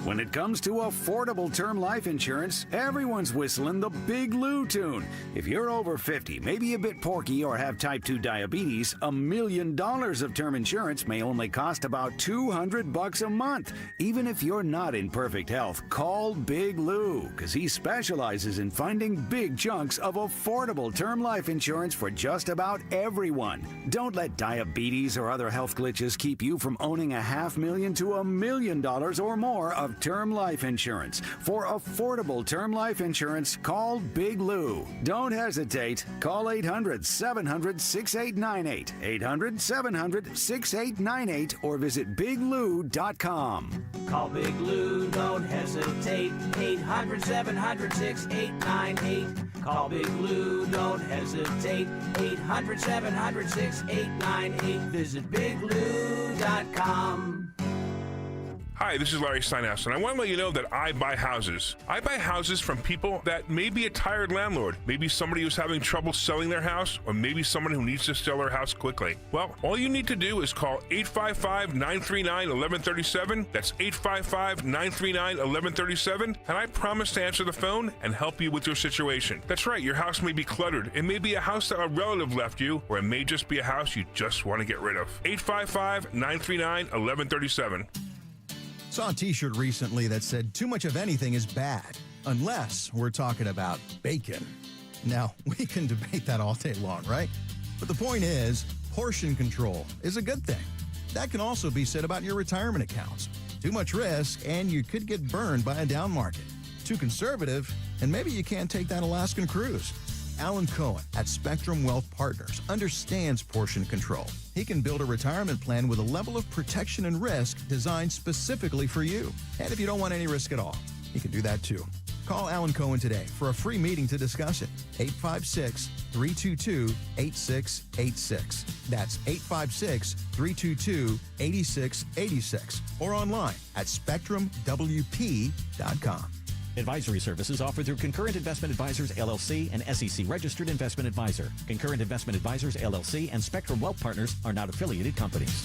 When it comes to affordable term life insurance, everyone's whistling the Big Lou tune. If you're over 50, maybe a bit porky, or have type 2 diabetes, $1 million of term insurance may only cost about $200 a month. Even if you're not in perfect health, call Big Lou, because he specializes in finding big chunks of affordable term life insurance for just about everyone. Don't let diabetes or other health glitches keep you from owning $500,000 to $1 million or more of of term life insurance. For affordable term life insurance, call Big Lou. Don't hesitate. Call 800-700-6898. 800-700-6898 or visit biglou.com. Call Big Lou, don't hesitate. 800-700-6898. Call Big Lou, don't hesitate. 800-700-6898. Visit biglou.com. Hi, this is Larry Steinhaus, and I want to let you know that I buy houses. I buy houses from people that may be a tired landlord, maybe somebody who's having trouble selling their house, or maybe someone who needs to sell their house quickly. Well, all you need to do is call 855-939-1137. That's 855-939-1137, and I promise to answer the phone and help you with your situation. That's right, your house may be cluttered. It may be a house that a relative left you, or it may just be a house you just want to get rid of. 855-939-1137. Saw a t-shirt recently that said too much of anything is bad, unless we're talking about bacon. Now, we can debate that all day long, right? But the point is, portion control is a good thing. That can also be said about your retirement accounts. Too much risk, and you could get burned by a down market. Too conservative, and maybe you can't take that Alaskan cruise. Alan Cohen at Spectrum Wealth Partners understands portion control. He can build a retirement plan with a level of protection and risk designed specifically for you. And if you don't want any risk at all, he can do that too. Call Alan Cohen today for a free meeting to discuss it. 856-322-8686. That's 856-322-8686. Or online at SpectrumWP.com. Advisory services offered through Concurrent Investment Advisors, LLC, and SEC Registered Investment Advisor. Concurrent Investment Advisors, LLC, and Spectrum Wealth Partners are not affiliated companies.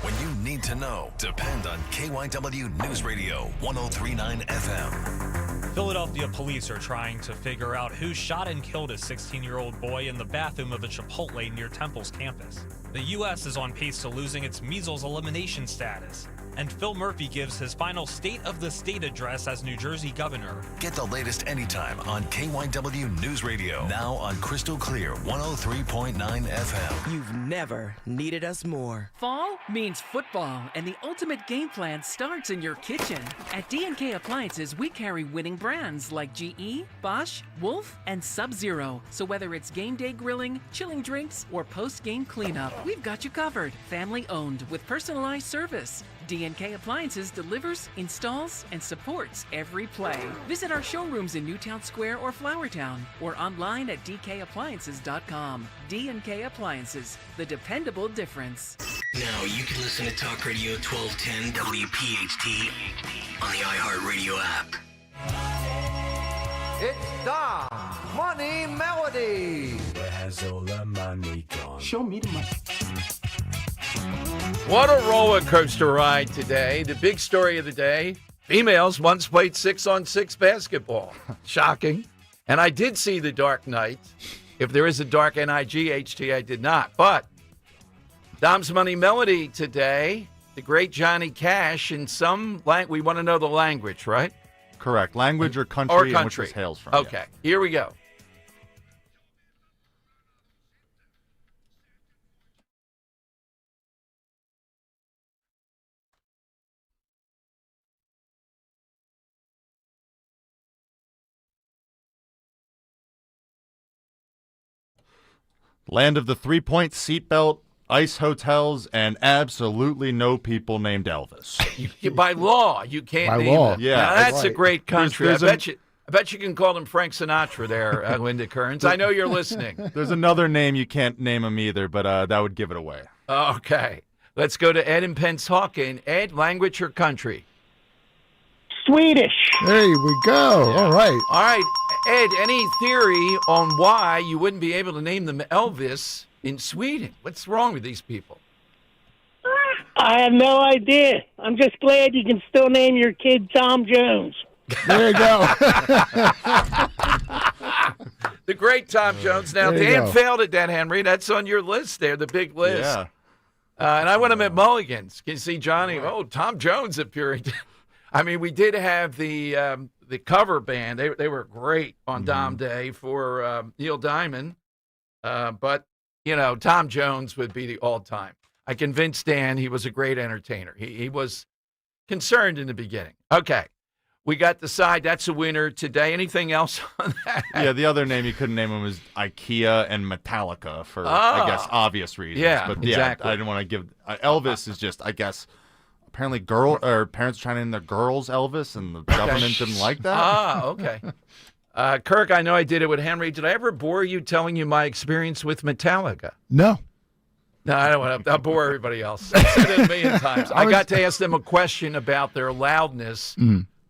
When you need to know, depend on KYW News Radio 1039 FM. Philadelphia police are trying to figure out who shot and killed a 16-year-old boy in the bathroom of a Chipotle near Temple's campus. The U.S. is on pace to losing its measles elimination status. And Phil Murphy gives his final State of the State address as New Jersey governor. Get the latest anytime on KYW News Radio. Now on Crystal Clear 103.9 FM. You've never needed us more. Fall means football, and the ultimate game plan starts in your kitchen. At D&K Appliances, we carry winning brands like GE, Bosch, Wolf, and Sub-Zero. So whether it's game day grilling, chilling drinks, or post-game cleanup, we've got you covered. Family owned with personalized service. D&K Appliances delivers, installs, and supports every play. Visit our showrooms in Newtown Square or Flowertown, or online at dkappliances.com. D&K Appliances, the dependable difference. Now you can listen to Talk Radio 1210 WPHT on the iHeartRadio app. It's the Money Melody. Where has all the money gone? Show me the money. What a roller coaster ride today. The big story of the day, females once played 6-on-6 basketball. Shocking. And I did see The Dark Knight. If there is a dark NIGHT, I did not. But Dom's Money Melody today, the great Johnny Cash, in some language, we want to know the language, right? Correct. Language or country, in which this hails from. Okay, here we go. Land of the three-point seatbelt, ice hotels, and absolutely no people named Elvis. By law, you can't name it. Yeah, now, that's right. a great country. There's I bet you can call him Frank Sinatra there, Linda Kearns. I know you're listening. There's another name you can't name him either, but that would give it away. Okay. Let's go to Ed in Pennsauken. Ed, language or country? Swedish. There we go. All right. All right. Ed, any theory on why you wouldn't be able to name them Elvis in Sweden? What's wrong with these people? I have no idea. I'm just glad you can still name your kid Tom Jones. There you go. The great Tom Jones. Now, Dan failed at that, Henry. That's on your list there, the big list. Yeah. And I went him at Mulligan's. Can you see Johnny? Oh, Tom Jones appearing. I mean, we did have the cover band. They were great on Dom Day for Neil Diamond. But, you know, Tom Jones would be the all-time. I convinced Dan he was a great entertainer. He was concerned in the beginning. Okay. We got the side. That's a winner today. Anything else on that? Yeah, the other name you couldn't name them was IKEA and Metallica for, I guess, obvious reasons. Yeah, but exactly. I didn't want to give Elvis is just, I guess, apparently parents trying to name their girls Elvis, and the government didn't like that. Okay. Kirk, I know I did it with Henry. Did I ever bore you telling you my experience with Metallica? No. No, I don't want to. I'll bore everybody else. I've said it a million times. I got to ask them a question about their loudness.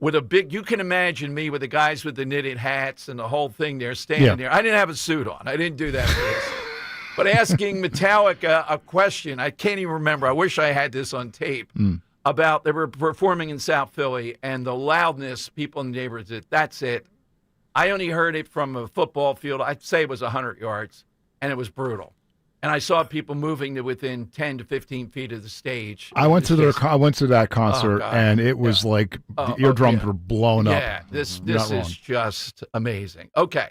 With a big, you can imagine me with the guys with the knitted hats and the whole thing there standing there. I didn't have a suit on. I didn't do that for this. But asking Metallica a question, I can't even remember. I wish I had this on tape, about they were performing in South Philly and the loudness, people in the neighborhood said, that's it. I only heard it from a football field. I'd say it was 100 yards, and it was brutal. And I saw people moving to within 10 to 15 feet of the stage. I went to that concert, and it was like the eardrums were blown up. Yeah, this is just amazing. Okay.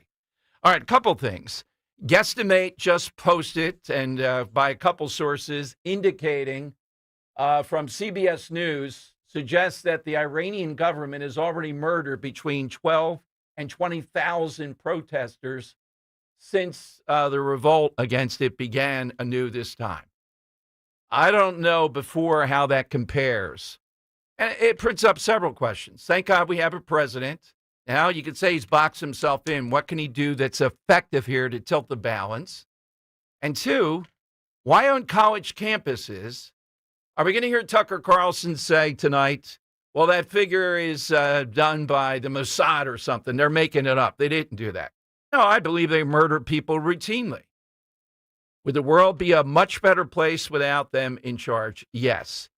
All right, a couple things. Guesstimate just posted, and by a couple sources, indicating from CBS News, suggests that the Iranian government has already murdered between 12 and 20,000 protesters since the revolt against it began anew this time. I don't know before how that compares. And it puts up several questions. Thank God we have a president. Now, you could say he's boxed himself in. What can he do that's effective here to tilt the balance? And two, why on college campuses are we going to hear Tucker Carlson say tonight, well, that figure is done by the Mossad or something. They're making it up. They didn't do that. No, I believe they murder people routinely. Would the world be a much better place without them in charge? Yes.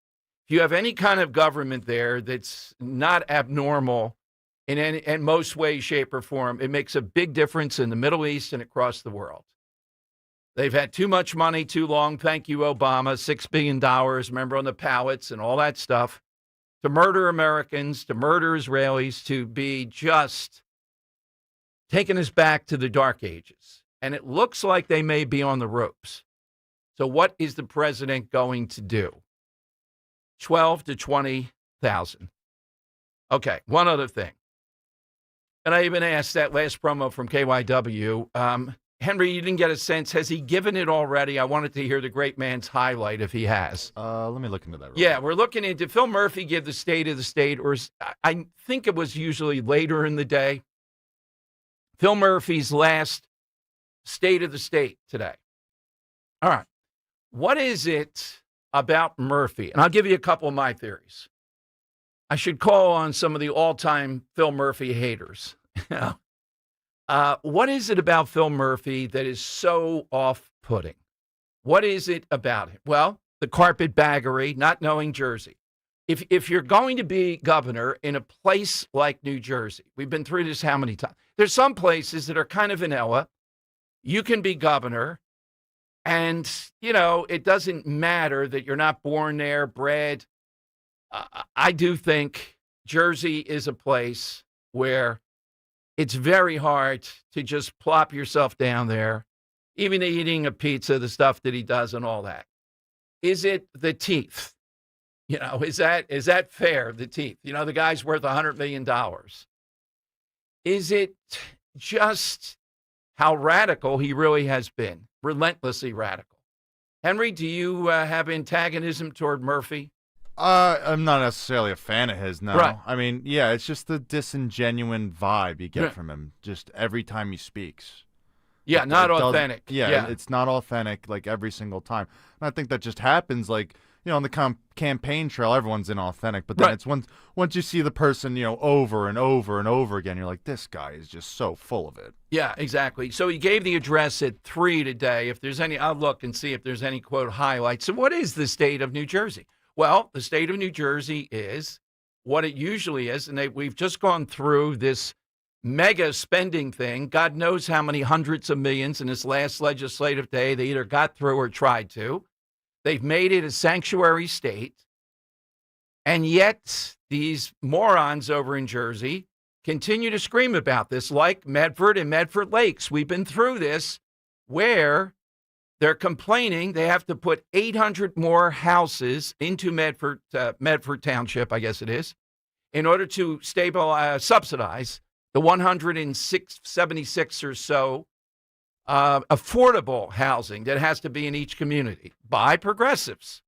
If you have any kind of government there that's not abnormal in most way, shape, or form, it makes a big difference in the Middle East and across the world. They've had too much money too long. Thank you, Obama. $6 billion, remember, on the pallets and all that stuff, to murder Americans, to murder Israelis, to be just taking us back to the dark ages. And it looks like they may be on the ropes. So what is the president going to do? 12 to 20,000. Okay, one other thing. And I even asked that last promo from KYW. Henry, you didn't get a sense. Has he given it already? I wanted to hear the great man's highlight if he has. Let me look into that. We're looking into, did Phil Murphy give the state of the state? Or I think it was usually later in the day. Phil Murphy's last state of the state today. All right. What is it about Murphy? And I'll give you a couple of my theories. I should call on some of the all-time Phil Murphy haters. What is it about Phil Murphy that is so off-putting? What is it about him? Well, the carpetbaggery, not knowing Jersey. If you're going to be governor in a place like New Jersey, we've been through this how many times? There's some places that are kind of vanilla. You can be governor, and, it doesn't matter that you're not born there, bred. I do think Jersey is a place where it's very hard to just plop yourself down there, even eating a pizza, the stuff that he does and all that. Is it the teeth? Is that fair, the teeth? The guy's worth $100 million. Is it just how radical he really has been, relentlessly radical? Henry, do you have antagonism toward Murphy? I'm not necessarily a fan of his, no. Right. I mean, yeah, it's just the disingenuine vibe you get from him just every time he speaks. Yeah, not authentic. Yeah, it's not authentic like every single time. And I think that just happens like, on the campaign trail, everyone's inauthentic, but then it's once you see the person, over and over and over again, you're like, this guy is just so full of it. Yeah, exactly. So he gave the address at 3 today. If there's any, I'll look and see if there's any, quote, highlights. So what is the state of New Jersey? Well, the state of New Jersey is what it usually is, and we've just gone through this mega spending thing. God knows how many hundreds of millions in this last legislative day they either got through or tried to. They've made it a sanctuary state, and yet these morons over in Jersey continue to scream about this, like Medford and Medford Lakes. We've been through this, where They're complaining they have to put 800 more houses into Medford Township, I guess it is, in order to subsidize the 176 or so affordable housing that has to be in each community by progressives.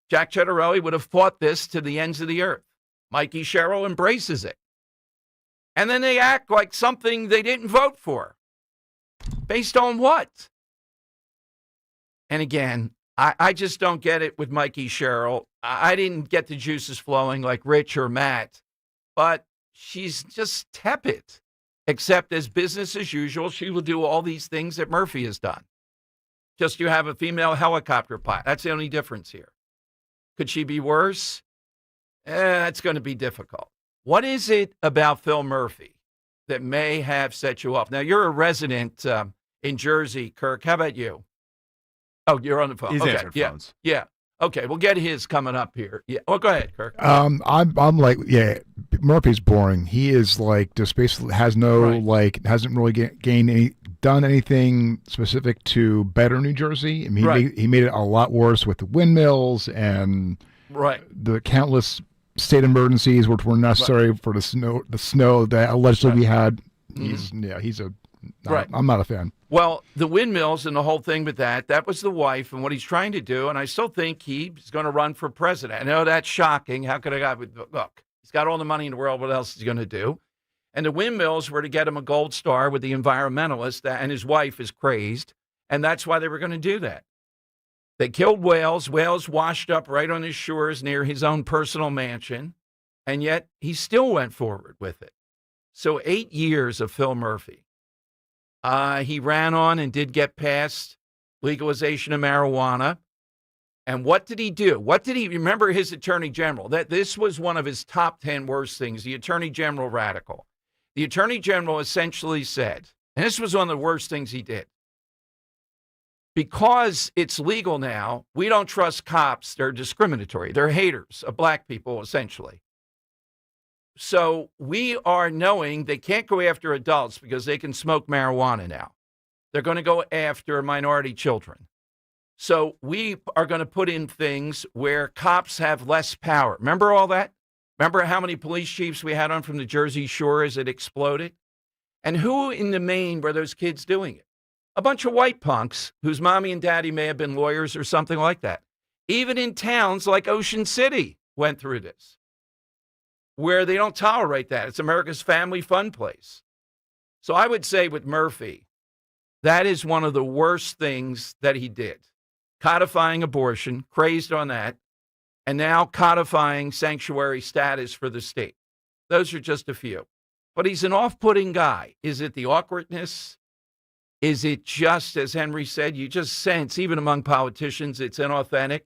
Jack Ciattarelli would have fought this to the ends of the earth. Mikey Sherrill embraces it. And then they act like something they didn't vote for. Based on what? And again, I just don't get it with Mikey Sherrill. I didn't get the juices flowing like Rich or Matt, but she's just tepid. Except as business as usual, she will do all these things that Murphy has done. Just you have a female helicopter pilot. That's the only difference here. Could she be worse? That's going to be difficult. What is it about Phil Murphy that may have set you off? Now, you're a resident in Jersey, Kirk. How about you? Oh, you're on the phone. He's answering phones. Yeah. Okay, we'll get his coming up here. Yeah. Well, go ahead, Kirk. I'm like, yeah, Murphy's boring. He is like just basically has no hasn't really done anything specific to better New Jersey. I mean, he made it a lot worse with the windmills and the countless state emergencies which were necessary for the snow that allegedly we had. I'm not a fan. Well, the windmills and the whole thing with that was the wife and what he's trying to do. And I still think he's going to run for president. I know that's shocking. How could look, he's got all the money in the world. What else is he going to do? And the windmills were to get him a gold star with the environmentalists, and his wife is crazed. And that's why they were going to do that. They killed whales. Whales washed up right on his shores near his own personal mansion. And yet he still went forward with it. So 8 years of Phil Murphy. He ran on and did get past legalization of marijuana. And what did he do? Remember his attorney general? That this was one of his top 10 worst things, the attorney general radical. The attorney general essentially said, and this was one of the worst things he did, because it's legal now, we don't trust cops. They're discriminatory. They're haters of black people, essentially. So we are knowing they can't go after adults because they can smoke marijuana now. They're going to go after minority children. So we are going to put in things where cops have less power. Remember all that? Remember how many police chiefs we had on from the Jersey Shore as it exploded? And who in the main were those kids doing it? A bunch of white punks whose mommy and daddy may have been lawyers or something like that. Even in towns like Ocean City went through this, where they don't tolerate that. It's America's family fun place. So I would say with Murphy, that is one of the worst things that he did. Codifying abortion, crazed on that, and now codifying sanctuary status for the state. Those are just a few. But he's an off-putting guy. Is it the awkwardness? Is it just, as Henry said, you just sense, even among politicians, it's inauthentic?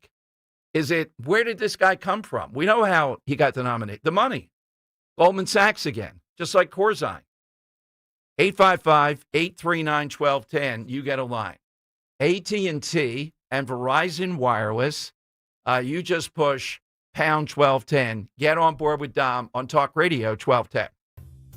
Is it, where did this guy come from? We know how he got denominated. The money. Goldman Sachs again, just like Corzine. 855-839-1210, you get a line. AT&T and Verizon Wireless, you just push pound 1210. Get on board with Dom on Talk Radio 1210.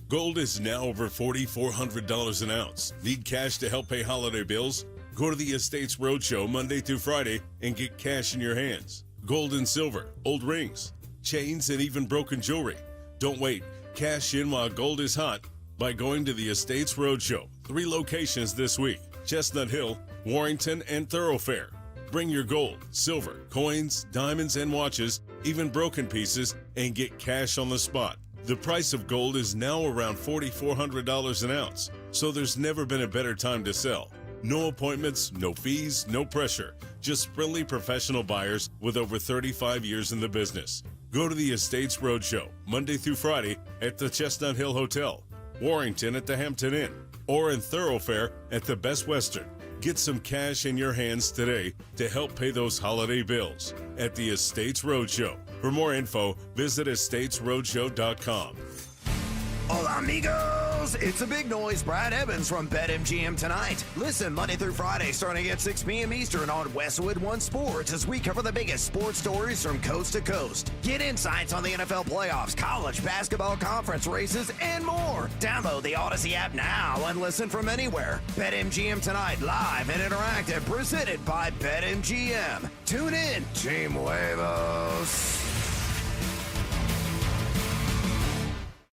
Gold is now over $4,400 an ounce. Need cash to help pay holiday bills? Go to the Estates Roadshow Monday through Friday and get cash in your hands. Gold and silver, old rings, chains, and even broken jewelry. Don't wait. Cash in while gold is hot by going to the Estates Roadshow. 3 locations this week: Chestnut Hill, Warrington, and Thoroughfare. Bring your gold, silver, coins, diamonds, and watches, even broken pieces, and get cash on the spot. The price of gold is now around $4,400 an ounce, so there's never been a better time to sell. No appointments, no fees, no pressure. Just friendly professional buyers with over 35 years in the business. Go to the Estates Roadshow Monday through Friday at the Chestnut Hill Hotel, Warrington at the Hampton Inn, or in Thoroughfare at the Best Western. Get some cash in your hands today to help pay those holiday bills at the Estates Roadshow. For more info, visit estatesroadshow.com. Hola, amigos! It's a big noise. Brad Evans from BetMGM tonight. Listen Monday through Friday starting at 6 p.m. Eastern on Westwood One Sports as we cover the biggest sports stories from coast to coast. Get insights on the NFL playoffs, college basketball conference races, and more. Download the Odyssey app now and listen from anywhere. BetMGM tonight, live and interactive, presented by BetMGM. Tune in, Team Huevos.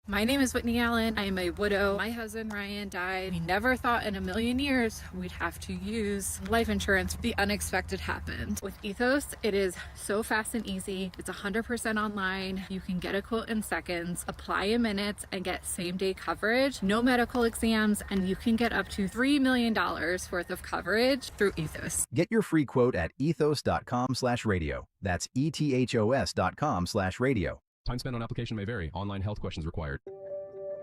My name is Whitney Allen. I am a widow. My husband Ryan died. We never thought in a million years we'd have to use life insurance. The unexpected happened. With Ethos, it is so fast and easy. It's 100% online. You can get a quote in seconds, apply in minutes, and get same-day coverage. No medical exams, and you can get up to $3 million worth of coverage through Ethos. Get your free quote at ethos.com/radio. That's ethos.com/radio. Time spent on application may vary. Online health questions required.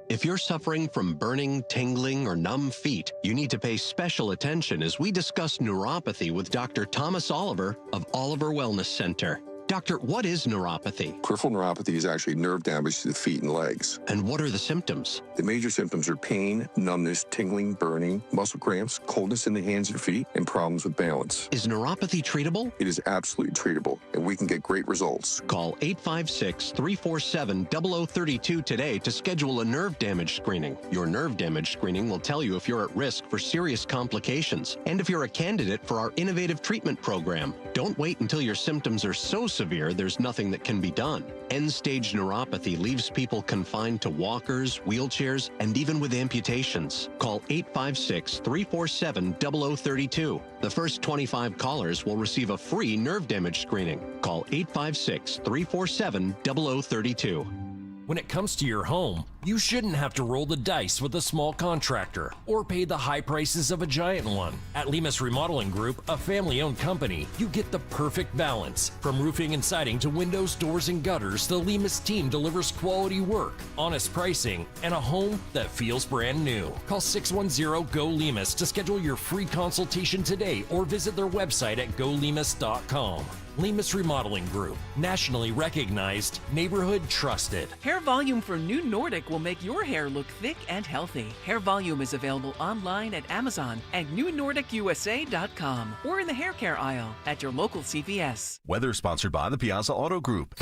If you're suffering from burning, tingling, or numb feet, you need to pay special attention as we discuss neuropathy with Dr. Thomas Oliver of Oliver Wellness Center. Doctor, what is neuropathy? Peripheral neuropathy is actually nerve damage to the feet and legs. And what are the symptoms? The major symptoms are pain, numbness, tingling, burning, muscle cramps, coldness in the hands and feet, and problems with balance. Is neuropathy treatable? It is absolutely treatable, and we can get great results. Call 856-347-0032 today to schedule a nerve damage screening. Your nerve damage screening will tell you if you're at risk for serious complications and if you're a candidate for our innovative treatment program. Don't wait until your symptoms are so severe there's nothing that can be done. End-stage neuropathy leaves people confined to walkers, wheelchairs, and even with amputations. Call 856-347-0032. The first 25 callers will receive a free nerve damage screening. Call 856-347-0032. When it comes to your home, you shouldn't have to roll the dice with a small contractor or pay the high prices of a giant one. At Lemus Remodeling Group, a family-owned company, you get the perfect balance. From roofing and siding to windows, doors, and gutters, the Lemus team delivers quality work, honest pricing, and a home that feels brand new. Call 610-GO-LEMUS to schedule your free consultation today or visit their website at golemus.com. Lemus Remodeling Group, nationally recognized, neighborhood trusted. Hair Volume for New Nordic will make your hair look thick and healthy. Hair Volume is available online at Amazon and newnordicusa.com or in the hair care aisle at your local CVS. Weather sponsored by the Piazza Auto Group.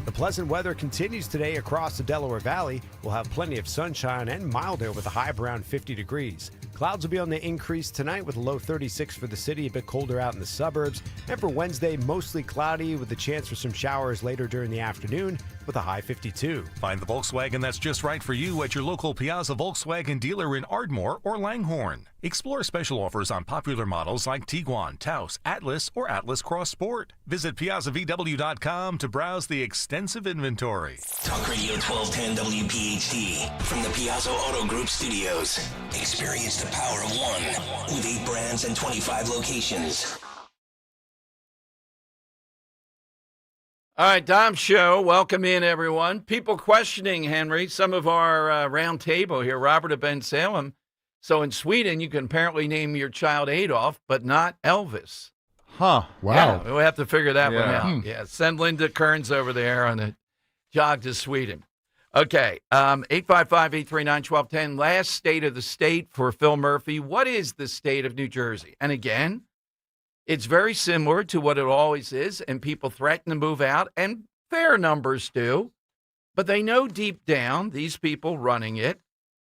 The pleasant weather continues today across the Delaware Valley. We'll have plenty of sunshine and mild air with a high of around 50 degrees. Clouds will be on the increase tonight with a low 36 for the city, a bit colder out in the suburbs. And for Wednesday, mostly cloudy with a chance for some showers later during the afternoon with a high 52. Find the Volkswagen that's just right for you at your local Piazza Volkswagen dealer in Ardmore or Langhorne. Explore special offers on popular models like Tiguan, Taos, Atlas, or Atlas Cross Sport. Visit PiazzaVW.com to browse the extensive inventory. Talk Radio 1210 WPHT from the Piazza Auto Group studios. Experience the power of one with 8 brands and 25 locations. All right, Dom Show. Welcome in, everyone. People questioning, Henry, some of our round table here. Robert of Ben Salem. So in Sweden, you can apparently name your child Adolf, but not Elvis. Huh. Wow. Yeah, we'll have to figure that one out. Hmm. Yeah, send Linda Kearns over there on a jog to Sweden. Okay, 855-839-1210. Last state of the state for Phil Murphy. What is the state of New Jersey? And again, it's very similar to what it always is, and people threaten to move out, and fair numbers do. But they know deep down, these people running it,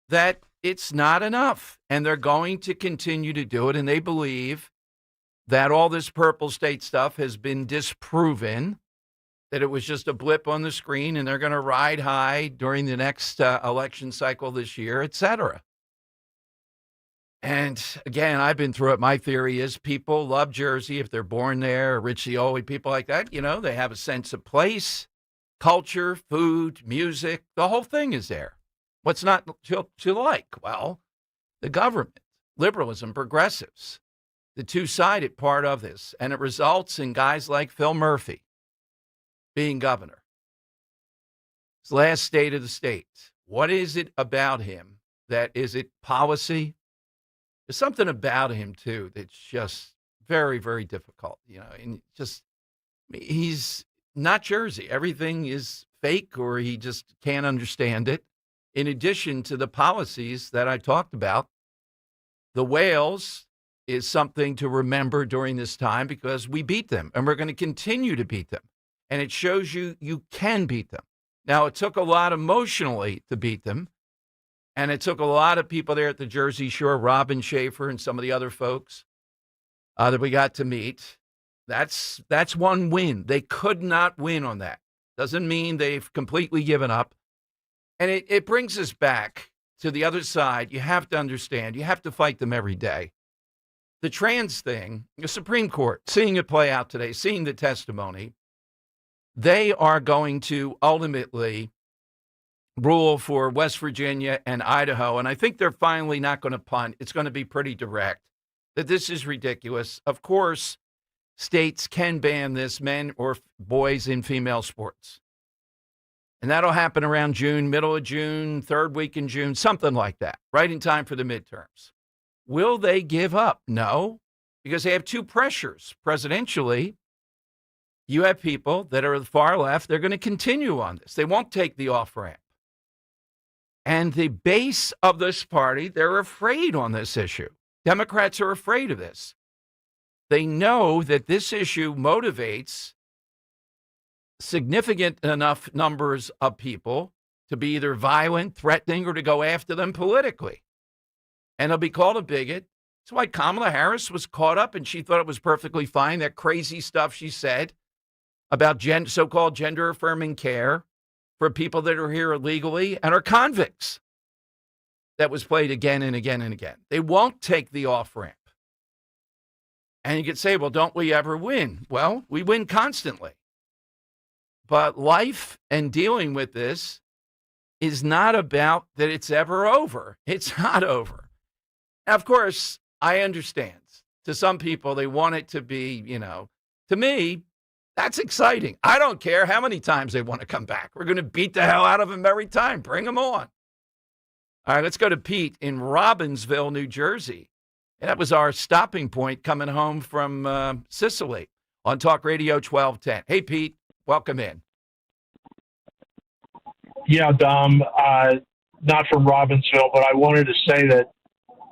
that it's not enough, and they're going to continue to do it, and they believe that all this purple state stuff has been disproven, that it was just a blip on the screen, and they're going to ride high during the next election cycle this year, et cetera. And again, I've been through it. My theory is people love Jersey if they're born there, Riccioli, people like that. You know, they have a sense of place, culture, food, music. The whole thing is there. What's not to like? Well, the government, liberalism, progressives, the two-sided part of this. And it results in guys like Phil Murphy being governor. His last state of the state. What is it about him that is it policy? There's something about him, too, that's just very, very difficult. You know, and just he's not Jersey. Everything is fake or he just can't understand it. In addition to the policies that I talked about, the whales is something to remember during this time because we beat them and we're going to continue to beat them. And it shows you can beat them. Now, it took a lot emotionally to beat them. And it took a lot of people there at the Jersey Shore, Robin Schaefer and some of the other folks that we got to meet. That's one win. They could not win on that. Doesn't mean they've completely given up. And it brings us back to the other side. You have to understand, you have to fight them every day. The trans thing, the Supreme Court, seeing it play out today, seeing the testimony, they are going to ultimately rule for West Virginia and Idaho. And I think they're finally not going to punt. It's going to be pretty direct that this is ridiculous. Of course, states can ban this, men or boys in female sports. And that'll happen around June, middle of June, third week in June, something like that, right in time for the midterms. Will they give up? No, because they have two pressures. Presidentially, you have people that are the far left. They're going to continue on this. They won't take the off-ramp. And the base of this party, they're afraid on this issue. Democrats are afraid of this. They know that this issue motivates significant enough numbers of people to be either violent, threatening, or to go after them politically. And they'll be called a bigot. That's why Kamala Harris was caught up and she thought it was perfectly fine, that crazy stuff she said about so-called gender-affirming care for people that are here illegally and are convicts. That was played again and again and again. They won't take the off-ramp. And you could say, well, don't we ever win? Well, we win constantly. But life and dealing with this is not about that it's ever over. It's not over. Now, of course, I understand. To some people, they want it to be, to me, that's exciting. I don't care how many times they want to come back. We're going to beat the hell out of them every time. Bring them on. All right, let's go to Pete in Robbinsville, New Jersey. And that was our stopping point coming home from Sicily on Talk Radio 1210. Hey, Pete, welcome in. Yeah, Dom, not from Robbinsville, but I wanted to say that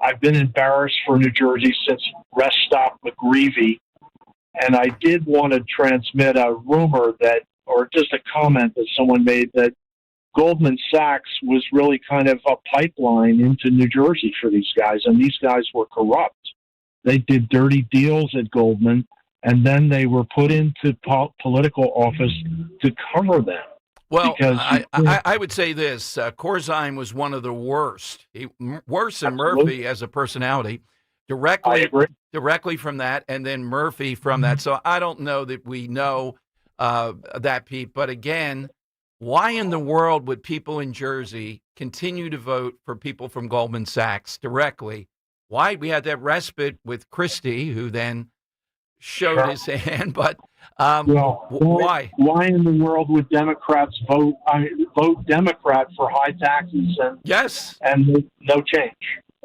I've been embarrassed for New Jersey since Rest Stop McGreevy. And I did want to transmit a rumor or just a comment that someone made that Goldman Sachs was really kind of a pipeline into New Jersey for these guys. And these guys were corrupt. They did dirty deals at Goldman, and then they were put into political office to cover them. Well, I would say this. Corzine was one of the worst. Worse than Murphy as a personality. Directly from that, and then Murphy from that. So I don't know that we know that, Pete. But again, why in the world would people in Jersey continue to vote for people from Goldman Sachs directly? Why? We had that respite with Christie, who then showed his hand. But why? Why in the world would Democrats vote Democrat for high taxes and no change?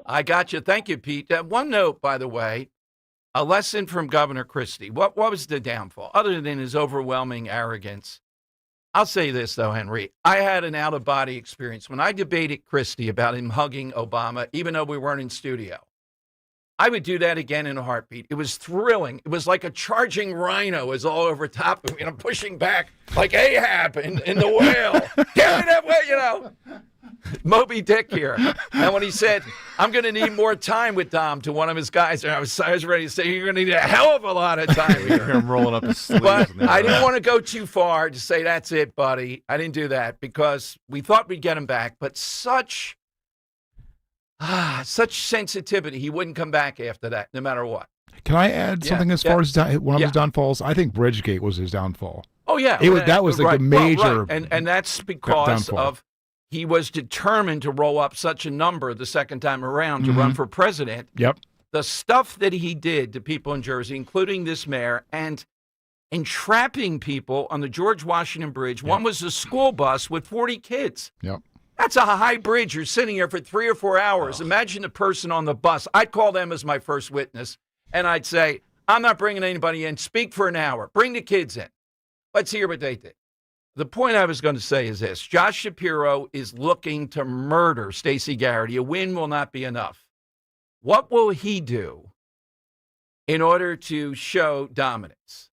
I got you. Thank you, Pete. One note, by the way, a lesson from Governor Christie. What was the downfall? Other than his overwhelming arrogance. I'll say this, though, Henry. I had an out-of-body experience. When I debated Christie about him hugging Obama, even though we weren't in studio, I would do that again in a heartbeat. It was thrilling. It was like a charging rhino is all over top of me, and I'm pushing back like Ahab in The Whale. Get me that way, Moby Dick here. And when he said, I'm going to need more time with Dom to one of his guys, and I was ready to say, you're going to need a hell of a lot of time here. Hear him rolling up his sleeves. But I didn't want to go too far to say, that's it, buddy. I didn't do that because we thought we'd get him back. But such sensitivity. He wouldn't come back after that, no matter what. Can I add something as far as one of his downfalls? I think Bridgegate was his downfall. Oh, yeah. That was like the major And that's because of he was determined to roll up such a number the second time around to run for president. Yep. The stuff that he did to people in Jersey, including this mayor, and entrapping people on the George Washington Bridge. Yep. One was a school bus with 40 kids. Yep. That's a high bridge. You're sitting here for 3 or 4 hours. Oh. Imagine the person on the bus. I'd call them as my first witness, and I'd say, I'm not bringing anybody in. Speak for an hour. Bring the kids in. Let's hear what they did. The point I was going to say is this. Josh Shapiro is looking to murder Stacey Garrity. A win will not be enough. What will he do in order to show dominance?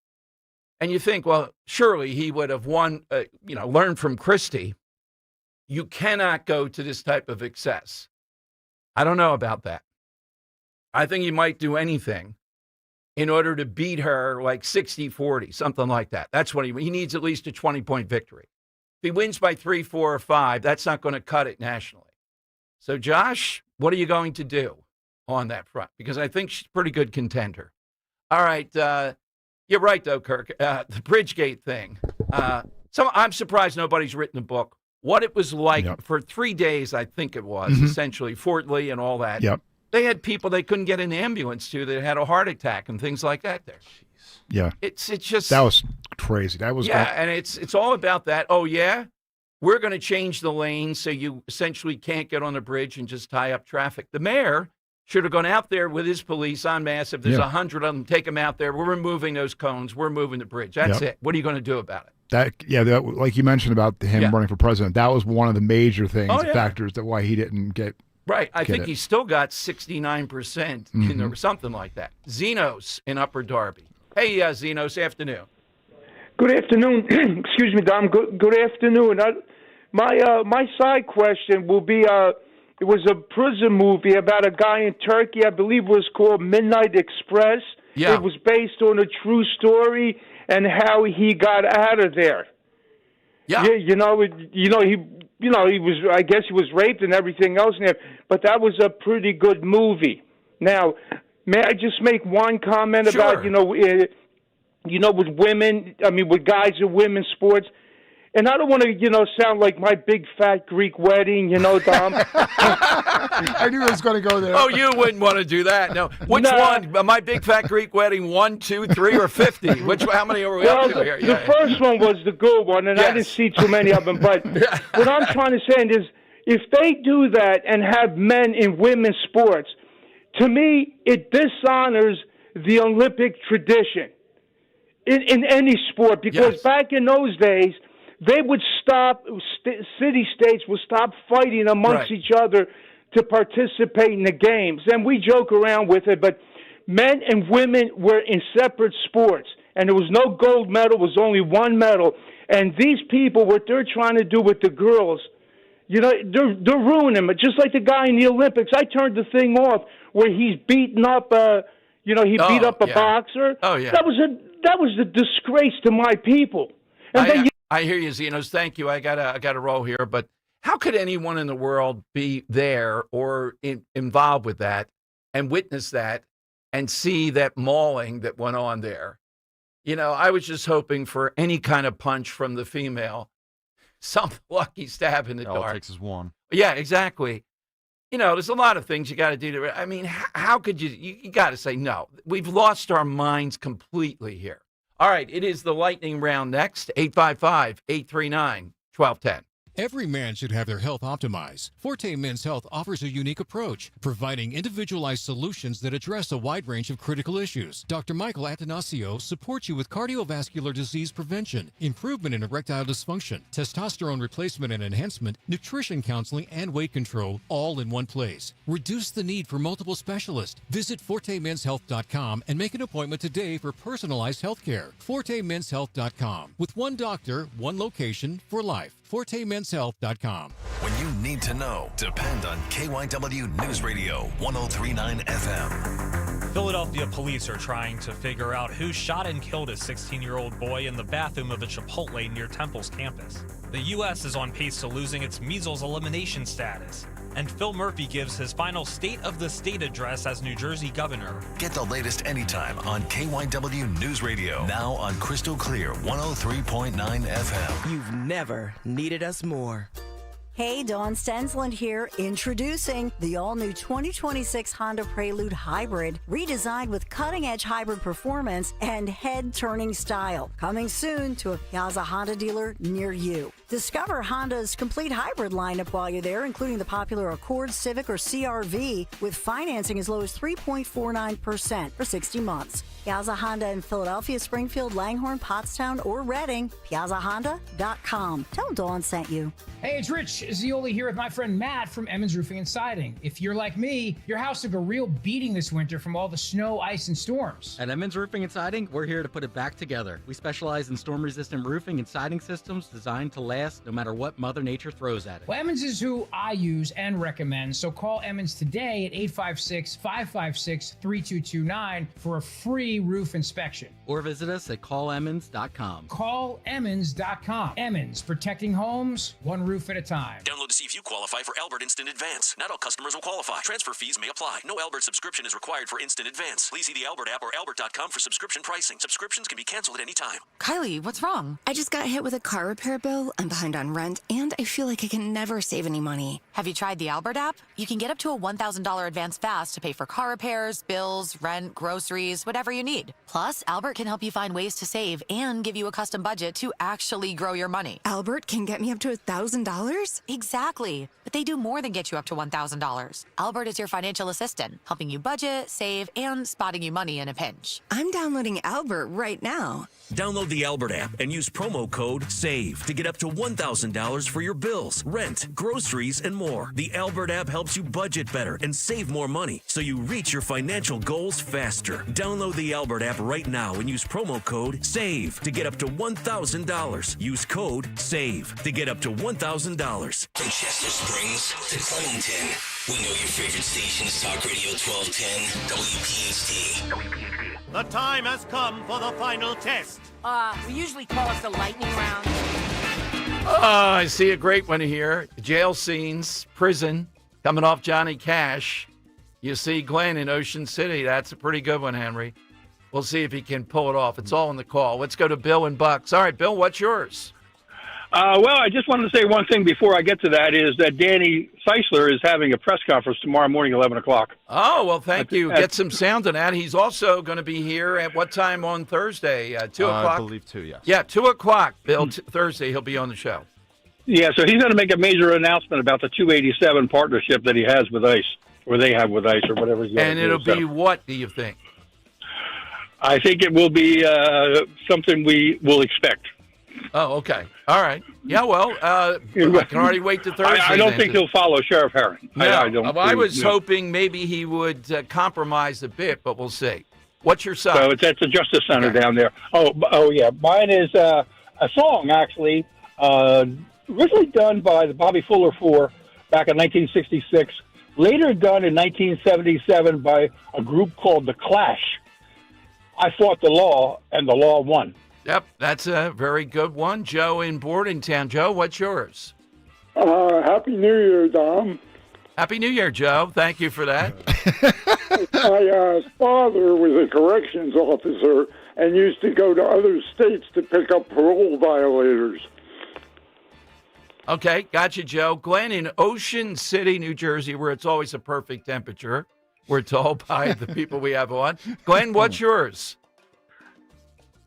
And you think, well, surely he would have learned from Christie. You cannot go to this type of excess. I don't know about that. I think he might do anything in order to beat her like 60-40, something like that. That's what he needs, at least a 20-point victory. If he wins by 3, 4, or 5, that's not going to cut it nationally. So, Josh, what are you going to do on that front? Because I think she's a pretty good contender. All right. You're right, though, Kirk. The Bridgegate thing. I'm surprised nobody's written a book. What it was like for 3 days, I think it was, essentially, Fort Lee and all that. Yep. They had people they couldn't get an ambulance to that had a heart attack and things like that there. Jeez. Yeah. It's just... That was crazy. That was... and it's all about that. Oh, yeah? We're going to change the lane so you essentially can't get on the bridge and just tie up traffic. The mayor should have gone out there with his police en masse. If there's 100 of them, take them out there. We're removing those cones. We're moving the bridge. That's it. What are you going to do about it? That, like you mentioned about him running for president, that was one of the major things, factors that why he didn't get... Right. I think he still got 69% or something like that. Zenos in Upper Darby. Hey, Zenos, afternoon. Good afternoon. Excuse me, Dom. Good afternoon. My side question will be, it was a prison movie about a guy in Turkey, I believe it was called Midnight Express. Yeah. It was based on a true story and how he got out of there. Yeah. He was, I guess he was raped and everything else in there, but that was a pretty good movie. Now, may I just make one comment about, with women, with guys in women's sports? And I don't want to, sound like My Big Fat Greek Wedding, Dom. I knew I was going to go there. Oh, you wouldn't want to do that. No. Which one? My Big Fat Greek Wedding, 1, 2, 3, or 50? How many are we up to here? The first one was the good one, and I didn't see too many of them. But what I'm trying to say is, if they do that and have men in women's sports, to me, it dishonors the Olympic tradition in any sport. Because back in those days, they would stop, city-states would stop fighting amongst each other to participate in the games. And we joke around with it, but men and women were in separate sports. And there was no gold medal, it was only one medal. And these people, what they're trying to do with the girls, they're ruining them. Just like the guy in the Olympics. I turned the thing off where he's beating up, he beat up a boxer. Oh, yeah. That was a disgrace to my people. And I hear you, Zenos. Thank you. I gotta roll here. But how could anyone in the world be there or involved with that and witness that and see that mauling that went on there? I was just hoping for any kind of punch from the female, some lucky stab in the dark. All it takes is one. Yeah, exactly. There's a lot of things you got to do. How could you got to say, no, we've lost our minds completely here. All right, it is the lightning round next, 855-839-1210. Every man should have their health optimized. Forte Men's Health offers a unique approach, providing individualized solutions that address a wide range of critical issues. Dr. Michael Atanasio supports you with cardiovascular disease prevention, improvement in erectile dysfunction, testosterone replacement and enhancement, nutrition counseling, and weight control, all in one place. Reduce the need for multiple specialists. Visit ForteMen'sHealth.com and make an appointment today for personalized health care. ForteMen'sHealth.com. With one doctor, one location for life. ForteMen'sHealth.com. When you need to know, depend on KYW News Radio 103.9 FM. Philadelphia police are trying to figure out who shot and killed a 16-year-old boy in the bathroom of a Chipotle near Temple's campus. The U.S. is on pace to losing its measles elimination status. And Phil Murphy gives his final State of the State address as New Jersey governor. Get the latest anytime on KYW News Radio. Now on Crystal Clear 103.9 FM. You've never needed us more. Hey, Dawn Stensland here, introducing the all-new 2026 Honda Prelude Hybrid, redesigned with cutting-edge hybrid performance and head-turning style. Coming soon to a Piazza Honda dealer near you. Discover Honda's complete hybrid lineup while you're there, including the popular Accord, Civic, or CR-V, with financing as low as 3.49% for 60 months. Piazza Honda in Philadelphia, Springfield, Langhorne, Pottstown, or Reading. PiazzaHonda.com. Tell Dawn sent you. Hey, it's Rich Zioli here with my friend Matt from Emmons Roofing and Siding. If you're like me, your house took a real beating this winter from all the snow, ice, and storms. At Emmons Roofing and Siding, we're here to put it back together. We specialize in storm-resistant roofing and siding systems designed to last no matter what Mother Nature throws at it. Well, Emmons is who I use and recommend, so call Emmons today at 856-556-3229 for a free roof inspection. Or visit us at callemmons.com. Callemmons.com. Emmons, protecting homes, one roof at a time. Download to see if you qualify for Albert Instant Advance. Not all customers will qualify. Transfer fees may apply. No Albert subscription is required for Instant Advance. Please see the Albert app or albert.com for subscription pricing. Subscriptions can be canceled at any time. Kylie, what's wrong? I just got hit with a car repair bill. I'm behind on rent, and I feel like I can never save any money. Have you tried the Albert app? You can get up to a $1,000 advance fast to pay for car repairs, bills, rent, groceries, whatever you need. Plus, Albert can help you find ways to save and give you a custom budget to actually grow your money. Albert can get me up to $1,000? Exactly. But they do more than get you up to $1,000. Albert is your financial assistant, helping you budget, save, and spotting you money in a pinch. I'm downloading Albert right now. Download the Albert app and use promo code SAVE to get up to $1,000 for your bills, rent, groceries, and more. The Albert app helps you budget better and save more money so you reach your financial goals faster. Download the Albert app right now and use promo code SAVE to get up to $1,000. Use code SAVE to get up to $1,000. From Chester Springs to Clemington, we know your favorite station is Talk Radio 1210 WPHT. The time has come for the final test. We usually call it the lightning round. I see a great one here. Jail scenes, prison, coming off Johnny Cash. You see Glenn in Ocean City. That's a pretty good one, Henry. We'll see if he can pull it off. It's all in the call. Let's go to Bill and Bucks. All right, Bill, what's yours? Well, I just wanted to say one thing before I get to that is that Danny Seisler is having a press conference tomorrow morning, 11 o'clock. Oh, well, thank you. Get some sound on that. He's also going to be here at what time on Thursday? 2 o'clock? I believe 2, yes. Yeah, 2 o'clock, Bill. Thursday, he'll be on the show. Yeah, so he's going to make a major announcement about the 287 partnership that he has with ICE, or they have with ICE, or whatever he's going to do. And it'll be what, do you think? I think it will be something we will expect. Oh, okay. All right. Yeah, well, I can already wait to Thursday. I don't think he'll follow Sheriff Herring. No, I was no. hoping maybe he would compromise a bit, but we'll see. What's your side? So it's at the Justice Center down there. Oh, yeah. Mine is a song, actually, originally done by the Bobby Fuller Four back in 1966, later done in 1977 by a group called The Clash. I fought the law, and the law won. Yep, that's a very good one. Joe in Bordentown. Joe, what's yours? Happy New Year, Dom. Happy New Year, Joe. Thank you for that. My father was a corrections officer and used to go to other states to pick up parole violators. Okay, got you, Joe. Glenn in Ocean City, New Jersey, where it's always a perfect temperature, we're told by the people we have on. Glenn, what's yours?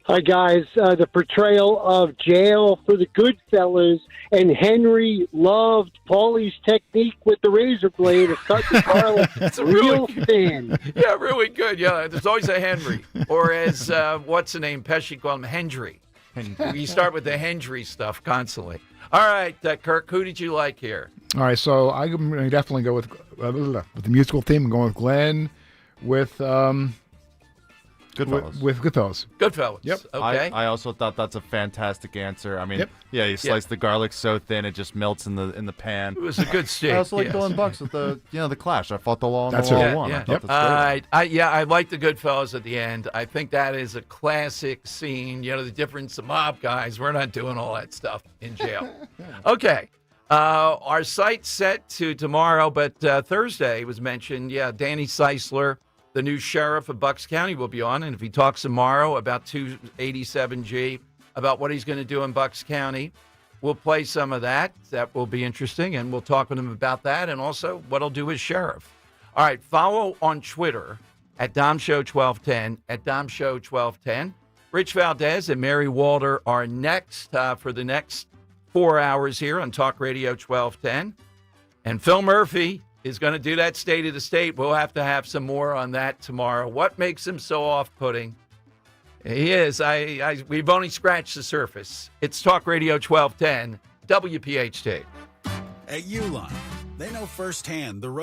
Hi, guys. The portrayal of jail for the Goodfellas, and Henry loved Paulie's technique with the razor blade of cutting the garlic real thin. Yeah, really good. Yeah, there's always a Henry. Or as, what's the name? Pesci called him Hendry. You start with the Hendry stuff constantly. All right, Kirk, who did you like here? All right, so I'm going to definitely go with the musical theme. I'm going with Glenn, with Goodfellas. With Goodfellas. Goodfellas. Yep. Okay. I also thought that's a fantastic answer. I mean, yeah, you slice the garlic so thin it just melts in the pan. It was a good steak. I also like Bill and Bucks with the the Clash. I fought the law and That's the law it. won. Yeah. I thought that's great. I like the Goodfellas at the end. I think that is a classic scene. You know, the difference of mob guys. We're not doing all that stuff in jail. Okay. Our site's set to tomorrow, but Thursday was mentioned. Yeah, Danny Seisler, the new sheriff of Bucks County, will be on. And if he talks tomorrow about 287G, about what he's going to do in Bucks County. we'll play some of that. That will be interesting, and we'll talk with him about that and also what he'll do as sheriff. All right, follow on Twitter at DomShow1210, at DomShow1210. Rich Valdez and Mary Walter are next for the next 4 hours here on Talk Radio 1210. And Phil Murphy is going to do that State of the State. We'll have to have some more on that tomorrow. What makes him so off-putting? He is. We've only scratched the surface. It's Talk Radio 1210, WPHT. At Uline, they know firsthand the road